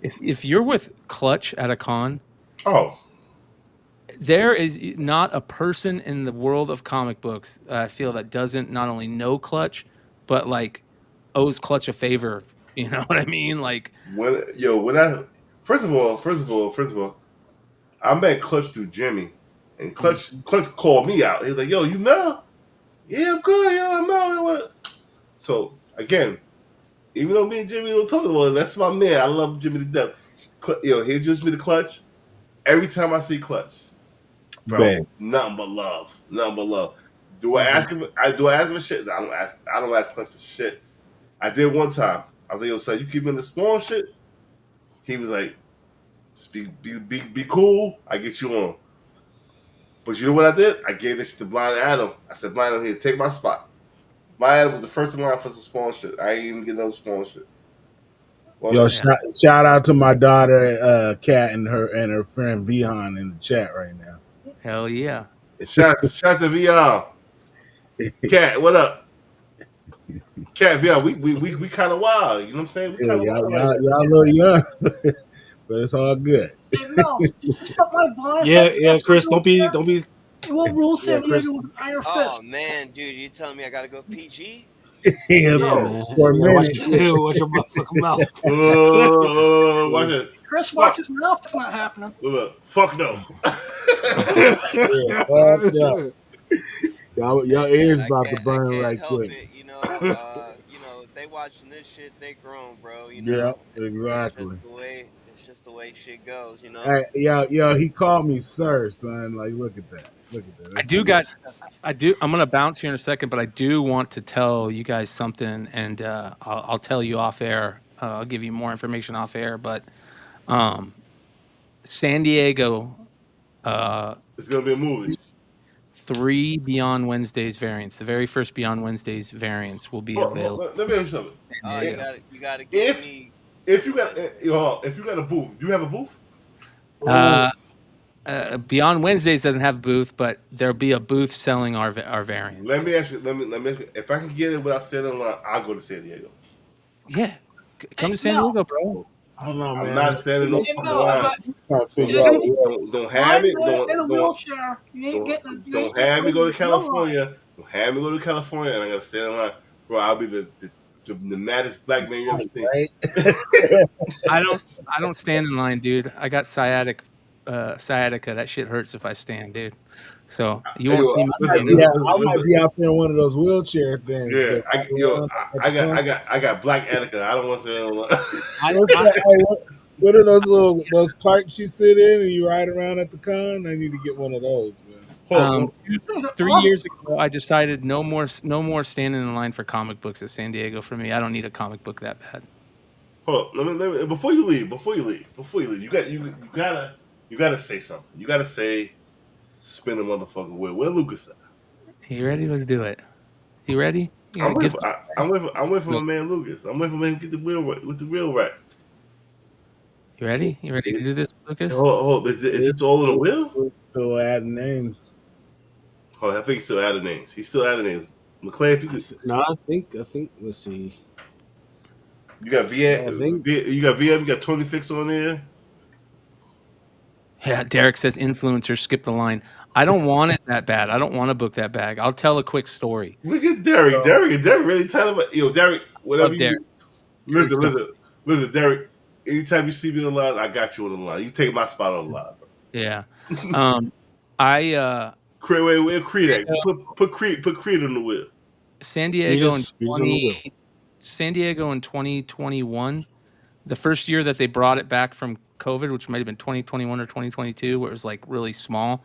if you're with Clutch at a con, Oh, there is not a person in the world of comic books I feel that doesn't not only know Clutch, but like owes Clutch a favor. You know what I mean? Like, when I first of all, I met Clutch through Jimmy, and Clutch called me out. He was like, "Yo, you know? Yeah, I'm good. Yo, I'm out." So again, even though me and Jimmy don't talk about it, that's my man. I love Jimmy to death. He introduced me to Clutch. Every time I see Clutch, bro, bad. nothing but love, nothing but love. Do I he's a ask him? Do I ask him for shit? I don't ask. I don't ask Clutch for shit. I did one time. I was like, "Yo, son, you keep me in the spawn shit." He was like, "Just be cool. I get you on." But you know what I did? I gave this to Blind Adam. I said, "Blind Adam, here, take my spot." Blind Adam was the first in line for some spawn shit. I ain't even get no spawn shit. Well, Yo, no. yeah, shout out to my daughter, Kat, and her friend Vihan in the chat right now. hell yeah. Shout to VR. Cat, what up? Cat VR, we kind of wild. You know what I'm saying? We Yeah, kind of wild right now. y'all a little young, but it's all good. Hey, no, just put my blind head yeah, Chris. Don't be. It will rule Yeah, San Chris. Diego with iron Oh fist. man, dude, you telling me I gotta go PG? Yeah, Yeah, No. man. for a You gotta watch minute. Yeah, watch your motherfucking mouth. Watch this. Chris, watch Fuck. his mouth. It's not happening. Look. Fuck no. yeah, fucked up. Y'all Man, ears about to I burn can't right help quick. it. They watching this shit, they grown, bro. Yeah, It's just exactly. the way shit goes. Hey, he called me sir, son. Like, look at that. Look at that. I That's do sweet. got. I do. I'm gonna bounce here in a second, but I do want to tell you guys something, and I'll tell you off air. I'll give you more information off air. But um, San Diego, It's gonna be a movie. three Beyond Wednesdays variants. The very first Beyond Wednesdays variants will be available Let me ask you something. in San Oh, If Diego. you gotta give if me if you some got if you got a booth, do you have a booth? Uh, Beyond Wednesdays doesn't have a booth, but there'll be a booth selling our variants. Let me ask you. Let me ask you. If I can get it without standing in line, I'll go to San Diego. Yeah, come Hey, to San no, Diego, bro. I don't know, I'm man. not standing no hey, fucking no, line. but Trying to Don't figure hey, out. don't Yeah, don't have me. in a wheelchair, you ain't getting a, Don't you have me ain't go to getting no line. California. Don't have me go to California, and I gotta stand in line, bro. I'll be the maddest black man you ever tight, seen. right? I don't stand in line, dude. I got sciatica. That shit hurts if I stand, dude. So you Hey, won't yo, see me listen, standing. I might be out there in one of those wheelchair things yeah, that walk around at I the got front. I got I got black Attica. I don't want to stand in line. I, What's I that? Hey, What are those carts you sit in and you ride around at the con? I need to get one of those, man. Hold Things are 3 years awesome. ago, I decided no more standing in line for comic books at San Diego for me. I don't need a comic book that bad. hold on. Let me, before you leave, you gotta say something. You gotta say, spin a motherfucking wheel. Where Lucas at? You ready? Let's do it. You ready? You I'm gotta waiting give. for I'm waiting for my man Lucas. I'm waiting for him to get the wheel right, with the wheel right. You ready? You ready to do this, Lucas? Hold. Is it all in the wheel? Still adding names. Oh, I think he's still adding names. He's still adding names. McClay, if you could, No, I think. Let's see. you got Yeah, I think. You got VM, you got Tony Fix on there. Yeah, Derek says influencers skip the line. I don't want it that bad. I don't want to book that bag. I'll tell a quick story. Look at Derek. So, Derek really telling about Derek, whatever love you Derek. do. Derek's dope. Listen, Derek. Anytime you see me on the line, I got you on the line. You take my spot on the line, Yeah. bro. I Where Creed San at? Put Creed on the wheel. San You Diego in just on the wheel. 2021, the first year that they brought it back from COVID, which might have been 2021 or 2022, where it was like really small.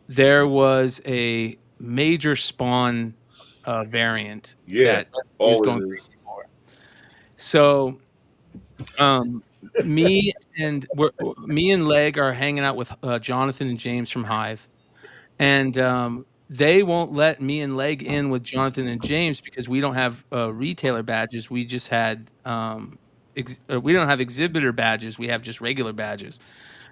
There was a major Spawn variant Yeah, that he was always going is. crazy for. So, um, me and Leg are hanging out with Jonathan and James from Hive, and they won't let me and Leg in with Jonathan and James because we don't have retailer badges. We just had we don't have exhibitor badges. We have just regular badges.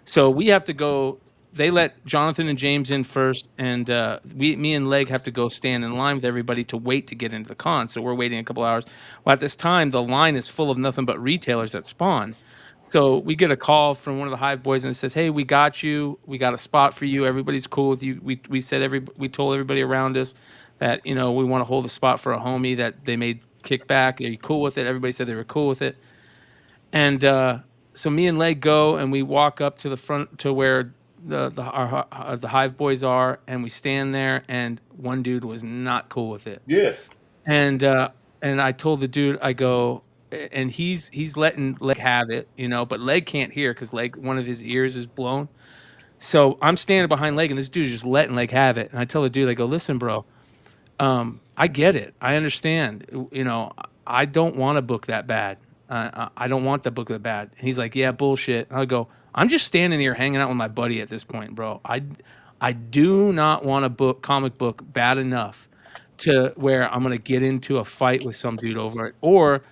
So we have to go. They let Jonathan and James in first, and me and Leg have to go stand in line with everybody to wait to get into the con. So we're waiting a couple hours. Well, at this time, the line is full of nothing but retailers that spawn. So we get a call from one of the Hive boys and it says, "Hey, we got you. We got a spot for you. Everybody's cool with you. We told everybody around us that we want to hold a spot for a homie that they made kickback. Are you cool with it?" Everybody said they were cool with it. And so me and Leg go and we walk up to the front to where the Hive boys are, and we stand there. And one dude was not cool with it. Yeah, And I told the dude, I go, and he's letting Leg have it, but Leg can't hear because Leg one of his ears is blown. So I'm standing behind Leg, and this dude's just letting Leg have it. And I tell the dude, I go, listen, bro, I get it. I understand. I don't want to book that bad. I don't want the book that bad. And he's like, yeah, bullshit. I go, I'm just standing here hanging out with my buddy at this point, bro. I do not want to book comic book bad enough to where I'm gonna get into a fight with some dude over it or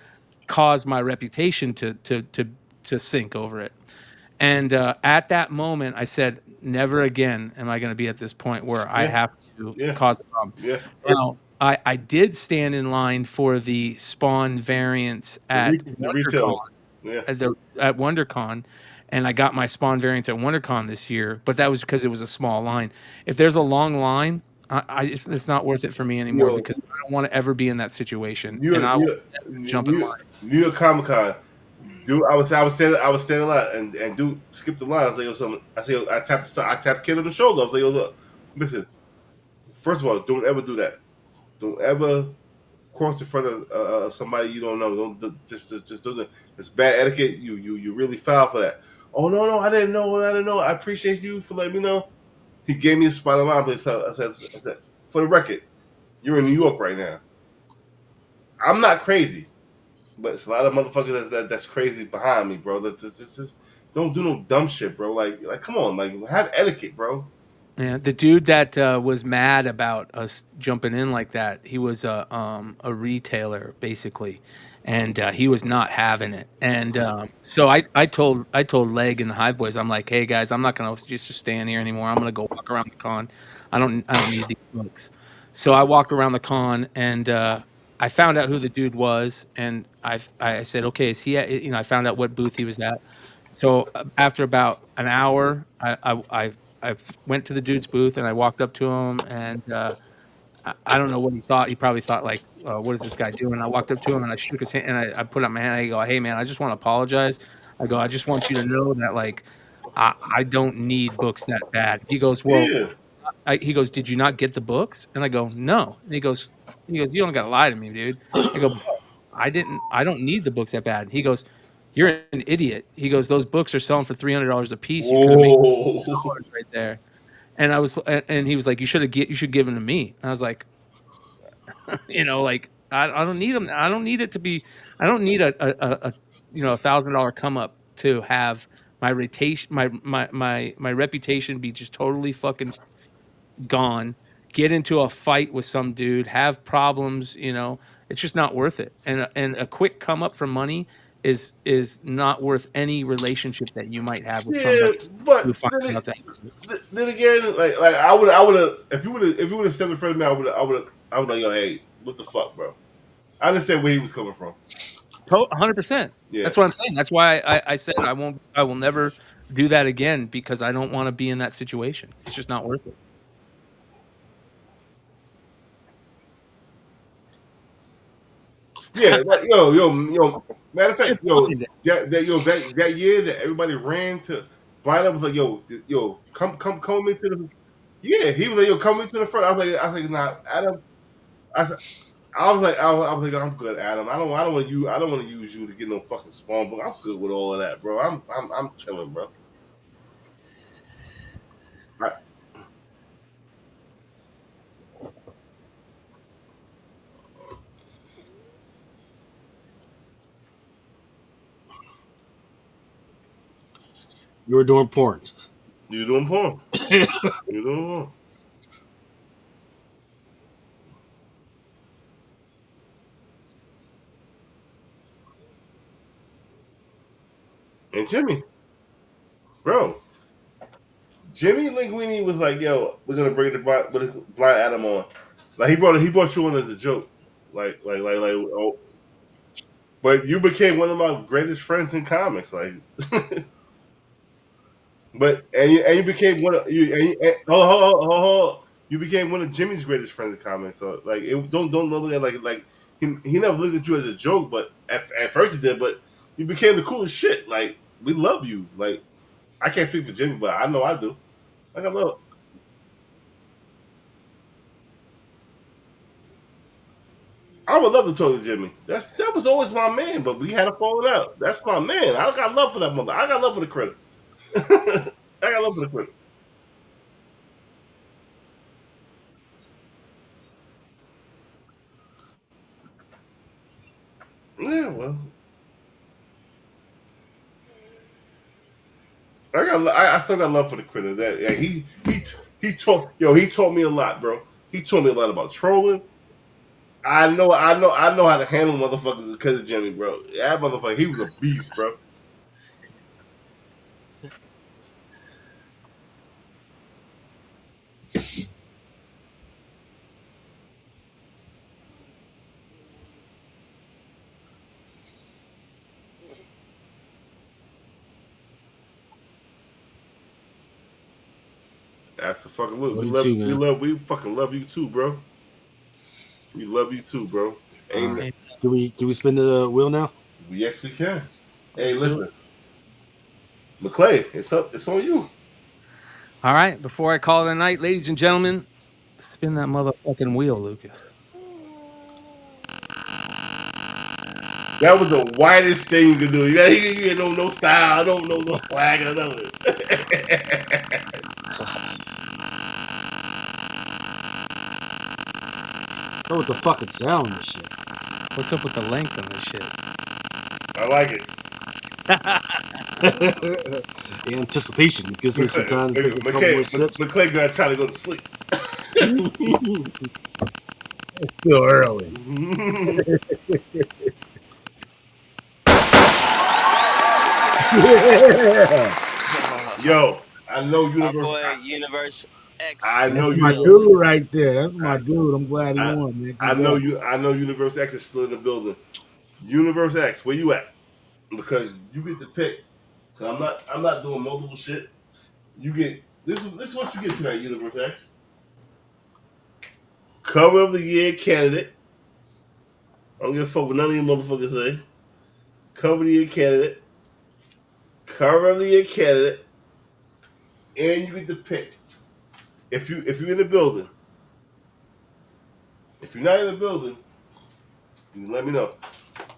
cause my reputation to sink over it. And at that moment, I said, never again am I going to be at this point where I yeah, have to yeah, cause a problem. yeah. Now, I did stand in line for the Spawn variants at The retailer. WonderCon, Yeah, at WonderCon, and I got my Spawn variants at WonderCon this year, but that was because it was a small line. If there's a long line, it's not worth it for me anymore yo, because I don't want to ever be in that situation, New and York, I New will York, never jump in line. New York Comic Con. Dude, I was standing a lot, and dude skipped the line. I was like, yo, something. I said, I tapped kid on the shoulder. I was like, yo, look, listen. First of all, don't ever do that. Don't ever cross in front of somebody you don't know. Just do that. It's bad etiquette. You really foul for that. Oh no, I didn't know. I appreciate you for letting me know. He gave me a spot on line, but I said, for the record, you're in New York right now. I'm not crazy. But it's a lot of motherfuckers that's crazy behind me, bro. Just don't do no dumb shit, bro. Like come on, like have etiquette, bro. Yeah, the dude that was mad about us jumping in like that, he was a retailer basically, and he was not having it. And so I told Leg and the Hive Boys, I'm like, hey guys, I'm not gonna just stand here anymore. I'm gonna go walk around the con. I don't need these books. So I walked around the con and I found out who the dude was, and I said, okay, is he at, I found out what booth he was at. So after about an hour, I went to the dude's booth and I walked up to him and I don't know what he thought. He probably thought like, "What is this guy doing?" I walked up to him and I shook his hand and I put up my hand. And I go, "Hey man, I just want to apologize." I go, "I just want you to know that like I don't need books that bad." He goes, "Well," Yeah, he goes, "Did you not get the books?" And I go, "No." And he goes, "You don't got to lie to me, dude." I go, "Bro, I didn't. I don't need the books that bad." He goes, You're an idiot. He goes, those books are selling for $300 a piece. You could have made Whoa. dollars right there. And and he was like, you should give them to me. And I was like, like I don't need them. I don't need it to be. I don't need a $1,000 come up to have my reputation, my reputation be just totally fucking gone. Get into a fight with some dude, have problems. It's just not worth it. And a quick come up from money is not worth any relationship that you might have with Yeah, somebody who but finds out that. then again, like I would have, if you would have stepped in front of me, I would like, yo, hey, what the fuck, bro? I understand where he was coming from. 100%. Yeah, That's what I'm saying. That's why I said I will never do that again because I don't want to be in that situation. It's just not worth it. yeah, like, yo. Matter of You're fact, yo, blind. that year that everybody ran to blind up was like, yo, come into the. Yeah, he was like, yo, come into the front. I was like, nah, Adam. I said, I was like, I'm good, Adam. I don't want to use you to get no fucking spawn book. I'm good with all of that, bro. I'm chilling, bro. I, You were doing porn. you doing porn? You doing porn? And Jimmy, bro, Jimmy Linguini was like, yo, we're gonna bring the blind Adam on. Like he brought you on as a joke. Oh, but you became one of my greatest friends in comics. Like, but and you became one of you. You became one of Jimmy's greatest friends in comics. So like, don't look at like he never looked at you as a joke, but at first he did. But you became the coolest shit. Like we love you. Like I can't speak for Jimmy, but I know I do. Like I love. I would love to talk to Jimmy. That was always my man, but we had a falling out. That's my man. I got love for that mother. I got love for the critter. I got love for the critter. Yeah, well, I still got love for the critter. That yeah, he taught me a lot, bro. He taught me a lot about trolling. I know how to handle motherfuckers because of Jimmy, bro. That motherfucker, he was a beast, bro. That's the fucking look. Love you too, man. We fucking love you too, bro. We love you too, bro. All right. Ain't Do we spin the wheel now? yes we can. Hey, Let's do it. listen, McClay, it's up. It's on you. All right. Before I call it a night, ladies and gentlemen, spin that motherfucking wheel, Lucas. That was the whitest thing you could do. You ain't no style, no swag or nothing. Oh, with the fucking sound and shit. What's up with the length on this shit? I like it. The anticipation gives me some time to take a couple more sips. McClay gonna try to go to sleep. It's still early. Yeah. Yo, I know My Universe. boy Universe X. I know That's my Universe. dude right there. That's my dude. I'm glad he I, won, man. I know Congrats. you. I know Universe X is still in the building. Universe X, where you at? Because you get to pick. So I'm not doing multiple shit. You get this. This is what you get tonight, Universe X. Cover of the year candidate. I don't give a fuck what none of you motherfuckers say. Cover of the year candidate. Cover of the year candidate. And you get to pick. If you're in the building. If you're not in the building, you let me know.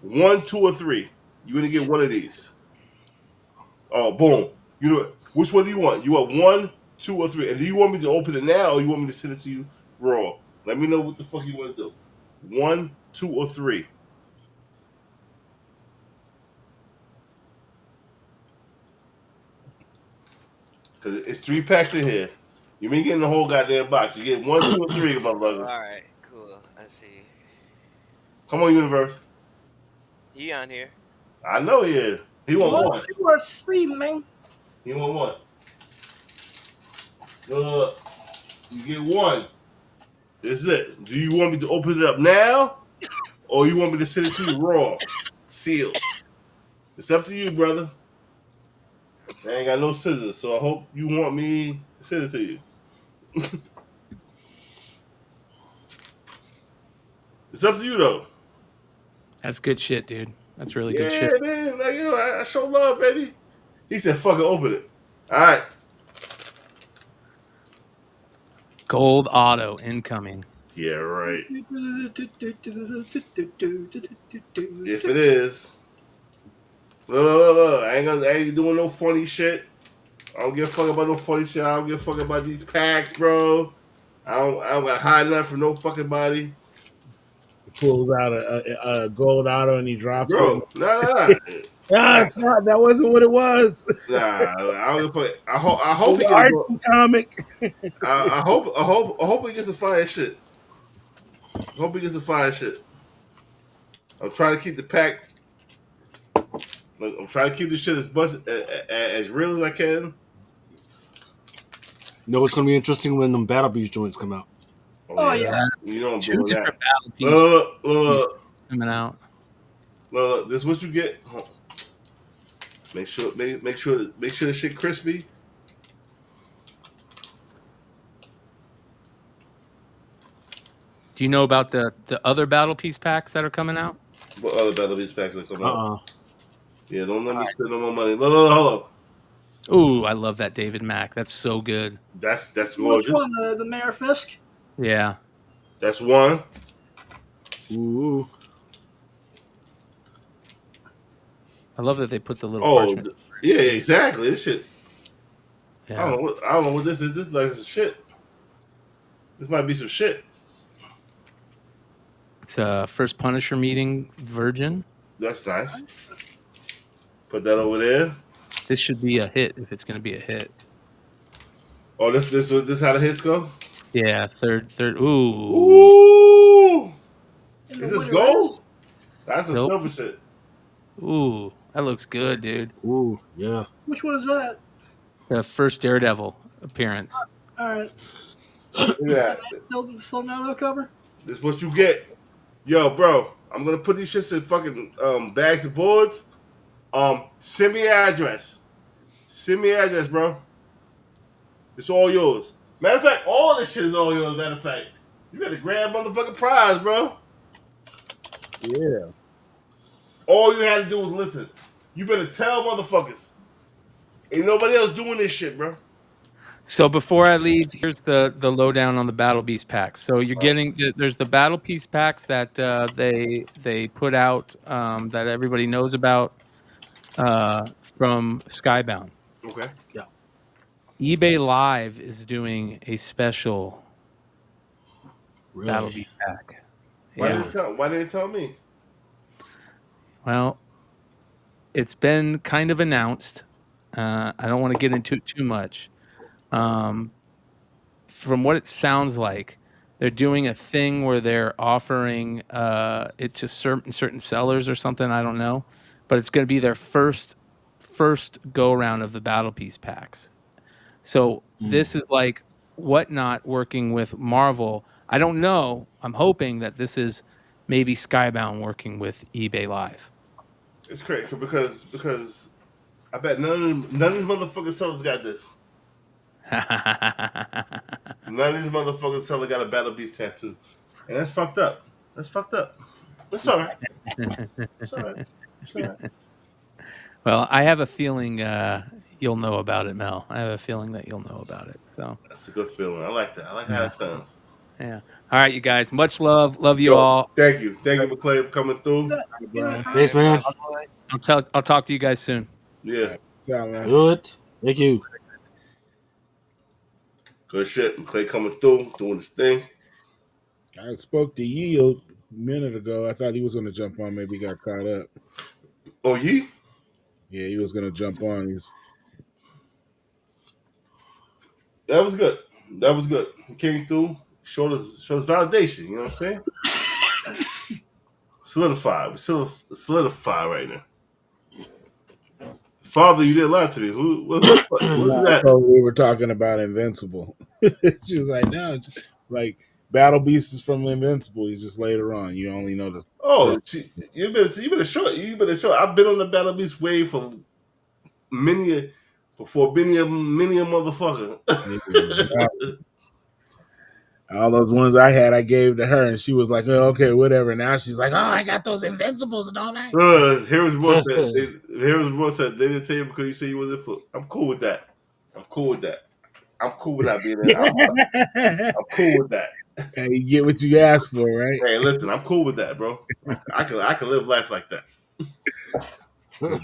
1, 2, or 3. You're gonna get one of these. Oh, boom. You know which one do you want? You want 1, 2, or 3? And do you want me to open it now, or you want me to send it to you raw? Let me know what the fuck you want to do. 1, 2, or 3. Because it's 3 packs in here. You ain't getting the whole goddamn box. You get 1, 2, or 3, All motherfucker. right, cool. I see. Come on, universe. He on here. I know he is. He want 1, one. 2, or 3, man. He want one. You get one. This is it. Do you want me to open it up now, or you want me to send it to you raw, sealed? It's up to you, brother. I ain't got no scissors, so I hope you want me to send it to you. It's up to you, though. That's good shit, dude. That's really good Yeah, shit. man. Like, I show love, baby. He said, "Fuck it, open it." All right. Gold auto incoming. Yeah, right. If it is, look. I ain't doing no funny shit. I don't give a fuck about no funny shit. I don't give a fuck about these packs, bro. I don't got to hide nothing from no fucking body. He pulls out a gold auto and he drops it. Bro, nah. Ah, it's not. That wasn't what it was. Nah, I don't give a fuck. I It hope was he an gets a Archie comic. I hope he gets some fire shit. I hope he gets some fire shit. I'm trying to keep the pack. I'm trying to keep this shit as real as I can. You know, it's gonna be interesting when them Battle Beast joints come out. Oh, yeah. You know I'm Two doing different that. battle pieces coming out. This is what you get. Make sure the shit crispy. Do you know about the other battle piece packs that are coming out? What other Battle Beast packs that come out? Yeah, don't let me spend no more money. Hold on. Ooh, I love that David Mack. That's so good. That's Which gorgeous. one? The Mayor Fisk? Yeah. That's one. Ooh. I love that they put the little Oh, parchment. yeah, exactly. This shit. Yeah. I don't know what this is. This is like some shit. This might be some shit. It's a first Punisher meeting virgin. That's nice. Put that over there. This should be a hit if it's going to be a hit. Oh, this how the hits go? Yeah, third. Ooh. Ooh. In Is the this winter gold? is? That's some silver shit. Ooh, that looks good, dude. Ooh, yeah. Which one is that? The first Daredevil appearance. All right. Look at that. Still no cover? This is what you get. Yo, bro, I'm gonna put these shits in fucking bags of boards. Send me your address. Send me your address, bro. It's all yours. Matter of fact, all this shit is all yours. Matter of fact, you better grab motherfucking prize, bro. Yeah. All you had to do was listen. You better tell motherfuckers. Ain't nobody else doing this shit, bro. So before I leave, here's the lowdown on the Battle Beast packs. So you're getting there's the Battle Piece packs that they put out that everybody knows about from Skybound. Okay. Yeah. eBay Live is doing a special Battle Really? Beast pack. Why Yeah. didn't they tell me? Well, it's been kind of announced. I don't want to get into it too much. From what it sounds like, they're doing a thing where they're offering it to certain sellers or something. I don't know, but it's going to be their first go around of the Battle Piece packs. So this is like Whatnot working with Marvel. I don't know. I'm hoping that this is maybe Skybound working with eBay Live. It's crazy because I bet none of these motherfucking sellers got this. None of these motherfucking sellers got a Battle Beast tattoo, and that's fucked up. That's fucked up. It's all right. It's all right. It's all right. Well, I have a feeling you'll know about it, Mel. I have a feeling that you'll know about it. So That's a good feeling. I like that. I like how that sounds. yeah. All right, you guys. Much love. Love you Yo, all. thank you, McClay, for coming through. Thanks, man. All I'll talk to you guys soon. Yeah, Sound man. Good. Thank you. good shit. Clay coming through, doing his thing. I spoke to Yee a minute ago. I thought he was going to jump on. Maybe he got caught up. Oh, Yee? Yeah, he was going to jump on. That was good. That was good. He came through, showed us validation. You know what I'm saying? Solidified. We solidify right now. Father, you didn't lie to me. What is No, I that? told her we were talking about Invincible. She was like, no, like Battle Beast is from Invincible. He's just later on. You only know the Oh, first. you better show it. You better show it. I've been on the Battle Beast wave for many a motherfucker. Yeah. All those ones I had, I gave to her, and she was like, "Oh, okay, whatever." Now she's like, "Oh, I got those Invincibles, don't I?" Here's what said they didn't tell you because you said you wasn't foot. I'm cool with that. I'm cool with that. I'm cool with not being there. I'm cool with that. And you get what you asked for, right? Hey, listen, I'm cool with that, bro. I can live life like that. I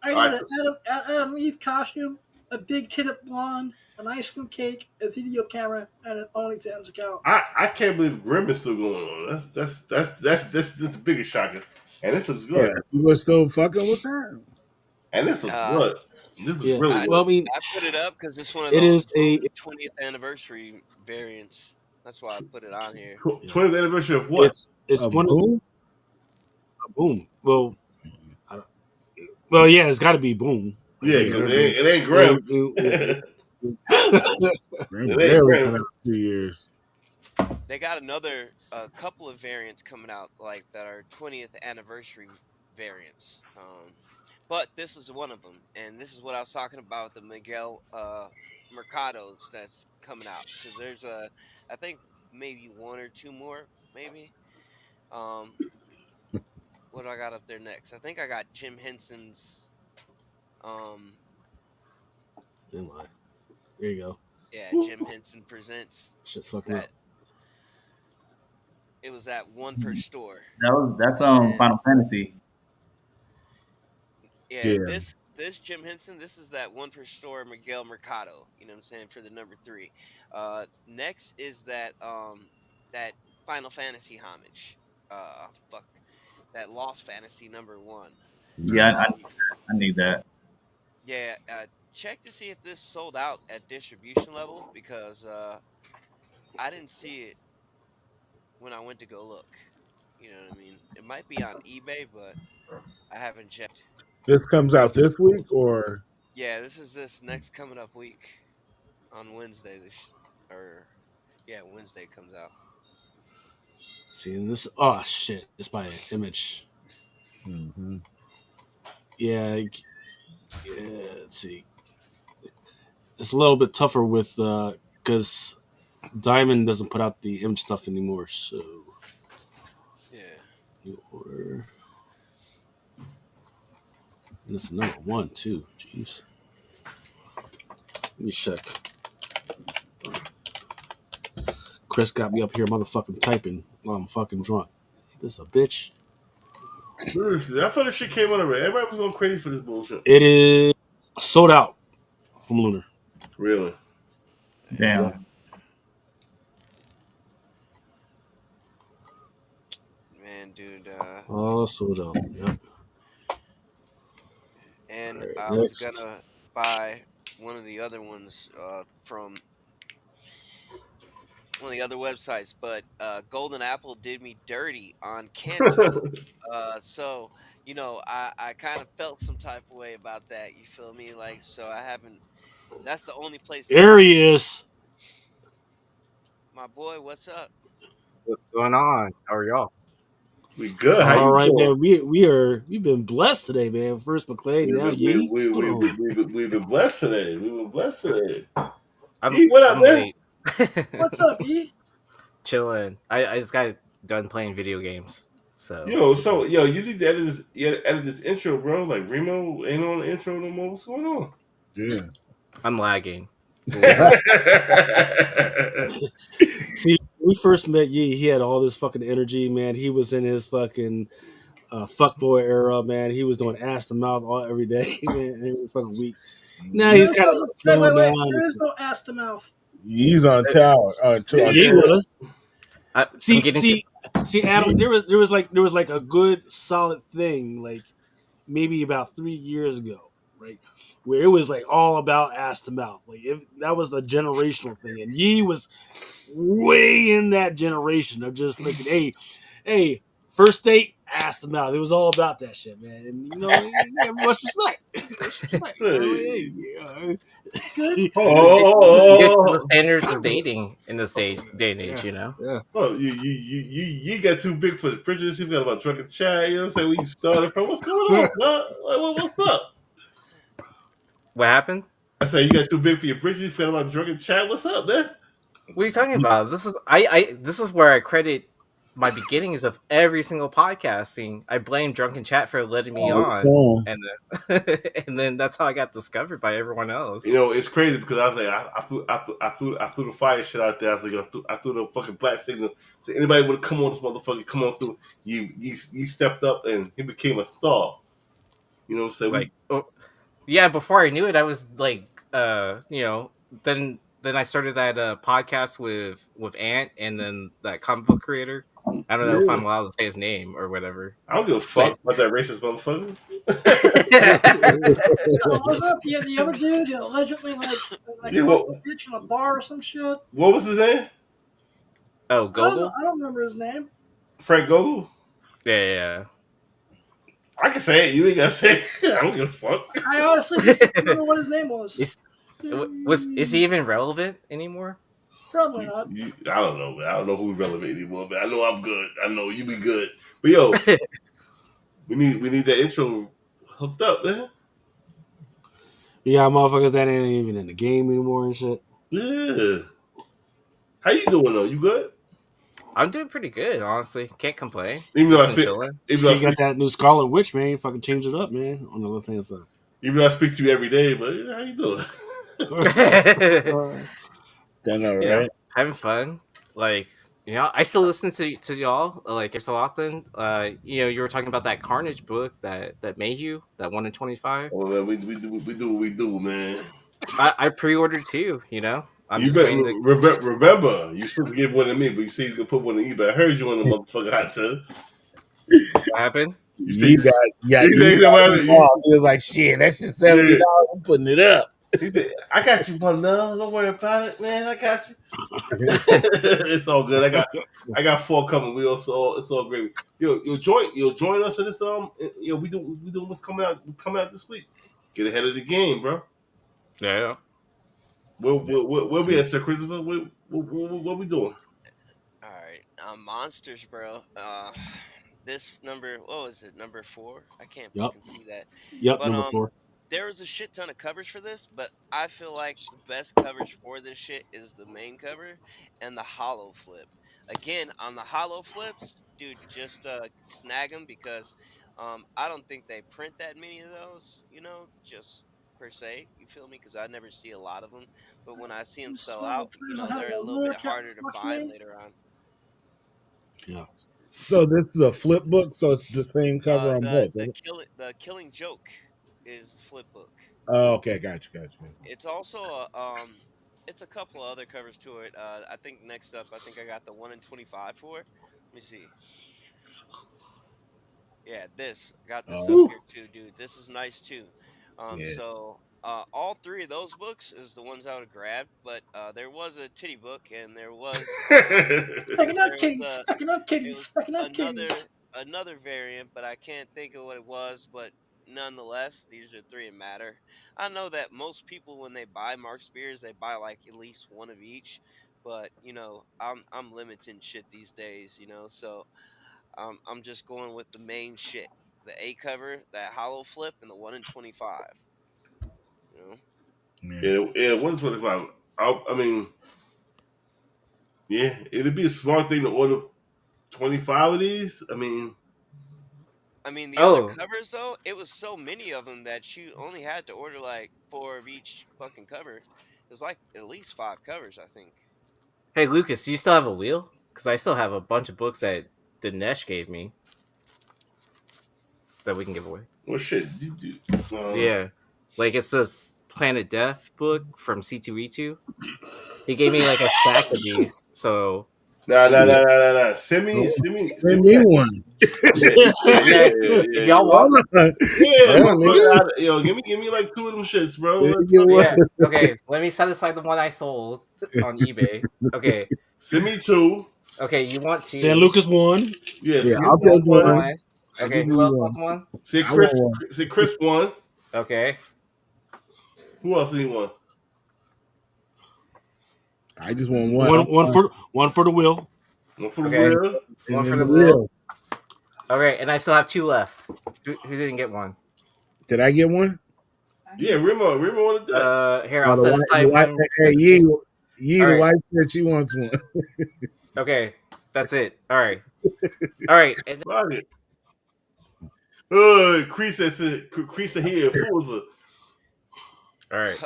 All need right, an Adam Eve costume, a big titted blonde, an ice cream cake, a video camera, and an OnlyFans account. I can't believe Grim is still going on. That's the biggest shocker. And this looks Yeah, good. you were still fucking with her. And this looks good. This looks Yeah. really I Well, I good. mean, I put it up because it's one of it those is a 20th anniversary variants. That's why I put it on here. yeah. 20th anniversary of what? It's A one of boom? boom. Well, I don't, well, yeah, it's got to be boom. Like, Yeah, it Yeah, because better be. it ain't Well, Grim. it- Grim Ain't barely Grim. been out 2 years. They got another couple of variants coming out like that are 20th anniversary variants. But this is one of them, and this is what I was talking about the Miguel Mercados that's coming out because there's I think maybe one or two more maybe. Um, what do I got up there next? I think I got Jim Henson's. Um, Stand by. There you go. yeah, Woo. Jim Henson presents Shit's fucking that. up. It was at one per store, That's and Final Fantasy. yeah, Yeah. this Jim Henson, this is that one per store Miguel Mercado. You know what I'm saying for the number 3. Next is that Final Fantasy homage. Fuck that Lost Fantasy number 1. Yeah, No. Um, I need that. yeah, check to see if this sold out at distribution level because I didn't see it when I went to go look. You know what I mean? It might be on eBay, but I haven't checked. This comes out this week, or Yeah, this next coming up week on Wednesday. Or yeah, Wednesday comes out. See this. Oh shit! It's by image. Mhm. Yeah. Yeah. Let's see. It's a little bit tougher with because Diamond doesn't put out the image stuff anymore. So Yeah. you order. And it's number 1 too. Jeez. Let me check. Chris got me up here motherfucking typing while I'm fucking drunk. This a bitch. Seriously, I thought this shit came on already. Everybody was going crazy for this bullshit. It is sold out from Lunar. Really? Yeah. Damn. Man, dude. Oh, sold out. Yep. All And right, I was next. gonna buy one of the other ones from one of the other websites, but Golden Apple did me dirty on Kanto. So I kind of felt some type of way about that. You feel me? Like, so I haven't. That's the only place that There he is. my boy. What's up? What's going on? How are y'all? We good. How All you right, doing? man. We've been blessed today, man. First McClay, We've now been, Yee. What's going on? we've been blessed today. We've been blessed today. I'm E, what up, I'm man? late. What's up, E? Chilling. I just got done playing video games. So You need to edit this intro, bro. Like Remo ain't on the intro no more. What's going on? Yeah. I'm lagging. But what's up? See, when we first met Yee, he had all this fucking energy, man. He was in his fucking fuckboy era, man. He was doing ass to mouth all every day, man, every fucking week. Now He- he's Yours kind of doesn't. Wait, slowing wait, wait. down. There is no ass to mouth. He's on tower. Yeah, On Yeah, he yeah. tour. was. I'm See, getting to. see, see, Adam. There was like a good solid thing, like maybe about 3 years ago, right, where it was like all about ass to mouth. Like if that was a generational thing, and Yee was way in that generation of just freaking hey, first date ass to mouth. It was all about that shit, man. And yeah, much respect, much respect. Hey, Good. Oh, Good. It's good to the Oh, standards of dating in this day and age, yeah, you know. yeah. oh, you got too big for the prisoners. You got about drunken chat. You know what I'm saying? Where you started from? What's going on, man? Like, what's up? What happened? I say you got too big for your britches. You feel about drunken chat. What's up, man? What are you talking about? This is where I credit my beginnings of every single podcasting. I blame Drunken Chat for letting me all the on, time. and then and then that's how I got discovered by everyone else. You know, it's crazy because I was like, I threw the fire shit out there. I was like, I threw the fucking black signal. So anybody would come on this motherfucker, come on through. You stepped up and he became a star. You know what I'm saying? Like, oh, yeah, before I knew it, I was like, then I started that podcast with Ant, and then that comic book creator. I don't know if Yeah. I'm allowed to say his name or whatever, I don't give a but fuck about that racist motherfucker. Wasn't it the other dude who allegedly like Yeah, fucked a bitch in a bar or some shit? what was his name? oh, I don't know. Gogol, I don't remember his name. Frank Gogol? yeah, I can say it. You ain't gotta say it. I don't give a fuck. I honestly just don't remember what his name was. is is he even relevant anymore? Probably not. I don't know, man. I don't know who's relevant anymore, man. I know I'm good. I know you be good. But yo, we need that intro hooked up, man. You got motherfuckers that ain't even in the game anymore and shit. Yeah. How you doing though? You good? I'm doing pretty good, honestly. Can't complain. Even though Just I been speak, chilling. even though See, I you got speak, that new Scarlet Witch, man. You fucking change it up, man. On the left hand side. even though I speak to you every day, but how you doing? Done all You know, right. having fun. Like, I still listen to y'all like every so often. You were talking about that Carnage book, that Mayhew, that 1 in 25. Oh man, we do what we do, man. I pre-ordered too. I'm You just better waiting to. remember. You supposed to give one to me, but you said you could put one to you. But I heard you on the motherfucking hot tub. What happened? You said You got, yeah, you you said got whatever. involved. He was like, shit, that's just Yeah. $70. I'm putting it up. He said, I got you, one love. Don't worry about it, man. I got you. It's all good. I got four coming. It's all great. You'll join us in this we do what's coming out this week. Get ahead of the game, bro. Yeah. Where we at, Sir Christopher? What we doing? All right, monsters, bro. This number, what was it? Number 4? I can't Yep. fucking see that. Yep. But Number 4. there was a shit ton of coverage for this, but I feel like the best coverage for this shit is the main cover and the hollow flip. Again, on the hollow flips, dude, just snag them because I don't think they print that many of those. Just per se. You feel me? Because I never see a lot of them, but when I see them This sell one out, doesn't have they're a a little lure bit count. harder to Fuck find me. later on. Yeah. So this is a flip book, so it's the same cover on The both. Right? the Killing Joke is the flip book. Oh, okay, got you. It's also it's a couple of other covers to it. I think next up, I think I got the 1 in 25 for it. Let me see. Yeah, this got this up Oh, here too, dude. This is nice too. yeah. So all three of those books is the ones I would have grabbed, but there was a titty book, and there was Specking out there was titties. a Specking out it titties. was Specking out titties. another variant, but I can't think of what it was. But nonetheless, these are three that matter. I know that most people, when they buy Mark Spears, they buy like at least one of each. But I'm limiting shit these days. So I'm just going with the main shit: the A cover, that hollow flip, and the 1 in 25. You know. Yeah. Yeah, 125. I mean, yeah, it'd be a smart thing to order 25 of these. I mean, I mean, the other Oh, covers though, it was so many of them that you only had to order like 4 of each fucking cover. It was like at least 5 covers, I think. hey Lucas, do you still have a wheel? Because I still have a bunch of books that Dinesh gave me. that we can give away. Well, shit. Yeah, like it's this Planet Death book from C2E2. He gave me like a stack of these, so Shit. Send me, Oh, send me, send send me me that. one. okay. Yeah. If y'all want, Hold on. Yeah, Damn, nigga. yo, give me like two of them shits, bro. Let me Let's get one. yeah, okay. Let me set aside the one I sold on eBay. Okay, send me two. okay. You want San two? Lucas won. Yeah, Yeah, San I'll Chris take Want one. one. one? I'll give Okay. Who you else wants one. one? I want one. Say Chris one. Okay. Who else need one? I just want one. I One want one for the wheel. One for the Okay. real. One and for then the the wheel. wheel. Okay, and I still have two left. Who didn't get one? Did I get one? Yeah, Remo wanted that. Here, Oh, I'll set the aside wife. one Hey, just in Yee, case. Yee, All the right. wife said she wants one. Okay, that's it. All right. All right. And Fuck it. Crease here, Forza. all right.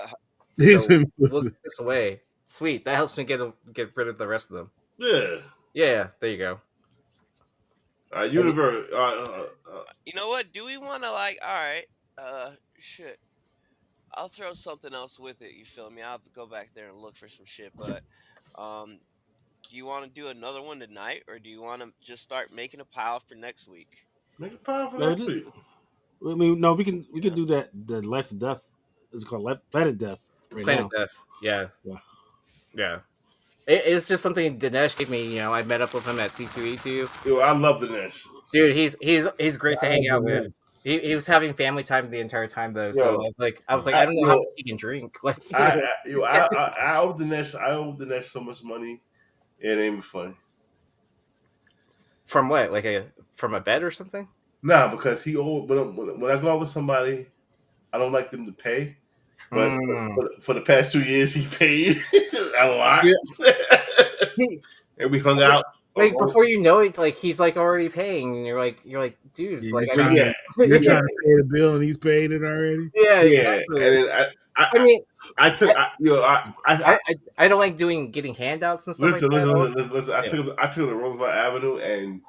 He So said, we'll get this away. Sweet. That helps me get rid of the rest of them. Yeah. Yeah. There you go. Universe. You know what? Do we want to like? All right. Shit. I'll throw something else with it. You feel me? I'll go back there and look for some shit. But, do you want to do another one tonight, or do you want to just start making a pile for next week? Make a pile for No, next week. I mean, no, we can do that. The Life and Death is called Planet Death right Planet now. Death. Yeah. Yeah. Yeah. It's just something Dinesh gave me. You know, I met up with him at C2E2. Yo, I love the Nash. Dude, he's great to I hang out don't with. know. He was having family time the entire time though, so Yo, I was like, I don't know how much he can drink. Like, I owe the Nash. I owe the Nash so much money. It ain't even funny. from what? Like from a bed or something? Nah, because he owed when I go out with somebody, I don't like them to pay. But Mm. for the past 2 years, he paid a lot, He- and we hung out. like before you know it, like he's like already paying, and you're like, dude, Yeah, like you're I mean, you're trying to pay the bill and he's paid it already. yeah, Yeah, exactly. and then I mean, I took I don't like getting handouts and stuff listen, like that. listen. Yeah. I took him to Roosevelt Avenue, and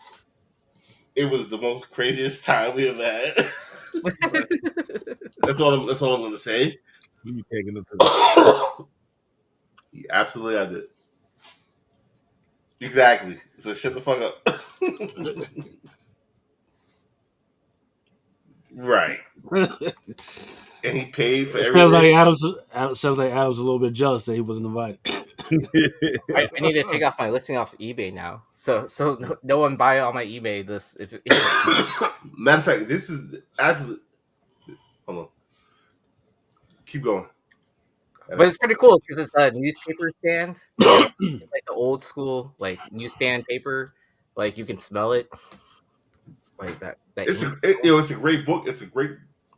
it was the most craziest time we ever had. That's all I'm gonna say. You be taking it to the Yeah, absolutely, I did. Exactly. So shut the fuck up. Right. And he paid for It everything. sounds like Adam's a little bit jealous that he wasn't invited. I need to take off my listing off eBay now, so no one buy on my eBay this. If Matter of fact, this is actually. Hold on. Keep going. but it's pretty cool because it's a newspaper stand. You know, it's like the old school like newsstand paper. Like you can smell it, like that. It's Ink. it's a great book. It's a great.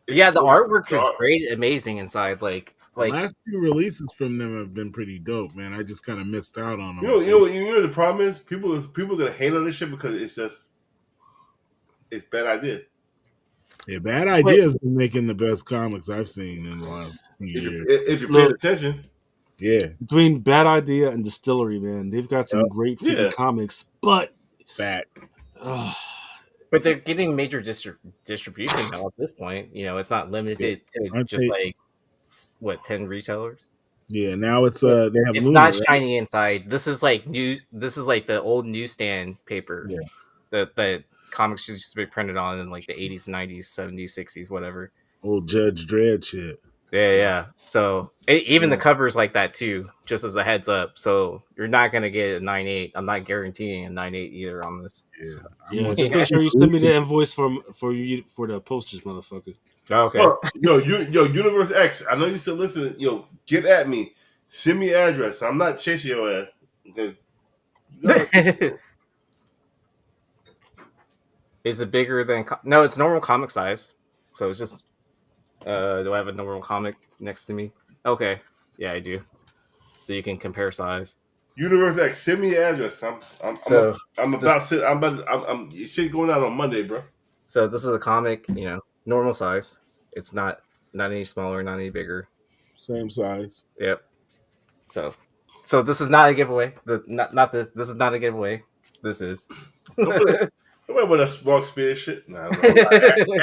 Yeah, the artwork is art. great, amazing inside. Like last few releases from them have been pretty dope, man. I just kind of missed out on them. You know the problem is people are gonna hate on this shit because it's bad idea. Yeah, Bad Idea has been making the best comics I've seen in the last few years. If you're paying attention. Yeah. Between Bad Idea and Distillery, man, they've got some great freaking comics, but fact. But they're getting major distribution now at this point. You know, it's not limited to just like what 10 retailers. Yeah, now it's they have. It's Luna, not right? shiny inside. This is like new. This is like the old newsstand paper. Yeah. That comics used to be printed on in like the 80s, 90s, 70s, 60s, whatever. Old Judge Dredd shit. Yeah. So even the covers like that too. Just as a heads up. So you're not gonna get a 9.8. I'm not guaranteeing a 9.8 either on this. Yeah, just make sure you send me the invoice for the posters, motherfucker. Okay. Yo, Universe X. I know you still listening. Yo, get at me. Send me address. I'm not chasing your ass because. Is it bigger than? No, it's normal comic size. So it's just. Do I have a normal comic next to me? Okay, yeah, I do. So you can compare size. Universe X, send me your address. I'm shit going out on Monday, bro. So this is a comic, normal size. It's not any smaller, not any bigger. Same size. Yep. So this is not a giveaway. Not this. This is not a giveaway. This is. Don't Remember that Mark Spears shit? Nah,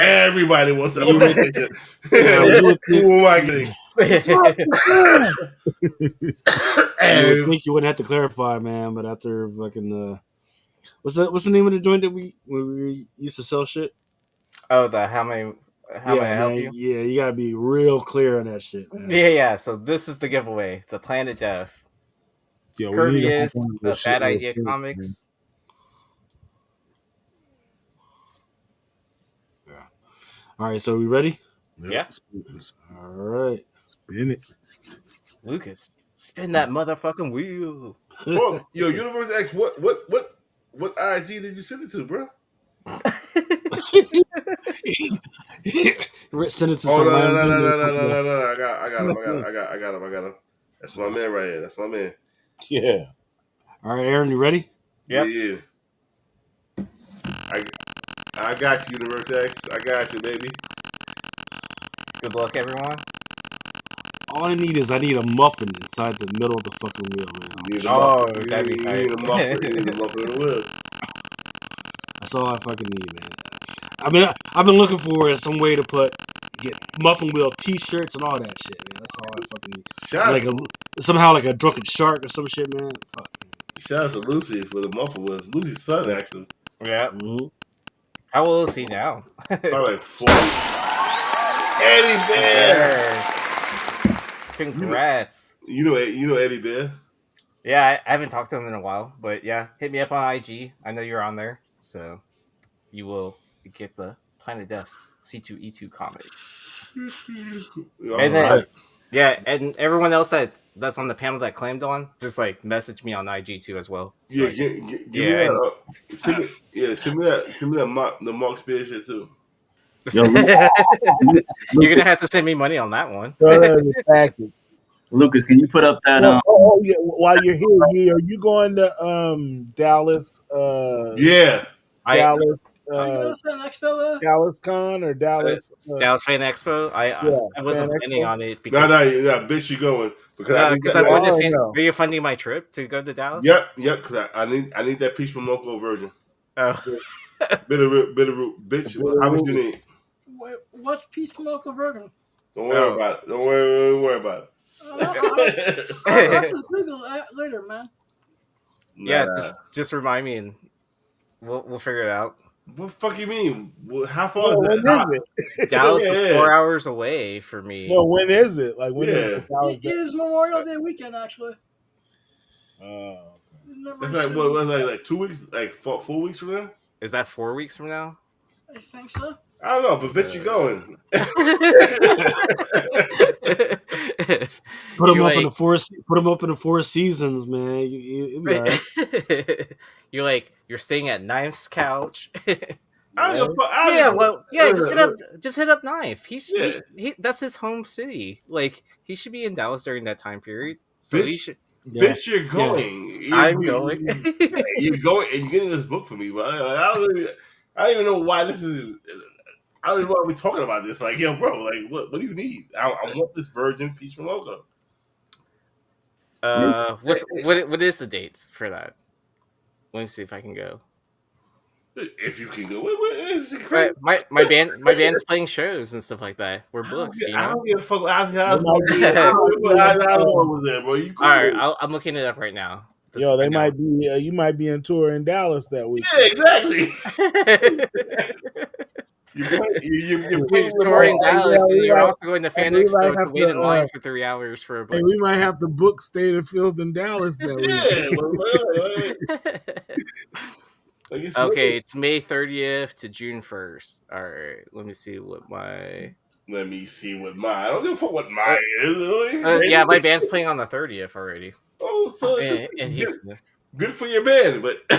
everybody wants that You Mark would, Spears shit. you would think, Who am I kidding? you would And think you wouldn't have to clarify, man. But after fucking, what's the name of the joint that we used to sell shit? Oh, the how may Yeah, I help man. you? Yeah, you gotta be real clear on that shit, man. Yeah. So this is the giveaway. The Planet Death. Yeah, we need to have Courteous one of those of shit Bad real Idea quick, man. Comics. All right, so we ready? Yep. Yeah. All right. Spin it. Lucas, spin that motherfucking wheel. well, yo, Universe X, what IG did you send it to, bro? Send it to Oh some no no random no dude. no no no no no! I got him. That's my man right here. That's my man. Yeah. All right, Aaron, you ready? Yep. Yeah. I got you, Universe X. I got you, baby. Good luck, everyone. All I need a muffin inside the middle of the fucking wheel, man. You need a Oh, muffin. that'd be You tight. need a muffin. You need a muffin in the wheel. That's all I fucking need, man. I've been looking for some way to get muffin wheel T-shirts and all that shit, man. That's all I fucking need. Shout Like somehow like a drunken shark or some shit, man. Fuck. out to Lucy for the muffin wheel. Lucy's son, actually. Yeah. Mm-hmm. How old is he now? Probably like 40. Eddie Bear. Congrats. You know Eddie Bear. Yeah, I haven't talked to him in a while, but yeah, hit me up on IG. I know you're on there, so you will get the Planet Death C2E2 comic. And then, Right. yeah, and everyone else that's on the panel that claimed on, just like message me on IG too as well. So, Yeah, give me that. Send me that. The Mark Spears shit too. Yo, you're gonna have to send me money on that one. throw that in the package. Lucas, can you put up that? Yeah. While you're here, are you going to Dallas? Yeah. Dallas. Are you going to Fan Expo? Dallas Con or Dallas? Dallas Fan Expo. I wasn't Fan planning Expo? on it because Bitch, you going because I need because that. I wanted to see. no. Are you funding my trip to go to Dallas? Yep. Because I need that peach Momoko version. Oh. Bitterroot, bitch. How much you need? Wait, what's Peach Mocha Version? Don't worry about it. Don't worry about it. I'll just Google it later, man. Yeah, just remind me and we'll figure it out. What the fuck you mean? How far When is that? is it? Dallas is 4 hours away for me. No, when is it? Like when is Yeah. it? Dallas? It is Memorial Day weekend, actually. It's like what? Like 2 weeks? Like 4 weeks from now? Is that 4 weeks from now? I think so. I don't know, but bitch, you going? Put them up in the forest. Put them up in the Four Seasons, man. It'll be all right. You're staying at Knife's couch. Just hit up Knife. He that's his home city. Like he should be in Dallas during that time period. So he should. Yeah. Bitch, you're going. Yeah. I'm going. You're going, and you're getting this book for me, but I don't even know why this is. I don't even know why we're talking about this. Like, yo, bro, like, what do you need? I want this virgin peach Momoko. What is the dates for that? Let me see if I can go. If you can go, what is it Right, my band's playing shows and stuff like that. We're booked. I don't give a fuck. Ozzy Osbourne was there, bro. You cool. All right, I'm looking it up right now. Yo, they might be. You might be in tour in Dallas that week. Yeah, exactly. You're touring Dallas, and you're also going to Fan Expo to wait in line for 3 hours for a book. Hey, we might have to book State of Field in Dallas that week. Okay, it's May 30th to June 1st. All right, let me see what my. I don't give a fuck what mine is. Yeah, my band's playing on the 30th already. Oh, so in Houston. Good for your band, but I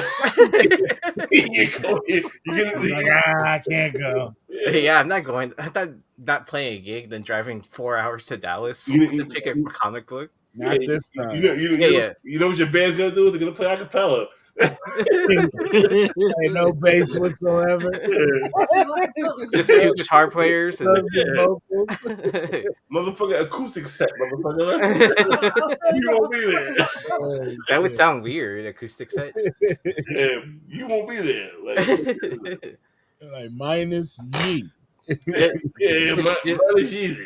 can't go. Yeah, I'm not going. I'm not playing a gig, then driving 4 hours to Dallas to pick a comic book. Not this time. You know what your band's gonna do? They're gonna play a cappella. Ain't no bass whatsoever. Just two guitar players and Just the vocals. Motherfucking acoustic set, motherfucker. I'll say You won't be there. Oh, that would shit. sound weird, acoustic set. Yeah, you won't be there. Like, Like minus ye. yeah, mine is easy.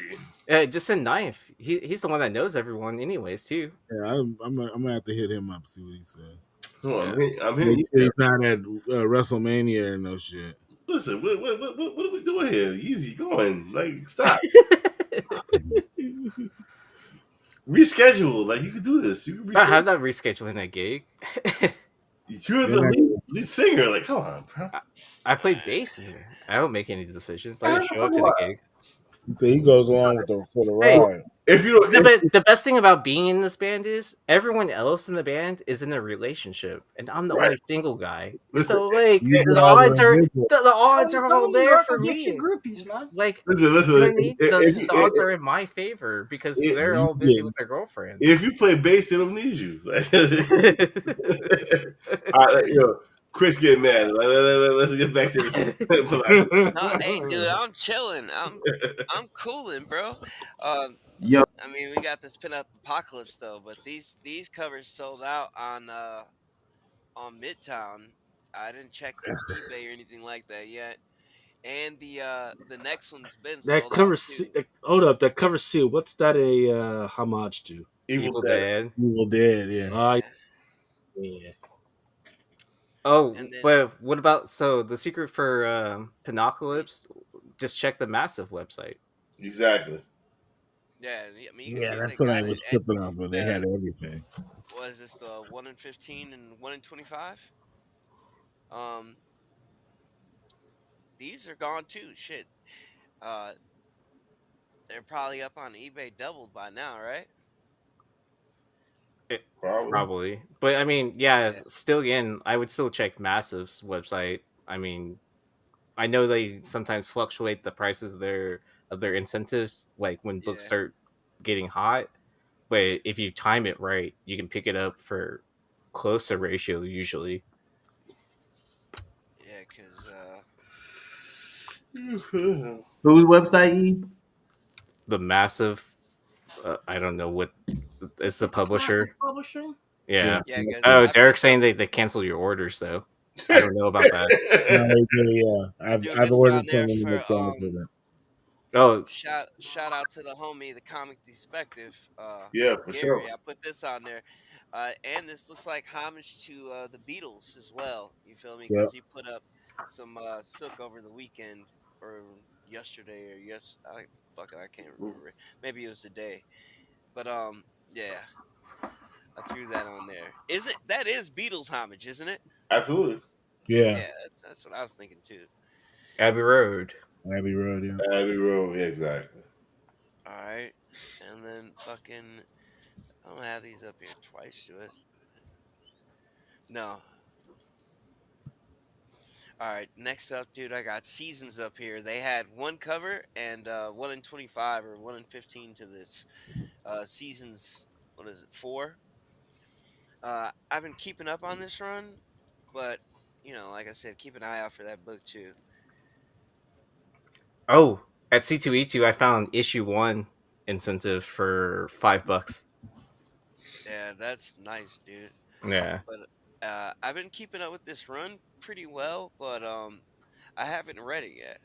Just send Knife. He's the one that knows everyone, anyways, too. Yeah, I'm gonna have to hit him up, see what he said. Come on, Yeah. I'm Make hitting sure you. he's not at WrestleMania or no shit. Listen, what are we doing here? Easy going. Like, stop. Reschedule. Like, you can do this. You can Bro, I'm reschedule. not rescheduling that gig. You're They're the not lead singer. Like, come on, bro. I play bass in there. I don't make any decisions. I Come just show up to the on. gig. So he goes along with for the Hey, ride. If you don't, the best thing about being in this band is everyone else in the band is in a relationship, and I'm the right. only single guy. Listen, So like You the guys odds are are residual. the odds are all there for Get you me. groupies, man. Like listen. you know what I mean? If The odds are in my favor because if- they're You all busy get- with their girlfriends. if you play bass, they don't need you. Like, yo, Chris getting mad. Let's get back to the. No, hey, dude, I'm chilling. I'm cooling, bro. Yo, I mean, we got this pin up apocalypse though, but these covers sold out on Midtown. I didn't check eBay or anything like that yet. And the next one's been That sold cover out seal. too. Hold up, that cover seal. What's that a homage to? Evil Dead. Dead. Evil Dead, yeah. Yeah. Yeah. Oh, And then but what about the secret for Pinocalypse? Just check the Massive website. Exactly. yeah, I mean you can Yeah, see what that's they what I got. was And tripping off, but they had everything. was this the 1 in 15 and 1 in 25? These are gone too. Shit. Uh, they're probably up on eBay doubled by now, right? Probably. But I mean, yeah, Yeah. still again, I would still check Massive's website. I mean, I know they sometimes fluctuate the prices of their incentives, like when books Yeah. start getting hot. But if you time it right, you can pick it up for close to ratio usually. Yeah, because whose website? E? The Massive, I don't know what is the publisher. Massive Publishing. Yeah. yeah, because Oh, Derek's saying they cancel your orders though. I don't know about that. No, they do, yeah. Dude, I've it's ordered on there from them and they for canceled it. Oh, shout out to the homie, the comic perspective, Yeah, for Gary. sure. I put this on there, and this looks like homage to the Beatles as well. You feel me? Yep. Because he put up some Sook over the weekend or yesterday or I can't remember. Maybe it was today, but yeah, I threw that on there. That is Beatles homage, isn't it? Absolutely. Yeah, Yeah, that's what I was thinking too. Abbey Road. Abbey Road, yeah. Abbey Road, yeah, exactly. All right, and then fucking, I don't have these up here twice, do it? No. All right, next up, dude, I got Seasons up here. They had one cover and 1 in 25 or 1 in 15 to this Seasons. What is it, 4? I've been keeping up on this run, but like I said, keep an eye out for that book too. Oh, at C2E2 I found issue 1 incentive for $5. Yeah, that's nice, dude. Yeah. But I've been keeping up with this run pretty well, but I haven't read it yet.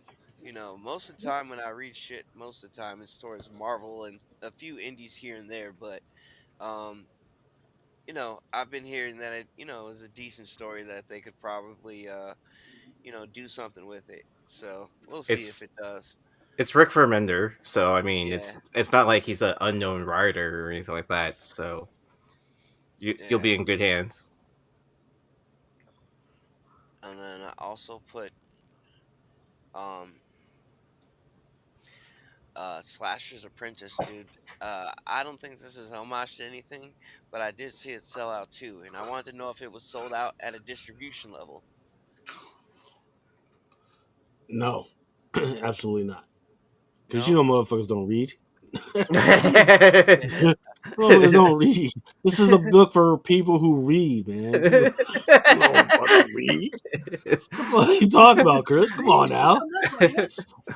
Most of the time when I read shit, most of the time it's towards Marvel and a few indies here and there. But I've been hearing that it is a decent story that they could probably do something with it. So we'll see if it does. It's Rick Vermender, so I mean, Yeah. it's not like he's an unknown writer or anything like that. So you'll be in good hands. And then I also put Slasher's Apprentice, dude. I don't think this is homage to anything, but I did see it sell out too, and I wanted to know if it was sold out at a distribution level. No, absolutely not. Because No? motherfuckers don't read. Well, don't read. This is a book for people who read, man. You don't fucking read. What are you talking about, Chris? Come on now.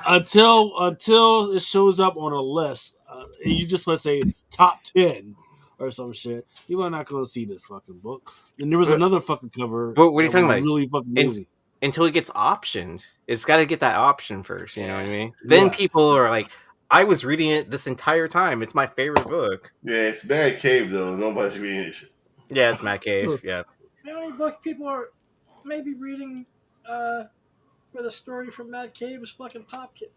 Until it shows up on a list, you just must say top 10 or some shit. You are not going to see this fucking book. And there was another fucking cover What are you that talking was about? really fucking amazing. Until it gets optioned, it's got to get that option first. You know what I Yeah. mean? Then Yeah. people are like, "I was reading it this entire time. It's my favorite book." Yeah, it's bad cave though. Nobody's reading this shit. Yeah, it's Matt Cave. Yeah. The only book people are maybe reading for the story from Mad Cave is fucking Pop Kid.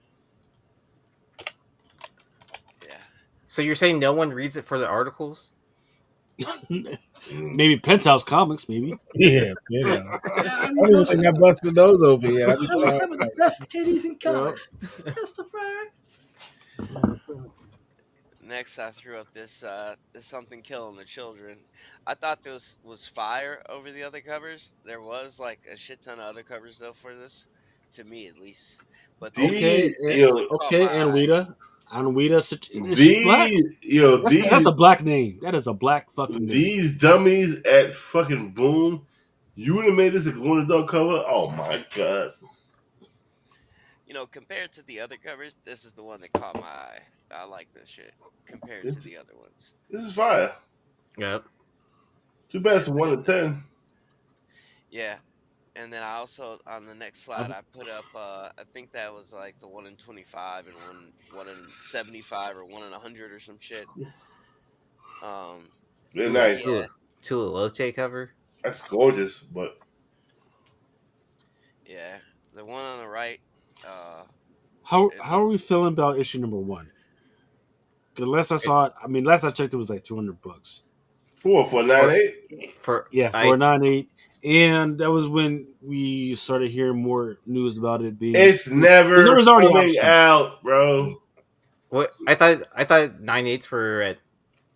Yeah. So you're saying no one reads it for the articles? Maybe Penthouse Comics, maybe. Yeah, you know. Yeah, I don't even think I busted those open yet. I be those are trying, some of the best titties in comics. Testify. Next, I threw up this something killing the children. I thought this was fire over the other covers. There was like a shit ton of other covers though for this, to me at least. But Okay, this one caught my eye. Anwita, is she black? That's a black name. That is a black fucking name. These dummies at fucking Boom, you would have made this a glow in the dark cover. Oh my god! You know, compared to the other covers, this is the one that caught my eye. I like this shit compared to the other ones. This is fire. Yep. Too bad it's 1 to 10. Yeah. And then I also on the next slide I put up I think that was like the 1 in 25 and one in 75 or 1 in 100 or some shit. They're nice. Yeah. Tula Lote cover. That's gorgeous, but Yeah. The one on the right How are we feeling about issue number 1? The last I saw it, last I checked, it was like $200. for 9.8. For Yeah, for a 9.8, and that was when we started hearing more news about it being. It's never there was already coming options. out, bro. what? I thought 9.8s were at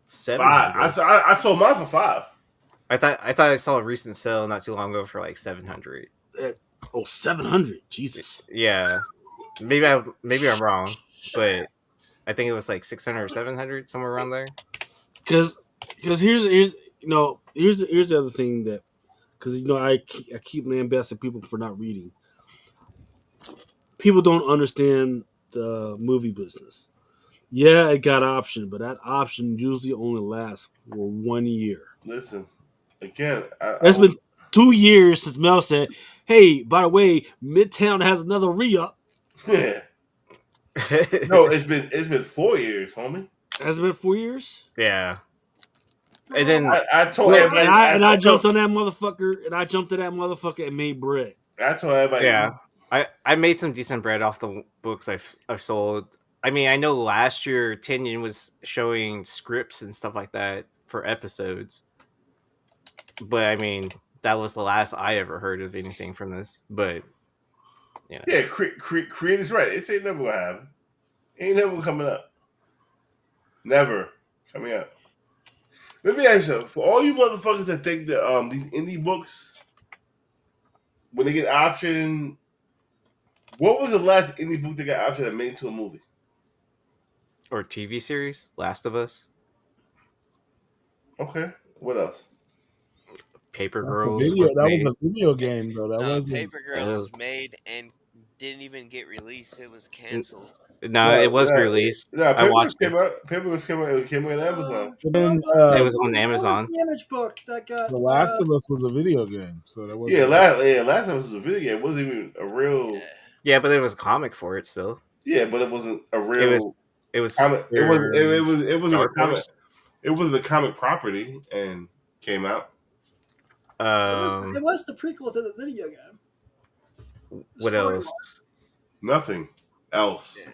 700. I sold mine for 5. I thought I saw a recent sale not too long ago for like 700. 700, Jesus. Yeah, maybe I'm wrong, but I think it was like 600 or 700, somewhere around there. Because here's the other thing that, because I keep lambasting people for not reading. People don't understand the movie business. Yeah, it got option, but that option usually only lasts for 1 year. Listen, again, It's been 2 years since Mel said, "Hey, by the way, Midtown has another re-up." Yeah. No, it's been 4 years, homie. Has it been 4 years? Yeah. And then I told Well, everybody, I jumped on that motherfucker, and I jumped to that motherfucker and made bread. I told everybody, yeah, I made some decent bread off the books I've sold. I mean, I know last year Tinian was showing scripts and stuff like that for episodes, but I mean that was the last I ever heard of anything from this. But yeah, Creed is right. It ain't never gonna happen. Ain't never coming up. Never coming up. Let me ask you, for all you motherfuckers that think that these indie books, when they get option, what was the last indie book that got option that made into a movie? Or TV series, Last of Us. Okay, what else? Paper That's a Girls. video. Was That made. was a video game though. That no, wasn't. Paper Girls was made and didn't even get released. It was canceled. No, it was released. No, I watched it. Paper Girls came out. It came out on Amazon. But then It was on Amazon. What was the image book that got The Last of Us was a video game, so that was Yeah, last time it was a video game. It wasn't even a real. Yeah, but there was a comic for it still. Yeah, but it wasn't a real. It was. Comic. It wasn't a Dark comic. Horse. It wasn't a comic property and came out. it was the prequel to the video game. What else? Nothing else. Yeah.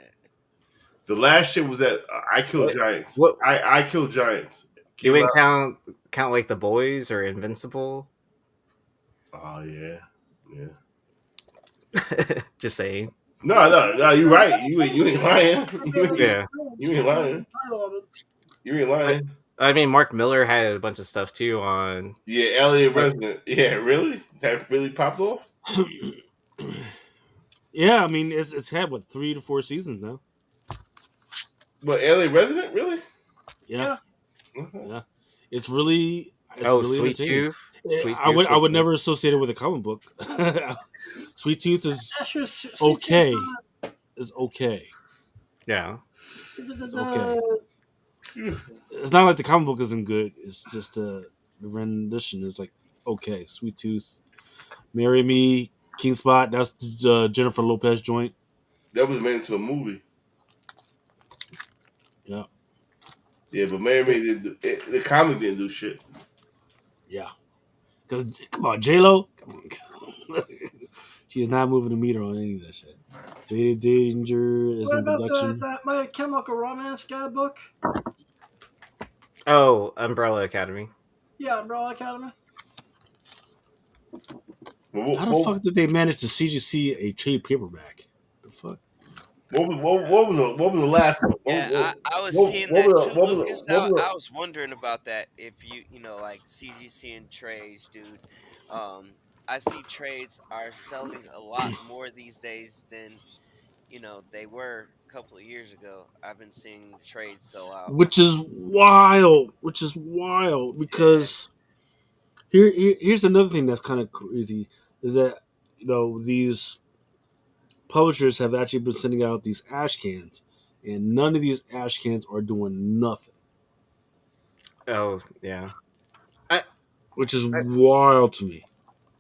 The last shit was that I Killed Giants. What? I Killed Giants. You wouldn't count like The Boys or Invincible? Oh yeah. Just saying. No, you're right. You ain't lying. Yeah. You ain't lying. You ain't lying. I mean, Mark Miller had a bunch of stuff too on. Yeah, Alien Resident. Yeah, really? That really popped off? Yeah, I mean it's had 3 to 4 seasons now. But Alien Resident, really? Yeah. Okay. Yeah, it's really Oh, entertaining. Sweet I Tooth was would good. never associate it with a comic book. Sweet Tooth is Actually, Sweet Tooth. okay. Is okay. Yeah. It's okay. The Phew. It's not like the comic book isn't good. It's just the rendition is like okay. Sweet Tooth, Marry Me, King Spot. That's the Jennifer Lopez joint. That was made into a movie. Yeah, Yeah, but Mary May didn't do it, the comic didn't do shit. yeah. Because come on, J Lo, come on. She is not moving the meter on any of that shit. Lady Danger is what in about production. that My Chemical Romance guy book? Oh, Umbrella Academy. Yeah, Umbrella Academy. What, How the what, fuck did they manage to CGC a trade paperback? The fuck? what was the last one? Yeah, I was seeing that too, Lucas. What was I was wondering about that. If you know, like CGC and trades, dude. Um, I see trades are selling a lot more these days than they were a couple of years ago. I've been seeing trades sell out. Which is wild. Which is wild Yeah, because here's another thing that's kind of crazy is that these publishers have actually been sending out these ash cans, and none of these ash cans are doing nothing, Oh, yeah. I which is I, wild to me.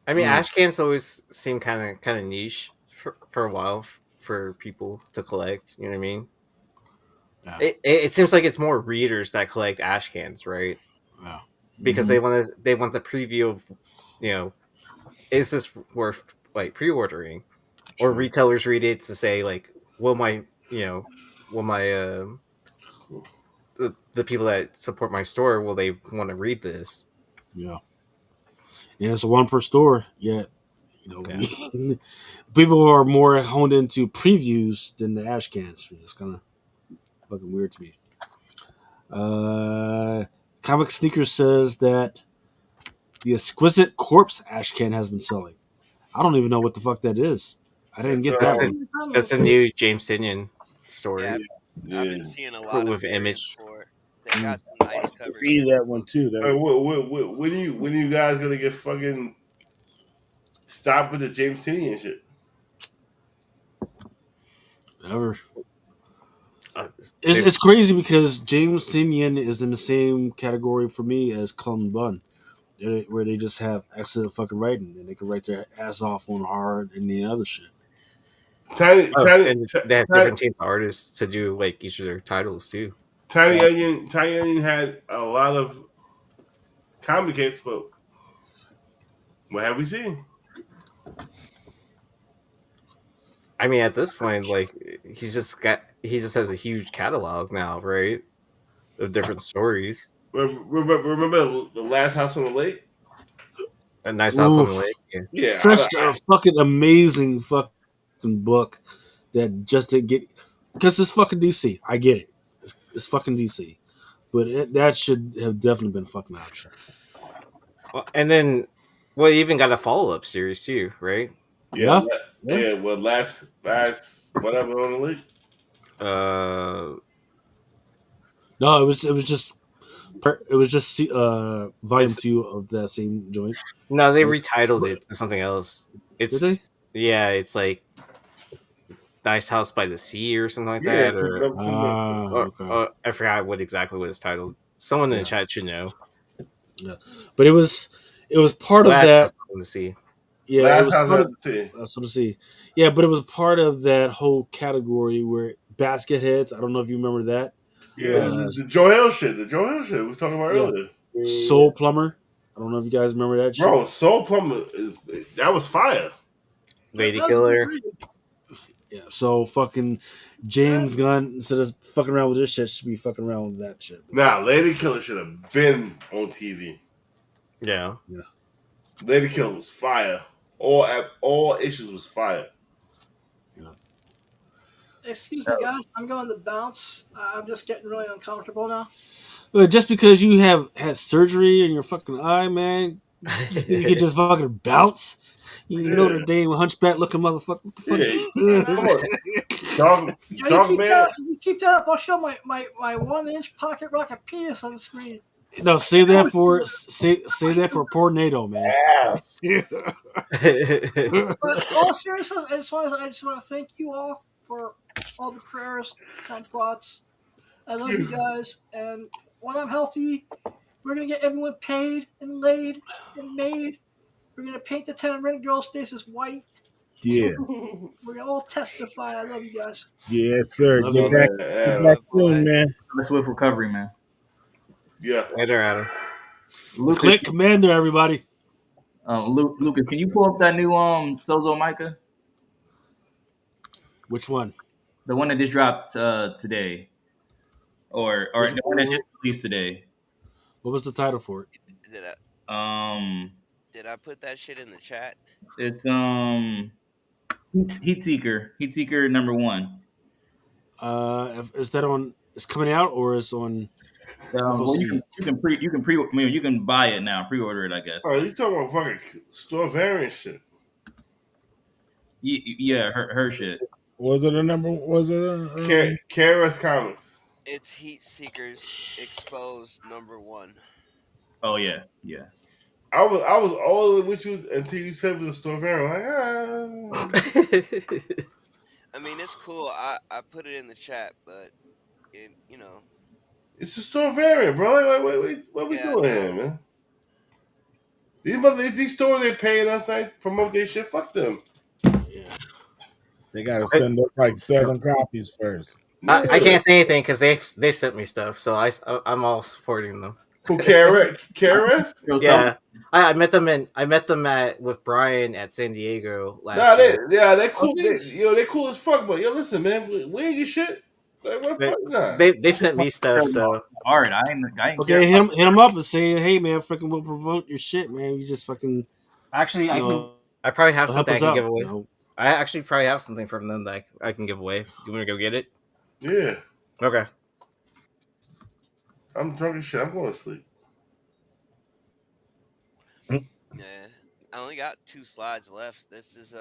I I mean, don't know. ash cans always seem kind of niche for a while for people to collect. You know what I mean? Yeah, It seems like it's more readers that collect ash cans, right? yeah. Because Hmm. they want the preview of, you know, is this worth like pre-ordering, or True. retailers read it to say like, will my will my the people that support my store, will they want to read this? Yeah, and it's a one per store. Yet, Yeah. people are more honed into previews than the ash cans, which is kind of fucking weird to me. Uh, Comic Sneaker says that the Exquisite Corpse ash can has been selling. I don't even know what the fuck that is. I didn't That's get That's that the one. that's the new James Tinian yeah. story I've yeah. been seeing a for lot of with variants Image. for it. They Mm. got some nice covers See for that that one book. too. Hey, when are you guys gonna get stop with the James Tinian and shit? Whatever. Uh, It's, they it's crazy because James Tinian is in the same category for me as Cullen Bunn, where they just have excellent fucking writing and they can write their ass off on hard and the other shit. and they have Tiny, different team of artists to do like each of their titles too. Tiny Onion had a lot of comic hits, but what have we seen? I mean, at this point, like he just has a huge catalog now, right? Of different stories. Remember the Last House on the Lake? A Nice House on the Oof. Lake. Yeah. Yeah, Such a fucking amazing fucking book that just to get because it's fucking DC. I get it. It's fucking DC, but that should have definitely been a fucking option. Well, and then, well, you even got a follow up series too, right? yeah, Yeah, yeah. yeah. Well, last whatever on the lake. Uh, No, it was just volume it's 2 of that same joint. no, they Which, retitled it to something else. did they? It's yeah, it's like Nice House by the Sea or something like Yeah, that, Ah, okay. or I forgot what it's titled. Someone in the Yeah, chat should know. yeah. But it was part of Last that. House on the Sea. Yeah, it Last was House part at of. the Sea. That's what I see. Yeah, but it was part of that whole category where basket heads. I don't know if you remember that. Yeah, Yeah, Uh, the Joe Hill shit. The Joe Hill shit we was talking about yeah, earlier. yeah. Soul Plumber. I don't know if you guys remember that shit. Bro, Soul Plumber that was fire. Lady That's Killer. great. Yeah, so fucking James Gunn instead of fucking around with this shit should be fucking around with that shit. Nah, Lady Killer should have been on TV. Yeah. Yeah, Lady Killer was fire. All issues was fire. yeah. Excuse me, guys. I'm going to bounce. I'm just getting really uncomfortable now. But just because you have had surgery in your fucking eye, man, you think you could just fucking bounce? You Yeah, Notre Dame hunchback looking motherfucker. What the fuck? yeah. Yeah, man. Come on, dog, Yeah, dog man. you keep that up. I'll show my 1 inch pocket rocket penis on the screen. No, save that for save that for poor NATO, man. Ass. But all seriousness, I just want to thank you all for all the prayers, kind thoughts. I love you guys, and when I'm healthy, we're gonna get everyone paid and laid and made. We're gonna paint the Tenant Girls' faces white. Yeah. We're gonna all testify. I love you guys. Yes, sir. Love Get you. back, Yeah, get back Oh soon, boy. man. Have a swift recovery, man. yeah. Later, Adam. Lucas, Click Commander, everybody. Lucas, can you pull up that new Sozo Micah, Which one? the one that just dropped today, or Which, the one that just released today? what was the title for it? Did I Um, did I put that shit in the chat? it's Heat Seeker number one. Is that on? Is coming out or is on Well, FOC? I mean, you can buy it now, pre-order it, I guess. Oh, you talking about fucking store variant shit? Yeah, her shit. Was it a number? Was it a? KRS Comics. It's Heat Seekers Exposed #1. Oh yeah, yeah. I was all the way with you until you said it was a store variant. Like, I mean, it's cool. I put it in the chat, but you know, it's a store variant, bro. Like, wait, what we yeah, doing here, no, man? These stores they paying us like promote their shit. Fuck them. Yeah. They gotta I, send us like 7 copies first. I Yeah. can't say anything because they sent me stuff, so I'm all supporting them. Who KRS? Yo, some Yeah, I met them at with Brian at San Diego Nah, last year. they cool. Okay. They cool as fuck. But yo, listen, man, we ain't get shit. Like, what the They, fuck, nah? they've sent me stuff, so art. I ain't care. Okay, hit him up and say, hey man, freaking we'll promote your shit, man. You just fucking actually you I probably have know help something I us can give out. away. You know. I actually probably have something from them that I can give away. You want to go get it? Yeah, Okay. I'm drunk as shit. I'm going to sleep. yeah. I only got 2 slides left. This is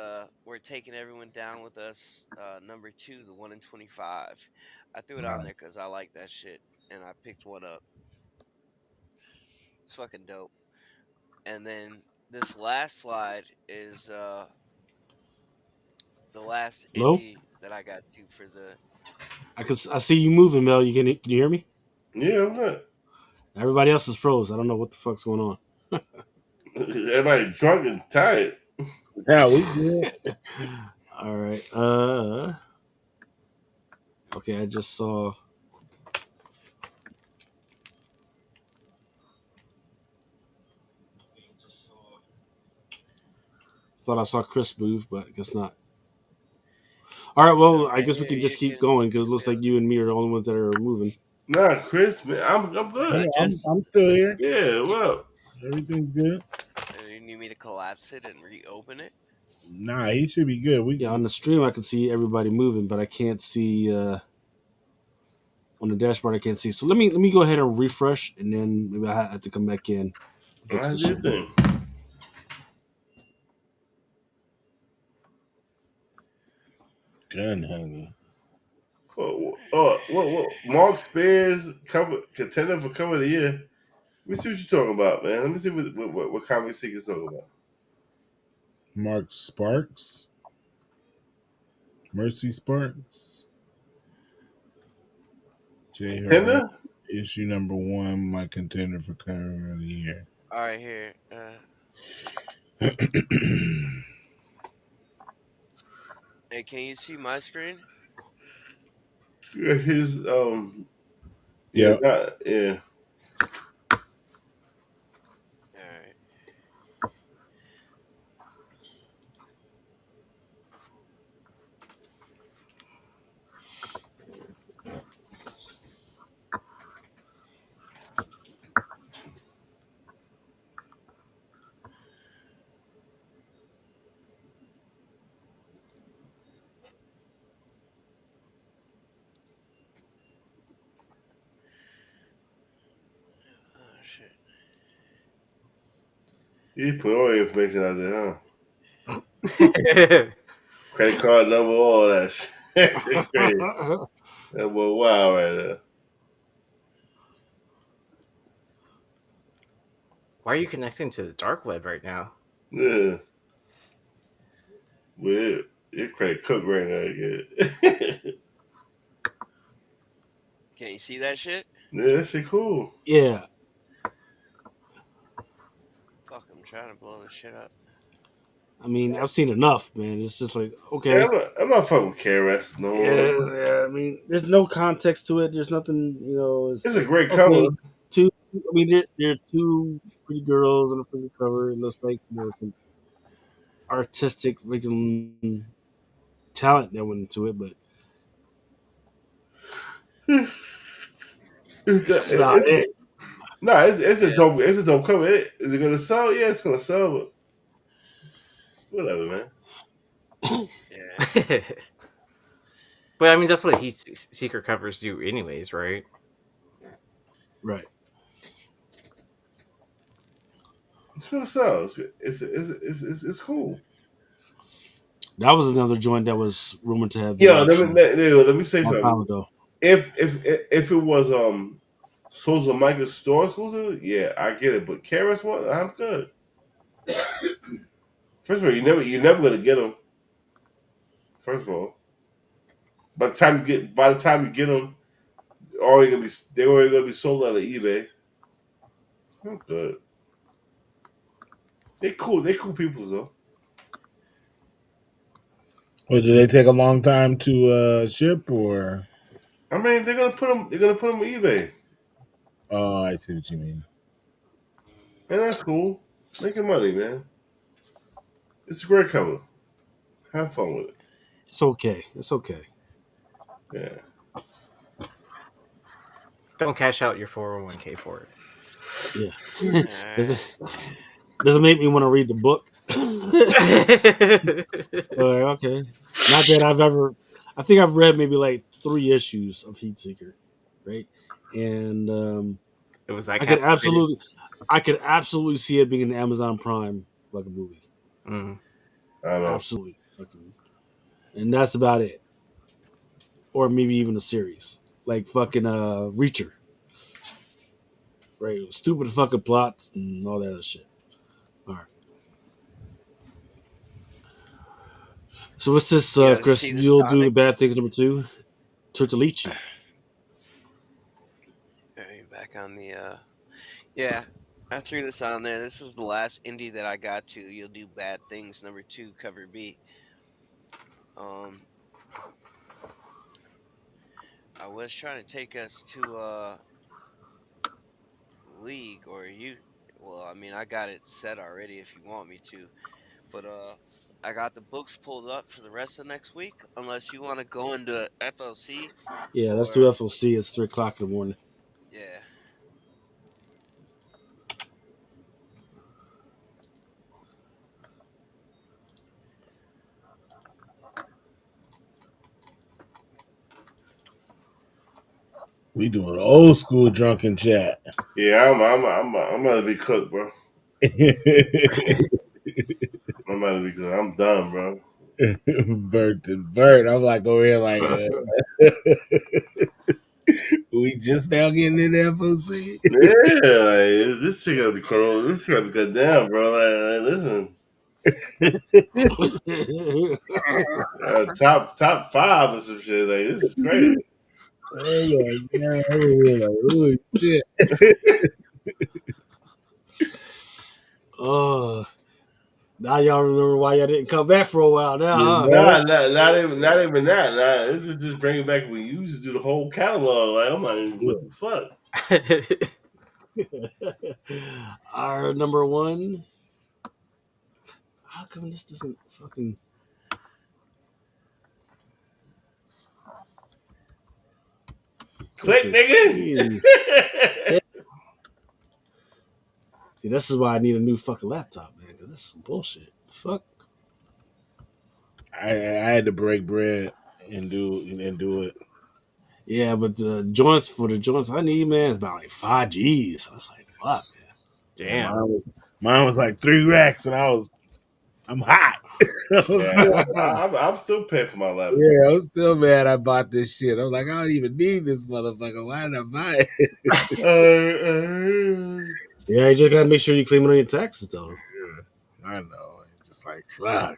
we're taking everyone down with us. #2, the 1 in 25. I threw it on there because I like that shit, and I picked one up. It's fucking dope. And then this last slide is the last Hello? indie that I got to for the. I see you moving, Mel. Can you hear me? Yeah, I'm good. Everybody else is froze. I don't know what the fuck's going on. Everybody drunk and tired. Yeah, we good. All right. Okay, I just saw. Thought I saw Chris move, but I guess not. All right. Well, I Right guess we here, can just you keep can. going because it looks like you and me are the only ones that are moving. Nah, Chris, man, I'm Yeah, good. I'm still here. Yeah, what up? Everything's good. You need me to collapse it and reopen it? Nah, he should be good. Yeah, on the stream I can see everybody moving, but I can't see on the dashboard. I can't see. So let me go ahead and refresh, and then maybe I have to come back in and fix I the do shit. thing. Gun honey. What? Mark Spears contender for cover of the year. Let me see what you're talking about, man. Let me see what Comic Seeker's talking about. Mark Sparks. Mercy Sparks. J. Hurley, Contender? issue #1, my contender for cover of the year. All right, here. Hey, can you see my screen? Yeah, his Yeah. yeah. All right. Oh shit. He put all the information out there, huh? Credit card number, all that shit. Shit crazy. That boy wild right there. Why are you connecting to the dark web right now? Yeah. Well, your credit cook right now. Yeah. Can you see that shit? Yeah, that shit cool. Yeah, Fuck, I'm trying to blow this shit up. I mean, I've seen enough, man. It's just like, Yeah, okay, I'm not fucking with KRS no more. yeah. I mean, there's no context to it. There's nothing, It's It's a like, great okay, cover. two. I mean, there are two pretty girls on the freaking cover, and looks like some artistic freaking talent that went into it, but that's about It's it. no, it's a Yeah. dope cover. Is it gonna sell? Yeah, it's gonna sell, but whatever, man. Yeah. But I mean, that's what heat seeker covers do, anyways, right? Right. It's gonna sell. It's good. It's cool. That was another joint that was rumored to have the Yo, let me action let me say a long time something. ago. If it was Souls of Micah store exclusive, yeah, I get it. But KRS One, I'm good. First of all, you're never gonna get them. First of all, by the time you get them, they're already gonna be sold out of eBay. I'm good. They cool people though. Or do they take a long time to ship? Or I mean, they're gonna put them on eBay, oh, I see what you mean. and that's cool. Making money, man. It's a great cover. Have fun with it. It's okay. It's okay. Yeah. Don't cash out your 401k for Yeah. does Alright. it does it make me want to read the book? it. Okay. Not that I've ever. I think I've read maybe like 3 issues of Heat Seeker, right? And It was like I half could rated. absolutely, I could absolutely see it being an Amazon Prime like a movie. Mm. I don't know. Absolutely, and that's about it. Or maybe even a series like fucking Reacher, right? Stupid fucking plots and all that other shit. All right. So what's this, You guys Chris? see the You'll do Sonic? bad things number 2. Tortolici. Alright, back on the yeah. I threw this on there. This is the last indie that I got to. You'll do bad things number 2, cover B. Um I was trying to take us to League or you well, I mean I got it set already if you want me to. But I got the books pulled up for the rest of next week unless you want to go into FLC Yeah, let's or do FOC. It's 3 o'clock in the morning. yeah. We doing old school drunken chat. Yeah, I'm gonna be cooked, bro. I'm gonna be cooked. I'm done, bro. Bert to Bert. I'm like over here like we just now getting in the FOC. Yeah, like, this shit gotta be cold. This shit gotta be cut down, bro. Like, listen, top five or some shit. Like, this is crazy. Oh my god! I'm over here like, holy shit. Oh, now y'all remember why y'all didn't come back for a while You now, know? Not even that. Nah, this is just bringing back when you used to do the whole catalog. Like, I'm like, what the fuck? huh? Our number 1. How come this doesn't fucking? This Click, is nigga. crazy. See, this is why I need a new fucking laptop, man. Cause this is some bullshit. Fuck. I had to break bread and do it. Yeah, but the joints I need, man, is about like 5 G's. I was like, fuck, man. Yeah, Damn. mine was like 3 racks, and I'm hot. I'm Yeah, still, I'm still paying for my laptop. yeah, I'm still mad I bought this shit. I'm like, I don't even need this motherfucker. Why did I buy it? Yeah, you just gotta make sure you claim it on your taxes, though. I know. It's just like, fuck.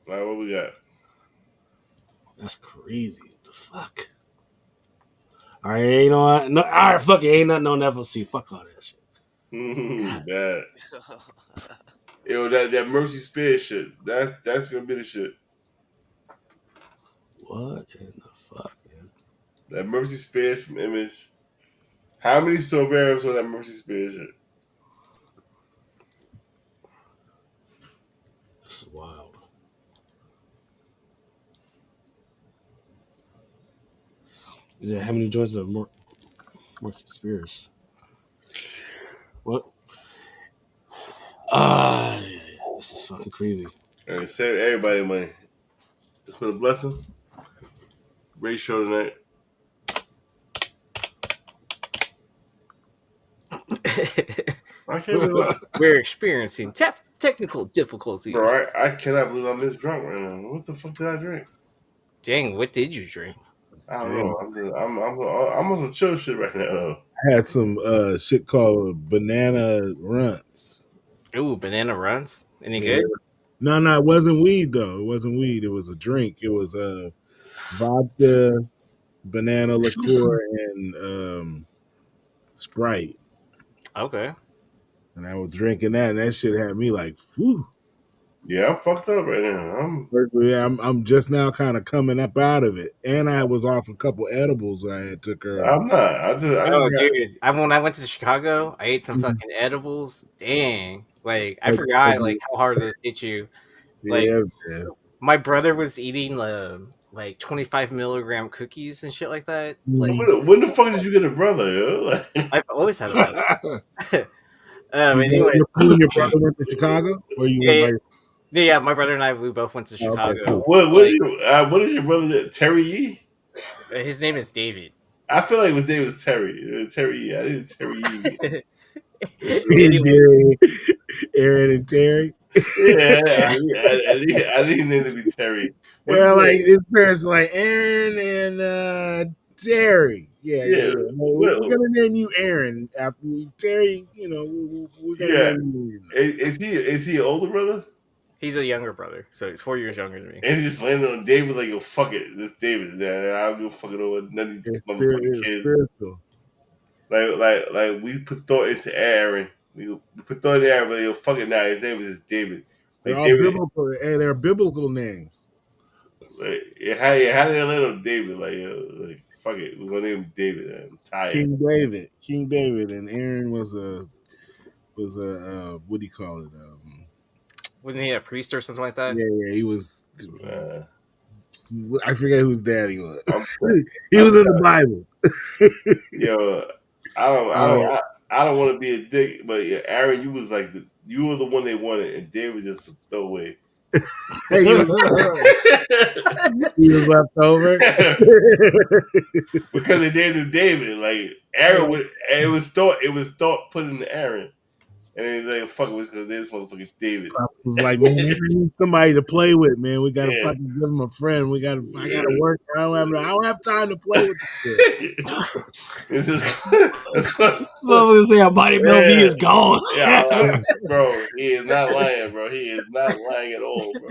All right, what we got? That's crazy. What the fuck? All right, you know what? No, all right, fuck it. Ain't nothing on FLC. Fuck all that shit. God. Bad. Yo, that Mercy Spears shit. That's gonna be the shit. What in the fuck, man? That Mercy Spears from Image. How many strawberries on that Mercy Spears shit? This is wild. Is there how many joints of Marcus Spears? What? Yeah, this is fucking crazy. All right, save everybody money. It's been a blessing. Great show tonight. I can't believe We're experiencing technical difficulties. bro. I cannot believe I'm this drunk right now. What the fuck did I drink? Dang, what did you drink? I don't Damn. know. I'm on some chill shit right now. Though. I had some shit called banana runts. Ooh, banana runs. Any Yeah. good? No, it wasn't weed though. It wasn't weed. It was a drink. It was vodka, banana liqueur, and Sprite. Okay. And I was drinking that, and that shit had me like, whew. Yeah, I'm fucked up right now. Yeah, I'm just now kind of coming up out of it, and I was off a couple edibles I had took earlier. I'm not. I just Oh, got. dude, when I went to Chicago, I ate some fucking edibles. Dang, like I Like, forgot like how hard those hit you. Like yeah, man. my brother was eating like 25 milligram cookies and shit like that. Like When the fuck did you get a brother? Yo? Like, I've always had a brother. You Anyway, and your brother went to Chicago, or you went yeah, by? yeah, my brother and I we both went to Oh, okay, Chicago. cool. what is your brother? Terry E. His name is David. I feel like his name was Terry. Terry E. I didn't Terry E. Anyway, Aaron and Terry. Yeah, I didn't need to be Terry. But Yeah, like yeah, his parents are like Aaron and Terry. Yeah. yeah, Well, well, we're gonna name you Aaron after you. Terry. We're gonna yeah. name you. Is he an older brother? he's a younger brother, so he's 4 years younger than me. And he just landed on David like, yo, fuck it, this David. I don't give a fuck over none of these It's motherfucking kids. spiritual. Like we put thought into Aaron. We put thought into Aaron, but yo, fuck it now. His name is David. They're Like all David. biblical, and they're biblical names. Like, how did they land on David? Like fuck it, we're gonna name him David. I'm tired. King David, and Aaron was a what do you call it? Wasn't he a priest or something like that? Yeah, he was. I forget whose dad he was. He I'm was in the Bible. Yo, I don't want to be a dick, but yeah, Aaron, you was like you were the one they wanted, and David just a throwaway. He was left over. Because they named him David. Like Aaron, it was thought put in Aaron, and he's like, "Fuck it, was because this motherfucking David." Was like, man, we need somebody to play with, man. We gotta Yeah. fucking give him a friend. I gotta work. I don't have time to play with this shit. It's just, Love to say a bodybuilder he is gone. yeah, bro. He is not lying, bro. He is not lying at all, bro.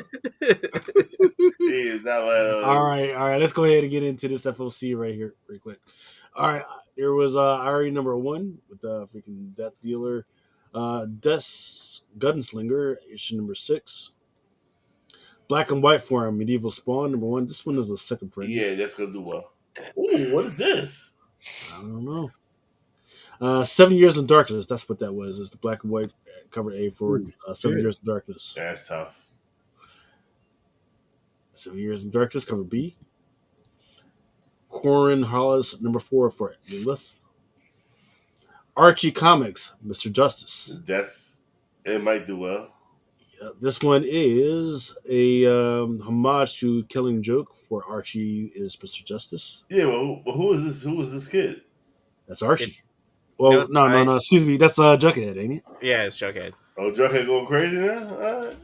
He is not lying at all. All right. Let's go ahead and get into this FOC right here, real quick. All right, there was IRE number 1 with the freaking Death Dealer, Death Gunslinger issue number 6, Black and White Forum Medieval Spawn number 1. This one is the second print. Yeah, that's gonna do well. Ooh, what is this? I don't know. 7 Years in Darkness. That's what that was. It's the black and white cover A for 7 Years in Darkness. That's tough. 7 Years in Darkness cover B. Corin Hollis number 4 for Lilith. Archie Comics, Mr. Justice. It might do well. This one is a homage to Killing Joke for Archie is Mr. Justice. Yeah, well, who is this? Who is this kid? That's Archie. No, Well, it's no, no, not. no. Excuse me. That's Jughead, ain't it? Yeah, it's Jughead. Oh, Jughead going crazy now? All right.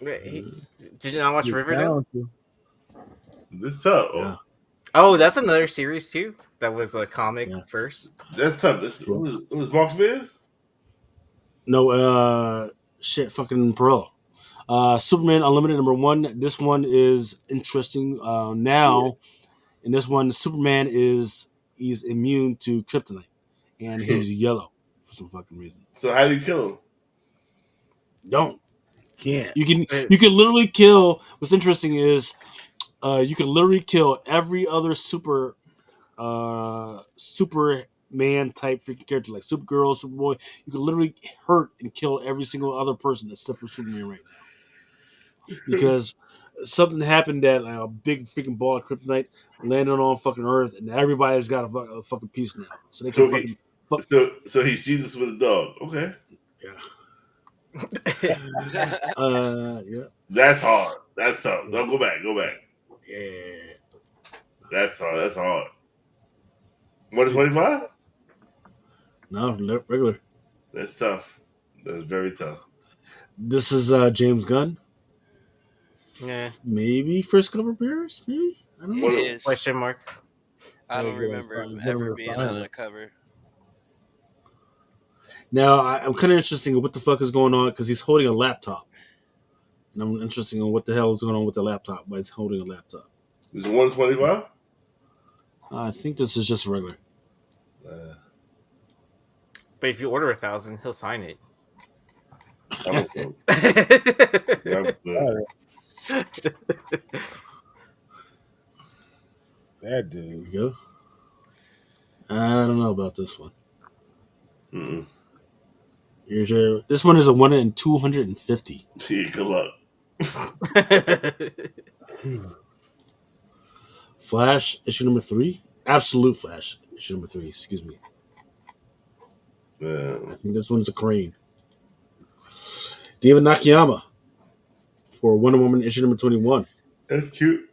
Wait, did you not watch He's Riverdale? talented. This tough. Oh, Yeah, Oh, that's another series too. That was a comic yeah. first. that's tough. Well, It was Mark Spears? no, shit, fucking Perot. Superman Unlimited #1. This one is interesting. Now, in this one, Superman he's immune to kryptonite, and he's yellow for some fucking reason. So how do you kill him? Don't Can't. Uh, you can literally kill. What's interesting is you can literally kill every other Superman type freaking character like Supergirl, Superboy. You can literally hurt and kill every single other person except for Superman right now because something happened that like, a big freaking ball of kryptonite landed on fucking Earth and everybody's got a fucking piece now, so they can So he fucking fuck. so he's Jesus with a dog. Okay. Yeah. Yeah. That's hard. That's tough. No, go back. Go back. Yeah. That's hard. That's hard. 125? No, regular. That's tough. That's very tough. This is James Gunn. yeah. Maybe first cover appearance. Maybe I don't know. What- It is. Question mark. I don't Yeah, good remember him good ever on being fire. on a cover. Now I'm kind of interested in what the fuck is going on because he's holding a laptop, and I'm interested in what the hell is going on with the laptop. But he's holding a laptop. Is it 125? I think this is just regular. But if you order 1,000, he'll sign it. I'm okay. Yeah, I'm good. All right. That There dude. we go. I don't know about this one. Mm-mm. This one is a 1 in 250. Gee, good luck. Flash issue #3. Absolute Flash issue #3. Excuse me. Yeah. I think this one's a crane. David Nakayama for Wonder Woman issue #21. That's cute.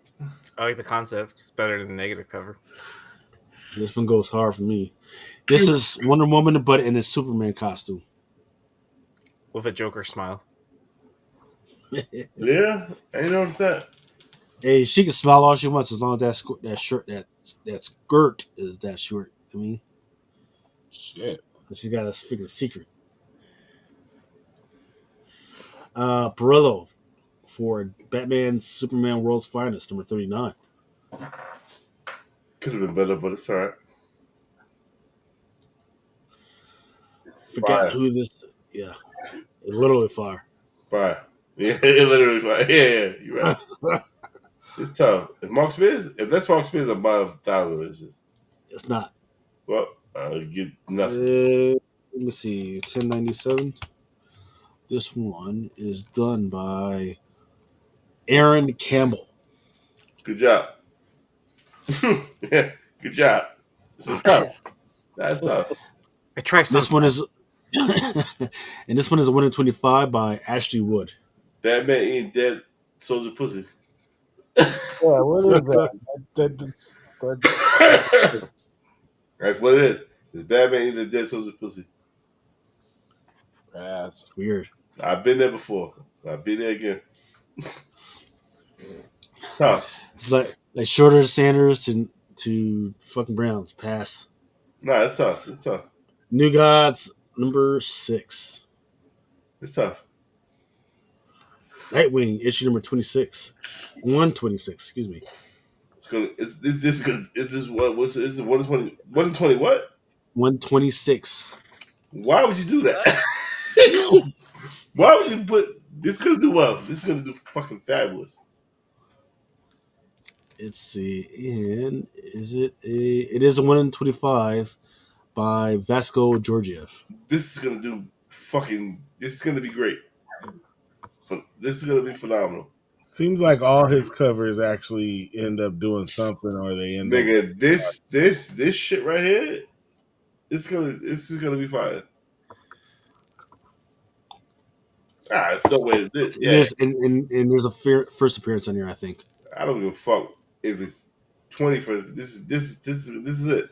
I like the concept. It's better than the negative cover. This one goes hard for me. This is Wonder Woman, but in a Superman costume. With a Joker smile. Yeah, I didn't notice that. Hey, she can smile all she wants as long as that skirt is that short. I mean, Shit. she's got a freaking secret. Perillo for Batman Superman World's Finest #39. Could have been better, but it's all right. Forget Fire. who this. Yeah, it's literally fire. Fire. Yeah, it literally fire. Yeah, you're right. It's tough. If that's Mark Spears, I'm buying 1,000. It's just, It's not. well, I'll get nothing. Let me see. 1097. This one is done by Aaron Campbell. Good job. Yeah, good job. This is tough. That's tough. I tried This something. one is, and this one is a 1 in 25 by Ashley Wood. Batman eating dead soldier pussy. Yeah, what is that? That's what it is. It's Batman eating a dead soldier pussy. That's Weird. I've been there before. I'll be there again. Tough. It's like shorter Sanders to fucking Browns. Pass. Nah, it's tough. It's tough. New Gods #6. It's tough. Nightwing issue #26. 126. Excuse me. It's gonna. This is gonna. Is this what? What's this? 120? 120? What? 126. Why would you do that? Why would you put? This is gonna do well. This is gonna do fucking fabulous. Let's see. And it is a 1 in 25 by Vasco Georgiev. This is gonna do fucking. This is gonna be great. This is gonna be phenomenal. seems like all his covers actually end up doing something, or they end up. Nigga, this shit right here. This is gonna be fire. It's no way. Yeah, And there's a first appearance on here, I think. I don't give a fuck if it's 20 for this is it.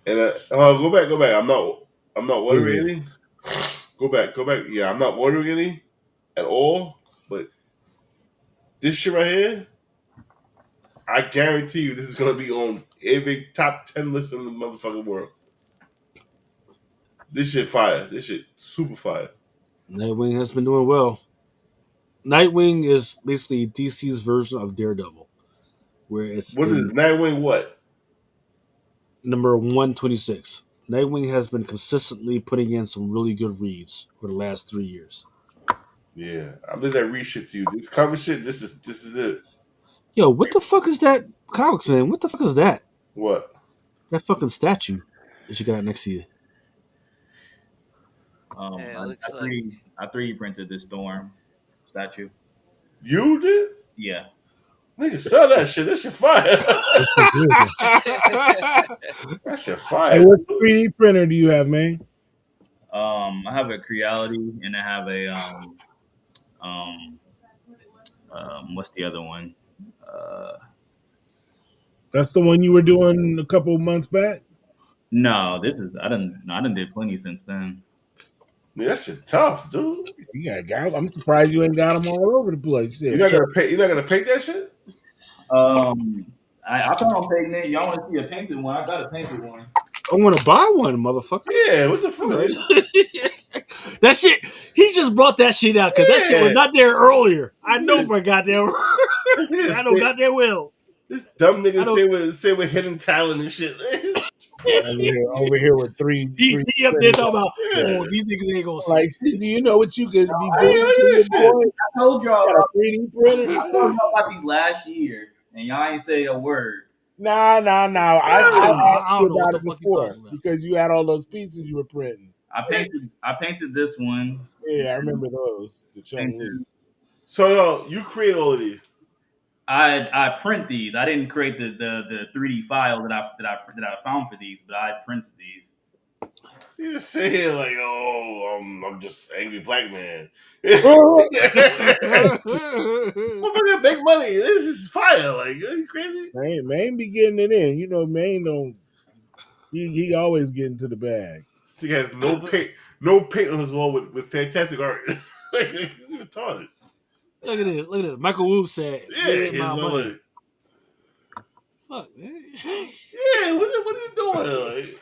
And go back. I'm not ordering any. Go back. Yeah, I'm not ordering any at all. But this shit right here, I guarantee you, this is gonna be on every top 10 list in the motherfucking world. This shit fire. This shit super fire. Nightwing has been doing well. Nightwing is basically DC's version of Daredevil, where it's What is been it? Nightwing? What? number 126. Nightwing has been consistently putting in some really good reads for the last 3 years. Yeah, I'm just that read shit to you. This cover shit. This is it. Yo, what the fuck is that comics, man? What the fuck is that? What? That fucking statue that you got next to you. Hey, it I, looks I like 3D I 3D printed this storm statue. You did? Yeah. Nigga, sell that shit. That shit fire. That shit Hey, fire. what 3D printer do you have, man? I have a Creality and I have a um what's the other one? Uh, That's the one you were doing a couple months back. no, this is I done did plenty since then. Man, that shit tough, dude. You got guys. I'm surprised you ain't got them all over the place. You're Shit. not gonna pay. You're not gonna paint that shit. I plan on painting it. Y'all want to see a painted one? I got a painted one. I want to buy one, motherfucker. Yeah. What the fuck? That shit, he just brought that shit out because that shit was Yeah. not there earlier. I know for a goddamn. I know This, goddamn well. this dumb I nigga don't- say with hidden talent and shit. Over here with three. He up there talking about, Yeah. oh, these niggas ain't gonna see. Like, do you know what you could be I doing ain't to hear your this shit. boy? I told y'all Got a 3D printer? I told y'all about these last year, and y'all ain't say a word. Nah. I I asked don't you know what about the it fuck you before talking about. because you had all those pieces you were printing. I painted this one. Yeah, I remember those. The Chung Lee. Painted, So yo, you create all of these. I print these. I didn't create the 3D file that I found for these, but I printed these. You just sit here like, oh, I'm just angry black man. Motherfucker, make money. This is fire. Like, are you crazy? Main be getting it in. You know, Main don't. He always getting to the bag. This nigga has no paint on his wall with fantastic artists. Like, he's retarded. Look at this. Michael Wu said, Yeah, "Give me he's my money." like, Fuck, man. yeah, what are you doing? Like,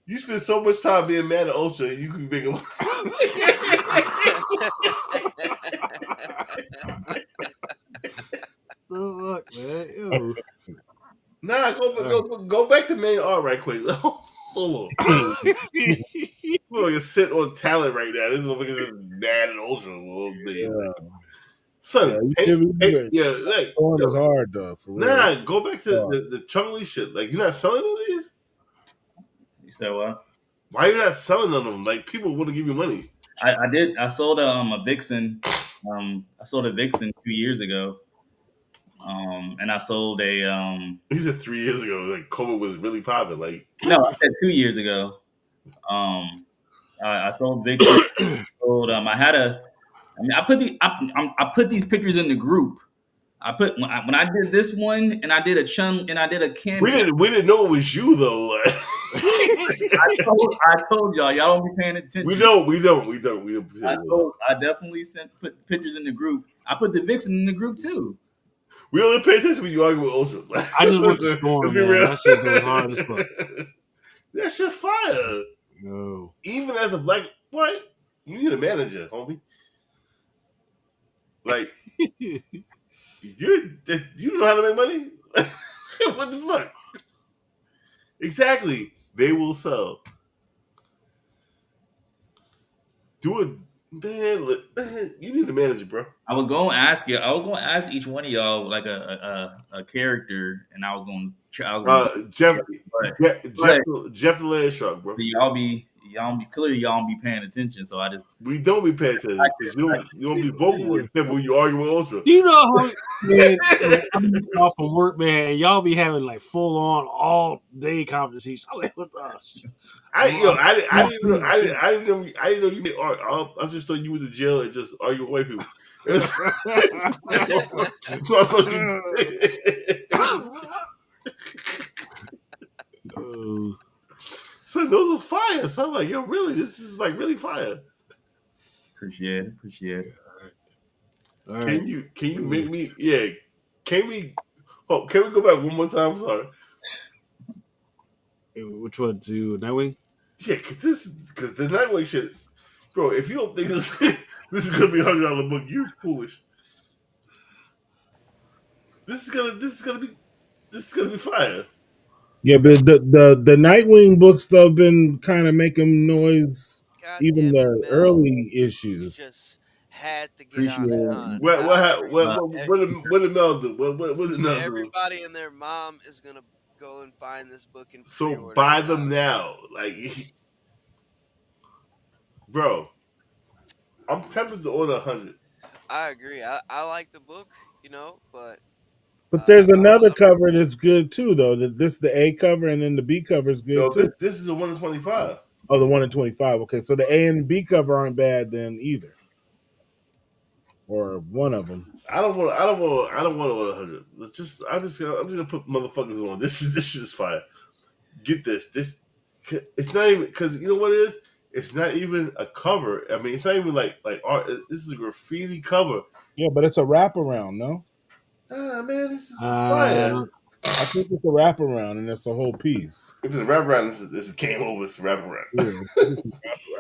you spend so much time being mad at Ultra, you can make him. Look, man. Ew. Nah, go back to main art right quick. Hold on. Motherfucker sit on talent right now. This motherfucker is mad at Ultra. Son, like, Storm is hard though, for real. nah, go back to the Chung Lee shit. Like, you're not selling all these? You said what? Why are you not selling on them? Like, people want to give you money. I did. I sold a Vixen. I sold a Vixen 2 years ago. And I sold a He said 3 years ago, like, COVID was really popping. Like, no, I said 2 years ago. I sold Vixen. I had a. I mean, I put these pictures in the group. I put when I did this one, and I did a Chun, and I did a Kim. we didn't know it was you though. Like, I told y'all don't be paying attention. we don't. I definitely put pictures in the group. I put the Vixen in the group too. We only pay attention when you argue with Ultra. I just went to Storm, man. That shit goes hard as fuck. That shit fire. No. Even as a black white, you need a manager, homie. Like, you know how to make money? What the fuck? Exactly. They will sell. Do it, man. You need a manager, bro. I was going to ask you. I was going to ask each one of y'all like a character, and I was going to. Jeff the Land Shark, bro. Y'all be clearly y'all don't be paying attention. So I just we don't be paying attention because you don't be vocal except when you argue with Ultra. Do you know how man? I'm off from work, man. Y'all be having like full on all day conversations. I'm like, what the? I didn't know you made art. I just thought you was in jail and just argue with white people. So I thought you. those was fire. So I'm like, yo, really, this is like really fire. Appreciate it. Appreciate it. All right. Can you make me? Yeah, can we? Oh, can we go back one more time? I'm sorry. Which one? To Nightwing? Yeah, because the Nightwing shit, bro. If you don't think this this is gonna be $100 book, you foolish. This is gonna be fire. Yeah, but the Nightwing books though been kind of making noise. God Even damn it, the Mel. early You issues. just had to get Appreciate on it, it. huh? What I ha- agree. E- what did Mel do? What did Mel do? Everybody and their mom is gonna go and find this book and So pre-order buy it them now. now, like, bro. I'm tempted to order 100. I agree. I like the book, but But there's another I cover that's good too, though. This the A cover, and then the B cover is good No, too. this is a 1 in 25. Oh, the 1 in 25. Okay, so the A and B cover aren't bad then either, or one of them. I don't want to order 100. I'm just gonna put motherfuckers on. This is fire. Get this. It's not even because you know what it is. It's not even a cover. I mean, it's not even like art. This is a graffiti cover. Yeah, but it's a wraparound, no? Ah, man, this is fire. Uh, I think it's a wraparound, and it's a whole piece. If it's a wraparound, this is game over. It's a wraparound. Yeah,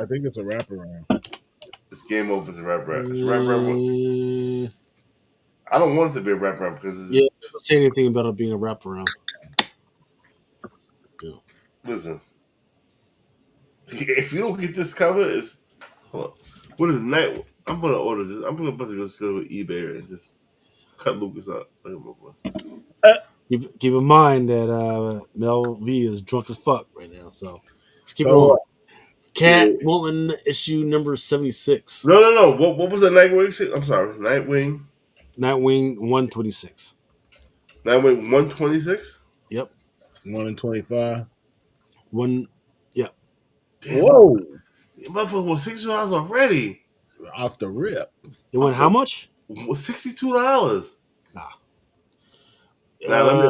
I think it's a wraparound. It's game over. It's a wraparound. It's a wraparound. mm, I don't want it to be a wraparound because yeah, it doesn't say anything about it being a wraparound. Yeah. listen, if you don't get this cover, it's hold on. What is night? I'm gonna order this. I'm gonna just go to eBay and just cut Lucas out. Look at my boy. Keep in mind that Mel V is drunk as fuck right now, so let's keep it So on. Catwoman issue number 76. No. What was the Nightwing shit? I'm sorry, Nightwing. Nightwing 126. Nightwing 126. Yep. 1 in 25. One. Yep. Damn, Whoa! motherfucker was $62 already. Off the rip. It went how much? Was $62. Nah. Now let me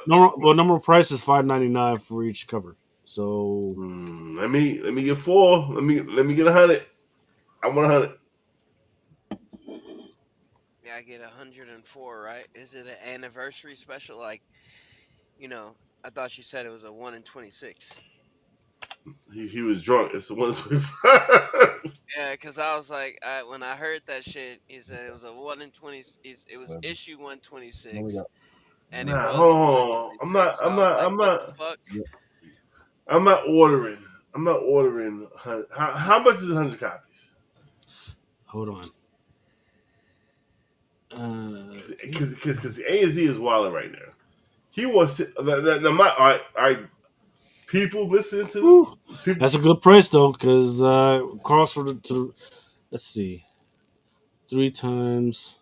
Number price is $5.99 for each cover. So let me get 4. Let me get 100. I want 100. Yeah, I get 104, right? Is it an anniversary special? Like, I thought you said it was a 1 in 26. He was drunk. It's the 125. Yeah, because I was like, when I heard that shit, he said it was a 1 in 20. It was issue 126, and it Nah, was a 1 in hold on. 26. I was like, what the fuck? I'm not ordering. I'm not ordering. How much is 100 copies? hold on. Because the A and Z is wilding right now. He wants to. All right, people listening to people. That's a good price though, because cost to let's see, 3 times.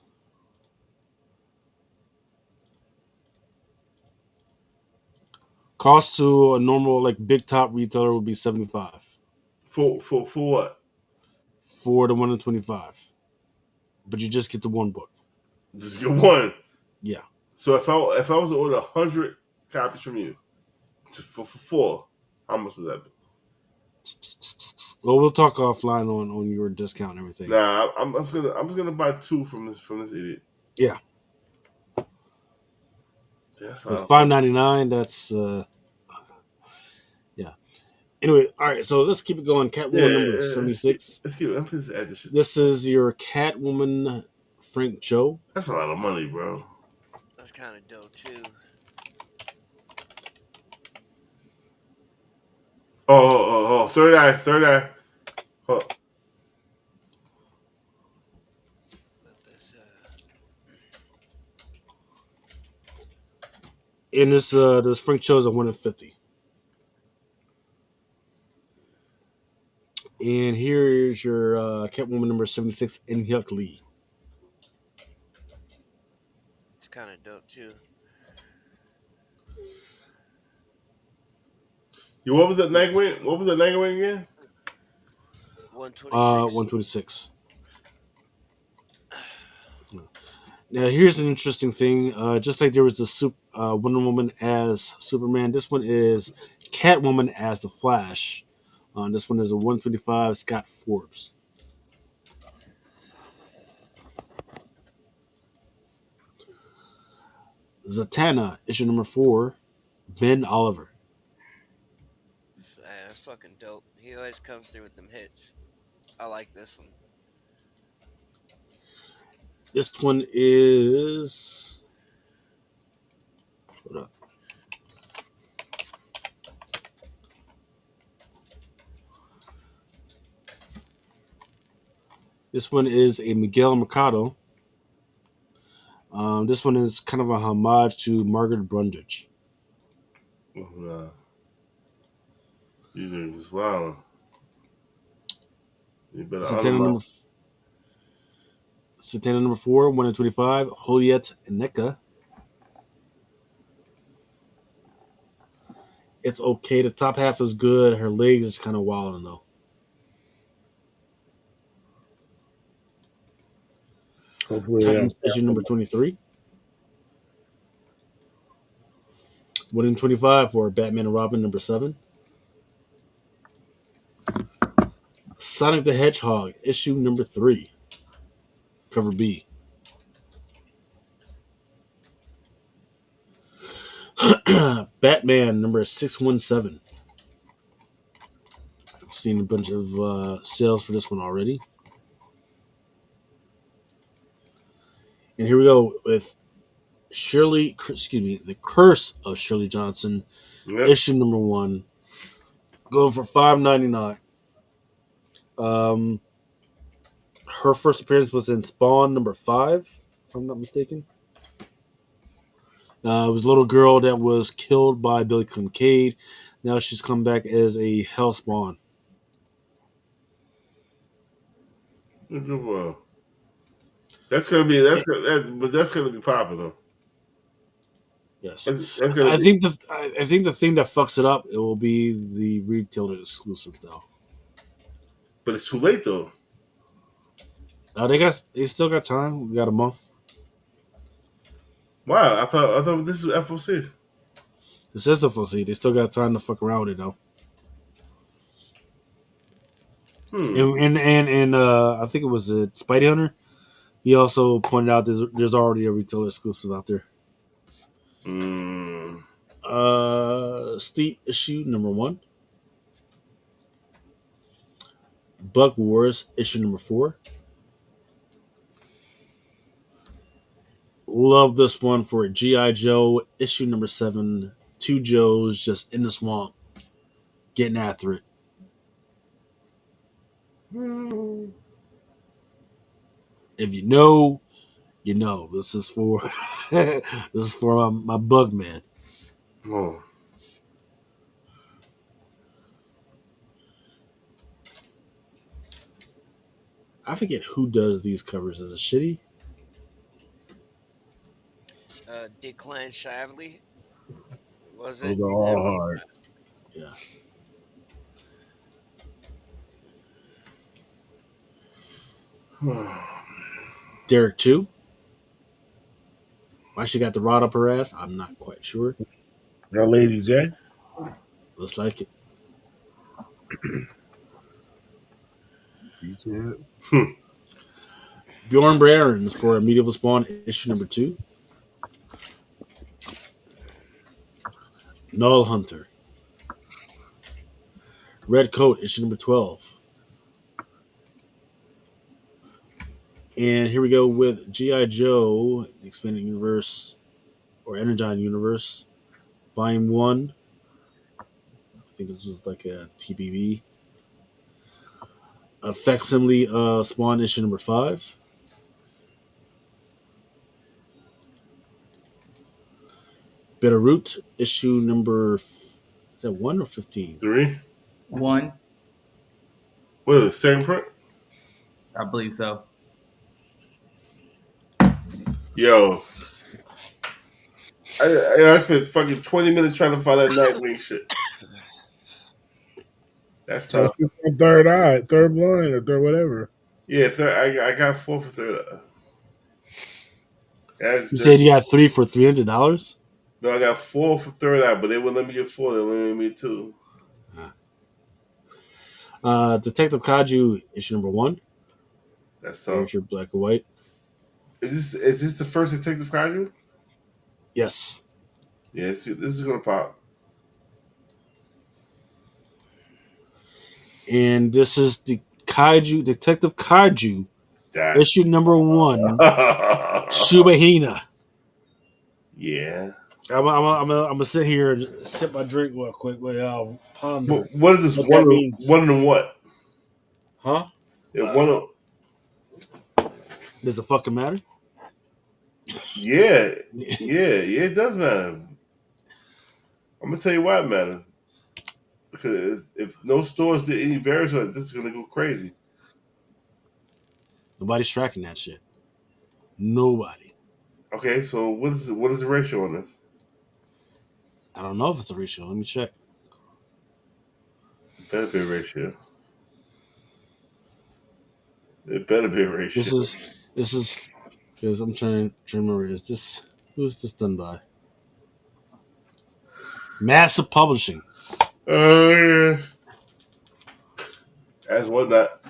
Cost to a normal like big top retailer would be 75 For what? for the 1 in 25, but you just get the one book. Just get one. Yeah. So if I was to order 100 copies from you for 4, how much would that be? Well, we'll talk offline on your discount and everything. Nah, I'm just gonna buy 2 from this idiot. Yeah. That's $5.99. That's yeah. Anyway, all right. So let's keep it going. Catwoman number 76. Let's keep it. I'm just add this shit. This is your Catwoman Frank Joe. That's a lot of money, bro. That's kind of dope too. Oh, third eye. Oh. But this, And this Frank Joe is a 1 in 50. And here's your Catwoman number 76 in Hyuk Lee. it's kind of dope too. What was that Nightwing? What was that Nightwing again? 126. 126. Now here's an interesting thing. Just like there was a Wonder Woman as Superman, this one is Catwoman as the Flash. This one is a 125 Scott Forbes. Zatanna, issue number 4, Ben Oliver. Man, that's fucking dope. He always comes through with them hits. I like this one. This one is. Hold up. This one is a Miguel Mercado. This one is kind of a homage to Margaret Brundage. Nah. These are just wild. You better honor my. Satana number 4, 1 in 25, Juliet Neka. It's okay. The top half is good. Her legs is kind of wilding though. Hopefully, Titans issue number 23. 1 in 25 for Batman and Robin number 7. Sonic the Hedgehog issue number 3. Cover B. Batman number 617. I've seen a bunch of sales for this one already. And here we go with The Curse of Shirley Johnson, issue number 1, going for $5.99. Her first appearance was in Spawn number 5, if I'm not mistaken. It was a little girl that was killed by Billy Kincaid. Now she's come back as a Hellspawn. That's gonna be popular. Yes, that's gonna I think the thing that fucks it up, it will be the retailer exclusives though. But it's too late though. They still got time. We got a month. Wow, I thought this was FOC. This is FOC. They still got time to fuck around with it though. And I think it was Spidey Hunter. He also pointed out there's already a retailer exclusive out there. Steep issue number 1. Bug Wars issue number 4. Love this one for G.I. Joe issue number 7. 2 Joes just in the swamp, getting after it. If you know, you know. This is for my bug man. Oh. I forget who does these covers. Is it Shitty? Declan Shavely. Was those it? are all hard. Yeah. Derek 2. Why she got the rod up her ass? I'm not quite sure. That Lady J. Looks like it. Bjorn Barons for Medieval Spawn issue number 2. Null Hunter. Red Coat issue number 12. And here we go with G.I. Joe, the Expanded Universe, or Energon Universe, Volume 1. I think this was like a TBV. A facsimile Spawn issue number 5. Bitterroot issue number, is that 1 or 15? 3. 1. What is it, same print? I believe so. Yo. I spent fucking 20 minutes trying to find that Nightwing shit. That's tough. Third eye, third blind, or third whatever. Yeah, I got 4 for third eye. You said you got 3 for $300? No, I got 4 for third eye, but they wouldn't let me get 4. They let me get 2. Detective Kaiju issue number 1. That's tough. Character black and white. Is this the first Detective Kaiju? Yes. Yeah, this is gonna pop. And this is the Detective Kaiju That's issue number 1. Shubahina. yeah. I'm gonna sit here and sip my drink real quick while y'all ponder What is this? what that One means. one and what? Huh? It one. Does it fucking matter? Yeah, yeah. It does matter. I'm gonna tell you why it matters. Because if no stores did any variants on it, this is gonna go crazy. Nobody's tracking that shit. Nobody. Okay, so what is the ratio on this? I don't know if it's a ratio. Let me check. It better be a ratio. It better be a This ratio. is because I'm trying to remember. Who's this done by? Massive Publishing. Oh yeah. As whatnot,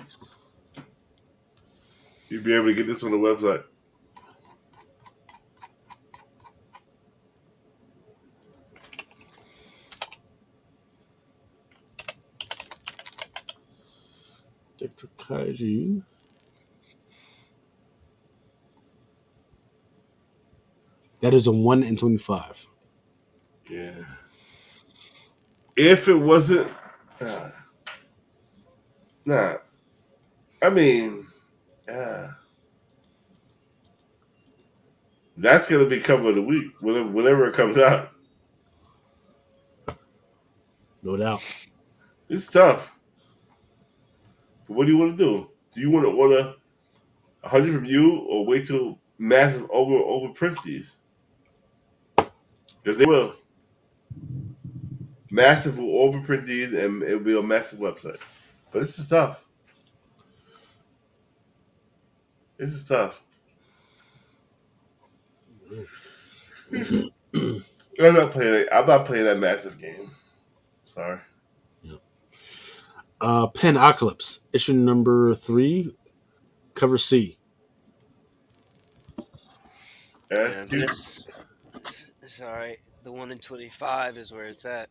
you'd be able to get this on the website. Detective Kaiju. That is a 1 in 25. Yeah. If it wasn't, uh, nah. I mean, uh, that's gonna be cover of the week whenever it comes out. No doubt. It's tough. But what do you want to do? Do you want to order 100 from you or wait till massive overprints these? Because they will. Massive will overprint these and it'll be a massive website. But this is tough. This is tough. I'm not playing that massive game. Sorry. Yeah. Penocalypse, issue number 3, cover C. Yeah, Yeah, it's all right. The 1 in 25 is where it's at.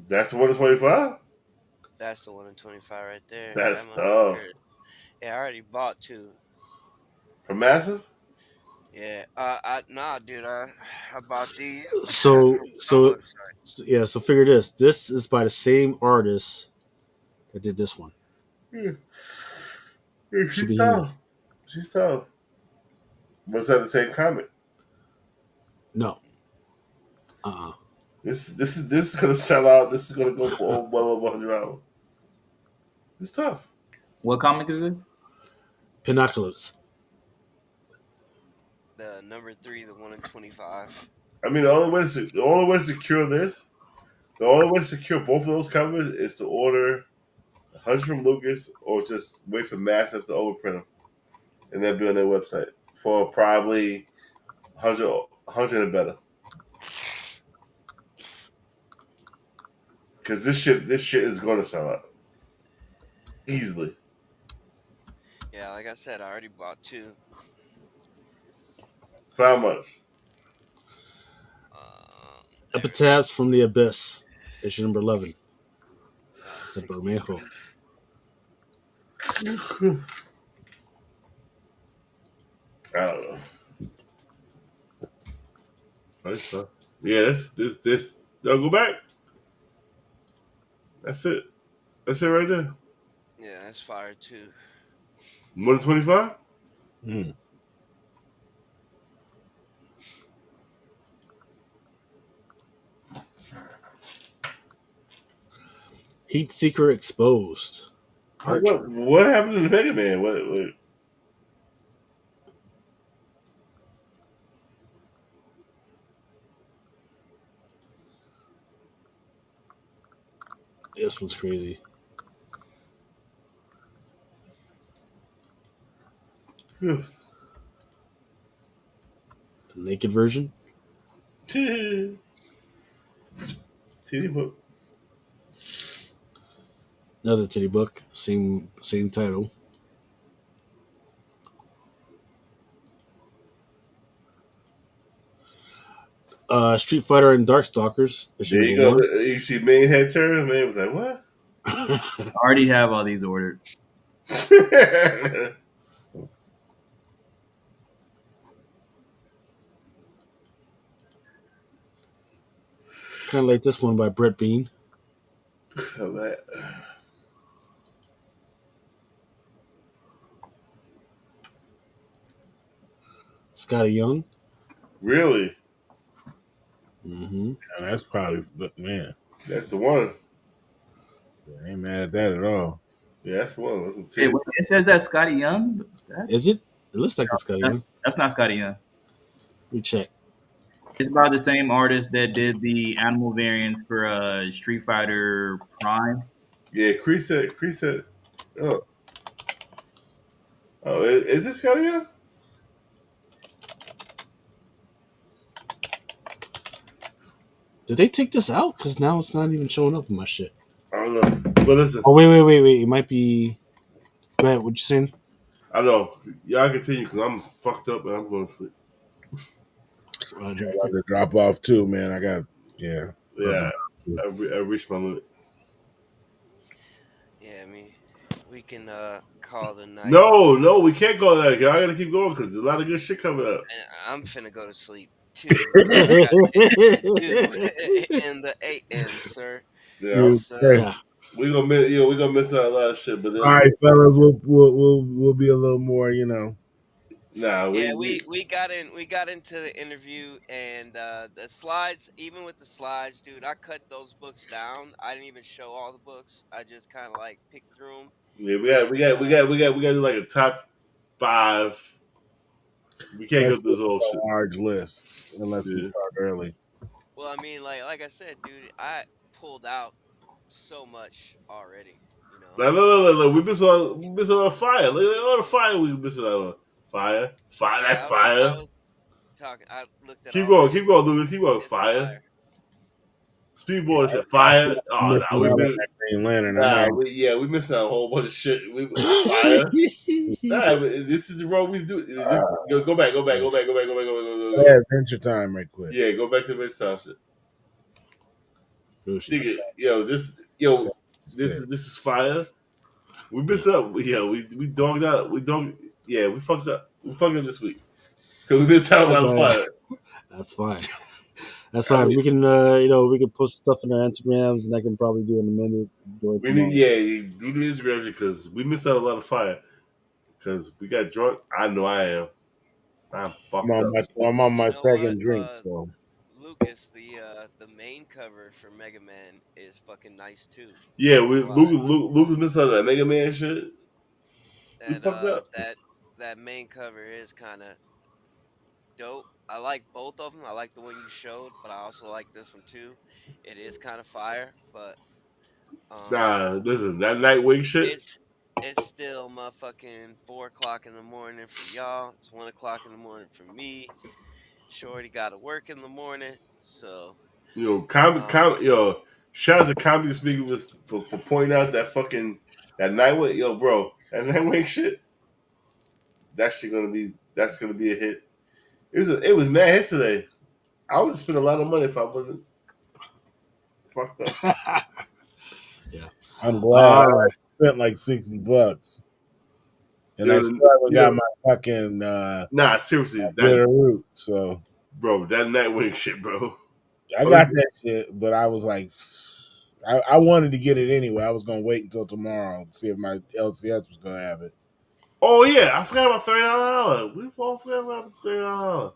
that's the 125? That's the 1 in 25 right there. That That's tough. motherfucker. Yeah, I already bought 2. For massive? Yeah. Nah, dude. I bought these So from some so website. yeah. So figure this. This is by the same artist that did this one. Yeah. Yeah, she's Shubahina. tough. She's tough. But it's at the same comic. No. Uh. This is gonna sell out. This is gonna go for well over $100. It's tough. What comic is this? Penocalypse. The number 3, the 1 in 25. I mean, the only way to secure this, the only way to secure both of those covers is to order 100 from Lucas or just wait for Massive to overprint them and then be on their website for probably 100 and better. Because this shit is going to sell out easily. Yeah, like I said, I already bought 2. For how much? There it Epitaphs from the Abyss, issue number 11. is. The 60. Bermejo. I don't know. That's tough. Yeah, this. Y'all go back. That's it. That's it right there. Yeah, that's fire too. More than 25? Mm. Heat Seeker Exposed. Archer. What happened to the Mega Man? What? This one's crazy. Hmm. The naked version. Titty book. Another titty book, same title. Street Fighter and Darkstalkers, issue There you number go. one. You see, main head turn. Man was like, what? I already have all these ordered. Kind of like this one by Brett Bean. Scotty Young. Really? Mm-hmm. Yeah, that's probably, but man, That's the one. I ain't mad at that at all. Yeah, that's the one. That's some Hey, titty. wait, it says that Scotty Young. Is it? It looks like it's Scotty Young. That's not Scotty Young. Let me check. It's by the same artist that did the animal variant for Street Fighter Prime. Yeah, Crease said. Oh, is this Scotty Young? Did they take this out? Because now it's not even showing up in my shit. I don't know. But listen, Oh wait! It might be. Go ahead. What you saying? I don't know. Y'all continue because I'm fucked up and I'm going to sleep. Roger. I'm about to drop off too, man. I got Yeah, I reached my limit. Yeah, I mean, we can call it a night. No, we can't go there. Y'all got to keep going because there's a lot of good shit coming up. I'm finna go to sleep too. I got shit to do in the AM, sir. Yeah, So, Yeah. we gonna miss out a lot of shit. But then, all right, fellas. We'll be a little more, you know. nah, yeah, we we got into the interview and the slides. Even with the slides, dude, I cut those books down. I didn't even show all the books. I just kind of like picked through them. yeah we got to do like a top 5. We can't go Let's through this whole a shit. large list unless we Yeah. start early. Well, I mean, like I said, dude, I pulled out so much already. You know. Like, look, we missing on fire. Look at all the fire we missing out on. Fire, Yeah, that's I fire. was talking. I looked at Keep all going, this. keep going, Lucas. Keep going. It's Fire. fire. Speedboard said I feel fire. like I'm Oh, missing we out on missing. that Green Lantern. I Nah, might. we missing out a whole bunch of shit. Fire. Nah, this is the wrong we do. This, go back. Yeah, Adventure Time, right quick. Yeah, go back to the next time. Shit. Oh, shit. Nigga, Sick. this is fire. We missed up. We dogged out. We fucked up. We fucked up this week because we missed out a That's lot of fine. fire. That's fine. That's I fine. mean, We can, we can post stuff in our Instagrams, and I can probably do it in a minute. Do it we need, tomorrow. you do the Instagram because we missed out a lot of fire because we got drunk. I know I am. I'm fucked up. I'm on my You know what? second drink, so Lucas, the main cover for Mega Man is fucking nice too. Yeah, Not we gonna lie. Lucas missed out on that Mega Man shit. We That fucked up. that main cover is kind of dope. I like both of them. I like the one you showed, but I also like this one too. It is kind of fire, but um, Nah, this is that Nightwing shit. it's it's still motherfucking 4 o'clock in the morning for y'all. It's 1 o'clock in the morning for me. Shorty got to work in the morning, so um, Shout out to Comedy Speaker for pointing out that fucking that Nightwing, bro, that Nightwing shit. That's gonna be a hit. It was mad hits today. I would have spent a lot of money if I wasn't fucked up. Yeah. I'm glad All I right. spent like $60, and I You still know, haven't got my fucking nah, seriously, bitter root. So that Nightwing shit, bro. I got that shit, but I was like, I wanted to get it anyway. I was gonna wait until tomorrow and see if my LCS was gonna have it. Oh yeah, I forgot about $30. We all forgot about $30.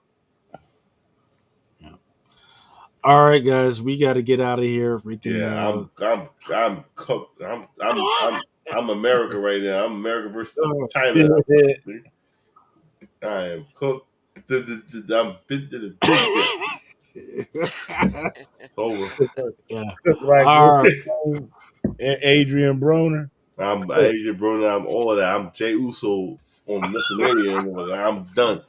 Yeah. All right, guys, we got to get out of here. Freaking. Yeah, I'm cooked. I'm America right now. I'm America versus China. I am cooked. I'm bit to the dig. It's over. Yeah. Like All right. Adrian Broner. I'm Adrian Broner. I'm all of that. I'm Jay Uso on WrestleMania. I'm done.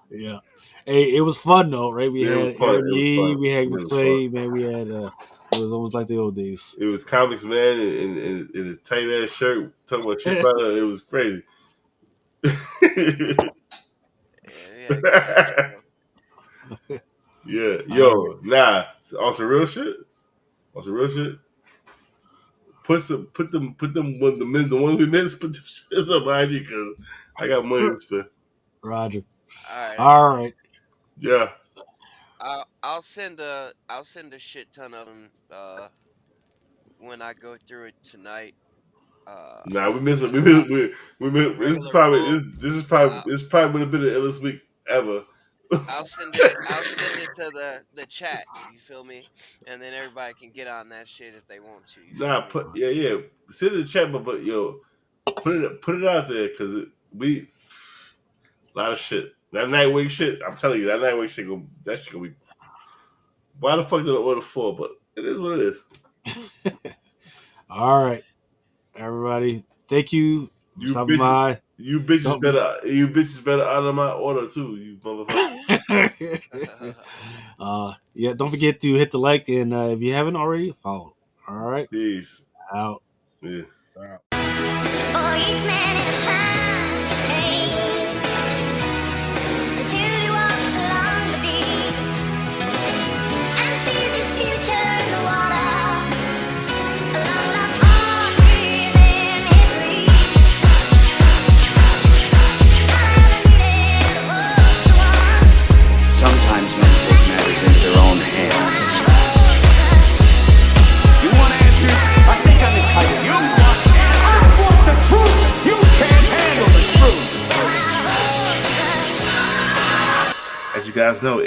Yeah. Hey, it was fun though, right? We Yeah, it had was fun. Aaron It was Yee, fun. we had It was fun. McClay, man. We had it was almost like the old days. It was comics, man, in his tight ass shirt talking about Street Fighter. It was crazy. Yeah, we had a good match, bro. Yeah, All right. yo, nah. On some real shit. On some real shit. Put them the ones we missed. Put them shits up behind you because I got money to spend. Roger. All right, All right. Yeah. I'll send a shit ton of them when I go through it tonight. Nah, we missed it. We missed. Regular full. This probably would have been the illest week ever. I'll send it. I'll send it to the chat. You feel me? And then everybody can get on that shit if they want to. You Nah, feel me? yeah. Send it in the chat, but yo, put it out there because we a lot of shit. That Nightwing shit. I'm telling you, that Nightwing shit that shit gonna be. Why the fuck did I order 4? But it is what it is. All right. Everybody. Thank you. You Stopping by. bitches better honor my order too, you motherfucker. Yeah, don't forget to hit the like and if you haven't already, follow. All right. Peace. Out. Yeah. For each man his time, his pain, until he walks along the beach and sees his future in the water, a long lost heart within his reach. Gotta meet it, what's the one? Sometimes men take matters into their own hands. You want answers? I think I'm entitled. You want answers? I want the truth. You can't handle the truth. As you guys know,